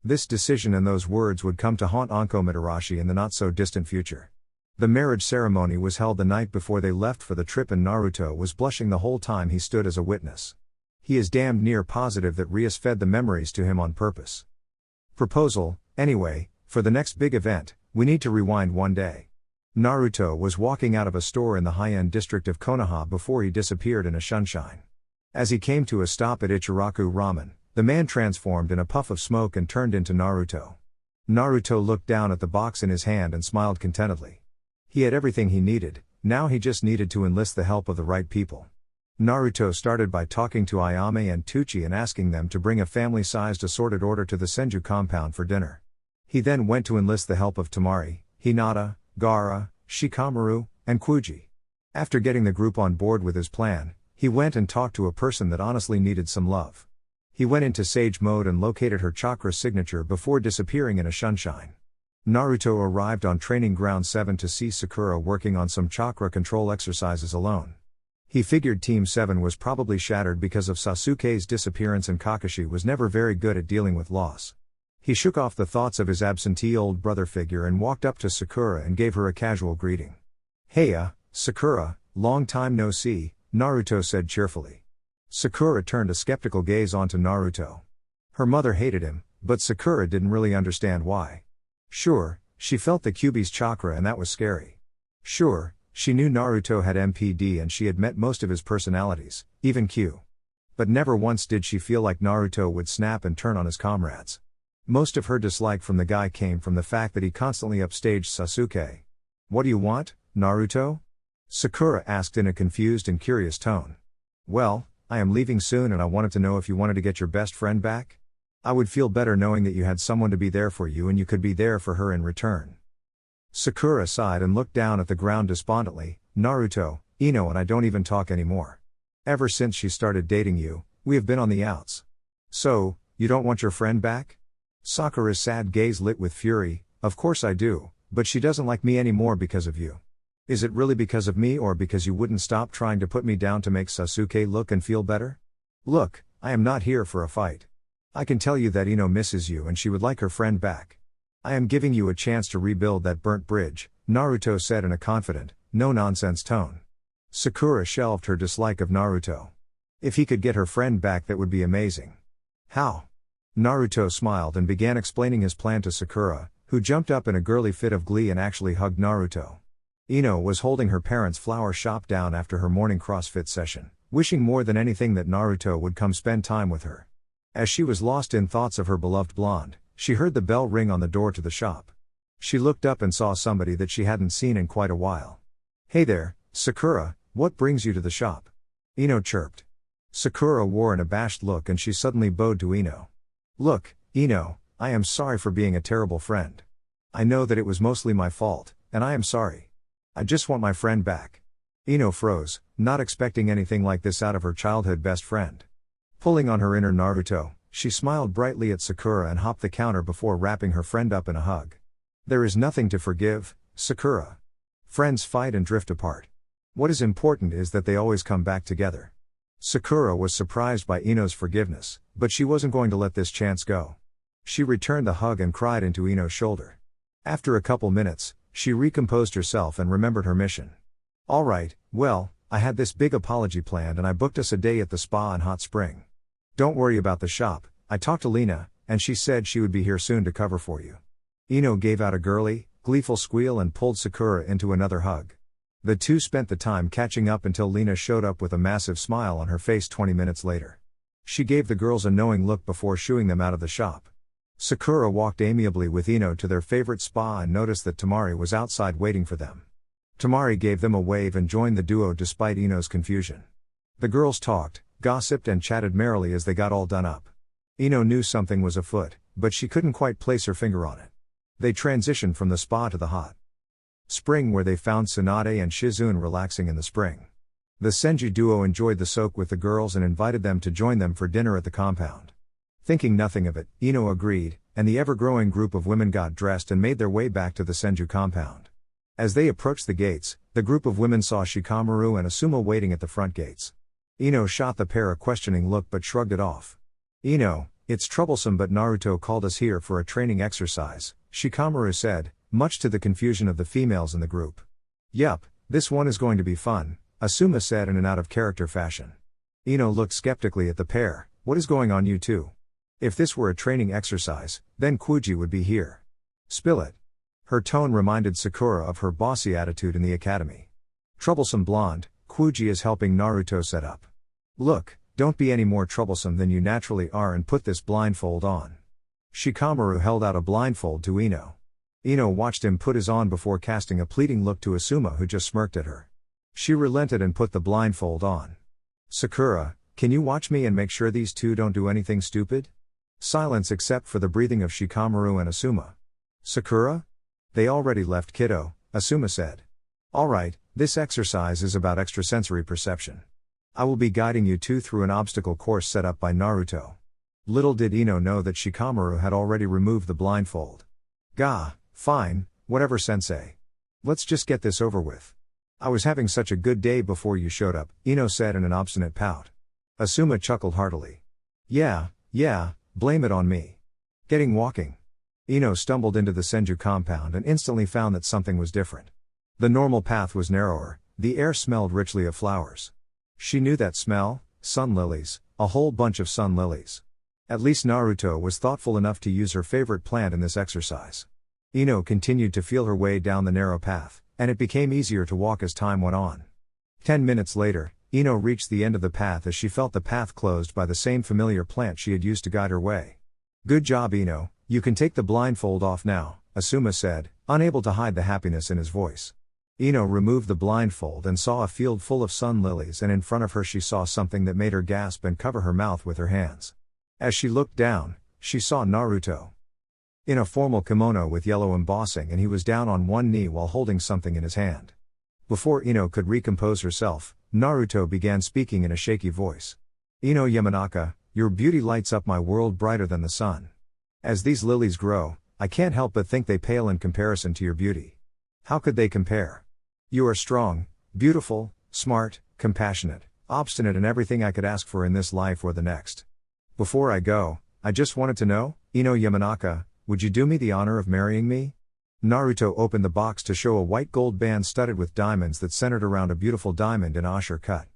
This decision and those words would come to haunt Anko Madarashi in the not-so-distant future. The marriage ceremony was held the night before they left for the trip and Naruto was blushing the whole time he stood as a witness. He is damned near positive that Rias fed the memories to him on purpose. Proposal, anyway, for the next big event, we need to rewind one day. Naruto was walking out of a store in the high-end district of Konoha before he disappeared in a sunshine. As he came to a stop at Ichiraku Ramen, the man transformed in a puff of smoke and turned into Naruto. Naruto looked down at the box in his hand and smiled contentedly. He had everything he needed, now he just needed to enlist the help of the right people. Naruto started by talking to Ayame and Tucci and asking them to bring a family-sized assorted order to the Senju compound for dinner. He then went to enlist the help of Tamari, Hinata, Gaara, Shikamaru, and Kuji. After getting the group on board with his plan, he went and talked to a person that honestly needed some love. He went into sage mode and located her chakra signature before disappearing in a sunshine. Naruto arrived on Training Ground 7 to see Sakura working on some chakra control exercises alone. He figured Team 7 was probably shattered because of Sasuke's disappearance and Kakashi was never very good at dealing with loss. He shook off the thoughts of his absentee old brother figure and walked up to Sakura and gave her a casual greeting. Hey Sakura, long time no see, Naruto said cheerfully. Sakura turned a skeptical gaze onto Naruto. Her mother hated him, but Sakura didn't really understand why. Sure, she felt the Kyuubi's chakra and that was scary. Sure, she knew Naruto had MPD and she had met most of his personalities, even Q. But never once did she feel like Naruto would snap and turn on his comrades. Most of her dislike from the guy came from the fact that he constantly upstaged Sasuke. What do you want, Naruto? Sakura asked in a confused and curious tone. Well, I am leaving soon and I wanted to know if you wanted to get your best friend back? I would feel better knowing that you had someone to be there for you and you could be there for her in return. Sakura sighed and looked down at the ground despondently. Naruto, Ino and I don't even talk anymore. Ever since she started dating you, we have been on the outs. So, you don't want your friend back? Sakura's sad gaze lit with fury. Of course I do, but she doesn't like me anymore because of you. Is it really because of me or because you wouldn't stop trying to put me down to make Sasuke look and feel better? Look, I am not here for a fight. I can tell you that Ino misses you and she would like her friend back. I am giving you a chance to rebuild that burnt bridge, Naruto said in a confident, no-nonsense tone. Sakura shelved her dislike of Naruto. If he could get her friend back that would be amazing. How? Naruto smiled and began explaining his plan to Sakura, who jumped up in a girly fit of glee and actually hugged Naruto. Ino was holding her parents' flower shop down after her morning CrossFit session, wishing more than anything that Naruto would come spend time with her. As she was lost in thoughts of her beloved blonde, she heard the bell ring on the door to the shop. She looked up and saw somebody that she hadn't seen in quite a while. "Hey there, Sakura, what brings you to the shop?" Ino chirped. Sakura wore an abashed look and she suddenly bowed to Ino. "Look, Ino, I am sorry for being a terrible friend. I know that it was mostly my fault, and I am sorry. I just want my friend back." Ino froze, not expecting anything like this out of her childhood best friend. Pulling on her inner Naruto, she smiled brightly at Sakura and hopped the counter before wrapping her friend up in a hug. "There is nothing to forgive, Sakura. Friends fight and drift apart. What is important is that they always come back together." Sakura was surprised by Ino's forgiveness, but she wasn't going to let this chance go. She returned the hug and cried into Ino's shoulder. After a couple minutes, she recomposed herself and remembered her mission. "All right, well, I had this big apology planned and I booked us a day at the spa in Hot Spring. Don't worry about the shop, I talked to Lena, and she said she would be here soon to cover for you." Ino gave out a girly, gleeful squeal and pulled Sakura into another hug. The two spent the time catching up until Lena showed up with a massive smile on her face 20 minutes later. She gave the girls a knowing look before shooing them out of the shop. Sakura walked amiably with Ino to their favorite spa and noticed that Tamari was outside waiting for them. Tamari gave them a wave and joined the duo despite Ino's confusion. The girls talked, gossiped and chatted merrily as they got all done up. Ino knew something was afoot, but she couldn't quite place her finger on it. They transitioned from the spa to the hot spring where they found Tsunade and Shizune relaxing in the spring. The Senju duo enjoyed the soak with the girls and invited them to join them for dinner at the compound. Thinking nothing of it, Ino agreed, and the ever-growing group of women got dressed and made their way back to the Senju compound. As they approached the gates, the group of women saw Shikamaru and Asuma waiting at the front gates. Ino shot the pair a questioning look but shrugged it off. "Ino, it's troublesome but Naruto called us here for a training exercise," Shikamaru said, much to the confusion of the females in the group. "Yup, this one is going to be fun," Asuma said in an out-of-character fashion. Ino looked skeptically at the pair. "What is going on, you two? If this were a training exercise, then Kuji would be here. Spill it." Her tone reminded Sakura of her bossy attitude in the academy. "Troublesome blonde, Kuji is helping Naruto set up. Look, don't be any more troublesome than you naturally are and put this blindfold on." Shikamaru held out a blindfold to Ino. Ino watched him put his on before casting a pleading look to Asuma who just smirked at her. She relented and put the blindfold on. "Sakura, can you watch me and make sure these two don't do anything stupid?" Silence except for the breathing of Shikamaru and Asuma. "Sakura? They already left kiddo," Asuma said. "Alright, this exercise is about extrasensory perception. I will be guiding you two through an obstacle course set up by Naruto." Little did Ino know that Shikamaru had already removed the blindfold. "Gah, fine, whatever sensei. Let's just get this over with. I was having such a good day before you showed up," Ino said in an obstinate pout. Asuma chuckled heartily. Yeah, blame it on me. Getting walking." Ino stumbled into the Senju compound and instantly found that something was different. The normal path was narrower, the air smelled richly of flowers. She knew that smell, sun lilies, a whole bunch of sun lilies. At least Naruto was thoughtful enough to use her favorite plant in this exercise. Ino continued to feel her way down the narrow path, and it became easier to walk as time went on. 10 minutes later, Ino reached the end of the path as she felt the path closed by the same familiar plant she had used to guide her way. "Good job, Ino, you can take the blindfold off now," Asuma said, unable to hide the happiness in his voice. Ino removed the blindfold and saw a field full of sun lilies, and in front of her she saw something that made her gasp and cover her mouth with her hands. As she looked down, she saw Naruto. In a formal kimono with yellow embossing, and he was down on one knee while holding something in his hand. Before Ino could recompose herself, Naruto began speaking in a shaky voice. "Ino Yamanaka, your beauty lights up my world brighter than the sun. As these lilies grow, I can't help but think they pale in comparison to your beauty. How could they compare? You are strong, beautiful, smart, compassionate, obstinate, and everything I could ask for in this life or the next. Before I go, I just wanted to know, Ino Yamanaka, would you do me the honor of marrying me?" Naruto opened the box to show a white gold band studded with diamonds that centered around a beautiful diamond in Asher cut.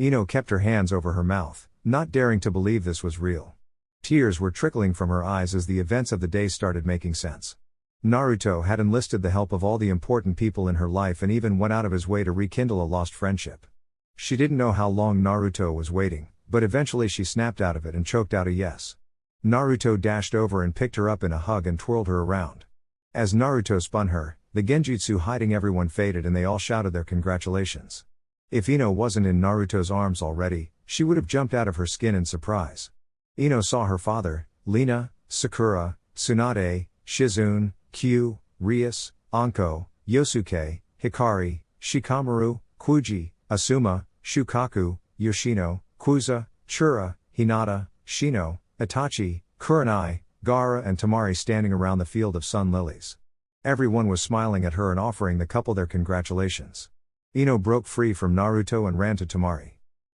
Ino kept her hands over her mouth, not daring to believe this was real. Tears were trickling from her eyes as the events of the day started making sense. Naruto had enlisted the help of all the important people in her life and even went out of his way to rekindle a lost friendship. She didn't know how long Naruto was waiting, but eventually she snapped out of it and choked out a yes. Naruto dashed over and picked her up in a hug and twirled her around. As Naruto spun her, the genjutsu hiding everyone faded and they all shouted their congratulations. If Ino wasn't in Naruto's arms already, she would have jumped out of her skin in surprise. Ino saw her father, Lina, Sakura, Tsunade, Shizune, Kyu, Rias, Anko, Yosuke, Hikari, Shikamaru, Kuji, Asuma, Shukaku, Yoshino, Kuza, Chura, Hinata, Shino, Itachi, Kurenai, Gaara and Tamari standing around the field of sun lilies. Everyone was smiling at her and offering the couple their congratulations. Ino broke free from Naruto and ran to Tamari.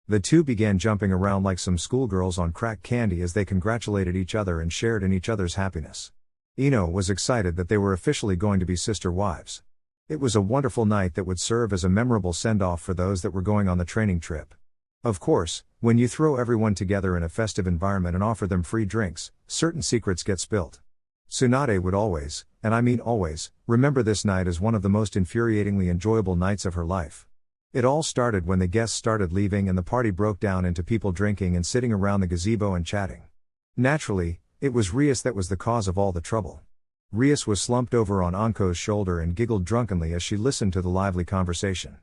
The two began jumping around like some schoolgirls on crack candy as they congratulated each other and shared in each other's happiness. Ino was excited that they were officially going to be sister wives. It was a wonderful night that would serve as a memorable send-off for those that were going on the training trip. Of course, when you throw everyone together in a festive environment and offer them free drinks, certain secrets get spilt. Tsunade would always, and I mean always, remember this night as one of the most infuriatingly enjoyable nights of her life. It all started when the guests started leaving and the party broke down into people drinking and sitting around the gazebo and chatting. Naturally, it was Rias that was the cause of all the trouble. Rias was slumped over on Anko's shoulder and giggled drunkenly as she listened to the lively conversation.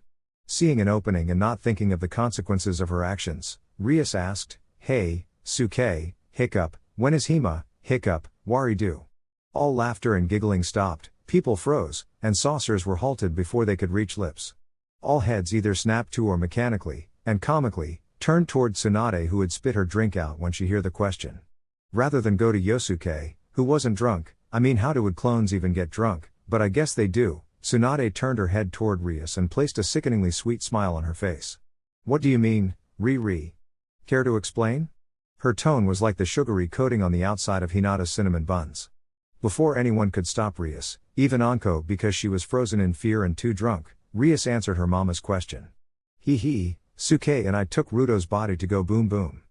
Seeing an opening and not thinking of the consequences of her actions, Rias asked, "Hey, Suke, hiccup, when is Hima, hiccup, Wari due?" All laughter and giggling stopped, people froze, and saucers were halted before they could reach lips. All heads either snapped to or mechanically, and comically, turned toward Tsunade who had spit her drink out when she heard the question. Rather than go to Yosuke, who wasn't drunk, I mean how do would clones even get drunk, but I guess they do, Tsunade turned her head toward Rias and placed a sickeningly sweet smile on her face. "What do you mean, Ri? Care to explain?" Her tone was like the sugary coating on the outside of Hinata's cinnamon buns. Before anyone could stop Rias, even Anko because she was frozen in fear and too drunk, Rias answered her mama's question. He, Suke and I took Ruto's body to go boom boom.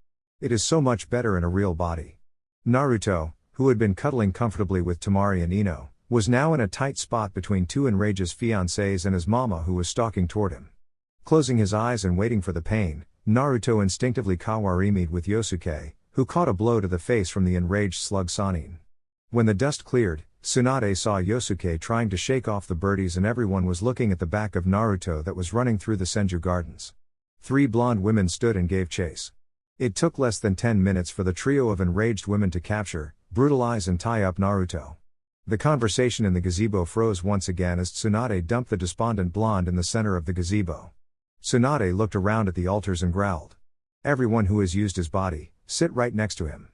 It is so much better in a real body. Naruto, who had been cuddling comfortably with Tamari and Ino, was now in a tight spot between two enraged fiancés and his mama who was stalking toward him. Closing his eyes and waiting for the pain, Naruto instinctively kawarimi'd with Yosuke, who caught a blow to the face from the enraged slug Sanin. When the dust cleared, Tsunade saw Yosuke trying to shake off the birdies and everyone was looking at the back of Naruto that was running through the Senju Gardens. 3 blonde women stood and gave chase. It took less than 10 minutes for the trio of enraged women to capture, brutalize and tie up Naruto. The conversation in the gazebo froze once again as Tsunade dumped the despondent blonde in the center of the gazebo. Tsunade looked around at the altars and growled. "Everyone who has used his body, sit right next to him."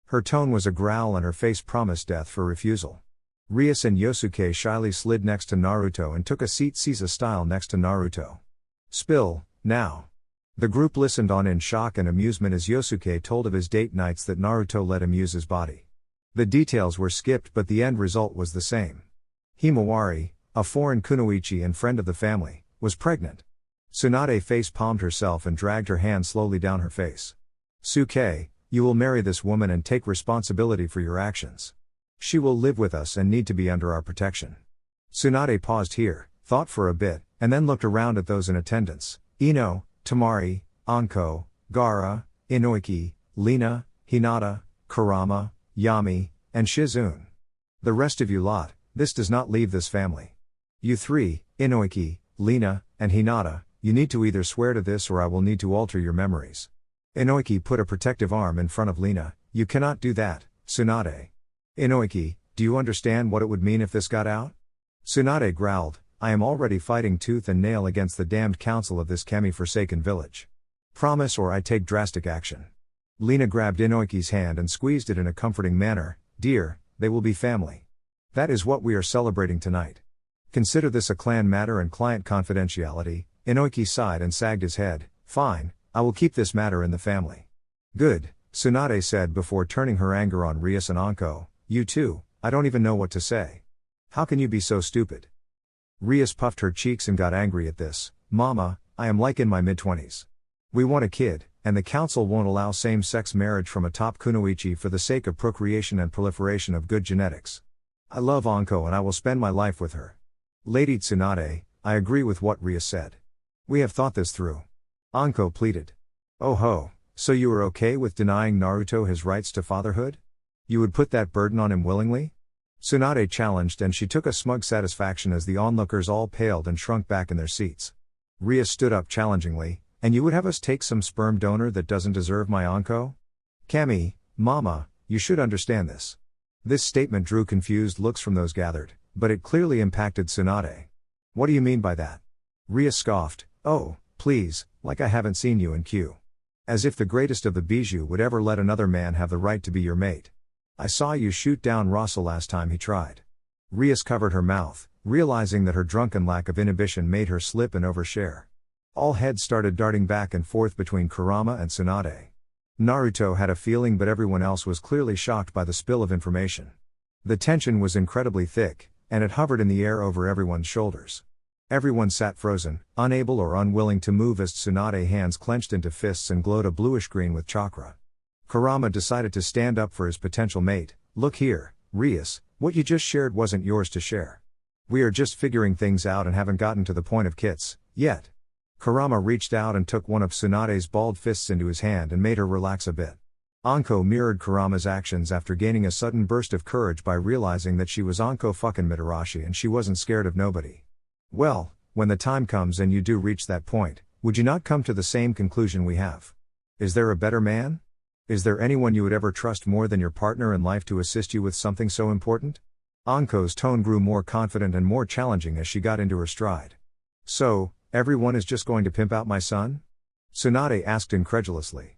Her tone was a growl and her face promised death for refusal. Rias and Yosuke shyly slid next to Naruto and took a seat Caesar style next to Naruto. "Spill, now." The group listened on in shock and amusement as Yosuke told of his date nights that Naruto let him use his body. The details were skipped but the end result was the same. Himawari, a foreign kunoichi and friend of the family, was pregnant. Tsunade face-palmed herself and dragged her hand slowly down her face. "Suke, you will marry this woman and take responsibility for your actions. She will live with us and need to be under our protection." Tsunade paused here, thought for a bit, and then looked around at those in attendance: Ino, Tamari, Anko, Gaara, Inoiki, Lina, Hinata, Kurama, Yami, and Shizune. "The rest of you lot, this does not leave this family. You 3, Inoiki, Lina, and Hinata, you need to either swear to this or I will need to alter your memories." Inoiki put a protective arm in front of Lina. "You cannot do that, Tsunade." "Inoiki, do you understand what it would mean if this got out?" Tsunade growled, "I am already fighting tooth and nail against the damned council of this Kami-forsaken village. Promise or I take drastic action." Lina grabbed Inoiki's hand and squeezed it in a comforting manner. "Dear, they will be family. That is what we are celebrating tonight. Consider this a clan matter and client confidentiality." Inoiki sighed and sagged his head. "Fine, I will keep this matter in the family." "Good," Tsunade said before turning her anger on Rias and Anko. "You too, I don't even know what to say. How can you be so stupid?" Rias puffed her cheeks and got angry at this. "Mama, I am like in my mid-20s. We want a kid, and the council won't allow same-sex marriage from a top kunoichi for the sake of procreation and proliferation of good genetics. I love Anko and I will spend my life with her. Lady Tsunade, I agree with what Ria said. We have thought this through. Anko pleaded. Oh ho, so you are okay with denying Naruto his rights to fatherhood? You would put that burden on him willingly? Tsunade challenged and she took a smug satisfaction as the onlookers all paled and shrunk back in their seats. Ria stood up challengingly, and you would have us take some sperm donor that doesn't deserve my Anko? Kami, Mama, you should understand this. This statement drew confused looks from those gathered, but it clearly impacted Tsunade. What do you mean by that? Ria scoffed, oh, please, like I haven't seen you in Q. As if the greatest of the Bijou would ever let another man have the right to be your mate. I saw you shoot down Russell last time he tried. Rias covered her mouth, realizing that her drunken lack of inhibition made her slip and overshare. All heads started darting back and forth between Kurama and Tsunade. Naruto had a feeling, but everyone else was clearly shocked by the spill of information. The tension was incredibly thick, and it hovered in the air over everyone's shoulders. Everyone sat frozen, unable or unwilling to move as Tsunade's hands clenched into fists and glowed a bluish green with chakra. Kurama decided to stand up for his potential mate. Look here, Rias, what you just shared wasn't yours to share. We are just figuring things out and haven't gotten to the point of kits, yet. Kurama reached out and took one of Tsunade's balled fists into his hand and made her relax a bit. Anko mirrored Kurama's actions after gaining a sudden burst of courage by realizing that she was Anko fucking Mitarashi and she wasn't scared of nobody. Well, when the time comes and you do reach that point, would you not come to the same conclusion we have? Is there a better man? Is there anyone you would ever trust more than your partner in life to assist you with something so important? Anko's tone grew more confident and more challenging as she got into her stride. So, everyone is just going to pimp out my son? Tsunade asked incredulously.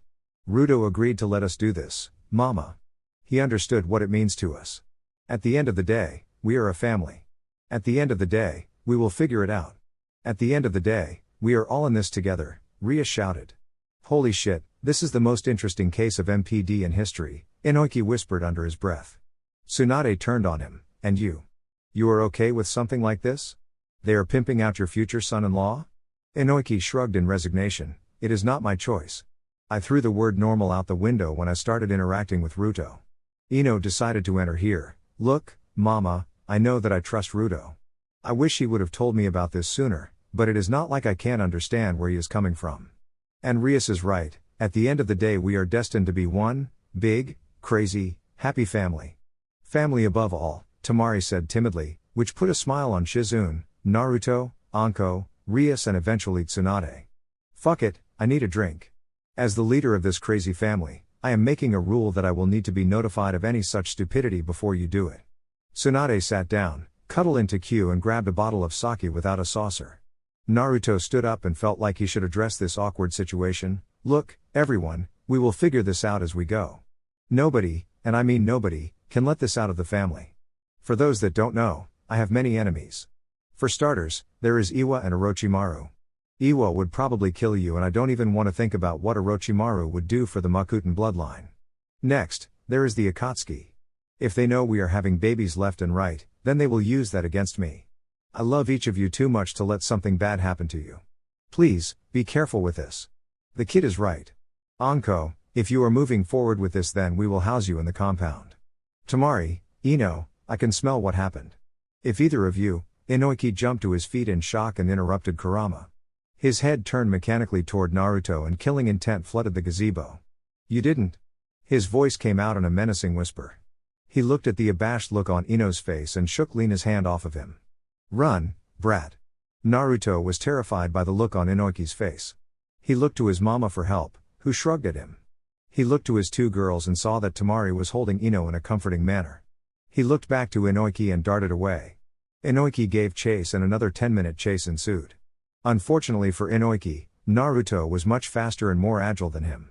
Ruto agreed to let us do this, Mama. He understood what it means to us. At the end of the day, we are a family. At the end of the day, we will figure it out. At the end of the day, we are all in this together, Ria shouted. Holy shit, this is the most interesting case of MPD in history, Inoki whispered under his breath. Tsunade turned on him, and you? You are okay with something like this? They are pimping out your future son-in-law? Inoki shrugged in resignation, it is not my choice. I threw the word normal out the window when I started interacting with Ruto. Ino decided to enter here. Look, Mama, I know that I trust Ruto. I wish he would have told me about this sooner, but it is not like I can't understand where he is coming from. And Rias is right, at the end of the day we are destined to be one, big, crazy, happy family. Family above all, Tamari said timidly, which put a smile on Shizune, Naruto, Anko, Rias and eventually Tsunade. Fuck it, I need a drink. As the leader of this crazy family, I am making a rule that I will need to be notified of any such stupidity before you do it. Tsunade sat down, cuddled into Q and grabbed a bottle of sake without a saucer. Naruto stood up and felt like he should address this awkward situation. Look, everyone, we will figure this out as we go. Nobody, and I mean nobody, can let this out of the family. For those that don't know, I have many enemies. For starters, there is Iwa and Orochimaru. Iwa would probably kill you and I don't even want to think about what Orochimaru would do for the Makuten bloodline. Next, there is the Akatsuki. If they know we are having babies left and right, then they will use that against me. I love each of you too much to let something bad happen to you. Please, be careful with this. The kid is right. Anko, if you are moving forward with this then we will house you in the compound. Tamari, Ino, I can smell what happened. If either of you, Inoki jumped to his feet in shock and interrupted Kurama. His head turned mechanically toward Naruto and killing intent flooded the gazebo. You didn't? His voice came out in a menacing whisper. He looked at the abashed look on Ino's face and shook Lena's hand off of him. Run, brat. Naruto was terrified by the look on Inoki's face. He looked to his mama for help, who shrugged at him. He looked to his two girls and saw that Tamari was holding Ino in a comforting manner. He looked back to Inoki and darted away. Inoki gave chase and another 10-minute chase ensued. Unfortunately for Inoki, Naruto was much faster and more agile than him.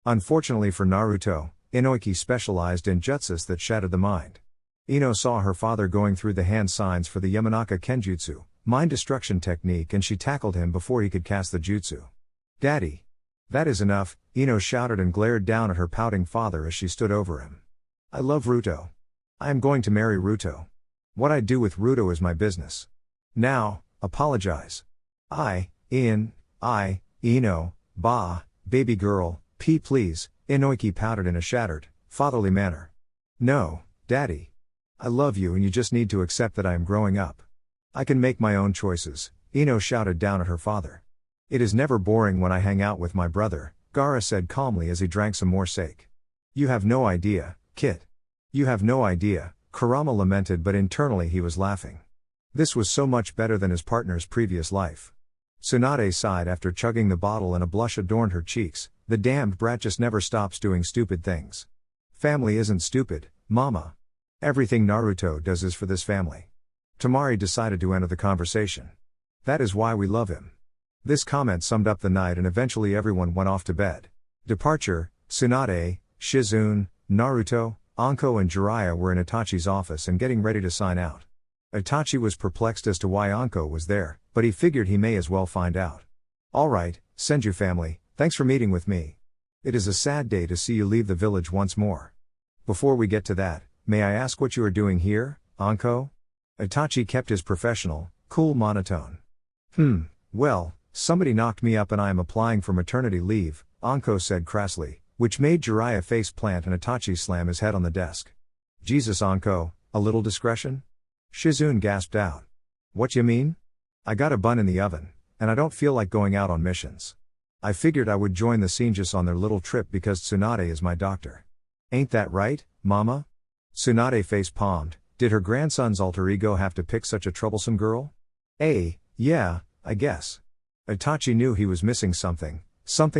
Unfortunately for Naruto, Inoki specialized in jutsus that shattered the mind. Ino saw her father going through the hand signs for the Yamanaka Kenjutsu, mind destruction technique, and she tackled him before he could cast the jutsu. Daddy! That is enough, Ino shouted and glared down at her pouting father as she stood over him. I love Ruto. I am going to marry Ruto. What I do with Ruto is my business. Now, apologize. Ino, baby girl, please, Inoki pouted in a shattered, fatherly manner. No, Daddy. I love you and you just need to accept that I am growing up. I can make my own choices, Ino shouted down at her father. It is never boring when I hang out with my brother, Gaara said calmly as he drank some more sake. You have no idea, Kit. You have no idea, Kurama lamented, but internally he was laughing. This was so much better than his partner's previous life. Tsunade sighed after chugging the bottle and a blush adorned her cheeks. The damned brat just never stops doing stupid things. Family isn't stupid, Mama. Everything Naruto does is for this family. Tamari decided to enter the conversation. That is why we love him. This comment summed up the night and eventually everyone went off to bed. Departure, Tsunade, Shizune, Naruto, Anko and Jiraiya were in Itachi's office and getting ready to sign out. Itachi was perplexed as to why Anko was there, but he figured he may as well find out. Alright, Senju family, thanks for meeting with me. It is a sad day to see you leave the village once more. Before we get to that, may I ask what you are doing here, Anko? Itachi kept his professional, cool monotone. Well, somebody knocked me up and I am applying for maternity leave, Anko said crassly, which made Jiraiya face plant and Itachi slam his head on the desk. Jesus Anko, a little discretion? Shizune gasped out. What you mean? I got a bun in the oven, and I don't feel like going out on missions. I figured I would join the Senjus on their little trip because Tsunade is my doctor. Ain't that right, Mama? Tsunade face palmed. Did her grandson's alter ego have to pick such a troublesome girl? Yeah, I guess. Itachi knew he was missing something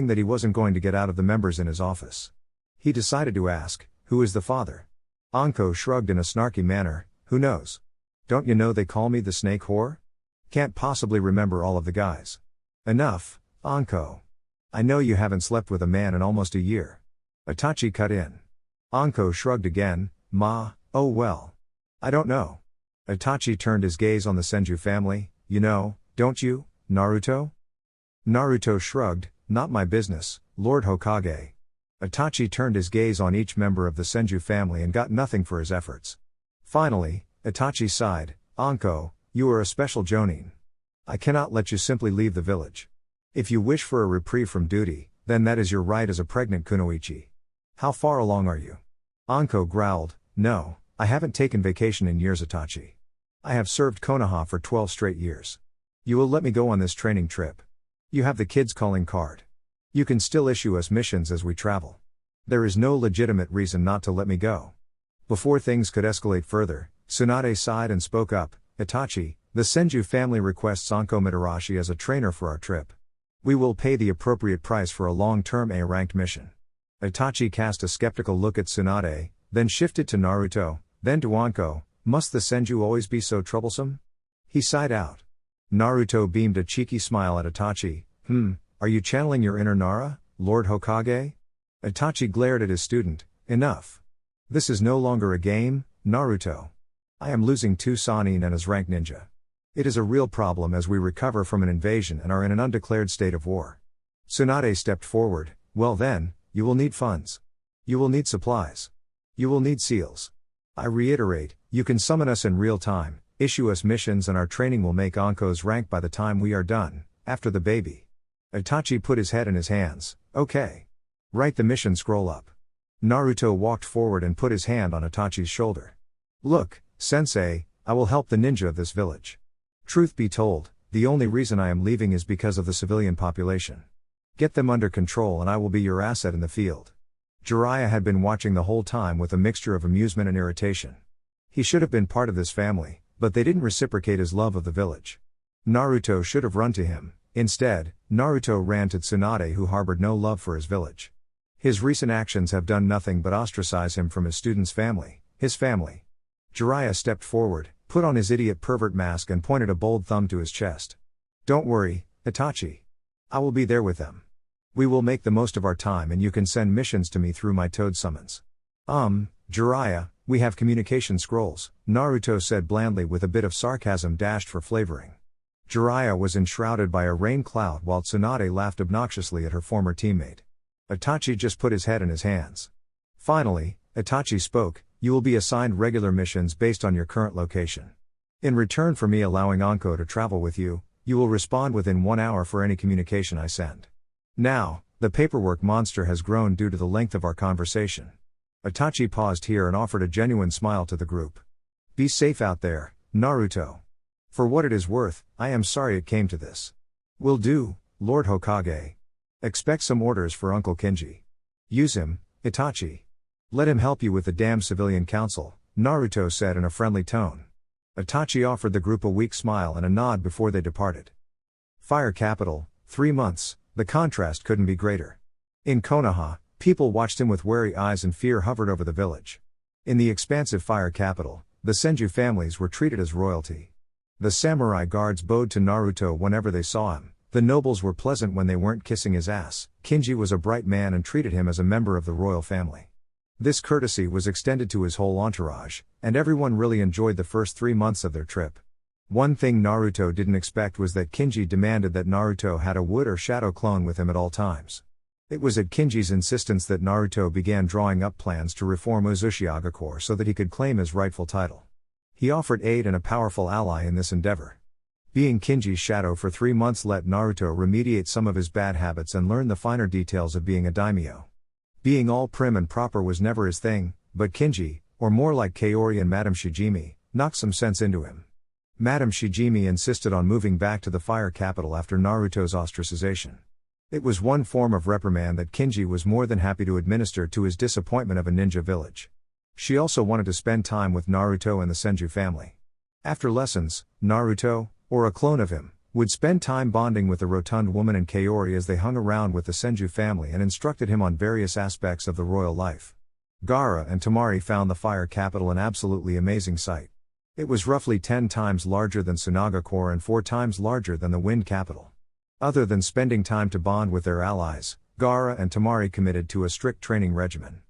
that he wasn't going to get out of the members in his office. He decided to ask, who is the father? Anko shrugged in a snarky manner, who knows? Don't you know they call me the snake whore? Can't possibly remember all of the guys. Enough, Anko. I know you haven't slept with a man in almost a year. Itachi cut in. Anko shrugged again, oh well. I don't know. Itachi turned his gaze on the Senju family. You know, don't you, Naruto? Naruto shrugged, not my business, Lord Hokage. Itachi turned his gaze on each member of the Senju family and got nothing for his efforts. Finally, Itachi sighed, Anko, you are a special jonin. I cannot let you simply leave the village. If you wish for a reprieve from duty, then that is your right as a pregnant kunoichi. How far along are you? Anko growled, no, I haven't taken vacation in years Itachi. I have served Konoha for 12 straight years. You will let me go on this training trip. You have the kids calling card. You can still issue us missions as we travel. There is no legitimate reason not to let me go. Before things could escalate further, Tsunade sighed and spoke up, Itachi, the Senju family requests Anko Mitarashi as a trainer for our trip. We will pay the appropriate price for a long-term A-ranked mission. Itachi cast a skeptical look at Tsunade, then shifted to Naruto, then to Anko. Must the Senju always be so troublesome? He sighed out. Naruto beamed a cheeky smile at Itachi. Are you channeling your inner Nara, Lord Hokage? Itachi glared at his student. Enough. This is no longer a game, Naruto. I am losing 2 Sannin and as ranked ninja. It is a real problem as we recover from an invasion and are in an undeclared state of war. Tsunade stepped forward. Well then, you will need funds. You will need supplies. You will need seals. I reiterate, you can summon us in real time, issue us missions and our training will make Anko's rank by the time we are done, after the baby. Itachi put his head in his hands. Okay. Write the mission scroll up. Naruto walked forward and put his hand on Itachi's shoulder. Look, sensei, I will help the ninja of this village. Truth be told, the only reason I am leaving is because of the civilian population. Get them under control and I will be your asset in the field. Jiraiya had been watching the whole time with a mixture of amusement and irritation. He should have been part of this family, but they didn't reciprocate his love of the village. Naruto should have run to him. Instead, Naruto ran to Tsunade who harbored no love for his village. His recent actions have done nothing but ostracize him from his student's family, his family. Jiraiya stepped forward, put on his idiot pervert mask and pointed a bold thumb to his chest. Don't worry, Itachi. I will be there with them. We will make the most of our time and you can send missions to me through my toad summons. Jiraiya, we have communication scrolls, Naruto said blandly with a bit of sarcasm dashed for flavoring. Jiraiya was enshrouded by a rain cloud while Tsunade laughed obnoxiously at her former teammate. Itachi just put his head in his hands. Finally, Itachi spoke, you will be assigned regular missions based on your current location. In return for me allowing Anko to travel with you, you will respond within 1 hour for any communication I send. Now, the paperwork monster has grown due to the length of our conversation. Itachi paused here and offered a genuine smile to the group. Be safe out there, Naruto. For what it is worth, I am sorry it came to this. Will do, Lord Hokage. Expect some orders for Uncle Kinji. Use him, Itachi. Let him help you with the damn civilian council, Naruto said in a friendly tone. Itachi offered the group a weak smile and a nod before they departed. Fire capital, 3 months, the contrast couldn't be greater. In Konoha, people watched him with wary eyes and fear hovered over the village. In the expansive fire capital, the Senju families were treated as royalty. The samurai guards bowed to Naruto whenever they saw him, the nobles were pleasant when they weren't kissing his ass, Kinji was a bright man and treated him as a member of the royal family. This courtesy was extended to his whole entourage, and everyone really enjoyed the first 3 months of their trip. One thing Naruto didn't expect was that Kinji demanded that Naruto had a wood or shadow clone with him at all times. It was at Kinji's insistence that Naruto began drawing up plans to reform Uzushiage Corps so that he could claim his rightful title. He offered aid and a powerful ally in this endeavor. Being Kinji's shadow for 3 months let Naruto remediate some of his bad habits and learn the finer details of being a daimyo. Being all prim and proper was never his thing, but Kinji, or more like Kaori and Madame Shijimi, knocked some sense into him. Madame Shijimi insisted on moving back to the fire capital after Naruto's ostracization. It was one form of reprimand that Kinji was more than happy to administer to his disappointment of a ninja village. She also wanted to spend time with Naruto and the Senju family. After lessons, Naruto, or a clone of him, would spend time bonding with the rotund woman and Kaori as they hung around with the Senju family and instructed him on various aspects of the royal life. Gaara and Temari found the fire capital an absolutely amazing sight. It was roughly 10 times larger than Tsunaga Corps and 4 times larger than the wind capital. Other than spending time to bond with their allies, Gaara and Temari committed to a strict training regimen.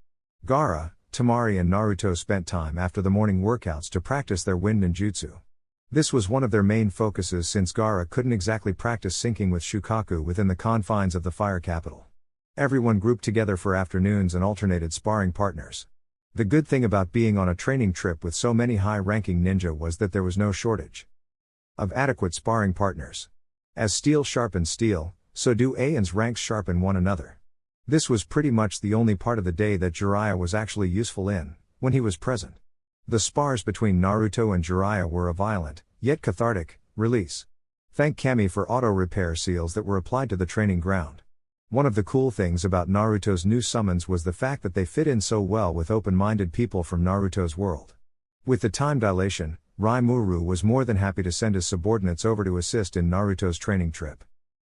Gaara, Temari and Naruto spent time after the morning workouts to practice their wind ninjutsu. This was one of their main focuses since Gaara couldn't exactly practice syncing with Shukaku within the confines of the fire capital. Everyone grouped together for afternoons and alternated sparring partners. The good thing about being on a training trip with so many high-ranking ninja was that there was no shortage of adequate sparring partners. As steel sharpens steel, so do Aien's ranks sharpen one another. This was pretty much the only part of the day that Jiraiya was actually useful in, when he was present. The spars between Naruto and Jiraiya were a violent, yet cathartic, release. Thank Kami for auto-repair seals that were applied to the training ground. One of the cool things about Naruto's new summons was the fact that they fit in so well with open-minded people from Naruto's world. With the time dilation, Raimuru was more than happy to send his subordinates over to assist in Naruto's training trip.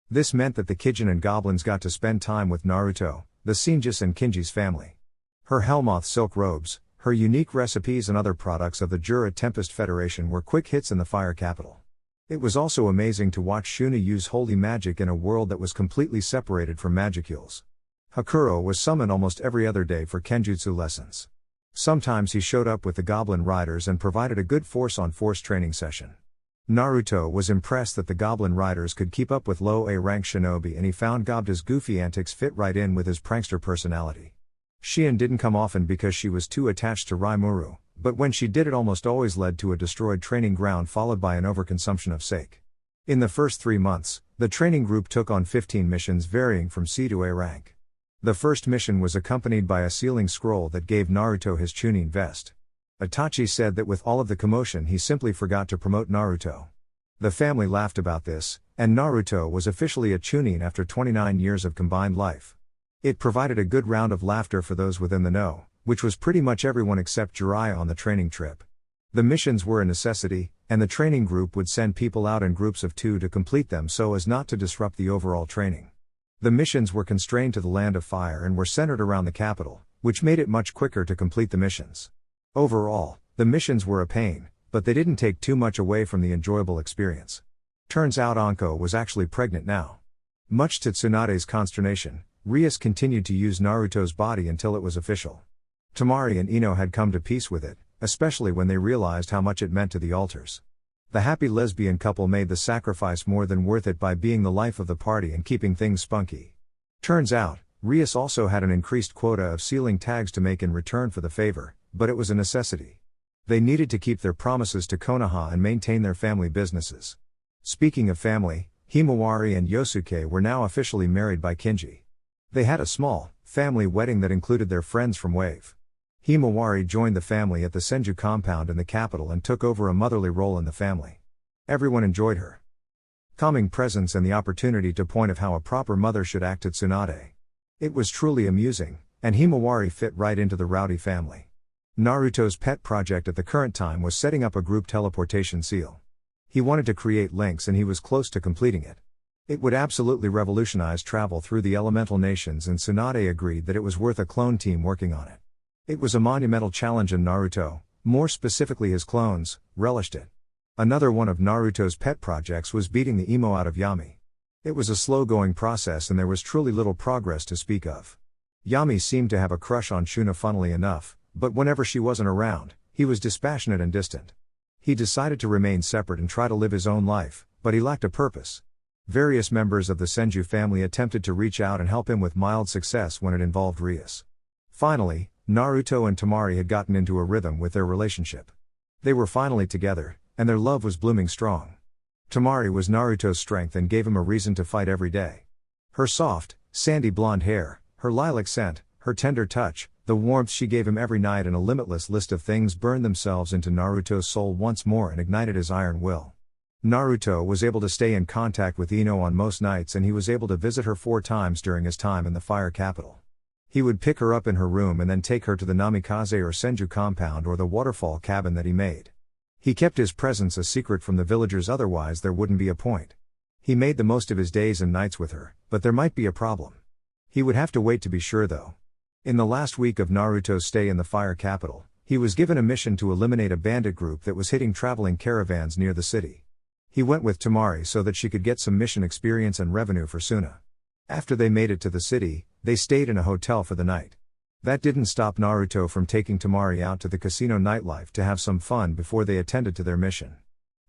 This meant that the Kijin and goblins got to spend time with Naruto, the Senjus and Kinji's family. Her Helmoth silk robes, her unique recipes and other products of the Jura Tempest Federation were quick hits in the fire capital. It was also amazing to watch Shuna use holy magic in a world that was completely separated from magicules. Hakuro was summoned almost every other day for kenjutsu lessons. Sometimes he showed up with the goblin riders and provided a good force-on-force training session. Naruto was impressed that the goblin riders could keep up with low A-rank shinobi and he found Gobda's goofy antics fit right in with his prankster personality. Shion didn't come often because she was too attached to Raimuru, but when she did it almost always led to a destroyed training ground followed by an overconsumption of sake. In the first 3 months, the training group took on 15 missions varying from C to A rank. The first mission was accompanied by a sealing scroll that gave Naruto his Chunin vest. Itachi said that with all of the commotion he simply forgot to promote Naruto. The family laughed about this, and Naruto was officially a Chunin after 29 years of combined life. It provided a good round of laughter for those within the know, which was pretty much everyone except Jiraiya on the training trip. The missions were a necessity, and the training group would send people out in groups of 2 to complete them so as not to disrupt the overall training. The missions were constrained to the Land of Fire and were centered around the capital, which made it much quicker to complete the missions. Overall, the missions were a pain, but they didn't take too much away from the enjoyable experience. Turns out Anko was actually pregnant now. Much to Tsunade's consternation, Rias continued to use Naruto's body until it was official. Temari and Ino had come to peace with it, especially when they realized how much it meant to the altars. The happy lesbian couple made the sacrifice more than worth it by being the life of the party and keeping things spunky. Turns out, Rias also had an increased quota of sealing tags to make in return for the favor, but it was a necessity. They needed to keep their promises to Konoha and maintain their family businesses. Speaking of family, Himawari and Yosuke were now officially married by Kinji. They had a small, family wedding that included their friends from Wave. Himawari joined the family at the Senju compound in the capital and took over a motherly role in the family. Everyone enjoyed her calming presence and the opportunity to point of how a proper mother should act at Tsunade. It was truly amusing, and Himawari fit right into the rowdy family. Naruto's pet project at the current time was setting up a group teleportation seal. He wanted to create links and he was close to completing it. It would absolutely revolutionize travel through the elemental nations, and Tsunade agreed that it was worth a clone team working on it. It was a monumental challenge and Naruto, more specifically his clones, relished it. Another one of Naruto's pet projects was beating the emo out of Yami. It was a slow-going process and there was truly little progress to speak of. Yami seemed to have a crush on Shuna, funnily enough, but whenever she wasn't around, he was dispassionate and distant. He decided to remain separate and try to live his own life, but he lacked a purpose. Various members of the Senju family attempted to reach out and help him with mild success when it involved Rias. Finally, Naruto and Temari had gotten into a rhythm with their relationship. They were finally together, and their love was blooming strong. Temari was Naruto's strength and gave him a reason to fight every day. Her soft, sandy blonde hair, her lilac scent, her tender touch, the warmth she gave him every night, and a limitless list of things burned themselves into Naruto's soul once more and ignited his iron will. Naruto was able to stay in contact with Ino on most nights, and he was able to visit her 4 times during his time in the fire capital. He would pick her up in her room and then take her to the Namikaze or Senju compound or the waterfall cabin that he made. He kept his presence a secret from the villagers, otherwise there wouldn't be a point. He made the most of his days and nights with her, but there might be a problem. He would have to wait to be sure though. In the last week of Naruto's stay in the fire capital, he was given a mission to eliminate a bandit group that was hitting traveling caravans near the city. He went with Temari so that she could get some mission experience and revenue for Suna. After they made it to the city, they stayed in a hotel for the night. That didn't stop Naruto from taking Temari out to the casino nightlife to have some fun before they attended to their mission.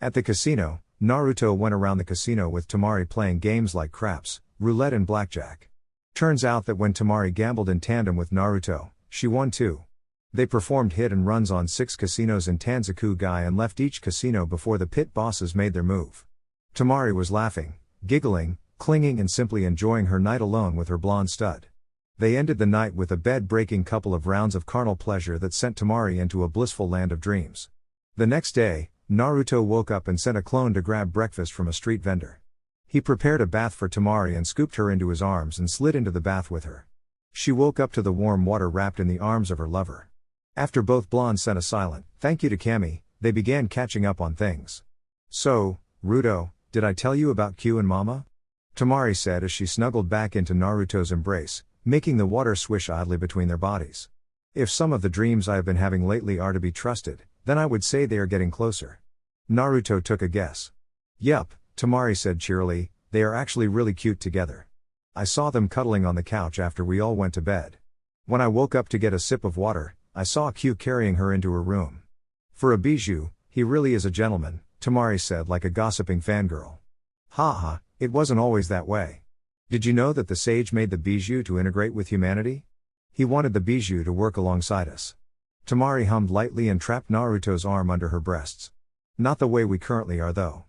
At the casino, Naruto went around the casino with Temari playing games like craps, roulette and blackjack. Turns out that when Temari gambled in tandem with Naruto, she won too. They performed hit and runs on 6 casinos in Tanzaku-gai and left each casino before the pit bosses made their move. Temari was laughing, giggling, clinging and simply enjoying her night alone with her blonde stud. They ended the night with a bed-breaking couple of rounds of carnal pleasure that sent Temari into a blissful land of dreams. The next day, Naruto woke up and sent a clone to grab breakfast from a street vendor. He prepared a bath for Temari and scooped her into his arms and slid into the bath with her. She woke up to the warm water wrapped in the arms of her lover. After both blondes sent a silent thank you to Kami, they began catching up on things. "So, Ruto, did I tell you about Q and Mama?" Temari said as she snuggled back into Naruto's embrace, making the water swish idly between their bodies. "If some of the dreams I have been having lately are to be trusted, then I would say they are getting closer." Naruto took a guess. "Yup," Temari said cheerily, "they are actually really cute together. I saw them cuddling on the couch after we all went to bed. When I woke up to get a sip of water, I saw Q carrying her into her room. For a bijou, he really is a gentleman," Temari said like a gossiping fangirl. "Ha ha, it wasn't always that way. Did you know that the sage made the bijou to integrate with humanity? He wanted the bijou to work alongside us." Temari hummed lightly and trapped Naruto's arm under her breasts. "Not the way we currently are though.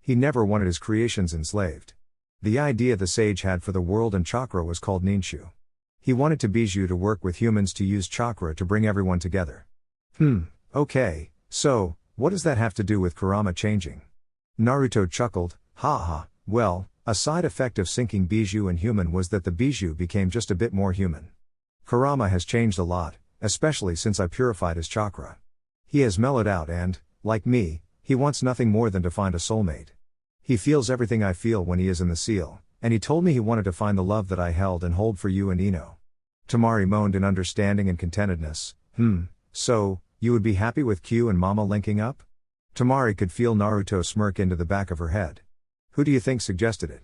He never wanted his creations enslaved. The idea the sage had for the world and chakra was called Ninshu. He wanted to bijou to work with humans to use chakra to bring everyone together." Okay, so, what does that have to do with Kurama changing?" Naruto chuckled, "Ha ha, well, a side effect of syncing bijou and human was that the bijou became just a bit more human. Kurama has changed a lot, especially since I purified his chakra. He has mellowed out and, like me, he wants nothing more than to find a soulmate. He feels everything I feel when he is in the seal, and he told me he wanted to find the love that I held and hold for you and Ino." Temari moaned in understanding and contentedness. So, you would be happy with Q and Mama linking up?" Temari could feel Naruto smirk into the back of her head. "Who do you think suggested it?"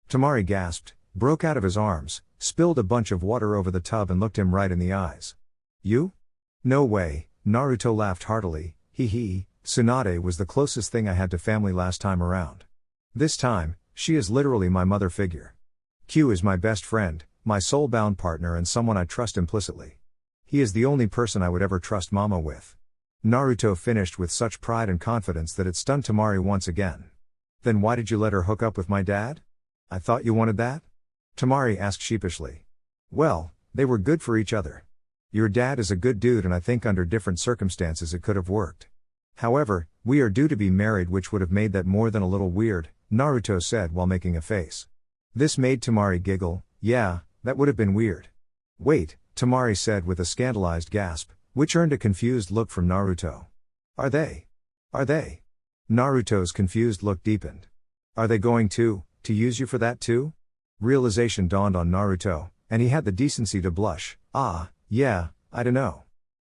Temari gasped, broke out of his arms, spilled a bunch of water over the tub and looked him right in the eyes. "You? No way," Naruto laughed heartily, "Hee, Tsunade was the closest thing I had to family last time around. This time, she is literally my mother figure. Q is my best friend, my soul-bound partner and someone I trust implicitly. He is the only person I would ever trust Mama with." Naruto finished with such pride and confidence that it stunned Temari once again. "Then why did you let her hook up with my dad? I thought you wanted that?" Temari asked sheepishly. "Well, they were good for each other. Your dad is a good dude and I think under different circumstances it could have worked. However, we are due to be married, which would have made that more than a little weird, Naruto said while making a face. This made Temari giggle. Yeah, that would have been weird. Wait, Temari said with a scandalized gasp, which earned a confused look from Naruto. Are they? Naruto's confused look deepened. Are they going to use you for that too? Realization dawned on Naruto, and he had the decency to blush. Yeah, I dunno.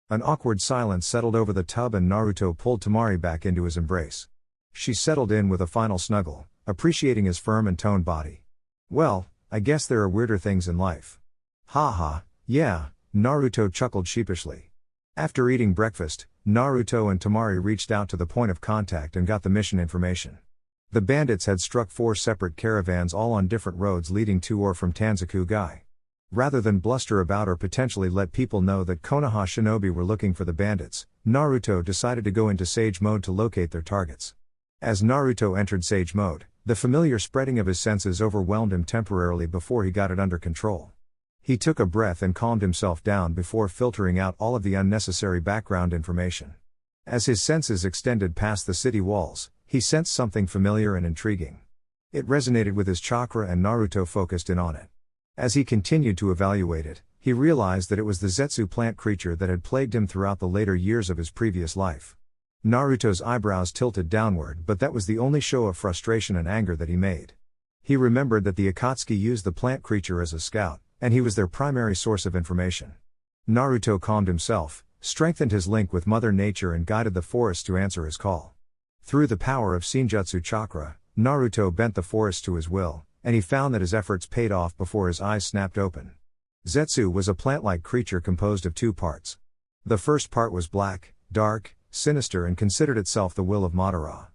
An awkward silence settled over the tub and Naruto pulled Temari back into his embrace. She settled in with a final snuggle, appreciating his firm and toned body. Well, I guess there are weirder things in life. Yeah, Naruto chuckled sheepishly. After eating breakfast, Naruto and Temari reached out to the point of contact and got the mission information. The bandits had struck 4 separate caravans all on different roads leading to or from Tanzaku-gai. Rather than bluster about or potentially let people know that Konoha shinobi were looking for the bandits, Naruto decided to go into sage mode to locate their targets. As Naruto entered sage mode, the familiar spreading of his senses overwhelmed him temporarily before he got it under control. He took a breath and calmed himself down before filtering out all of the unnecessary background information. As his senses extended past the city walls, he sensed something familiar and intriguing. It resonated with his chakra and Naruto focused in on it. As he continued to evaluate it, he realized that it was the Zetsu plant creature that had plagued him throughout the later years of his previous life. Naruto's eyebrows tilted downward, but that was the only show of frustration and anger that he made. He remembered that the Akatsuki used the plant creature as a scout, and he was their primary source of information. Naruto calmed himself, strengthened his link with Mother Nature and guided the forest to answer his call. Through the power of Shinjutsu chakra, Naruto bent the forest to his will, and he found that his efforts paid off before his eyes snapped open. Zetsu was a plant-like creature composed of 2 parts. The first part was black, dark, sinister and considered itself the will of Madara.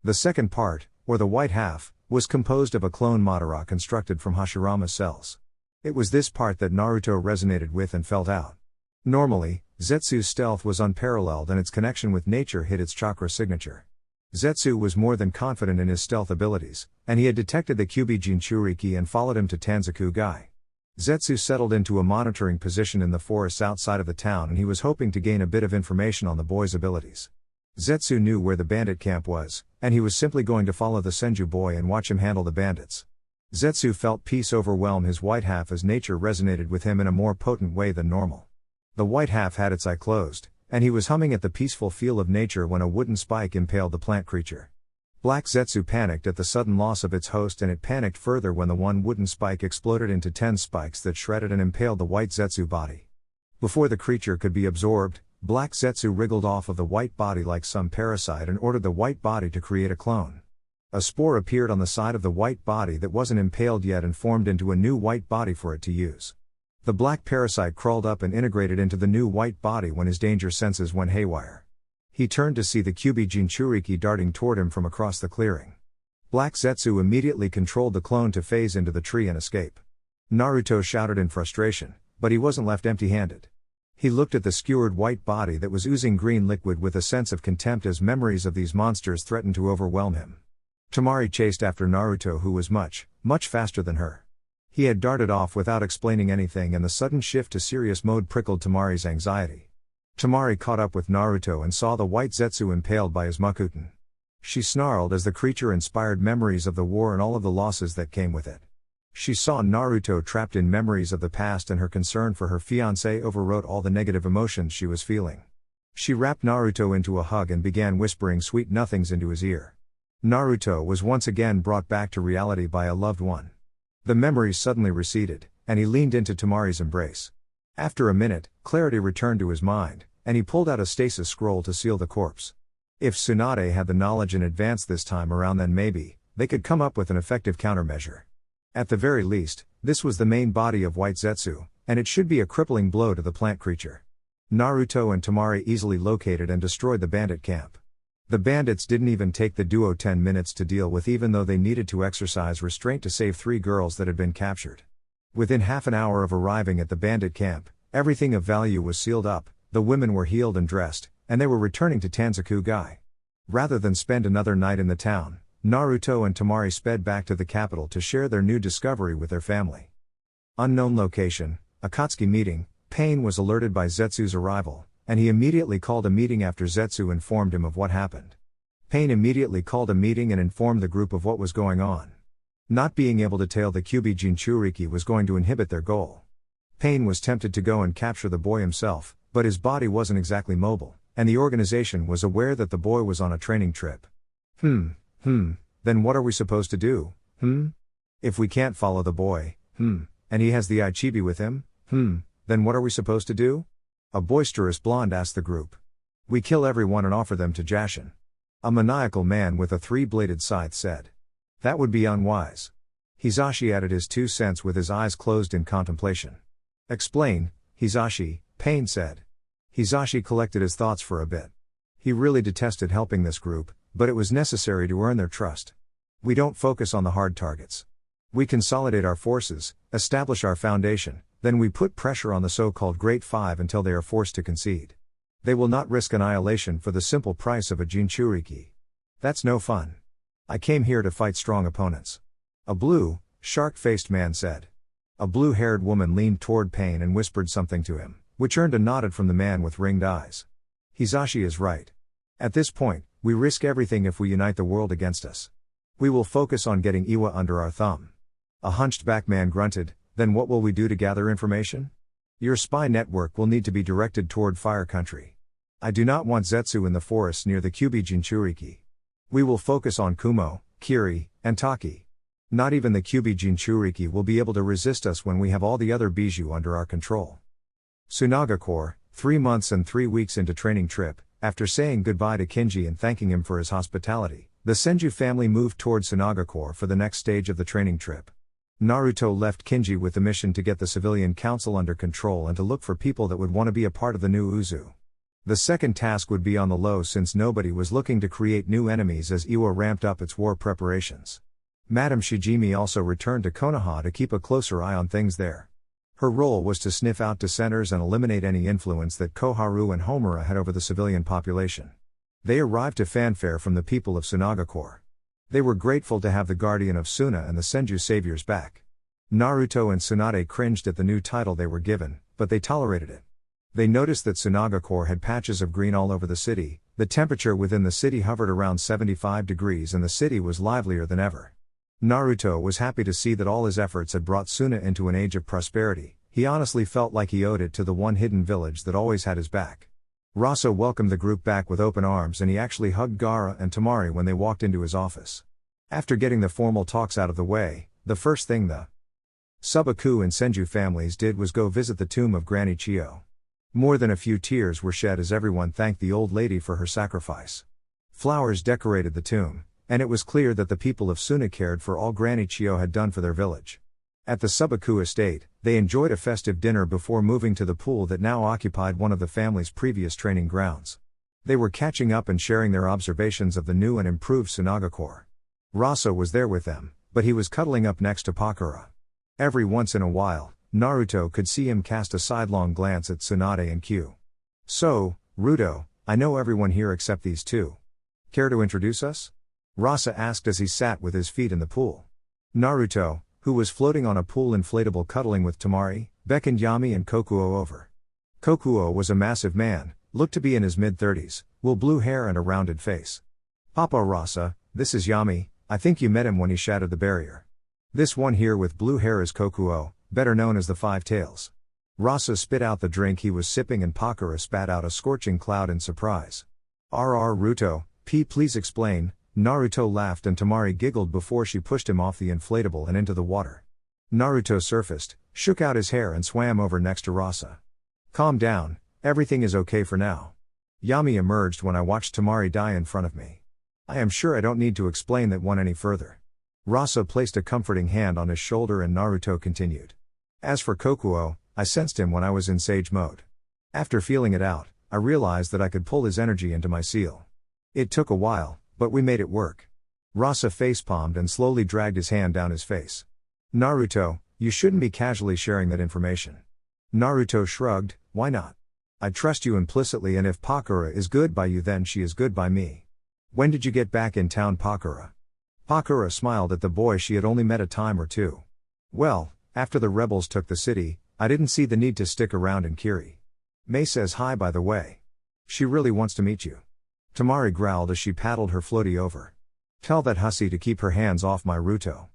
The second part, or the white half, was composed of a clone Madara constructed from Hashirama's cells. It was this part that Naruto resonated with and felt out. Normally, Zetsu's stealth was unparalleled and its connection with nature hid its chakra signature. Zetsu was more than confident in his stealth abilities, and he had detected the Kyubi Jinchuriki and followed him to Tanzaku-gai. Zetsu settled into a monitoring position in the forests outside of the town and he was hoping to gain a bit of information on the boy's abilities. Zetsu knew where the bandit camp was, and he was simply going to follow the Senju boy and watch him handle the bandits. Zetsu felt peace overwhelm his white half as nature resonated with him in a more potent way than normal. The white half had its eye closed, and he was humming at the peaceful feel of nature when a wooden spike impaled the plant creature. Black Zetsu panicked at the sudden loss of its host and it panicked further when the one wooden spike exploded into 10 spikes that shredded and impaled the white Zetsu body. Before the creature could be absorbed, Black Zetsu wriggled off of the white body like some parasite and ordered the white body to create a clone. A spore appeared on the side of the white body that wasn't impaled yet and formed into a new white body for it to use. The black parasite crawled up and integrated into the new white body when his danger senses went haywire. He turned to see the Kyubi Jinchuriki darting toward him from across the clearing. Black Zetsu immediately controlled the clone to phase into the tree and escape. Naruto shouted in frustration, but he wasn't left empty-handed. He looked at the skewered white body that was oozing green liquid with a sense of contempt as memories of these monsters threatened to overwhelm him. Temari chased after Naruto, who was much faster than her. He had darted off without explaining anything and the sudden shift to serious mode prickled Temari's anxiety. Temari caught up with Naruto and saw the white Zetsu impaled by his Makuten. She snarled as the creature inspired memories of the war and all of the losses that came with it. She saw Naruto trapped in memories of the past and her concern for her fiancé overrode all the negative emotions she was feeling. She wrapped Naruto into a hug and began whispering sweet nothings into his ear. Naruto was once again brought back to reality by a loved one. The memories suddenly receded, and he leaned into Temari's embrace. After a minute, clarity returned to his mind, and he pulled out a stasis scroll to seal the corpse. If Tsunade had the knowledge in advance this time around, then maybe they could come up with an effective countermeasure. At the very least, this was the main body of White Zetsu, and it should be a crippling blow to the plant creature. Naruto and Temari easily located and destroyed the bandit camp. The bandits didn't even take the duo 10 minutes to deal with, even though they needed to exercise restraint to save 3 girls that had been captured. Within half an hour of arriving at the bandit camp, everything of value was sealed up, the women were healed and dressed, and they were returning to Tanzaku-gai. Rather than spend another night in the town, Naruto and Temari sped back to the capital to share their new discovery with their family. Unknown location, Akatsuki meeting, Pain was alerted by Zetsu's arrival, and he immediately called a meeting after Zetsu informed him of what happened. Pain immediately called a meeting and informed the group of what was going on. Not being able to tail the Kyuubi Jinchuriki was going to inhibit their goal. Pain was tempted to go and capture the boy himself, but his body wasn't exactly mobile, and the organization was aware that the boy was on a training trip. Then what are we supposed to do, If we can't follow the boy, and he has the Ichibi with him, then what are we supposed to do? A boisterous blonde asked the group. We kill everyone and offer them to Jashin. A maniacal man with a 3-bladed scythe said. That would be unwise. Hisashi added his 2 cents with his eyes closed in contemplation. Explain, Hisashi, Pain said. Hisashi collected his thoughts for a bit. He really detested helping this group, but it was necessary to earn their trust. We don't focus on the hard targets. We consolidate our forces, establish our foundation, then we put pressure on the so-called Great Five until they are forced to concede. They will not risk annihilation for the simple price of a Jinchuriki. That's no fun. I came here to fight strong opponents. A blue, shark-faced man said. A blue-haired woman leaned toward Pain and whispered something to him, which earned a nod from the man with ringed eyes. Hisashi is right. At this point, we risk everything if we unite the world against us. We will focus on getting Iwa under our thumb. A hunched-back man grunted, then what will we do to gather information? Your spy network will need to be directed toward Fire Country. I do not want Zetsu in the forests near the Kyuubi Jinchuriki. We will focus on Kumo, Kiri, and Taki. Not even the Kyuubi Jinchuriki will be able to resist us when we have all the other Bijou under our control. Tsunaga Corps, 3 months and 3 weeks into training trip, after saying goodbye to Kinji and thanking him for his hospitality, the Senju family moved toward Tsunaga Corps for the next stage of the training trip. Naruto left Kinji with the mission to get the civilian council under control and to look for people that would want to be a part of the new Uzu. The second task would be on the low since nobody was looking to create new enemies as Iwa ramped up its war preparations. Madame Shijimi also returned to Konoha to keep a closer eye on things there. Her role was to sniff out dissenters and eliminate any influence that Koharu and Homura had over the civilian population. They arrived to fanfare from the people of Tsunaga Corps. They were grateful to have the guardian of Suna and the Senju saviors back. Naruto and Tsunade cringed at the new title they were given, but they tolerated it. They noticed that Tsunaga Corps had patches of green all over the city, the temperature within the city hovered around 75 degrees and the city was livelier than ever. Naruto was happy to see that all his efforts had brought Suna into an age of prosperity. He honestly felt like he owed it to the one hidden village that always had his back. Rasa welcomed the group back with open arms and he actually hugged Gaara and Tamari when they walked into his office. After getting the formal talks out of the way, the first thing the Subaku and Senju families did was go visit the tomb of Granny Chio. More than a few tears were shed as everyone thanked the old lady for her sacrifice. Flowers decorated the tomb, and it was clear that the people of Suna cared for all Granny Chio had done for their village. At the Subaku estate, they enjoyed a festive dinner before moving to the pool that now occupied one of the family's previous training grounds. They were catching up and sharing their observations of the new and improved Tsunaga Corps. Rasa was there with them, but he was cuddling up next to Pakura. Every once in a while, Naruto could see him cast a sidelong glance at Tsunade and Q. So, Ruto, I know everyone here except these two. Care to introduce us? Rasa asked as he sat with his feet in the pool. Naruto, who was floating on a pool inflatable cuddling with Tamari, beckoned Yami and Kokuo over. Kokuo was a massive man, looked to be in his mid-30s, with blue hair and a rounded face. Papa Rasa, this is Yami, I think you met him when he shattered the barrier. This one here with blue hair is Kokuo, better known as the Five Tails. Rasa spit out the drink he was sipping and Pakura spat out a scorching cloud in surprise. Ruto, please explain. Naruto laughed and Tamari giggled before she pushed him off the inflatable and into the water. Naruto surfaced, shook out his hair and swam over next to Rasa. Calm down, everything is okay for now. Yami emerged when I watched Tamari die in front of me. I am sure I don't need to explain that one any further. Rasa placed a comforting hand on his shoulder and Naruto continued. As for Kokuo, I sensed him when I was in sage mode. After feeling it out, I realized that I could pull his energy into my seal. It took a while, but we made it work. Rasa facepalmed and slowly dragged his hand down his face. Naruto, you shouldn't be casually sharing that information. Naruto shrugged, why not? I trust you implicitly and if Pakura is good by you then she is good by me. When did you get back in town Pakura? Pakura smiled at the boy she had only met a time or two. Well, after the rebels took the city, I didn't see the need to stick around in Kiri. Mei says hi by the way. She really wants to meet you. Tamari growled as she paddled her floaty over. Tell that hussy to keep her hands off my Naruto.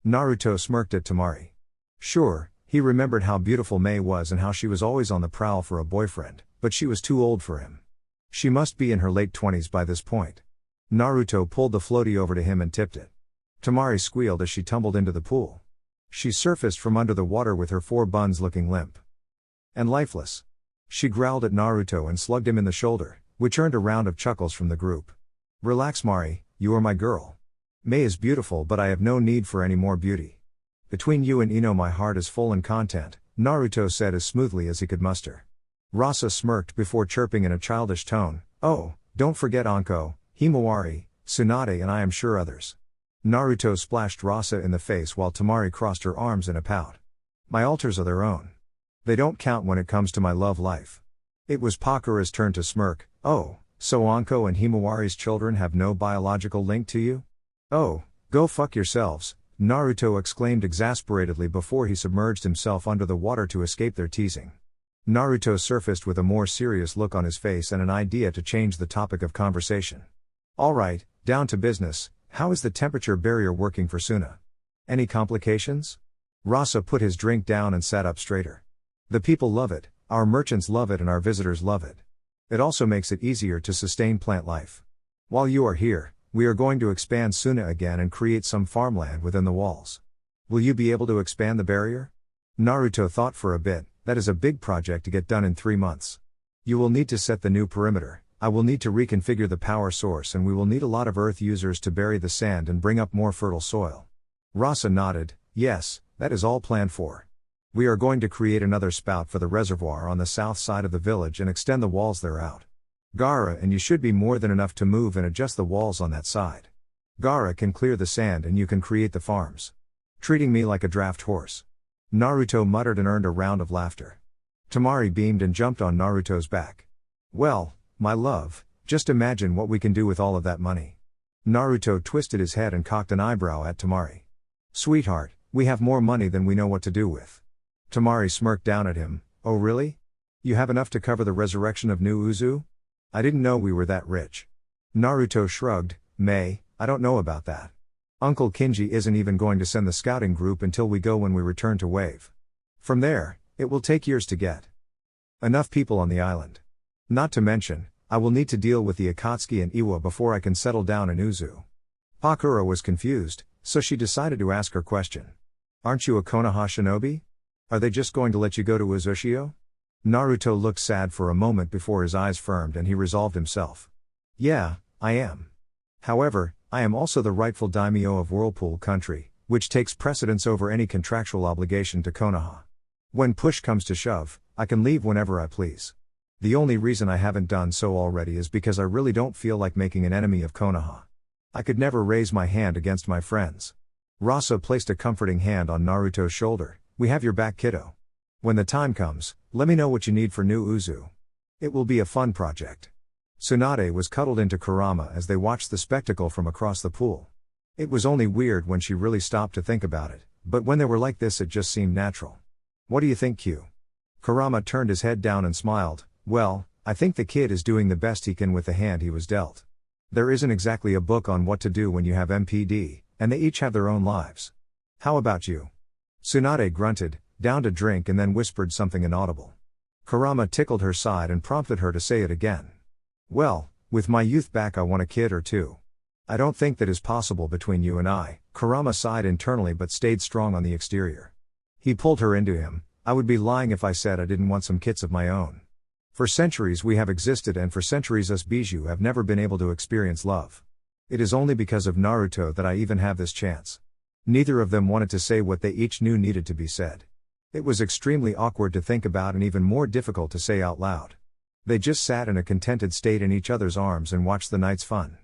Naruto smirked at Tamari. Sure, he remembered how beautiful Mei was and how she was always on the prowl for a boyfriend, but she was too old for him. She must be in her late 20s by this point. Naruto pulled the floaty over to him and tipped it. Tamari squealed as she tumbled into the pool. She surfaced from under the water with her 4 buns looking limp and lifeless. She growled at Naruto and slugged him in the shoulder, which earned a round of chuckles from the group. Relax, Mari, you are my girl. Mei is beautiful, but I have no need for any more beauty. Between you and Ino my heart is full and content, Naruto said as smoothly as he could muster. Rasa smirked before chirping in a childish tone, oh, don't forget Anko, Himawari, Tsunade and I am sure others. Naruto splashed Rasa in the face while Tamari crossed her arms in a pout. My alters are their own. They don't count when it comes to my love life. It was Pakura's turn to smirk. Oh, so Anko and Himawari's children have no biological link to you? Oh, go fuck yourselves, Naruto exclaimed exasperatedly before he submerged himself under the water to escape their teasing. Naruto surfaced with a more serious look on his face and an idea to change the topic of conversation. Alright, down to business, how is the temperature barrier working for Suna? Any complications? Rasa put his drink down and sat up straighter. The people love it, our merchants love it and our visitors love it. It also makes it easier to sustain plant life. While you are here, we are going to expand Suna again and create some farmland within the walls. Will you be able to expand the barrier? Naruto thought for a bit, that is a big project to get done in 3 months. You will need to set the new perimeter, I will need to reconfigure the power source and we will need a lot of earth users to bury the sand and bring up more fertile soil. Rasa nodded, yes, that is all planned for. We are going to create another spout for the reservoir on the south side of the village and extend the walls there out. Gaara and you should be more than enough to move and adjust the walls on that side. Gaara can clear the sand and you can create the farms. Treating me like a draft horse. Naruto muttered and earned a round of laughter. Tamari beamed and jumped on Naruto's back. Well, my love, just imagine what we can do with all of that money. Naruto twisted his head and cocked an eyebrow at Tamari. Sweetheart, we have more money than we know what to do with. Tamari smirked down at him, oh really? You have enough to cover the resurrection of New Uzu? I didn't know we were that rich. Naruto shrugged, Mei, I don't know about that. Uncle Kinji isn't even going to send the scouting group until we go when we return to Wave. From there, it will take years to get enough people on the island. Not to mention, I will need to deal with the Akatsuki and Iwa before I can settle down in Uzu. Pakura was confused, so she decided to ask her question. Aren't you a Konoha shinobi? Are they just going to let you go to Uzushio? Naruto looked sad for a moment before his eyes firmed and he resolved himself. Yeah, I am. However, I am also the rightful daimyo of Whirlpool Country, which takes precedence over any contractual obligation to Konoha. When push comes to shove, I can leave whenever I please. The only reason I haven't done so already is because I really don't feel like making an enemy of Konoha. I could never raise my hand against my friends. Rasa placed a comforting hand on Naruto's shoulder. We have your back, kiddo. When the time comes, let me know what you need for New Uzu. It will be a fun project. Tsunade was cuddled into Kurama as they watched the spectacle from across the pool. It was only weird when she really stopped to think about it, but when they were like this it just seemed natural. What do you think, Q? Kurama turned his head down and smiled. Well, I think the kid is doing the best he can with the hand he was dealt. There isn't exactly a book on what to do when you have MPD, and they each have their own lives. How about you? Tsunade grunted, downed a drink and then whispered something inaudible. Kurama tickled her side and prompted her to say it again. Well, with my youth back I want a kid or two. I don't think that is possible between you and I. Kurama sighed internally but stayed strong on the exterior. He pulled her into him. I would be lying if I said I didn't want some kits of my own. For centuries we have existed and for centuries us Bijou have never been able to experience love. It is only because of Naruto that I even have this chance. Neither of them wanted to say what they each knew needed to be said. It was extremely awkward to think about and even more difficult to say out loud. They just sat in a contented state in each other's arms and watched the night's fun.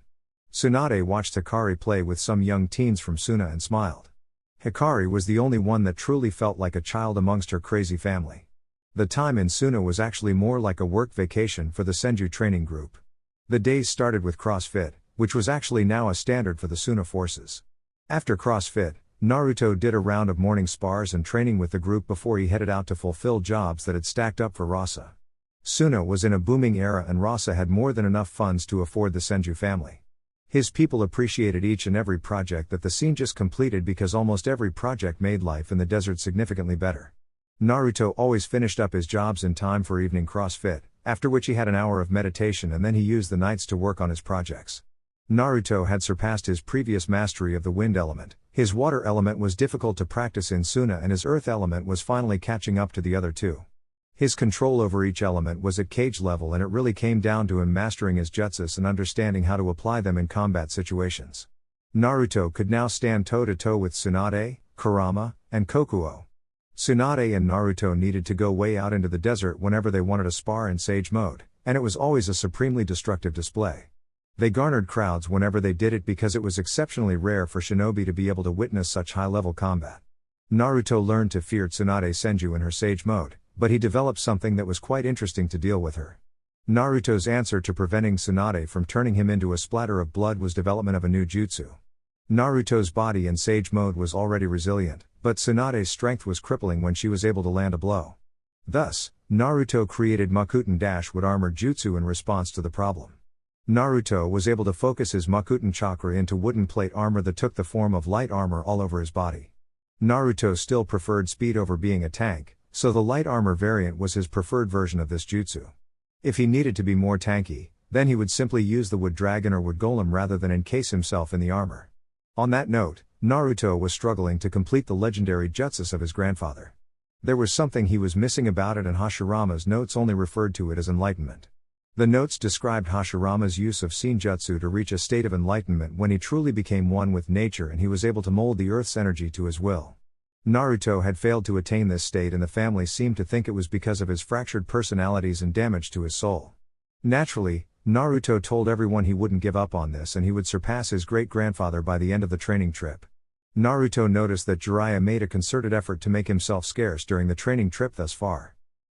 Tsunade watched Hikari play with some young teens from Suna and smiled. Hikari was the only one that truly felt like a child amongst her crazy family. The time in Suna was actually more like a work vacation for the Senju training group. The days started with CrossFit, which was actually now a standard for the Suna forces. After CrossFit, Naruto did a round of morning spars and training with the group before he headed out to fulfill jobs that had stacked up for Rasa. Suna was in a booming era and Rasa had more than enough funds to afford the Senju family. His people appreciated each and every project that the scene just completed because almost every project made life in the desert significantly better. Naruto always finished up his jobs in time for evening CrossFit, after which he had an hour of meditation and then he used the nights to work on his projects. Naruto had surpassed his previous mastery of the wind element, his water element was difficult to practice in Suna and his earth element was finally catching up to the other two. His control over each element was at cage level and it really came down to him mastering his jutsus and understanding how to apply them in combat situations. Naruto could now stand toe-to-toe with Tsunade, Kurama, and Kokuo. Tsunade and Naruto needed to go way out into the desert whenever they wanted to spar in Sage mode, and it was always a supremely destructive display. They garnered crowds whenever they did it because it was exceptionally rare for shinobi to be able to witness such high-level combat. Naruto learned to fear Tsunade Senju in her Sage mode, but he developed something that was quite interesting to deal with her. Naruto's answer to preventing Tsunade from turning him into a splatter of blood was development of a new jutsu. Naruto's body in Sage mode was already resilient, but Tsunade's strength was crippling when she was able to land a blow. Thus, Naruto created Makuten Wood Armor Jutsu in response to the problem. Naruto was able to focus his Makuten chakra into wooden plate armor that took the form of light armor all over his body. Naruto still preferred speed over being a tank, so the light armor variant was his preferred version of this jutsu. If he needed to be more tanky, then he would simply use the wood dragon or wood golem rather than encase himself in the armor. On that note, Naruto was struggling to complete the legendary jutsus of his grandfather. There was something he was missing about it and Hashirama's notes only referred to it as enlightenment. The notes described Hashirama's use of Senjutsu to reach a state of enlightenment when he truly became one with nature and he was able to mold the earth's energy to his will. Naruto had failed to attain this state and the family seemed to think it was because of his fractured personalities and damage to his soul. Naturally, Naruto told everyone he wouldn't give up on this and he would surpass his great-grandfather by the end of the training trip. Naruto noticed that Jiraiya made a concerted effort to make himself scarce during the training trip thus far.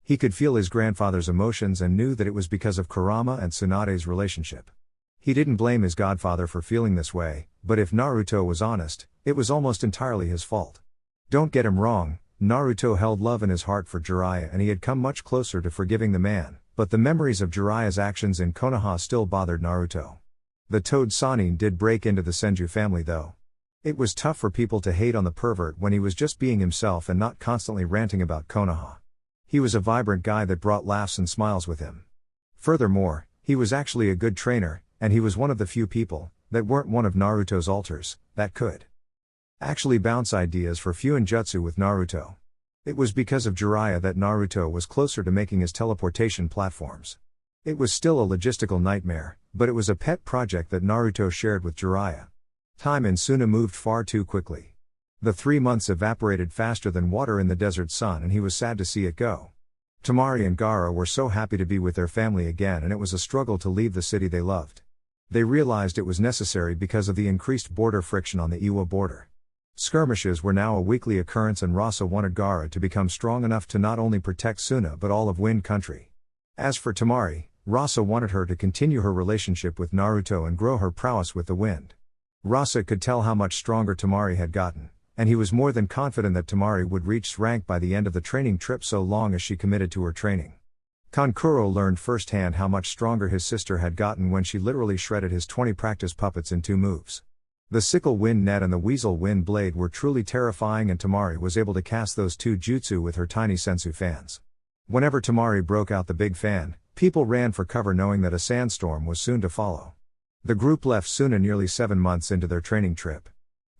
He could feel his grandfather's emotions and knew that it was because of Kurama and Tsunade's relationship. He didn't blame his godfather for feeling this way, but if Naruto was honest, it was almost entirely his fault. Don't get him wrong, Naruto held love in his heart for Jiraiya and he had come much closer to forgiving the man, but the memories of Jiraiya's actions in Konoha still bothered Naruto. The Toad Sannin did break into the Senju family though. It was tough for people to hate on the pervert when he was just being himself and not constantly ranting about Konoha. He was a vibrant guy that brought laughs and smiles with him. Furthermore, he was actually a good trainer, and he was one of the few people, that weren't one of Naruto's alters, that could actually bounce ideas for Fuinjutsu with Naruto. It was because of Jiraiya that Naruto was closer to making his teleportation platforms. It was still a logistical nightmare, but it was a pet project that Naruto shared with Jiraiya. Time in Suna moved far too quickly. The 3 months evaporated faster than water in the desert sun and he was sad to see it go. Temari and Gaara were so happy to be with their family again and it was a struggle to leave the city they loved. They realized it was necessary because of the increased border friction on the Iwa border. Skirmishes were now a weekly occurrence and Rasa wanted Gaara to become strong enough to not only protect Suna but all of Wind Country. As for Temari, Rasa wanted her to continue her relationship with Naruto and grow her prowess with the wind. Rasa could tell how much stronger Temari had gotten, and he was more than confident that Temari would reach rank by the end of the training trip so long as she committed to her training. Kankuro learned firsthand how much stronger his sister had gotten when she literally shredded his 20 practice puppets in 2 moves. The Sickle Wind Net and the Weasel Wind Blade were truly terrifying and Temari was able to cast those 2 jutsu with her tiny sensu fans. Whenever Temari broke out the big fan, people ran for cover knowing that a sandstorm was soon to follow. The group left Suna nearly 7 months into their training trip.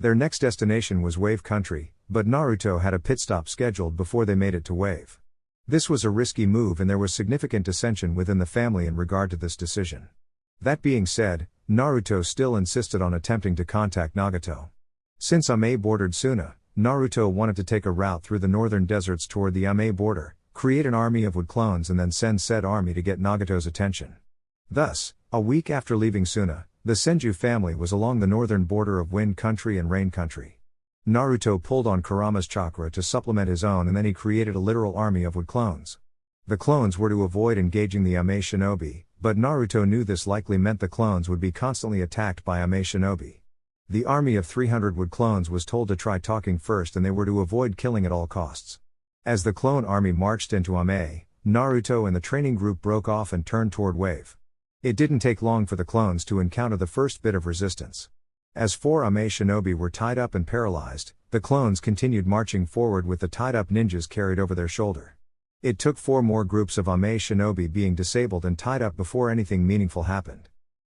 Their next destination was Wave Country, but Naruto had a pit stop scheduled before they made it to Wave. This was a risky move and there was significant dissension within the family in regard to this decision. That being said, Naruto still insisted on attempting to contact Nagato. Since Ame bordered Suna, Naruto wanted to take a route through the northern deserts toward the Ame border, create an army of wood clones and then send said army to get Nagato's attention. Thus, a week after leaving Suna, the Senju family was along the northern border of Wind Country and Rain Country. Naruto pulled on Kurama's chakra to supplement his own and then he created a literal army of wood clones. The clones were to avoid engaging the Ame shinobi, but Naruto knew this likely meant the clones would be constantly attacked by Ame shinobi. The army of 300 Wood clones was told to try talking first and they were to avoid killing at all costs. As the clone army marched into Ame, Naruto and the training group broke off and turned toward Wave. It didn't take long for the clones to encounter the first bit of resistance. As 4 Ame shinobi were tied up and paralyzed, the clones continued marching forward with the tied-up ninjas carried over their shoulder. It took 4 more groups of Ame shinobi being disabled and tied up before anything meaningful happened.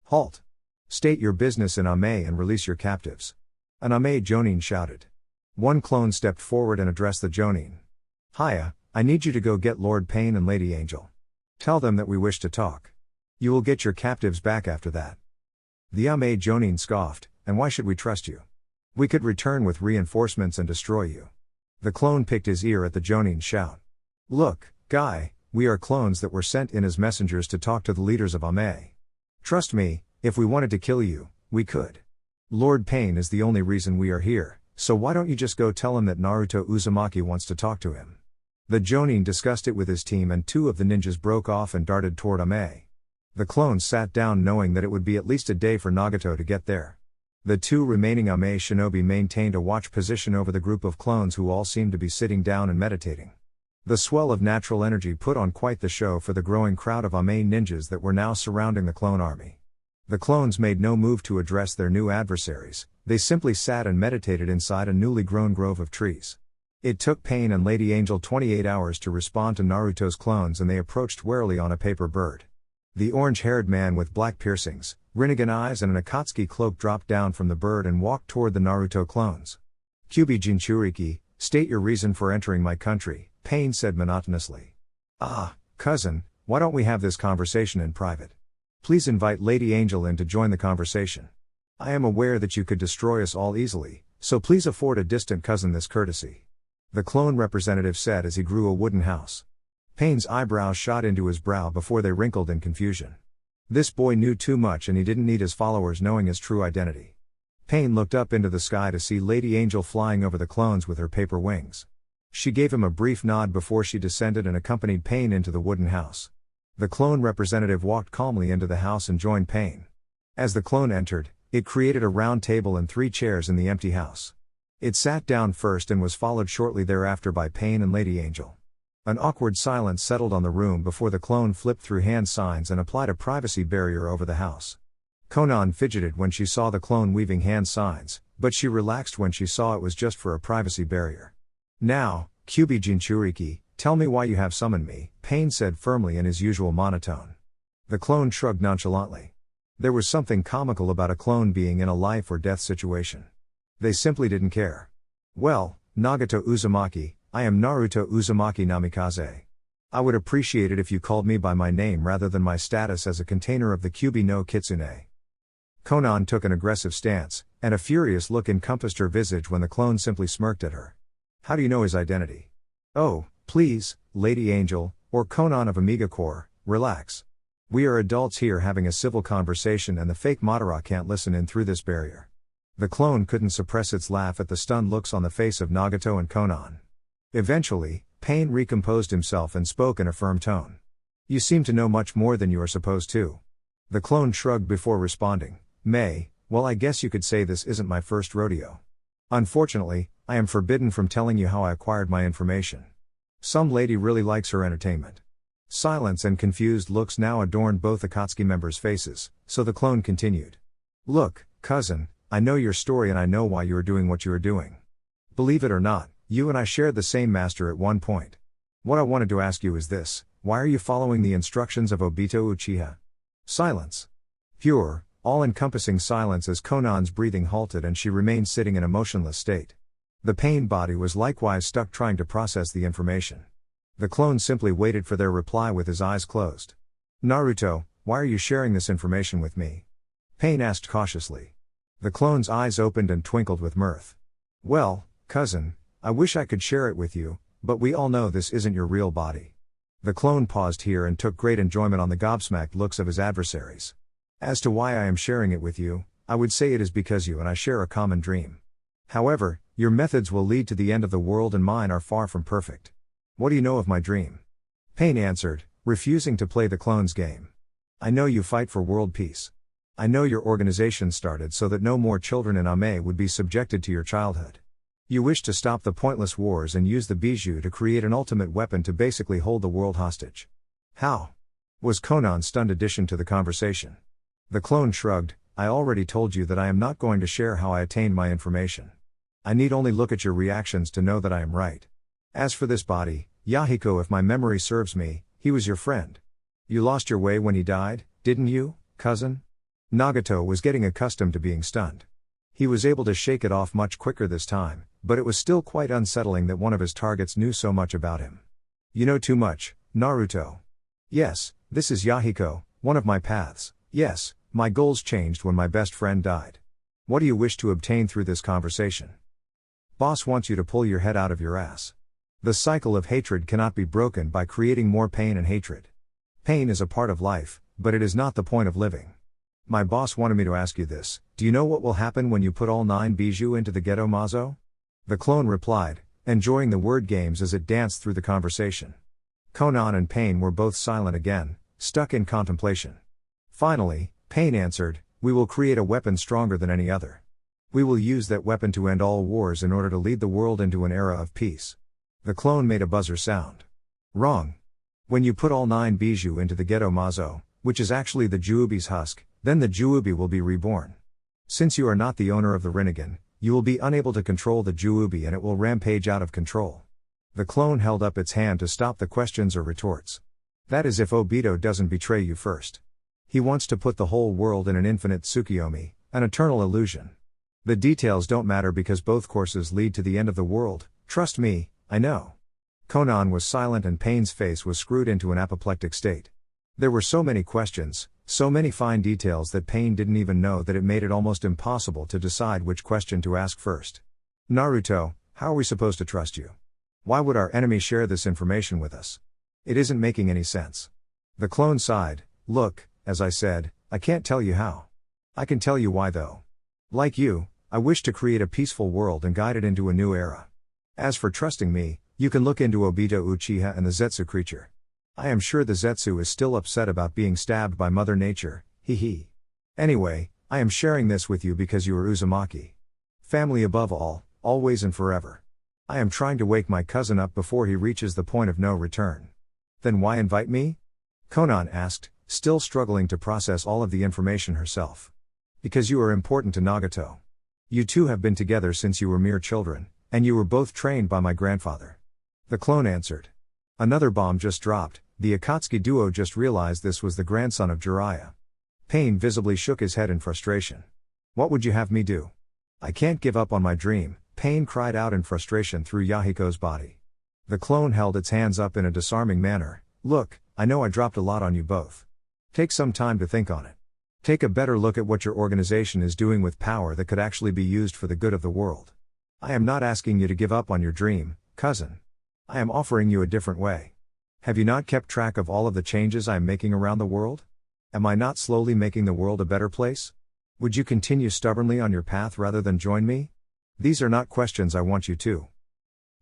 Halt! State your business in Ame and release your captives. An Ame jonin shouted. One clone stepped forward and addressed the jonin. Hiya, I need you to go get Lord Pain and Lady Angel. Tell them that we wish to talk. You will get your captives back after that. The Ame jonin scoffed, and why should we trust you? We could return with reinforcements and destroy you. The clone picked his ear at the jonin's shout. Look, guy, we are clones that were sent in as messengers to talk to the leaders of Ame. Trust me, if we wanted to kill you, we could. Lord Pain is the only reason we are here, so why don't you just go tell him that Naruto Uzumaki wants to talk to him? The jonin discussed it with his team and 2 of the ninjas broke off and darted toward Ame. The clones sat down knowing that it would be at least a day for Nagato to get there. The 2 remaining Ame shinobi maintained a watch position over the group of clones who all seemed to be sitting down and meditating. The swell of natural energy put on quite the show for the growing crowd of Ame ninjas that were now surrounding the clone army. The clones made no move to address their new adversaries, they simply sat and meditated inside a newly grown grove of trees. It took Pain and Lady Angel 28 hours to respond to Naruto's clones and they approached warily on a paper bird. The orange-haired man with black piercings, Rinnegan eyes and an Akatsuki cloak dropped down from the bird and walked toward the Naruto clones. Kyubi Jinchuriki, state your reason for entering my country, Pain said monotonously. Ah, cousin, why don't we have this conversation in private? Please invite Lady Angel in to join the conversation. I am aware that you could destroy us all easily, so please afford a distant cousin this courtesy. The clone representative said as he grew a wooden house. Pain's eyebrows shot into his brow before they wrinkled in confusion. This boy knew too much and he didn't need his followers knowing his true identity. Pain looked up into the sky to see Lady Angel flying over the clones with her paper wings. She gave him a brief nod before she descended and accompanied Pain into the wooden house. The clone representative walked calmly into the house and joined Pain. As the clone entered, it created a round table and 3 chairs in the empty house. It sat down first and was followed shortly thereafter by Pain and Lady Angel. An awkward silence settled on the room before the clone flipped through hand signs and applied a privacy barrier over the house. Konan fidgeted when she saw the clone weaving hand signs, but she relaxed when she saw it was just for a privacy barrier. Now, Kyubi Jinchuriki, tell me why you have summoned me, Pain said firmly in his usual monotone. The clone shrugged nonchalantly. There was something comical about a clone being in a life or death situation. They simply didn't care. Well, Nagato Uzumaki, I am Naruto Uzumaki Namikaze. I would appreciate it if you called me by my name rather than my status as a container of the Kyubi no Kitsune. Konan took an aggressive stance, and a furious look encompassed her visage when the clone simply smirked at her. How do you know his identity? Oh, please, Lady Angel, or Konan of Amiga Corps, relax. We are adults here having a civil conversation and the fake Madara can't listen in through this barrier. The clone couldn't suppress its laugh at the stunned looks on the face of Nagato and Konan. Eventually, Pain recomposed himself and spoke in a firm tone. You seem to know much more than you are supposed to. The clone shrugged before responding. Well I guess you could say this isn't my first rodeo. Unfortunately, I am forbidden from telling you how I acquired my information. Some lady really likes her entertainment. Silence and confused looks now adorned both Akatsuki members' faces, so the clone continued. Look, cousin, I know your story and I know why you are doing what you are doing. Believe it or not, you and I shared the same master at one point. What I wanted to ask you is this, why are you following the instructions of Obito Uchiha? Silence. Pure, all-encompassing silence as Konan's breathing halted and she remained sitting in a motionless state. The Pain body was likewise stuck trying to process the information. The clone simply waited for their reply with his eyes closed. Naruto, why are you sharing this information with me? Pain asked cautiously. The clone's eyes opened and twinkled with mirth. Well, cousin, I wish I could share it with you, but we all know this isn't your real body. The clone paused here and took great enjoyment on the gobsmacked looks of his adversaries. As to why I am sharing it with you, I would say it is because you and I share a common dream. However, your methods will lead to the end of the world and mine are far from perfect. What do you know of my dream? Pain answered, refusing to play the clone's game. I know you fight for world peace. I know your organization started so that no more children in Ame would be subjected to your childhood. You wish to stop the pointless wars and use the bijou to create an ultimate weapon to basically hold the world hostage. How? Was Conan's stunned addition to the conversation. The clone shrugged. I already told you that I am not going to share how I attained my information. I need only look at your reactions to know that I am right. As for this body, Yahiko, if my memory serves me, he was your friend. You lost your way when he died, didn't you, cousin? Nagato was getting accustomed to being stunned. He was able to shake it off much quicker this time, but it was still quite unsettling that one of his targets knew so much about him. You know too much, Naruto. Yes, this is Yahiko, one of my paths. Yes, my goals changed when my best friend died. What do you wish to obtain through this conversation? Boss wants you to pull your head out of your ass. The cycle of hatred cannot be broken by creating more pain and hatred. Pain is a part of life, but it is not the point of living. My boss wanted me to ask you this. Do you know what will happen when you put all 9 bijou into the ghetto mazo? The clone replied, enjoying the word games as it danced through the conversation. Conan and Pain were both silent again, stuck in contemplation. Finally, Pain answered, we will create a weapon stronger than any other. We will use that weapon to end all wars in order to lead the world into an era of peace. The clone made a buzzer sound. Wrong. When you put all 9 bijou into the ghetto mazo, which is actually the Juubi's husk, then the Juubi will be reborn. Since you are not the owner of the Rinnegan, you will be unable to control the Juubi and it will rampage out of control. The clone held up its hand to stop the questions or retorts. That is if Obito doesn't betray you first. He wants to put the whole world in an infinite Tsukiyomi, an eternal illusion. The details don't matter because both courses lead to the end of the world, trust me, I know. Conan was silent and Pain's face was screwed into an apoplectic state. There were so many questions, so many fine details that Pain didn't even know that it made it almost impossible to decide which question to ask first. Naruto, how are we supposed to trust you? Why would our enemy share this information with us? It isn't making any sense. The clone sighed, look, as I said, I can't tell you how. I can tell you why though. Like you, I wish to create a peaceful world and guide it into a new era. As for trusting me, you can look into Obito Uchiha and the Zetsu creature. I am sure the Zetsu is still upset about being stabbed by Mother Nature, hee hee. Anyway, I am sharing this with you because you are Uzumaki. Family above all, always and forever. I am trying to wake my cousin up before he reaches the point of no return. Then why invite me? Conan asked, still struggling to process all of the information herself. Because you are important to Nagato. You two have been together since you were mere children, and you were both trained by my grandfather. The clone answered. Another bomb just dropped. The Akatsuki duo just realized this was the grandson of Jiraiya. Pain visibly shook his head in frustration. What would you have me do? I can't give up on my dream, Pain cried out in frustration through Yahiko's body. The clone held its hands up in a disarming manner. Look, I know I dropped a lot on you both. Take some time to think on it. Take a better look at what your organization is doing with power that could actually be used for the good of the world. I am not asking you to give up on your dream, cousin. I am offering you a different way. Have you not kept track of all of the changes I am making around the world? Am I not slowly making the world a better place? Would you continue stubbornly on your path rather than join me? These are not questions I want you to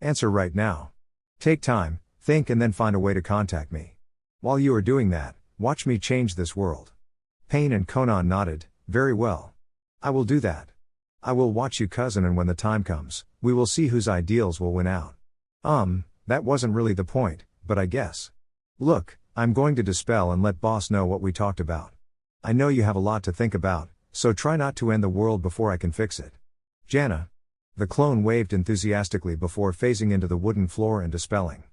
answer right now. Take time, think and then find a way to contact me. While you are doing that, watch me change this world. Pain and Conan nodded, very well. I will do that. I will watch you cousin and when the time comes, we will see whose ideals will win out. That wasn't really the point, but I guess. Look, I'm going to dispel and let boss know what we talked about. I know you have a lot to think about, so try not to end the world before I can fix it. Jana. The clone waved enthusiastically before phasing into the wooden floor and dispelling.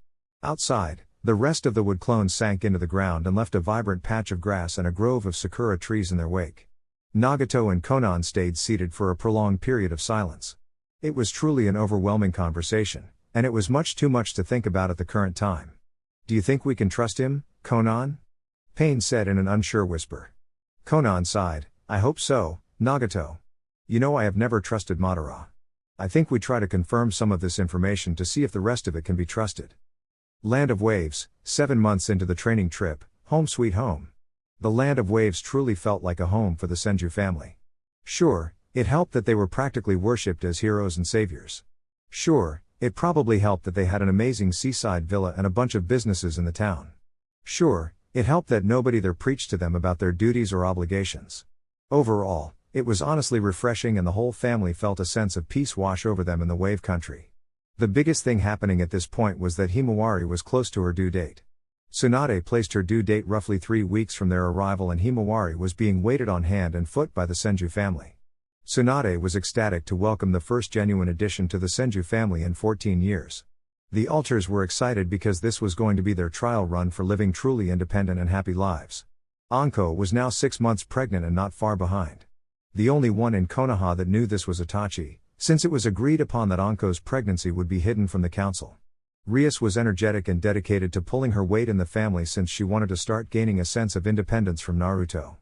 Outside, the rest of the wood clones sank into the ground and left a vibrant patch of grass and a grove of sakura trees in their wake. Nagato and Conan stayed seated for a prolonged period of silence. It was truly an overwhelming conversation, and it was much too much to think about at the current time. Do you think we can trust him, Conan? Pain said in an unsure whisper. Conan sighed, I hope so, Nagato. You know I have never trusted Madara. I think we try to confirm some of this information to see if the rest of it can be trusted. Land of Waves, 7 months into the training trip, home sweet home. The Land of Waves truly felt like a home for the Senju family. Sure, it helped that they were practically worshipped as heroes and saviors. Sure, it probably helped that they had an amazing seaside villa and a bunch of businesses in the town. Sure, it helped that nobody there preached to them about their duties or obligations. Overall, it was honestly refreshing and the whole family felt a sense of peace wash over them in the wave country. The biggest thing happening at this point was that Himawari was close to her due date. Tsunade placed her due date roughly 3 weeks from their arrival and Himawari was being waited on hand and foot by the Senju family. Tsunade was ecstatic to welcome the first genuine addition to the Senju family in 14 years. The Alters were excited because this was going to be their trial run for living truly independent and happy lives. Anko was now 6 months pregnant and not far behind. The only one in Konoha that knew this was Itachi, since it was agreed upon that Anko's pregnancy would be hidden from the council. Rias was energetic and dedicated to pulling her weight in the family since she wanted to start gaining a sense of independence from Naruto.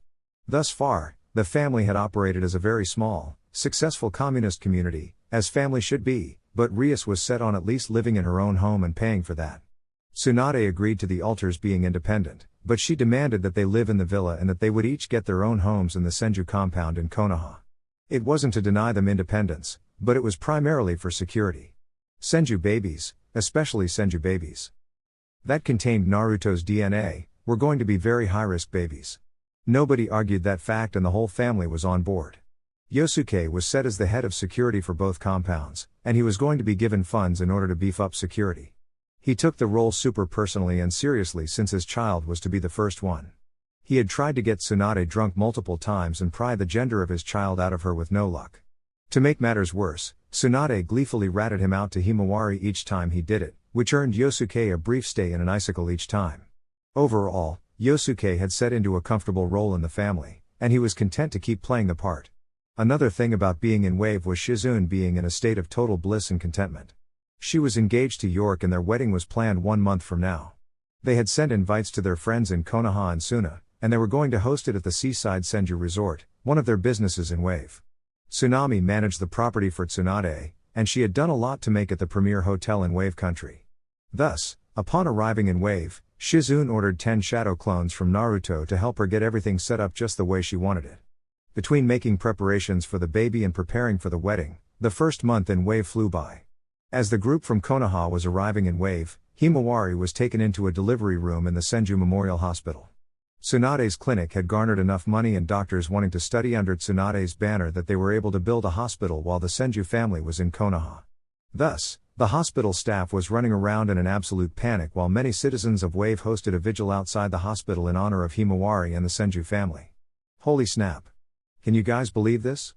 Thus far, the family had operated as a very small, successful communist community, as family should be, but Rias was set on at least living in her own home and paying for that. Tsunade agreed to the Alters being independent, but she demanded that they live in the villa and that they would each get their own homes in the Senju compound in Konoha. It wasn't to deny them independence, but it was primarily for security. Senju babies, especially Senju babies that contained Naruto's DNA, were going to be very high-risk babies. Nobody argued that fact and the whole family was on board. Yosuke was set as the head of security for both compounds, and he was going to be given funds in order to beef up security. He took the role super personally and seriously since his child was to be the first one. He had tried to get Tsunade drunk multiple times and pry the gender of his child out of her with no luck. To make matters worse, Tsunade gleefully ratted him out to Himawari each time he did it, which earned Yosuke a brief stay in an icicle each time. Overall, Yosuke had set into a comfortable role in the family, and he was content to keep playing the part. Another thing about being in Wave was Shizune being in a state of total bliss and contentment. She was engaged to York and their wedding was planned 1 month from now. They had sent invites to their friends in Konoha and Suna, and they were going to host it at the Seaside Senju Resort, one of their businesses in Wave. Tsunami managed the property for Tsunade, and she had done a lot to make it the premier hotel in Wave country. Thus, upon arriving in Wave, Shizune ordered 10 shadow clones from Naruto to help her get everything set up just the way she wanted it. Between making preparations for the baby and preparing for the wedding, the first month in Wave flew by. As the group from Konoha was arriving in Wave, Himawari was taken into a delivery room in the Senju Memorial Hospital. Tsunade's clinic had garnered enough money and doctors wanting to study under Tsunade's banner that they were able to build a hospital while the Senju family was in Konoha. Thus, the hospital staff was running around in an absolute panic while many citizens of Wave hosted a vigil outside the hospital in honor of Himawari and the Senju family. Holy snap! Can you guys believe this?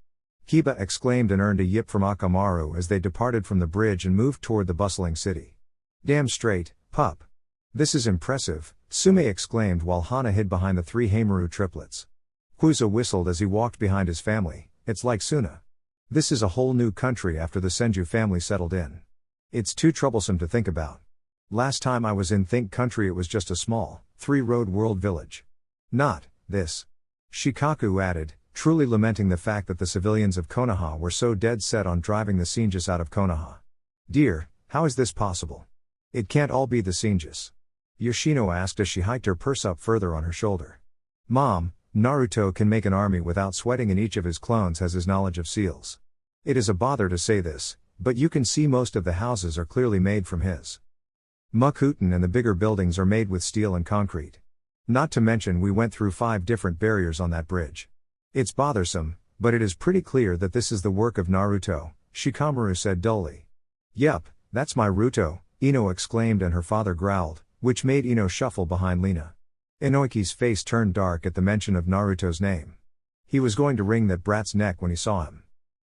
Kiba exclaimed and earned a yip from Akamaru as they departed from the bridge and moved toward the bustling city. Damn straight, pup. This is impressive, Sume exclaimed while Hana hid behind the 3 Heimaru triplets. Kuza whistled as he walked behind his family. It's like Suna. This is a whole new country after the Senju family settled in. It's too troublesome to think about. Last time I was in Think Country it was just a small, 3-road world village. Not this. Shikaku added, truly lamenting the fact that the civilians of Konoha were so dead set on driving the Senjus out of Konoha. Dear, how is this possible? It can't all be the Senjus. Yoshino asked as she hiked her purse up further on her shoulder. Mom, Naruto can make an army without sweating and each of his clones has his knowledge of seals. It is a bother to say this, but you can see most of the houses are clearly made from his. Mukuten and the bigger buildings are made with steel and concrete. Not to mention we went through 5 different barriers on that bridge. It's bothersome, but it is pretty clear that this is the work of Naruto, Shikamaru said dully. Yup, that's my Ruto, Ino exclaimed and her father growled, which made Ino shuffle behind Lina. Inoiki's face turned dark at the mention of Naruto's name. He was going to wring that brat's neck when he saw him.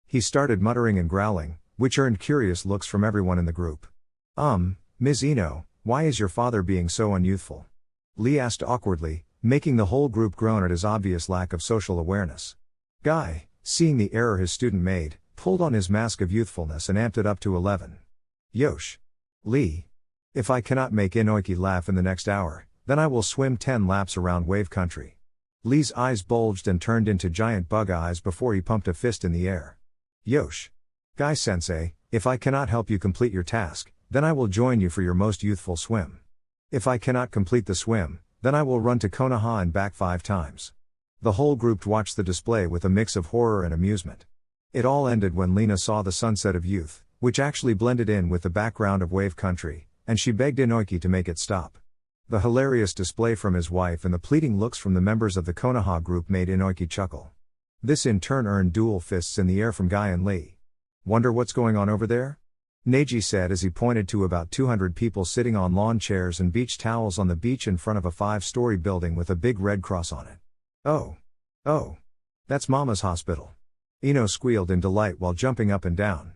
He started muttering and growling, which earned curious looks from everyone in the group. Ms. Ino, why is your father being so unyouthful? Lee asked awkwardly, making the whole group groan at his obvious lack of social awareness. Guy, seeing the error his student made, pulled on his mask of youthfulness and amped it up to 11. Yosh. Lee. If I cannot make Inoiki laugh in the next hour, then I will swim 10 laps around Wave Country. Lee's eyes bulged and turned into giant bug eyes before he pumped a fist in the air. Yosh. Guy-sensei, if I cannot help you complete your task, then I will join you for your most youthful swim. If I cannot complete the swim, then I will run to Konoha and back 5 times. The whole group watched the display with a mix of horror and amusement. It all ended when Lina saw the sunset of youth, which actually blended in with the background of Wave Country, and she begged Inoiki to make it stop. The hilarious display from his wife and the pleading looks from the members of the Konoha group made Inoiki chuckle. This in turn earned dual fists in the air from Guy and Lee. Wonder what's going on over there? Neji said as he pointed to about 200 people sitting on lawn chairs and beach towels on the beach in front of a 5-story building with a big red cross on it. Oh. That's Mama's hospital. Ino squealed in delight while jumping up and down.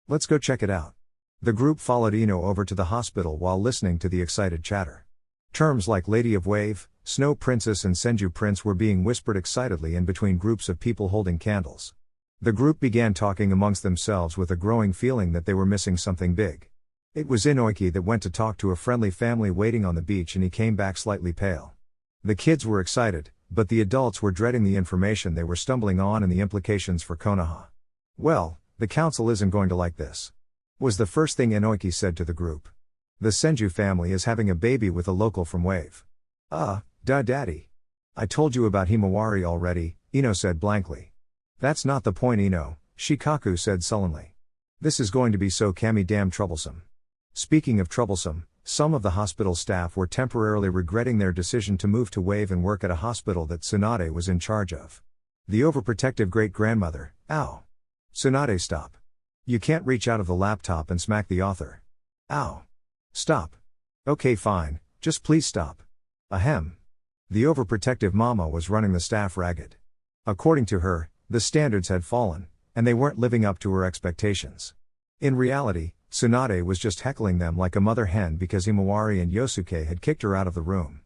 Let's go check it out. The group followed Ino over to the hospital while listening to the excited chatter. Terms like Lady of Wave, Snow Princess and Senju Prince were being whispered excitedly in between groups of people holding candles. The group began talking amongst themselves with a growing feeling that they were missing something big. It was Inoiki that went to talk to a friendly family waiting on the beach and he came back slightly pale. The kids were excited, but the adults were dreading the information they were stumbling on and the implications for Konoha. Well, the council isn't going to like this, was the first thing Inoiki said to the group. The Senju family is having a baby with a local from Wave. Daddy. I told you about Himawari already, Ino said blankly. That's not the point, Ino, Shikaku said sullenly. This is going to be so damn troublesome. Speaking of troublesome, some of the hospital staff were temporarily regretting their decision to move to Wave and work at a hospital that Tsunade was in charge of. The overprotective great-grandmother, ow. Tsunade, stop. You can't reach out of the laptop and smack the author. Ow. Stop. Okay, fine, just please stop. Ahem. The overprotective mama was running the staff ragged. According to her, the standards had fallen, and they weren't living up to her expectations. In reality, Tsunade was just heckling them like a mother hen because Himawari and Yosuke had kicked her out of the room.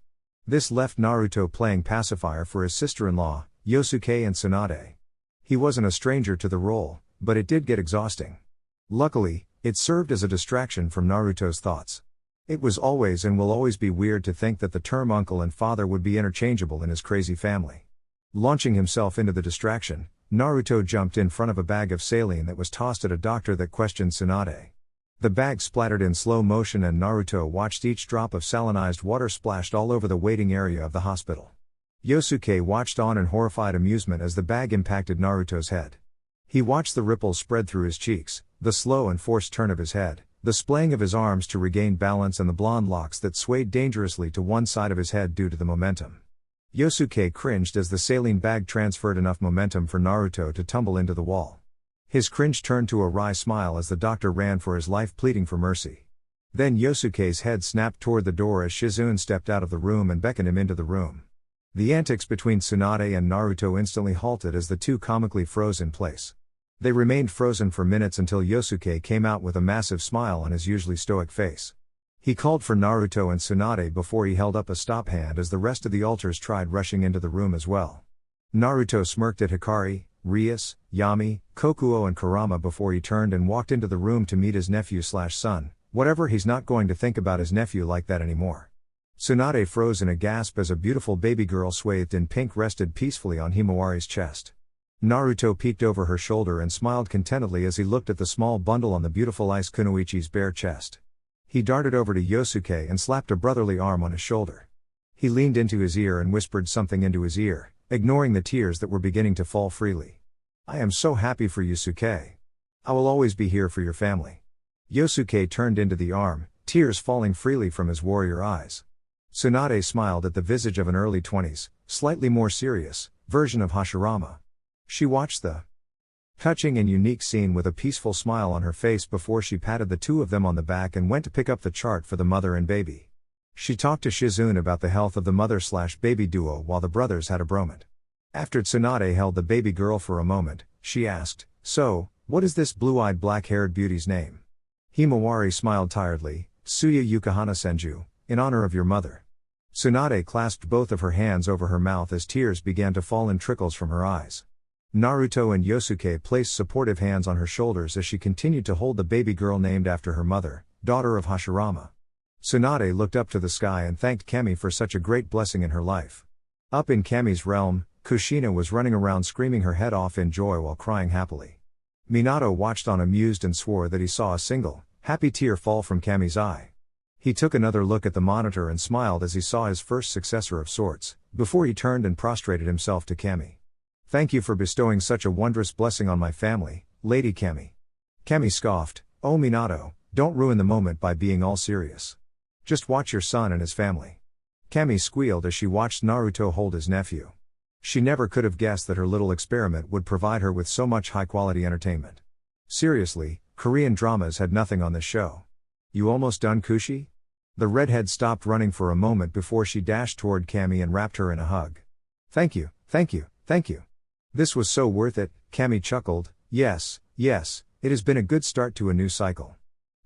This left Naruto playing pacifier for his sister-in-law, Yosuke and Tsunade. He wasn't a stranger to the role, but it did get exhausting. Luckily, it served as a distraction from Naruto's thoughts. It was always and will always be weird to think that the term uncle and father would be interchangeable in his crazy family. Launching himself into the distraction, Naruto jumped in front of a bag of saline that was tossed at a doctor that questioned Tsunade. The bag splattered in slow motion and Naruto watched each drop of salinized water splashed all over the waiting area of the hospital. Yosuke watched on in horrified amusement as the bag impacted Naruto's head. He watched the ripples spread through his cheeks, the slow and forced turn of his head, the splaying of his arms to regain balance and the blonde locks that swayed dangerously to one side of his head due to the momentum. Yosuke cringed as the saline bag transferred enough momentum for Naruto to tumble into the wall. His cringe turned to a wry smile as the doctor ran for his life pleading for mercy. Then Yosuke's head snapped toward the door as Shizune stepped out of the room and beckoned him into the room. The antics between Tsunade and Naruto instantly halted as the two comically froze in place. They remained frozen for minutes until Yosuke came out with a massive smile on his usually stoic face. He called for Naruto and Tsunade before he held up a stop hand as the rest of the alters tried rushing into the room as well. Naruto smirked at Hikari, Rias, Yami, Kokuo and Kurama before he turned and walked into the room to meet his nephew/son, whatever, he's not going to think about his nephew like that anymore. Tsunade froze in a gasp as a beautiful baby girl swathed in pink rested peacefully on Himawari's chest. Naruto peeked over her shoulder and smiled contentedly as he looked at the small bundle on the beautiful Ice Kunoichi's bare chest. He darted over to Yosuke and slapped a brotherly arm on his shoulder. He leaned into his ear and whispered something into his ear, ignoring the tears that were beginning to fall freely. I am so happy for you, Suke. I will always be here for your family. Yosuke turned into the arm, tears falling freely from his warrior eyes. Tsunade smiled at the visage of an early 20s, slightly more serious, version of Hashirama. She watched the touching and unique scene with a peaceful smile on her face before she patted the two of them on the back and went to pick up the chart for the mother and baby. She talked to Shizune about the health of the mother/baby duo while the brothers had a bromance. After Tsunade held the baby girl for a moment, she asked, so, what is this blue-eyed black-haired beauty's name? Himawari smiled tiredly, Tsuya Yukahana Senju, in honor of your mother. Tsunade clasped both of her hands over her mouth as tears began to fall in trickles from her eyes. Naruto and Yosuke placed supportive hands on her shoulders as she continued to hold the baby girl named after her mother, daughter of Hashirama. Tsunade looked up to the sky and thanked Kemi for such a great blessing in her life. Up in Kemi's realm, Kushina was running around screaming her head off in joy while crying happily. Minato watched on amused and swore that he saw a single, happy tear fall from Kami's eye. He took another look at the monitor and smiled as he saw his first successor of sorts, before he turned and prostrated himself to Kami. Thank you for bestowing such a wondrous blessing on my family, Lady Kami. Kami scoffed, oh Minato, don't ruin the moment by being all serious. Just watch your son and his family. Kami squealed as she watched Naruto hold his nephew. She never could have guessed that her little experiment would provide her with so much high-quality entertainment. Seriously, Korean dramas had nothing on this show. You almost done, Kushi? The redhead stopped running for a moment before she dashed toward Cammy and wrapped her in a hug. Thank you, thank you, thank you. This was so worth it, Cammy chuckled. Yes, yes, it has been a good start to a new cycle.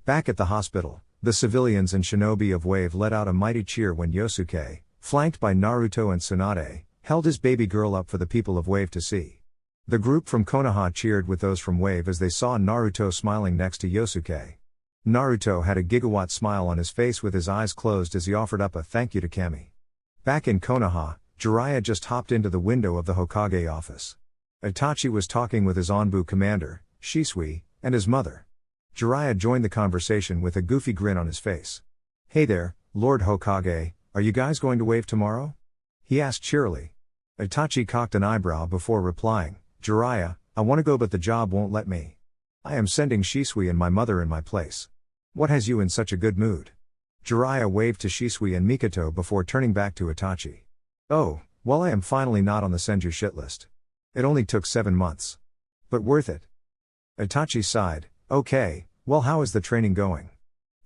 Back at the hospital, the civilians and shinobi of Wave let out a mighty cheer when Yosuke, flanked by Naruto and Tsunade, held his baby girl up for the people of Wave to see. The group from Konoha cheered with those from Wave as they saw Naruto smiling next to Yosuke. Naruto had a gigawatt smile on his face with his eyes closed as he offered up a thank you to Cammy. Back in Konoha, Jiraiya just hopped into the window of the Hokage office. Itachi was talking with his Anbu commander, Shisui, and his mother. Jiraiya joined the conversation with a goofy grin on his face. Hey there, Lord Hokage, are you guys going to Wave tomorrow? He asked cheerily. Itachi cocked an eyebrow before replying, Jiraiya, I want to go but the job won't let me. I am sending Shisui and my mother in my place. What has you in such a good mood? Jiraiya waved to Shisui and Mikoto before turning back to Itachi. Oh, well, I am finally not on the Senju shit list. It only took 7 months. But worth it. Itachi sighed, okay, well, how is the training going?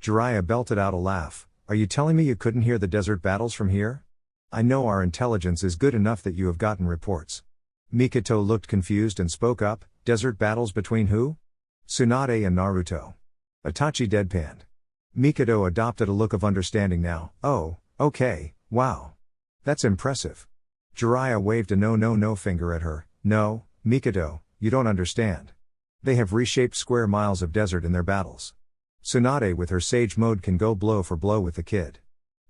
Jiraiya belted out a laugh. Are you telling me you couldn't hear the desert battles from here? I know our intelligence is good enough that you have gotten reports. Mikoto looked confused and spoke up, desert battles between who? Tsunade and Naruto. Itachi deadpanned. Mikoto adopted a look of understanding now. Oh, okay, wow. That's impressive. Jiraiya waved a no finger at her. No, Mikoto, you don't understand. They have reshaped square miles of desert in their battles. Tsunade with her sage mode can go blow for blow with the kid.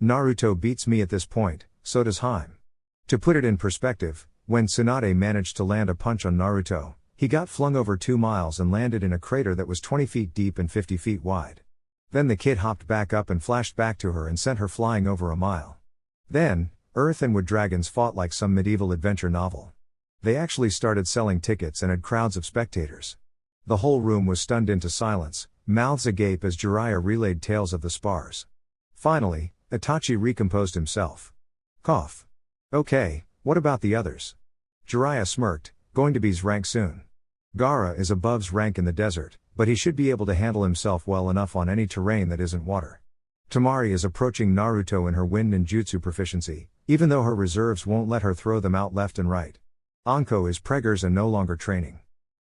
Naruto beats me at this point, so does Haim. To put it in perspective, when Tsunade managed to land a punch on Naruto, he got flung over 2 miles and landed in a crater that was 20 feet deep and 50 feet wide. Then the kid hopped back up and flashed back to her and sent her flying over a mile. Then, Earth and Wood dragons fought like some medieval adventure novel. They actually started selling tickets and had crowds of spectators. The whole room was stunned into silence, mouths agape as Jiraiya relayed tales of the spars. Finally, Itachi recomposed himself. Cough. Okay, what about the others? Jiraiya smirked, going to be's rank soon. Gaara is above's rank in the desert, but he should be able to handle himself well enough on any terrain that isn't water. Tamari is approaching Naruto in her wind and jutsu proficiency, even though her reserves won't let her throw them out left and right. Anko is preggers and no longer training.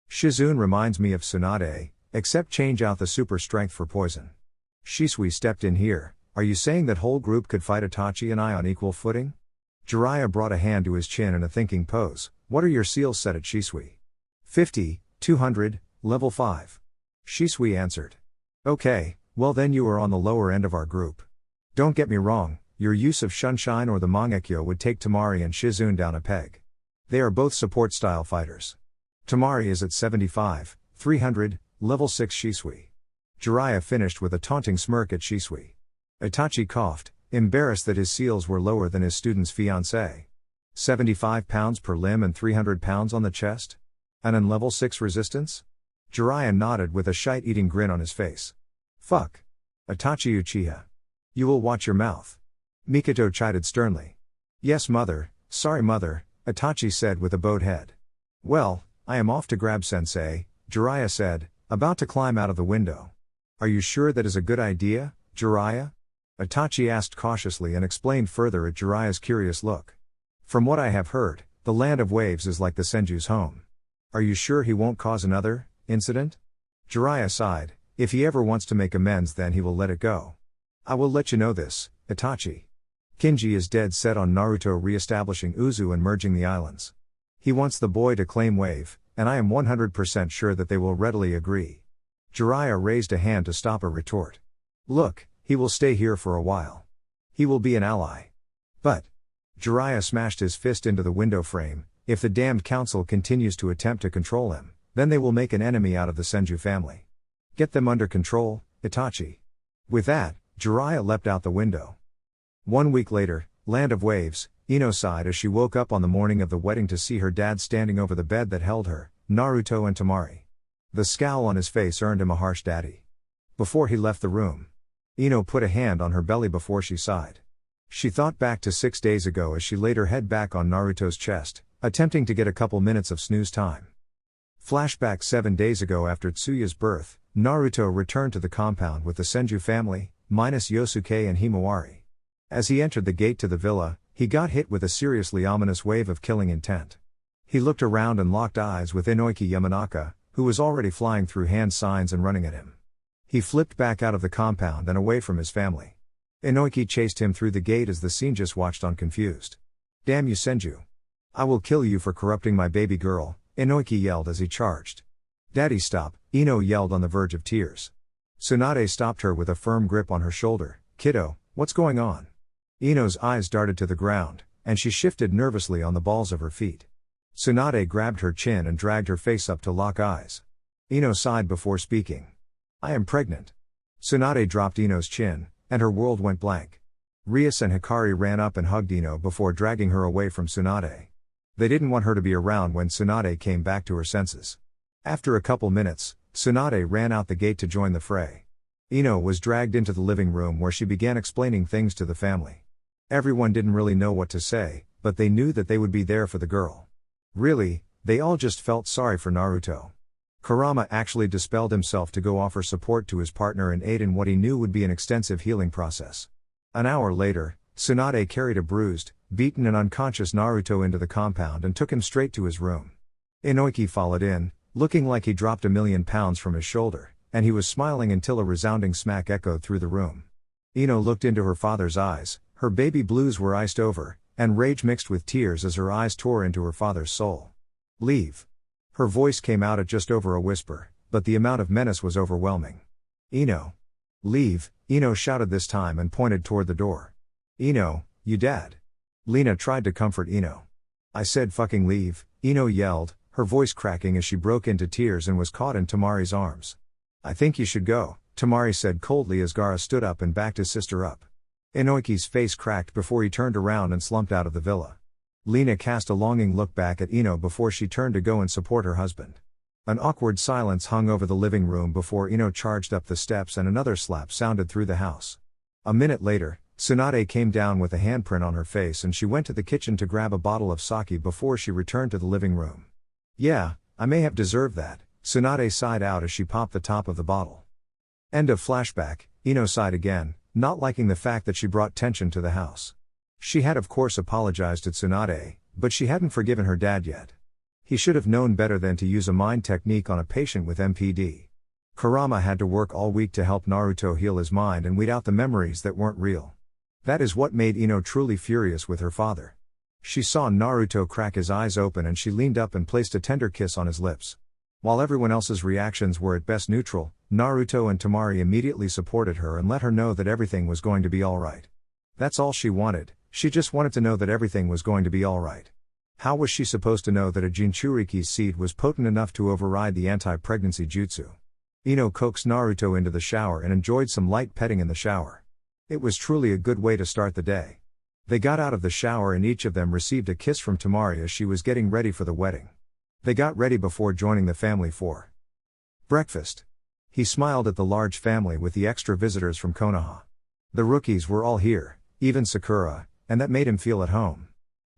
Shizune reminds me of Tsunade, except change out the super strength for poison. Shisui stepped in here. Are you saying that whole group could fight Itachi and I on equal footing? Jiraiya brought a hand to his chin in a thinking pose. What are your seals set at Shisui? 50, 200, level 5. Shisui answered. Okay, well then you are on the lower end of our group. Don't get me wrong, your use of Shunshine or the Mangekyo would take Tamari and Shizune down a peg. They are both support style fighters. Tamari is at 75, 300, level 6 Shisui. Jiraiya finished with a taunting smirk at Shisui. Itachi coughed, embarrassed that his seals were lower than his student's fiancé. 75 pounds per limb and 300 pounds on the chest? And an level 6 resistance? Jiraiya nodded with a shite-eating grin on his face. Fuck. Itachi Uchiha. You will watch your mouth. Mikoto chided sternly. Yes mother, sorry mother, Itachi said with a bowed head. Well, I am off to grab sensei, Jiraiya said, about to climb out of the window. Are you sure that is a good idea, Jiraiya? Itachi asked cautiously and explained further at Jiraiya's curious look. From what I have heard, the land of waves is like the Senju's home. Are you sure he won't cause another incident? Jiraiya sighed. If he ever wants to make amends then he will let it go. I will let you know this, Itachi. Kinji is dead set on Naruto re-establishing Uzu and merging the islands. He wants the boy to claim Wave, and I am 100% sure that they will readily agree. Jiraiya raised a hand to stop a retort. Look, he will stay here for a while. He will be an ally. But, Jiraiya smashed his fist into the window frame, if the damned council continues to attempt to control him, then they will make an enemy out of the Senju family. Get them under control, Itachi. With that, Jiraiya leapt out the window. 1 week later, Land of Waves, Ino sighed as she woke up on the morning of the wedding to see her dad standing over the bed that held her, Naruto and Tamari. The scowl on his face earned him a harsh daddy. Before he left the room, Ino put a hand on her belly before she sighed. She thought back to 6 days ago as she laid her head back on Naruto's chest, attempting to get a couple minutes of snooze time. Flashback 7 days ago after Tsuya's birth, Naruto returned to the compound with the Senju family, minus Yosuke and Himawari. As he entered the gate to the villa, he got hit with a seriously ominous wave of killing intent. He looked around and locked eyes with Inoki Yamanaka, who was already flying through hand signs and running at him. He flipped back out of the compound and away from his family. Inoki chased him through the gate as the scene just watched on confused. "Damn you Senju. I will kill you for corrupting my baby girl," Inoki yelled as he charged. "Daddy stop," Ino yelled on the verge of tears. Tsunade stopped her with a firm grip on her shoulder. "Kiddo, what's going on?" Ino's eyes darted to the ground, and she shifted nervously on the balls of her feet. Tsunade grabbed her chin and dragged her face up to lock eyes. Ino sighed before speaking. "I am pregnant." Tsunade dropped Ino's chin, and her world went blank. Rias and Hikari ran up and hugged Ino before dragging her away from Tsunade. They didn't want her to be around when Tsunade came back to her senses. After a couple minutes, Tsunade ran out the gate to join the fray. Ino was dragged into the living room where she began explaining things to the family. Everyone didn't really know what to say, but they knew that they would be there for the girl. Really, they all just felt sorry for Naruto. Kurama actually dispelled himself to go offer support to his partner and aid in what he knew would be an extensive healing process. An hour later, Tsunade carried a bruised, beaten and unconscious Naruto into the compound and took him straight to his room. Inoki followed in, looking like he dropped 1,000,000 pounds from his shoulder, and he was smiling until a resounding smack echoed through the room. Ino looked into her father's eyes, her baby blues were iced over, and rage mixed with tears as her eyes tore into her father's soul. "Leave." Her voice came out at just over a whisper, but the amount of menace was overwhelming. "Ino. Leave," Ino shouted this time and pointed toward the door. "Ino, you dad." Lena tried to comfort Ino. "I said fucking leave," Ino yelled, her voice cracking as she broke into tears and was caught in Tamari's arms. "I think you should go," Tamari said coldly as Gaara stood up and backed his sister up. Inoki's face cracked before he turned around and slumped out of the villa. Lena cast a longing look back at Ino before she turned to go and support her husband. An awkward silence hung over the living room before Ino charged up the steps and another slap sounded through the house. A minute later, Tsunade came down with a handprint on her face and she went to the kitchen to grab a bottle of sake before she returned to the living room. "Yeah, I may have deserved that," Tsunade sighed out as she popped the top of the bottle. End of flashback. Ino sighed again, not liking the fact that she brought tension to the house. She had of course apologized to Tsunade, but she hadn't forgiven her dad yet. He should have known better than to use a mind technique on a patient with MPD. Kurama had to work all week to help Naruto heal his mind and weed out the memories that weren't real. That is what made Ino truly furious with her father. She saw Naruto crack his eyes open and she leaned up and placed a tender kiss on his lips. While everyone else's reactions were at best neutral, Naruto and Tamari immediately supported her and let her know that everything was going to be alright. That's all she wanted, she just wanted to know that everything was going to be alright. How was she supposed to know that a Jinchuriki's seed was potent enough to override the anti-pregnancy jutsu? Ino coaxed Naruto into the shower and enjoyed some light petting in the shower. It was truly a good way to start the day. They got out of the shower and each of them received a kiss from Tamari as she was getting ready for the wedding. They got ready before joining the family for breakfast. He smiled at the large family with the extra visitors from Konoha. The rookies were all here, even Sakura, and that made him feel at home.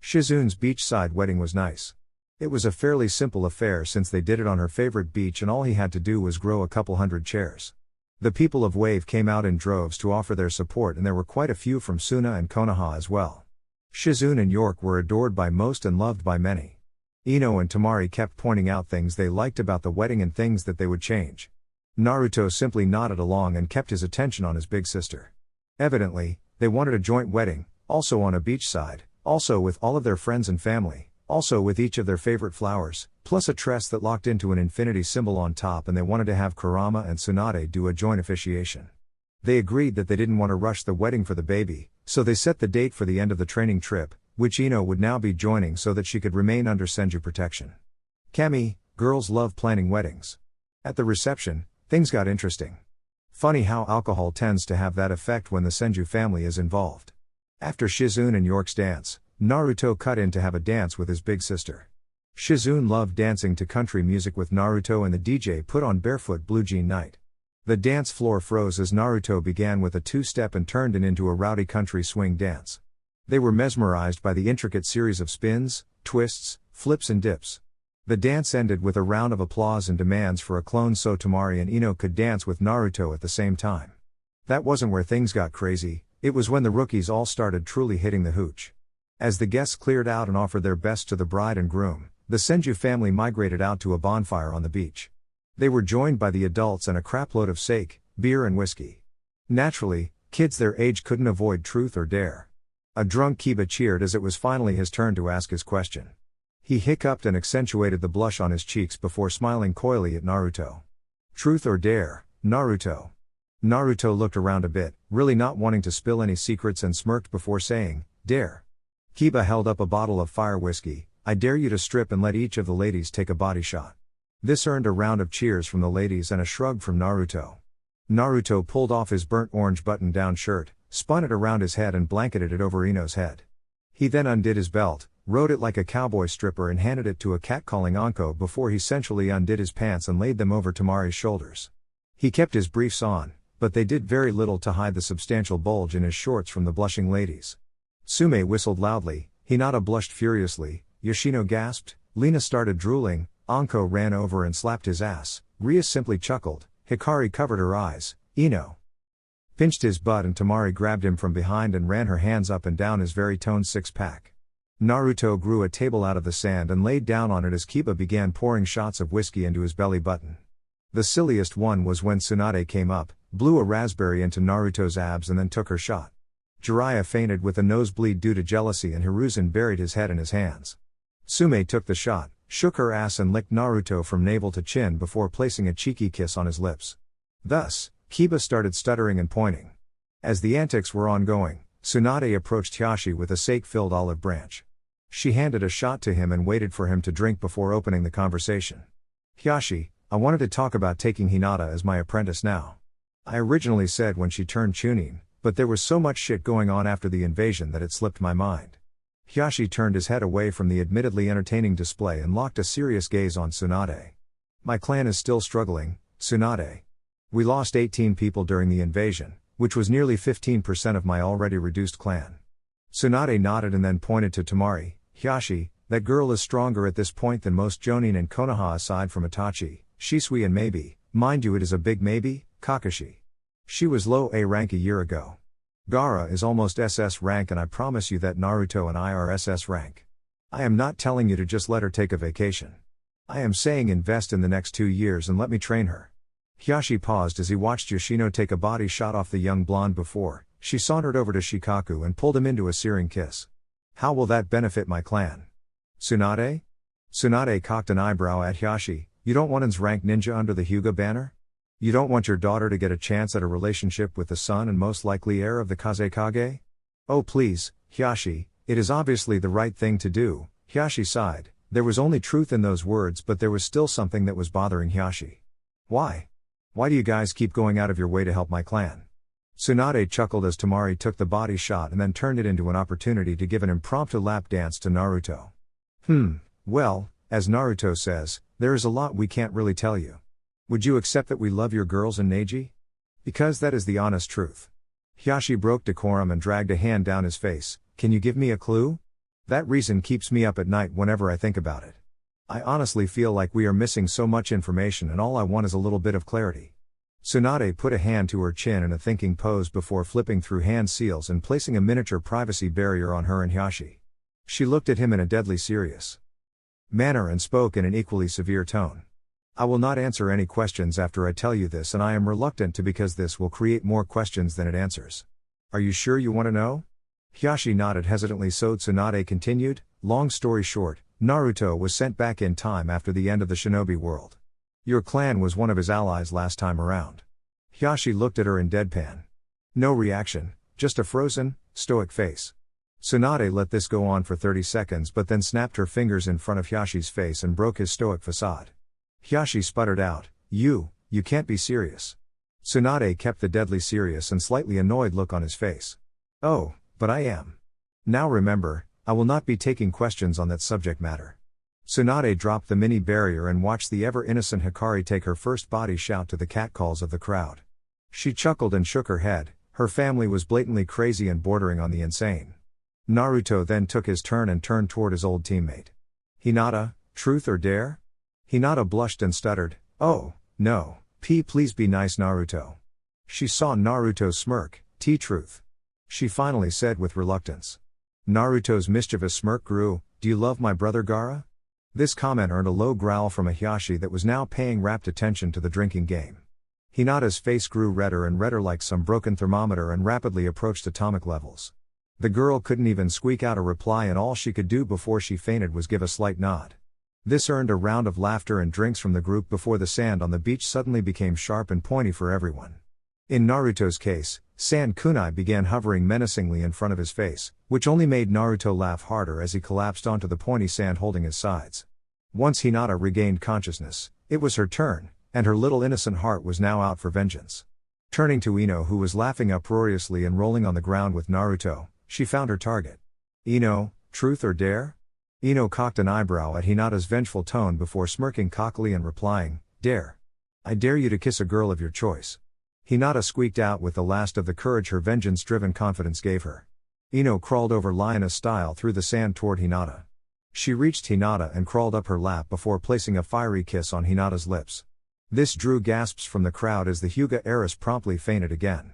Shizune's beachside wedding was nice. It was a fairly simple affair since they did it on her favorite beach and all he had to do was grow a couple hundred chairs. The people of Wave came out in droves to offer their support and there were quite a few from Suna and Konoha as well. Shizune and York were adored by most and loved by many. Ino and Tamari kept pointing out things they liked about the wedding and things that they would change. Naruto simply nodded along and kept his attention on his big sister. Evidently, they wanted a joint wedding, also on a beachside, also with all of their friends and family, also with each of their favorite flowers, plus a tress that locked into an infinity symbol on top, and they wanted to have Kurama and Tsunade do a joint officiation. They agreed that they didn't want to rush the wedding for the baby, so they set the date for the end of the training trip, which Ino would now be joining so that she could remain under Senju protection. Kami, girls love planning weddings. At the reception, things got interesting. Funny how alcohol tends to have that effect when the Senju family is involved. After Shizune and York's dance, Naruto cut in to have a dance with his big sister. Shizune loved dancing to country music with Naruto and the DJ put on Barefoot Blue Jean Night. The dance floor froze as Naruto began with a two-step and turned it into a rowdy country swing dance. They were mesmerized by the intricate series of spins, twists, flips and dips. The dance ended with a round of applause and demands for a clone so Temari and Ino could dance with Naruto at the same time. That wasn't where things got crazy, it was when the rookies all started truly hitting the hooch. As the guests cleared out and offered their best to the bride and groom, the Senju family migrated out to a bonfire on the beach. They were joined by the adults and a crapload of sake, beer and whiskey. Naturally, kids their age couldn't avoid truth or dare. A drunk Kiba cheered as it was finally his turn to ask his question. He hiccuped and accentuated the blush on his cheeks before smiling coyly at Naruto. Truth or dare, Naruto? Naruto looked around a bit, really not wanting to spill any secrets, and smirked before saying, dare. Kiba held up a bottle of fire whiskey. I dare you to strip and let each of the ladies take a body shot. This earned a round of cheers from the ladies and a shrug from Naruto. Naruto pulled off his burnt orange button-down shirt, spun it around his head and blanketed it over Ino's head. He then undid his belt, rode it like a cowboy stripper and handed it to a catcalling Anko before he sensually undid his pants and laid them over Temari's shoulders. He kept his briefs on, but they did very little to hide the substantial bulge in his shorts from the blushing ladies. Sume whistled loudly, Hinata blushed furiously, Yoshino gasped, Lina started drooling, Anko ran over and slapped his ass, Ria simply chuckled, Hikari covered her eyes, Ino pinched his butt and Temari grabbed him from behind and ran her hands up and down his very toned six-pack. Naruto grew a table out of the sand and laid down on it as Kiba began pouring shots of whiskey into his belly button. The silliest one was when Tsunade came up, blew a raspberry into Naruto's abs and then took her shot. Jiraiya fainted with a nosebleed due to jealousy and Hiruzen buried his head in his hands. Sume took the shot, shook her ass and licked Naruto from navel to chin before placing a cheeky kiss on his lips. Thus, Kiba started stuttering and pointing. As the antics were ongoing, Tsunade approached Hiashi with a sake-filled olive branch. She handed a shot to him and waited for him to drink before opening the conversation. Hiashi, I wanted to talk about taking Hinata as my apprentice now. I originally said when she turned Chunin, but there was so much shit going on after the invasion that it slipped my mind. Hiashi turned his head away from the admittedly entertaining display and locked a serious gaze on Tsunade. My clan is still struggling, Tsunade. We lost 18 people during the invasion, which was nearly 15% of my already reduced clan. Tsunade nodded and then pointed to Temari, Hiashi, that girl is stronger at this point than most Jonin and Konoha aside from Itachi, Shisui and maybe, mind you it is a big maybe, Kakashi. She was low A rank a year ago. Gaara is almost SS rank and I promise you that Naruto and I are SS rank. I am not telling you to just let her take a vacation. I am saying invest in the next 2 years and let me train her. Hiashi paused as he watched Yoshino take a body shot off the young blonde before she sauntered over to Shikaku and pulled him into a searing kiss. How will that benefit my clan? Tsunade? Tsunade cocked an eyebrow at Hiashi, you don't want an's rank ninja under the Hyuga banner? You don't want your daughter to get a chance at a relationship with the son and most likely heir of the Kazekage? Oh please, Hiashi, it is obviously the right thing to do, Hiashi sighed. There was only truth in those words but there was still something that was bothering Hiashi. Why? Why do you guys keep going out of your way to help my clan? Tsunade chuckled as Temari took the body shot and then turned it into an opportunity to give an impromptu lap dance to Naruto. Well, as Naruto says, there is a lot we can't really tell you. Would you accept that we love your girls and Neji? Because that is the honest truth. Hiashi broke decorum and dragged a hand down his face, can you give me a clue? That reason keeps me up at night whenever I think about it. I honestly feel like we are missing so much information and all I want is a little bit of clarity. Tsunade put a hand to her chin in a thinking pose before flipping through hand seals and placing a miniature privacy barrier on her and Hiashi. She looked at him in a deadly serious manner and spoke in an equally severe tone. I will not answer any questions after I tell you this and I am reluctant to because this will create more questions than it answers. Are you sure you want to know? Hiashi nodded hesitantly so Tsunade continued, long story short, Naruto was sent back in time after the end of the shinobi world. Your clan was one of his allies last time around. Hiashi looked at her in deadpan. No reaction, just a frozen, stoic face. Tsunade let this go on for 30 seconds but then snapped her fingers in front of Hiashi's face and broke his stoic facade. Hiashi sputtered out, you can't be serious. Tsunade kept the deadly serious and slightly annoyed look on his face. Oh, but I am. Now remember, I will not be taking questions on that subject matter. Tsunade dropped the mini barrier and watched the ever-innocent Hikari take her first body shout to the catcalls of the crowd. She chuckled and shook her head, her family was blatantly crazy and bordering on the insane. Naruto then took his turn and turned toward his old teammate. Hinata, truth or dare? Hinata blushed and stuttered, oh, no, please be nice Naruto. She saw Naruto smirk, truth. She finally said with reluctance. Naruto's mischievous smirk grew, do you love my brother Gaara? This comment earned a low growl from Hiyashi that was now paying rapt attention to the drinking game. Hinata's face grew redder and redder like some broken thermometer and rapidly approached atomic levels. The girl couldn't even squeak out a reply, and all she could do before she fainted was give a slight nod. This earned a round of laughter and drinks from the group before the sand on the beach suddenly became sharp and pointy for everyone. In Naruto's case, sand kunai began hovering menacingly in front of his face, which only made Naruto laugh harder as he collapsed onto the pointy sand holding his sides. Once Hinata regained consciousness, it was her turn, and her little innocent heart was now out for vengeance. Turning to Ino, who was laughing uproariously and rolling on the ground with Naruto, she found her target. Ino, truth or dare? Ino cocked an eyebrow at Hinata's vengeful tone before smirking cockily and replying, dare. I dare you to kiss a girl of your choice. Hinata squeaked out with the last of the courage her vengeance-driven confidence gave her. Ino crawled over lioness style through the sand toward Hinata. She reached Hinata and crawled up her lap before placing a fiery kiss on Hinata's lips. This drew gasps from the crowd as the Hyuga heiress promptly fainted again.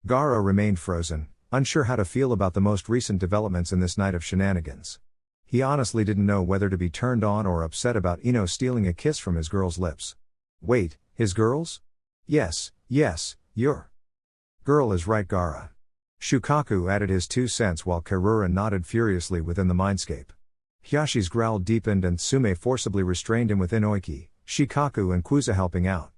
Gaara remained frozen, unsure how to feel about the most recent developments in this night of shenanigans. He honestly didn't know whether to be turned on or upset about Ino stealing a kiss from his girl's lips. Wait, his girl's? Yes, your girl is right, Gaara. Shukaku added his 2 cents while Karura nodded furiously within the mindscape. Hiyashi's growl deepened and Tsume forcibly restrained him within Oiki, Shikaku and Kuza helping out.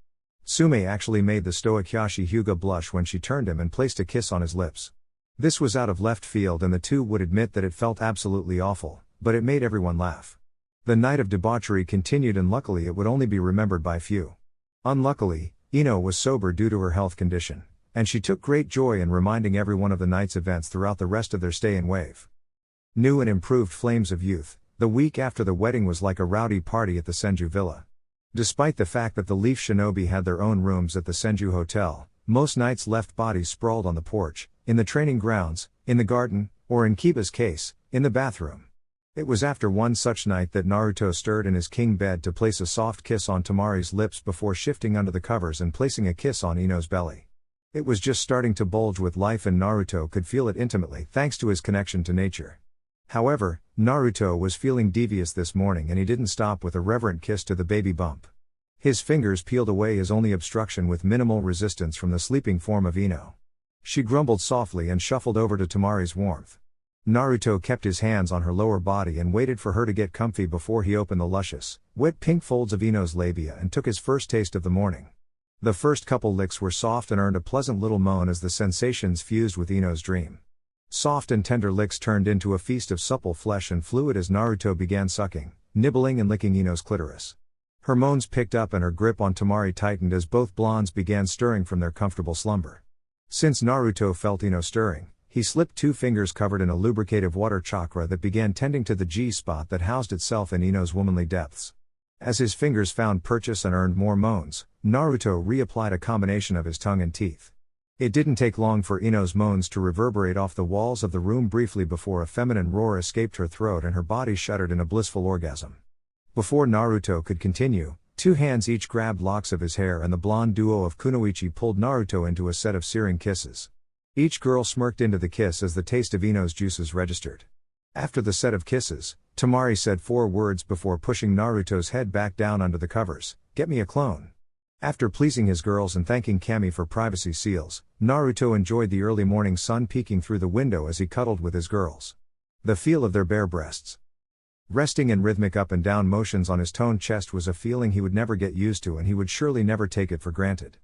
Tsume actually made the stoic Hiyashi Hyuga blush when she turned him and placed a kiss on his lips. This was out of left field and the two would admit that it felt absolutely awful, but it made everyone laugh. The night of debauchery continued and luckily it would only be remembered by few. Unluckily, Ino was sober due to her health condition, and she took great joy in reminding everyone of the night's events throughout the rest of their stay in Wave. New and improved flames of youth, the week after the wedding was like a rowdy party at the Senju Villa. Despite the fact that the Leaf Shinobi had their own rooms at the Senju Hotel, most nights left bodies sprawled on the porch, in the training grounds, in the garden, or in Kiba's case, in the bathroom. It was after one such night that Naruto stirred in his king bed to place a soft kiss on Tamari's lips before shifting under the covers and placing a kiss on Ino's belly. It was just starting to bulge with life and Naruto could feel it intimately thanks to his connection to nature. However, Naruto was feeling devious this morning and he didn't stop with a reverent kiss to the baby bump. His fingers peeled away his only obstruction with minimal resistance from the sleeping form of Ino. She grumbled softly and shuffled over to Tamari's warmth. Naruto kept his hands on her lower body and waited for her to get comfy before he opened the luscious, wet pink folds of Ino's labia and took his first taste of the morning. The first couple licks were soft and earned a pleasant little moan as the sensations fused with Ino's dream. Soft and tender licks turned into a feast of supple flesh and fluid as Naruto began sucking, nibbling and licking Ino's clitoris. Her moans picked up and her grip on Tamari tightened as both blondes began stirring from their comfortable slumber. Since Naruto felt Ino stirring, he slipped 2 fingers covered in a lubricative water chakra that began tending to the G-spot that housed itself in Ino's womanly depths. As his fingers found purchase and earned more moans, Naruto reapplied a combination of his tongue and teeth. It didn't take long for Ino's moans to reverberate off the walls of the room briefly before a feminine roar escaped her throat and her body shuddered in a blissful orgasm. Before Naruto could continue, 2 hands each grabbed locks of his hair and the blonde duo of Kunoichi pulled Naruto into a set of searing kisses. Each girl smirked into the kiss as the taste of Ino's juices registered. After the set of kisses, Tamari said 4 words before pushing Naruto's head back down under the covers, "Get me a clone." After pleasing his girls and thanking Kami for privacy seals, Naruto enjoyed the early morning sun peeking through the window as he cuddled with his girls. The feel of their bare breasts, resting in rhythmic up and down motions on his toned chest was a feeling he would never get used to and he would surely never take it for granted.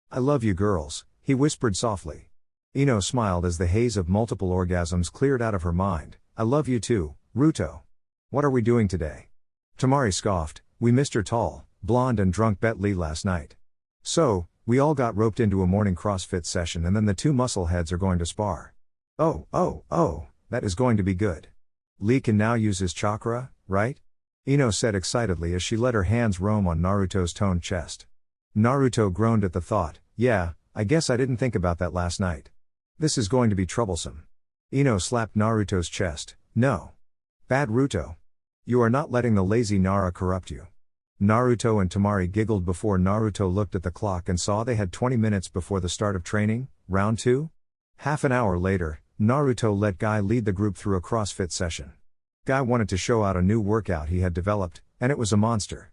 "I love you girls," he whispered softly. Ino smiled as the haze of multiple orgasms cleared out of her mind. "I love you too, Ruto. What are we doing today?" Tamari scoffed, "We missed your tall, blonde and drunk Bet Lee last night. So, we all got roped into a morning CrossFit session and then the 2 muscle heads are going to spar. Oh, that is going to be good. Lee can now use his chakra, right?" Ino said excitedly as she let her hands roam on Naruto's toned chest. Naruto groaned at the thought, "Yeah, I guess I didn't think about that last night. This is going to be troublesome." Ino slapped Naruto's chest, "No. Bad Ruto. You are not letting the lazy Nara corrupt you. Naruto and Temari giggled before Naruto looked at the clock and saw they had 20 minutes before the start of training, round 2. Half an hour later, Naruto let Guy lead the group through a CrossFit session. Guy wanted to show out a new workout he had developed, and it was a monster.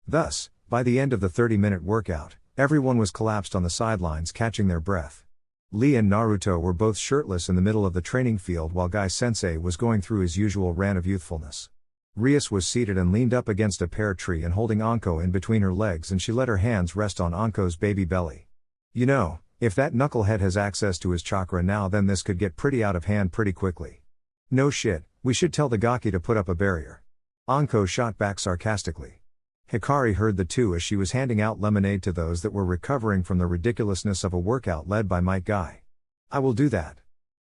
Thus, by the end of the 30-minute workout, everyone was collapsed on the sidelines catching their breath. Lee and Naruto were both shirtless in the middle of the training field while Guy-sensei was going through his usual rant of youthfulness. Rias was seated and leaned up against a pear tree and holding Anko in between her legs, and she let her hands rest on Anko's baby belly. You know, if that knucklehead has access to his chakra now, then this could get pretty out of hand pretty quickly. No shit, we should tell the Gaki to put up a barrier. Anko shot back sarcastically. Hikari heard the two as she was handing out lemonade to those that were recovering from the ridiculousness of a workout led by Might Guy. I will do that.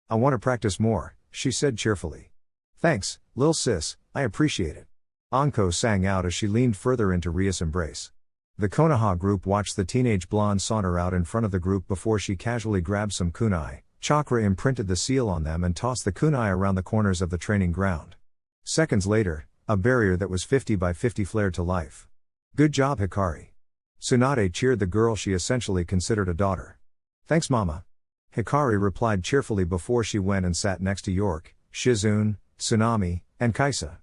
I want to practice more, she said cheerfully. Thanks, lil sis, I appreciate it. Anko sang out as she leaned further into Ria's embrace. The Konoha group watched the teenage blonde saunter out in front of the group before she casually grabbed some kunai. Chakra imprinted the seal on them and tossed the kunai around the corners of the training ground. Seconds later, a barrier that was 50 by 50 flared to life. Good job, Hikari. Tsunade cheered the girl she essentially considered a daughter. Thanks, mama. Hikari replied cheerfully before she went and sat next to York, Shizune, Tsunami, and Kaisa.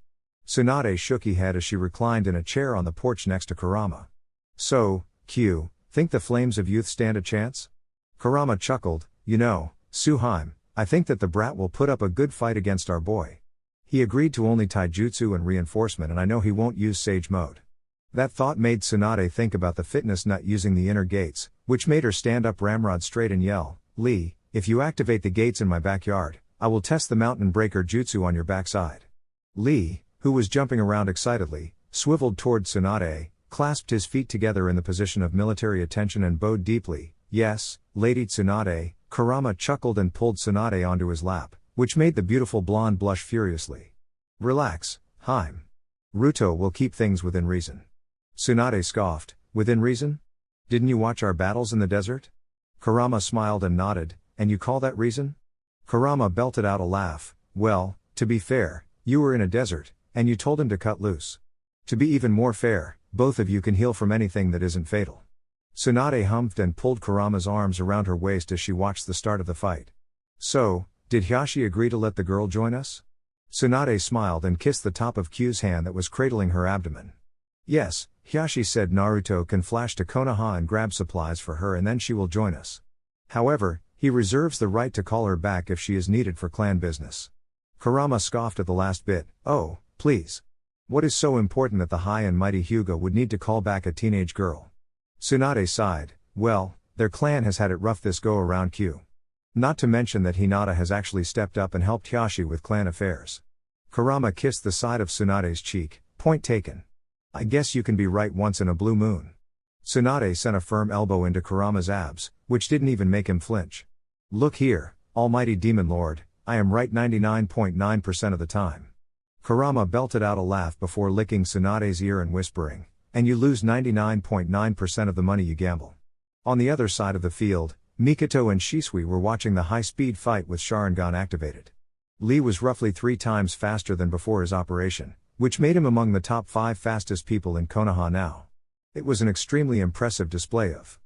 Tsunade shook her head as she reclined in a chair on the porch next to Kurama. So, Q, think the flames of youth stand a chance? Kurama chuckled, you know, Suheim, I think that the brat will put up a good fight against our boy. He agreed to only taijutsu and reinforcement, and I know he won't use sage mode. That thought made Tsunade think about the fitness nut using the inner gates, which made her stand up ramrod straight and yell, Lee, if you activate the gates in my backyard, I will test the mountain breaker jutsu on your backside. Lee, who was jumping around excitedly, swiveled toward Tsunade, clasped his feet together in the position of military attention and bowed deeply. Yes, Lady Tsunade. Kurama chuckled and pulled Tsunade onto his lap, which made the beautiful blonde blush furiously. Relax, Haim. Ruto will keep things within reason. Tsunade scoffed, within reason? Didn't you watch our battles in the desert? Kurama smiled and nodded, and you call that reason? Kurama belted out a laugh, well, to be fair, you were in a desert, and you told him to cut loose. To be even more fair, both of you can heal from anything that isn't fatal. Tsunade humphed and pulled Kurama's arms around her waist as she watched the start of the fight. So, did Hyashi agree to let the girl join us? Tsunade smiled and kissed the top of Q's hand that was cradling her abdomen. Yes, Hyashi said Naruto can flash to Konoha and grab supplies for her and then she will join us. However, he reserves the right to call her back if she is needed for clan business. Kurama scoffed at the last bit, oh, please. What is so important that the high and mighty Hyuga would need to call back a teenage girl? Tsunade sighed, well, their clan has had it rough this go around Q. Not to mention that Hinata has actually stepped up and helped Hyashi with clan affairs. Kurama kissed the side of Tsunade's cheek, point taken. I guess you can be right once in a blue moon. Tsunade sent a firm elbow into Kurama's abs, which didn't even make him flinch. Look here, almighty demon lord, I am right 99.9% of the time. Kurama belted out a laugh before licking Tsunade's ear and whispering, and you lose 99.9% of the money you gamble. On the other side of the field, Mikoto and Shisui were watching the high-speed fight with Sharingan activated. Lee was roughly 3 times faster than before his operation, which made him among the top 5 fastest people in Konoha now. It was an extremely impressive display of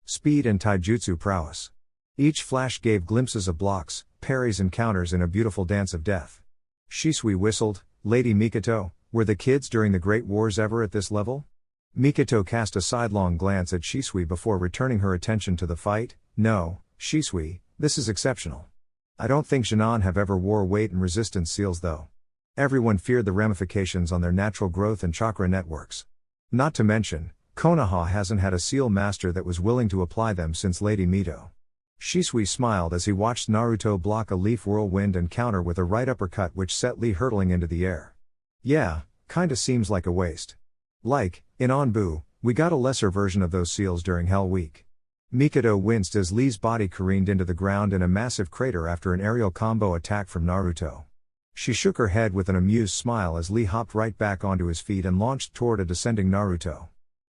speed and taijutsu prowess. Each flash gave glimpses of blocks, parries and counters in a beautiful dance of death. Shisui whistled, Lady Mikoto, were the kids during the Great Wars ever at this level? Mikoto cast a sidelong glance at Shisui before returning her attention to the fight. No, Shisui, this is exceptional. I don't think Jinan have ever wore weight and resistance seals though. Everyone feared the ramifications on their natural growth and chakra networks. Not to mention, Konoha hasn't had a seal master that was willing to apply them since Lady Mito. Shisui smiled as he watched Naruto block a leaf whirlwind and counter with a right uppercut which set Lee hurtling into the air. Yeah, kinda seems like a waste. Like, in Onbu, we got a lesser version of those seals during Hell Week. Mikoto winced as Lee's body careened into the ground in a massive crater after an aerial combo attack from Naruto. She shook her head with an amused smile as Lee hopped right back onto his feet and launched toward a descending Naruto.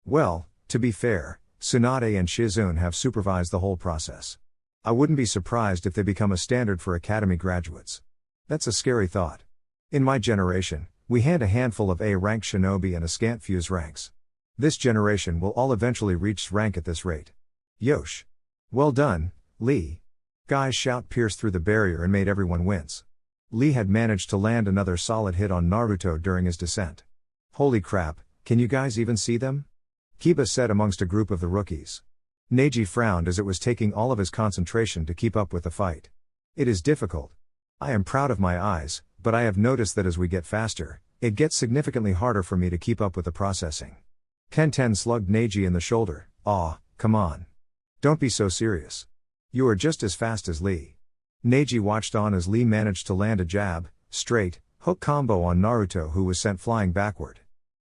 Well, to be fair, Tsunade and Shizune have supervised the whole process. I wouldn't be surprised if they become a standard for academy graduates. That's a scary thought. In my generation, We hand a handful of A-rank shinobi and a scant few's ranks. This generation will all eventually reach rank at this rate. Yosh. Well done, Lee. Guy's shout pierced through the barrier and made everyone wince. Lee had managed to land another solid hit on Naruto during his descent. Holy crap, can you guys even see them? Kiba said amongst a group of the rookies. Neji frowned as it was taking all of his concentration to keep up with the fight. It is difficult. I am proud of my eyes, but I have noticed that as we get faster, it gets significantly harder for me to keep up with the processing. Tenten slugged Neji in the shoulder. Aw, come on. Don't be so serious. You are just as fast as Lee. Neji watched on as Lee managed to land a jab, straight, hook combo on Naruto, who was sent flying backward.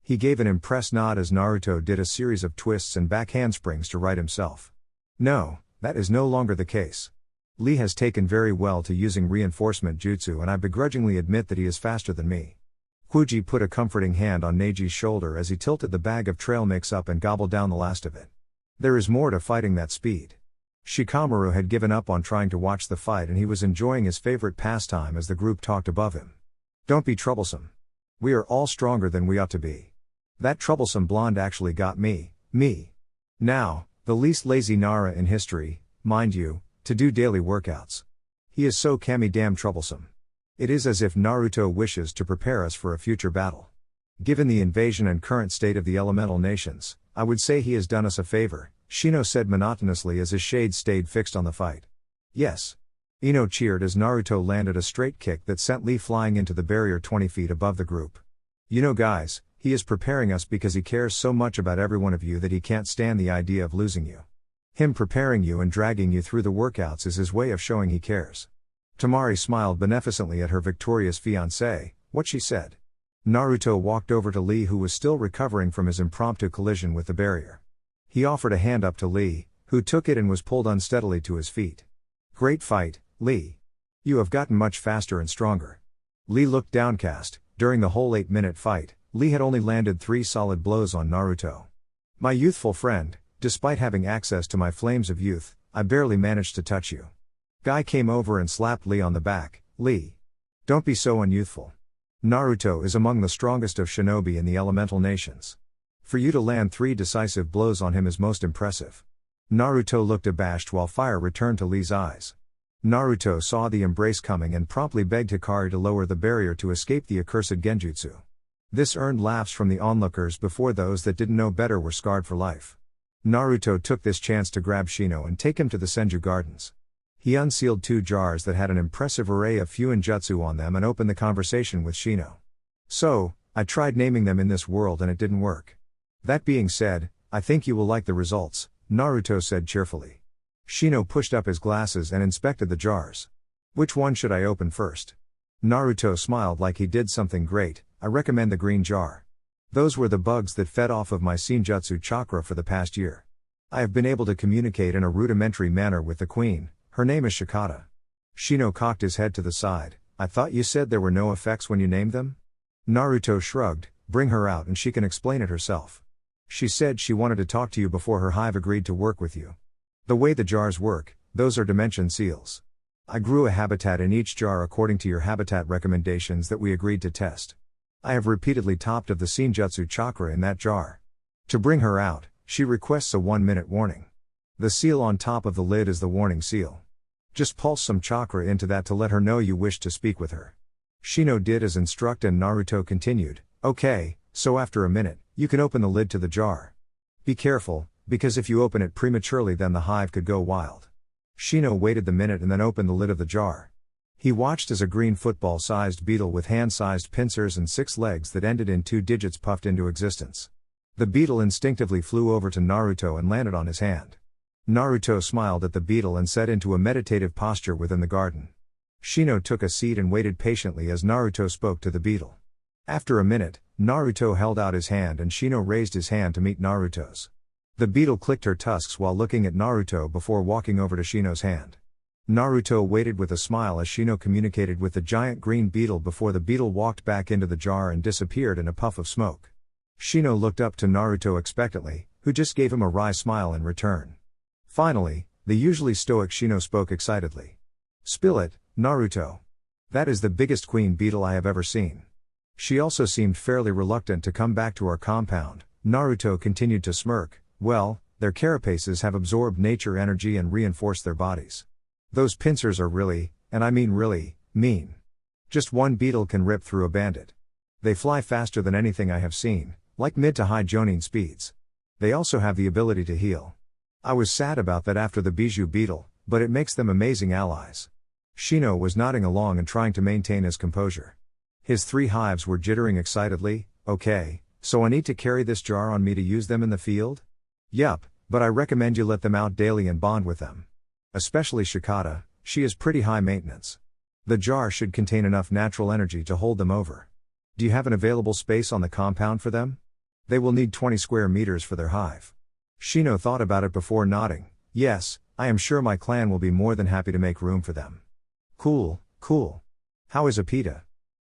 He gave an impressed nod as Naruto did a series of twists and back handsprings to right himself. No, that is no longer the case. Lee has taken very well to using reinforcement jutsu, and I begrudgingly admit that he is faster than me. Kuji put a comforting hand on Neji's shoulder as he tilted the bag of trail mix up and gobbled down the last of it. There is more to fighting that speed. Shikamaru had given up on trying to watch the fight, and he was enjoying his favorite pastime as the group talked above him. Don't be troublesome. We are all stronger than we ought to be. That troublesome blonde actually got me. Now, the least lazy Nara in history, mind you, to do daily workouts. He is so damn troublesome. It is as if Naruto wishes to prepare us for a future battle. Given the invasion and current state of the elemental nations, I would say he has done us a favor, Shino said monotonously as his shades stayed fixed on the fight. Yes. Ino cheered as Naruto landed a straight kick that sent Lee flying into the barrier 20 feet above the group. You know guys, he is preparing us because he cares so much about every one of you that he can't stand the idea of losing you. Him preparing you and dragging you through the workouts is his way of showing he cares. Tamari smiled beneficently at her victorious fiancé. What she said. Naruto walked over to Lee, who was still recovering from his impromptu collision with the barrier. He offered a hand up to Lee, who took it and was pulled unsteadily to his feet. Great fight, Lee. You have gotten much faster and stronger. Lee looked downcast. During the whole 8-minute fight, Lee had only landed 3 solid blows on Naruto. My youthful friend, despite having access to my flames of youth, I barely managed to touch you. Guy came over and slapped Lee on the back. Lee. Don't be so unyouthful. Naruto is among the strongest of shinobi in the elemental nations. For you to land 3 decisive blows on him is most impressive. Naruto looked abashed while fire returned to Lee's eyes. Naruto saw the embrace coming and promptly begged Hikari to lower the barrier to escape the accursed genjutsu. This earned laughs from the onlookers before those that didn't know better were scarred for life. Naruto took this chance to grab Shino and take him to the Senju Gardens. He unsealed 2 jars that had an impressive array of Fuinjutsu on them and opened the conversation with Shino. So, I tried naming them in this world and it didn't work. That being said, I think you will like the results, Naruto said cheerfully. Shino pushed up his glasses and inspected the jars. Which one should I open first? Naruto smiled like he did something great. I recommend the green jar. Those were the bugs that fed off of my Senjutsu chakra for the past year. I have been able to communicate in a rudimentary manner with the queen. Her name is Shikata. Shino cocked his head to the side. I thought you said there were no effects when you named them? Naruto shrugged. Bring her out and she can explain it herself. She said she wanted to talk to you before her hive agreed to work with you. The way the jars work, those are dimension seals. I grew a habitat in each jar according to your habitat recommendations that we agreed to test. I have repeatedly topped of the Senjutsu chakra in that jar. To bring her out, she requests a 1-minute warning. The seal on top of the lid is the warning seal. Just pulse some chakra into that to let her know you wish to speak with her. Shino did as instructed and Naruto continued, okay, so after a minute, you can open the lid to the jar. Be careful, because if you open it prematurely then the hive could go wild. Shino waited the minute and then opened the lid of the jar. He watched as a green football-sized beetle with hand-sized pincers and 6 legs that ended in 2 digits puffed into existence. The beetle instinctively flew over to Naruto and landed on his hand. Naruto smiled at the beetle and set into a meditative posture within the garden. Shino took a seat and waited patiently as Naruto spoke to the beetle. After a minute, Naruto held out his hand and Shino raised his hand to meet Naruto's. The beetle clicked her tusks while looking at Naruto before walking over to Shino's hand. Naruto waited with a smile as Shino communicated with the giant green beetle before the beetle walked back into the jar and disappeared in a puff of smoke. Shino looked up to Naruto expectantly, who just gave him a wry smile in return. Finally, the usually stoic Shino spoke excitedly. Spill it, Naruto. That is the biggest queen beetle I have ever seen. She also seemed fairly reluctant to come back to our compound. Naruto continued to smirk. Well, their carapaces have absorbed nature energy and reinforced their bodies. Those pincers are really, and I mean really, mean. Just one beetle can rip through a bandit. They fly faster than anything I have seen, like mid to high Jonin speeds. They also have the ability to heal. I was sad about that after the Bijou beetle, but it makes them amazing allies. Shino was nodding along and trying to maintain his composure. His 3 hives were jittering excitedly. Okay, so I need to carry this jar on me to use them in the field? Yup, but I recommend you let them out daily and bond with them. Especially Shikata, she is pretty high maintenance. The jar should contain enough natural energy to hold them over. Do you have an available space on the compound for them? They will need 20 square meters for their hive. Shino thought about it before nodding. Yes, I am sure my clan will be more than happy to make room for them. Cool, cool. How is Obito?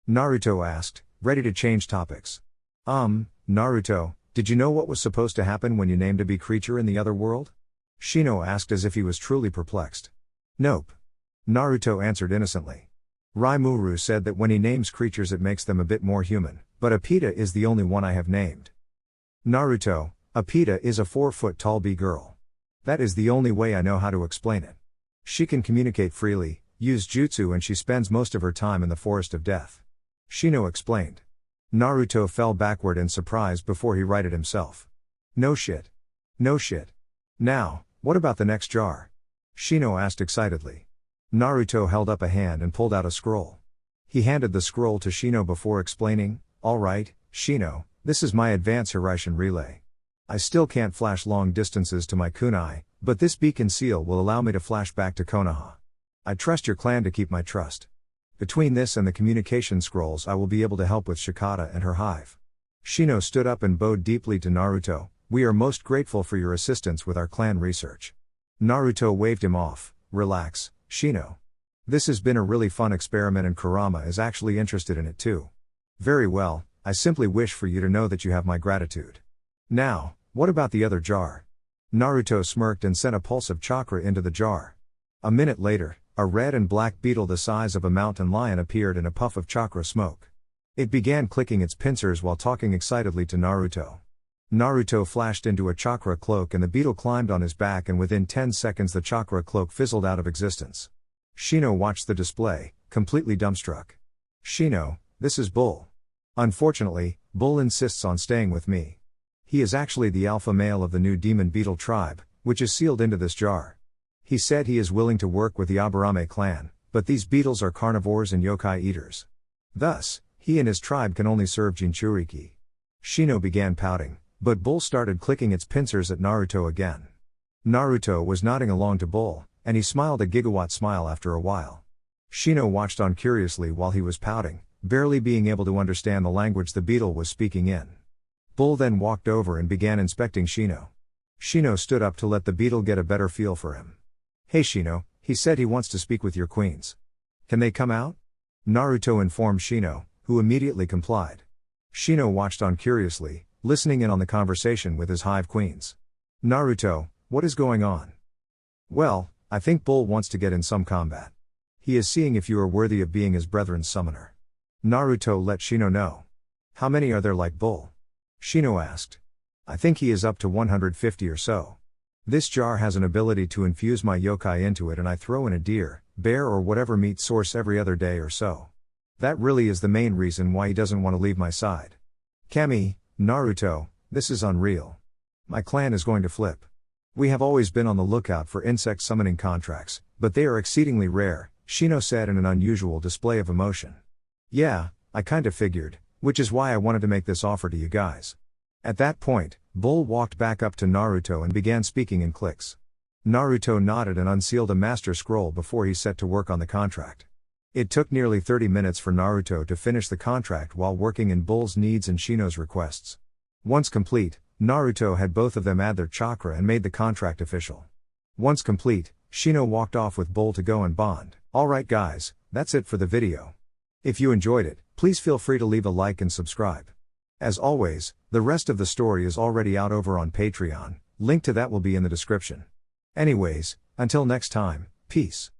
Naruto asked, ready to change topics. Naruto, did you know what was supposed to happen when you named a bee creature in the other world? Shino asked as if he was truly perplexed. Nope. Naruto answered innocently. Raimuru said that when he names creatures it makes them a bit more human, but Apita is the only one I have named. Naruto, Apita is a 4-foot-tall bee girl. That is the only way I know how to explain it. She can communicate freely, use jutsu, and she spends most of her time in the Forest of Death. Shino explained. Naruto fell backward in surprise before he righted himself. No shit. No shit. Now, what about the next jar? Shino asked excitedly. Naruto held up a hand and pulled out a scroll. He handed the scroll to Shino before explaining, alright, Shino, this is my advanced Hiraishin relay. I still can't flash long distances to my kunai, but this beacon seal will allow me to flash back to Konoha. I trust your clan to keep my trust. Between this and the communication scrolls I will be able to help with Shikata and her hive. Shino stood up and bowed deeply to Naruto. We are most grateful for your assistance with our clan research. Naruto waved him off. Relax, Shino. This has been a really fun experiment and Kurama is actually interested in it too. Very well, I simply wish for you to know that you have my gratitude. Now, what about the other jar? Naruto smirked and sent a pulse of chakra into the jar. A minute later, a red and black beetle the size of a mountain lion appeared in a puff of chakra smoke. It began clicking its pincers while talking excitedly to Naruto. Naruto flashed into a chakra cloak and the beetle climbed on his back, and within 10 seconds the chakra cloak fizzled out of existence. Shino watched the display, completely dumbstruck. Shino, this is Bull. Unfortunately, Bull insists on staying with me. He is actually the alpha male of the new demon beetle tribe, which is sealed into this jar. He said he is willing to work with the Aburame clan, but these beetles are carnivores and yokai eaters. Thus, he and his tribe can only serve Jinchuriki. Shino began pouting, but Bull started clicking its pincers at Naruto again. Naruto was nodding along to Bull, and he smiled a gigawatt smile after a while. Shino watched on curiously while he was pouting, barely being able to understand the language the beetle was speaking in. Bull then walked over and began inspecting Shino. Shino stood up to let the beetle get a better feel for him. Hey Shino, he said he wants to speak with your queens. Can they come out? Naruto informed Shino, who immediately complied. Shino watched on curiously, listening in on the conversation with his hive queens. Naruto, what is going on? Well, I think Bull wants to get in some combat. He is seeing if you are worthy of being his brethren's summoner. Naruto let Shino know. How many are there like Bull? Shino asked. I think he is up to 150 or so. This jar has an ability to infuse my yokai into it, and I throw in a deer, bear or whatever meat source every other day or so. That really is the main reason why he doesn't want to leave my side. Kami, Naruto, this is unreal. My clan is going to flip. We have always been on the lookout for insect summoning contracts, but they are exceedingly rare, Shino said in an unusual display of emotion. Yeah, I kinda figured, which is why I wanted to make this offer to you guys. At that point, Bull walked back up to Naruto and began speaking in clicks. Naruto nodded and unsealed a master scroll before he set to work on the contract. It took nearly 30 minutes for Naruto to finish the contract while working in Bull's needs and Shino's requests. Once complete, Naruto had both of them add their chakra and made the contract official. Once complete, Shino walked off with Bull to go and bond. Alright guys, that's it for the video. If you enjoyed it, please feel free to leave a like and subscribe. As always, the rest of the story is already out over on Patreon, link to that will be in the description. Anyways, until next time, peace.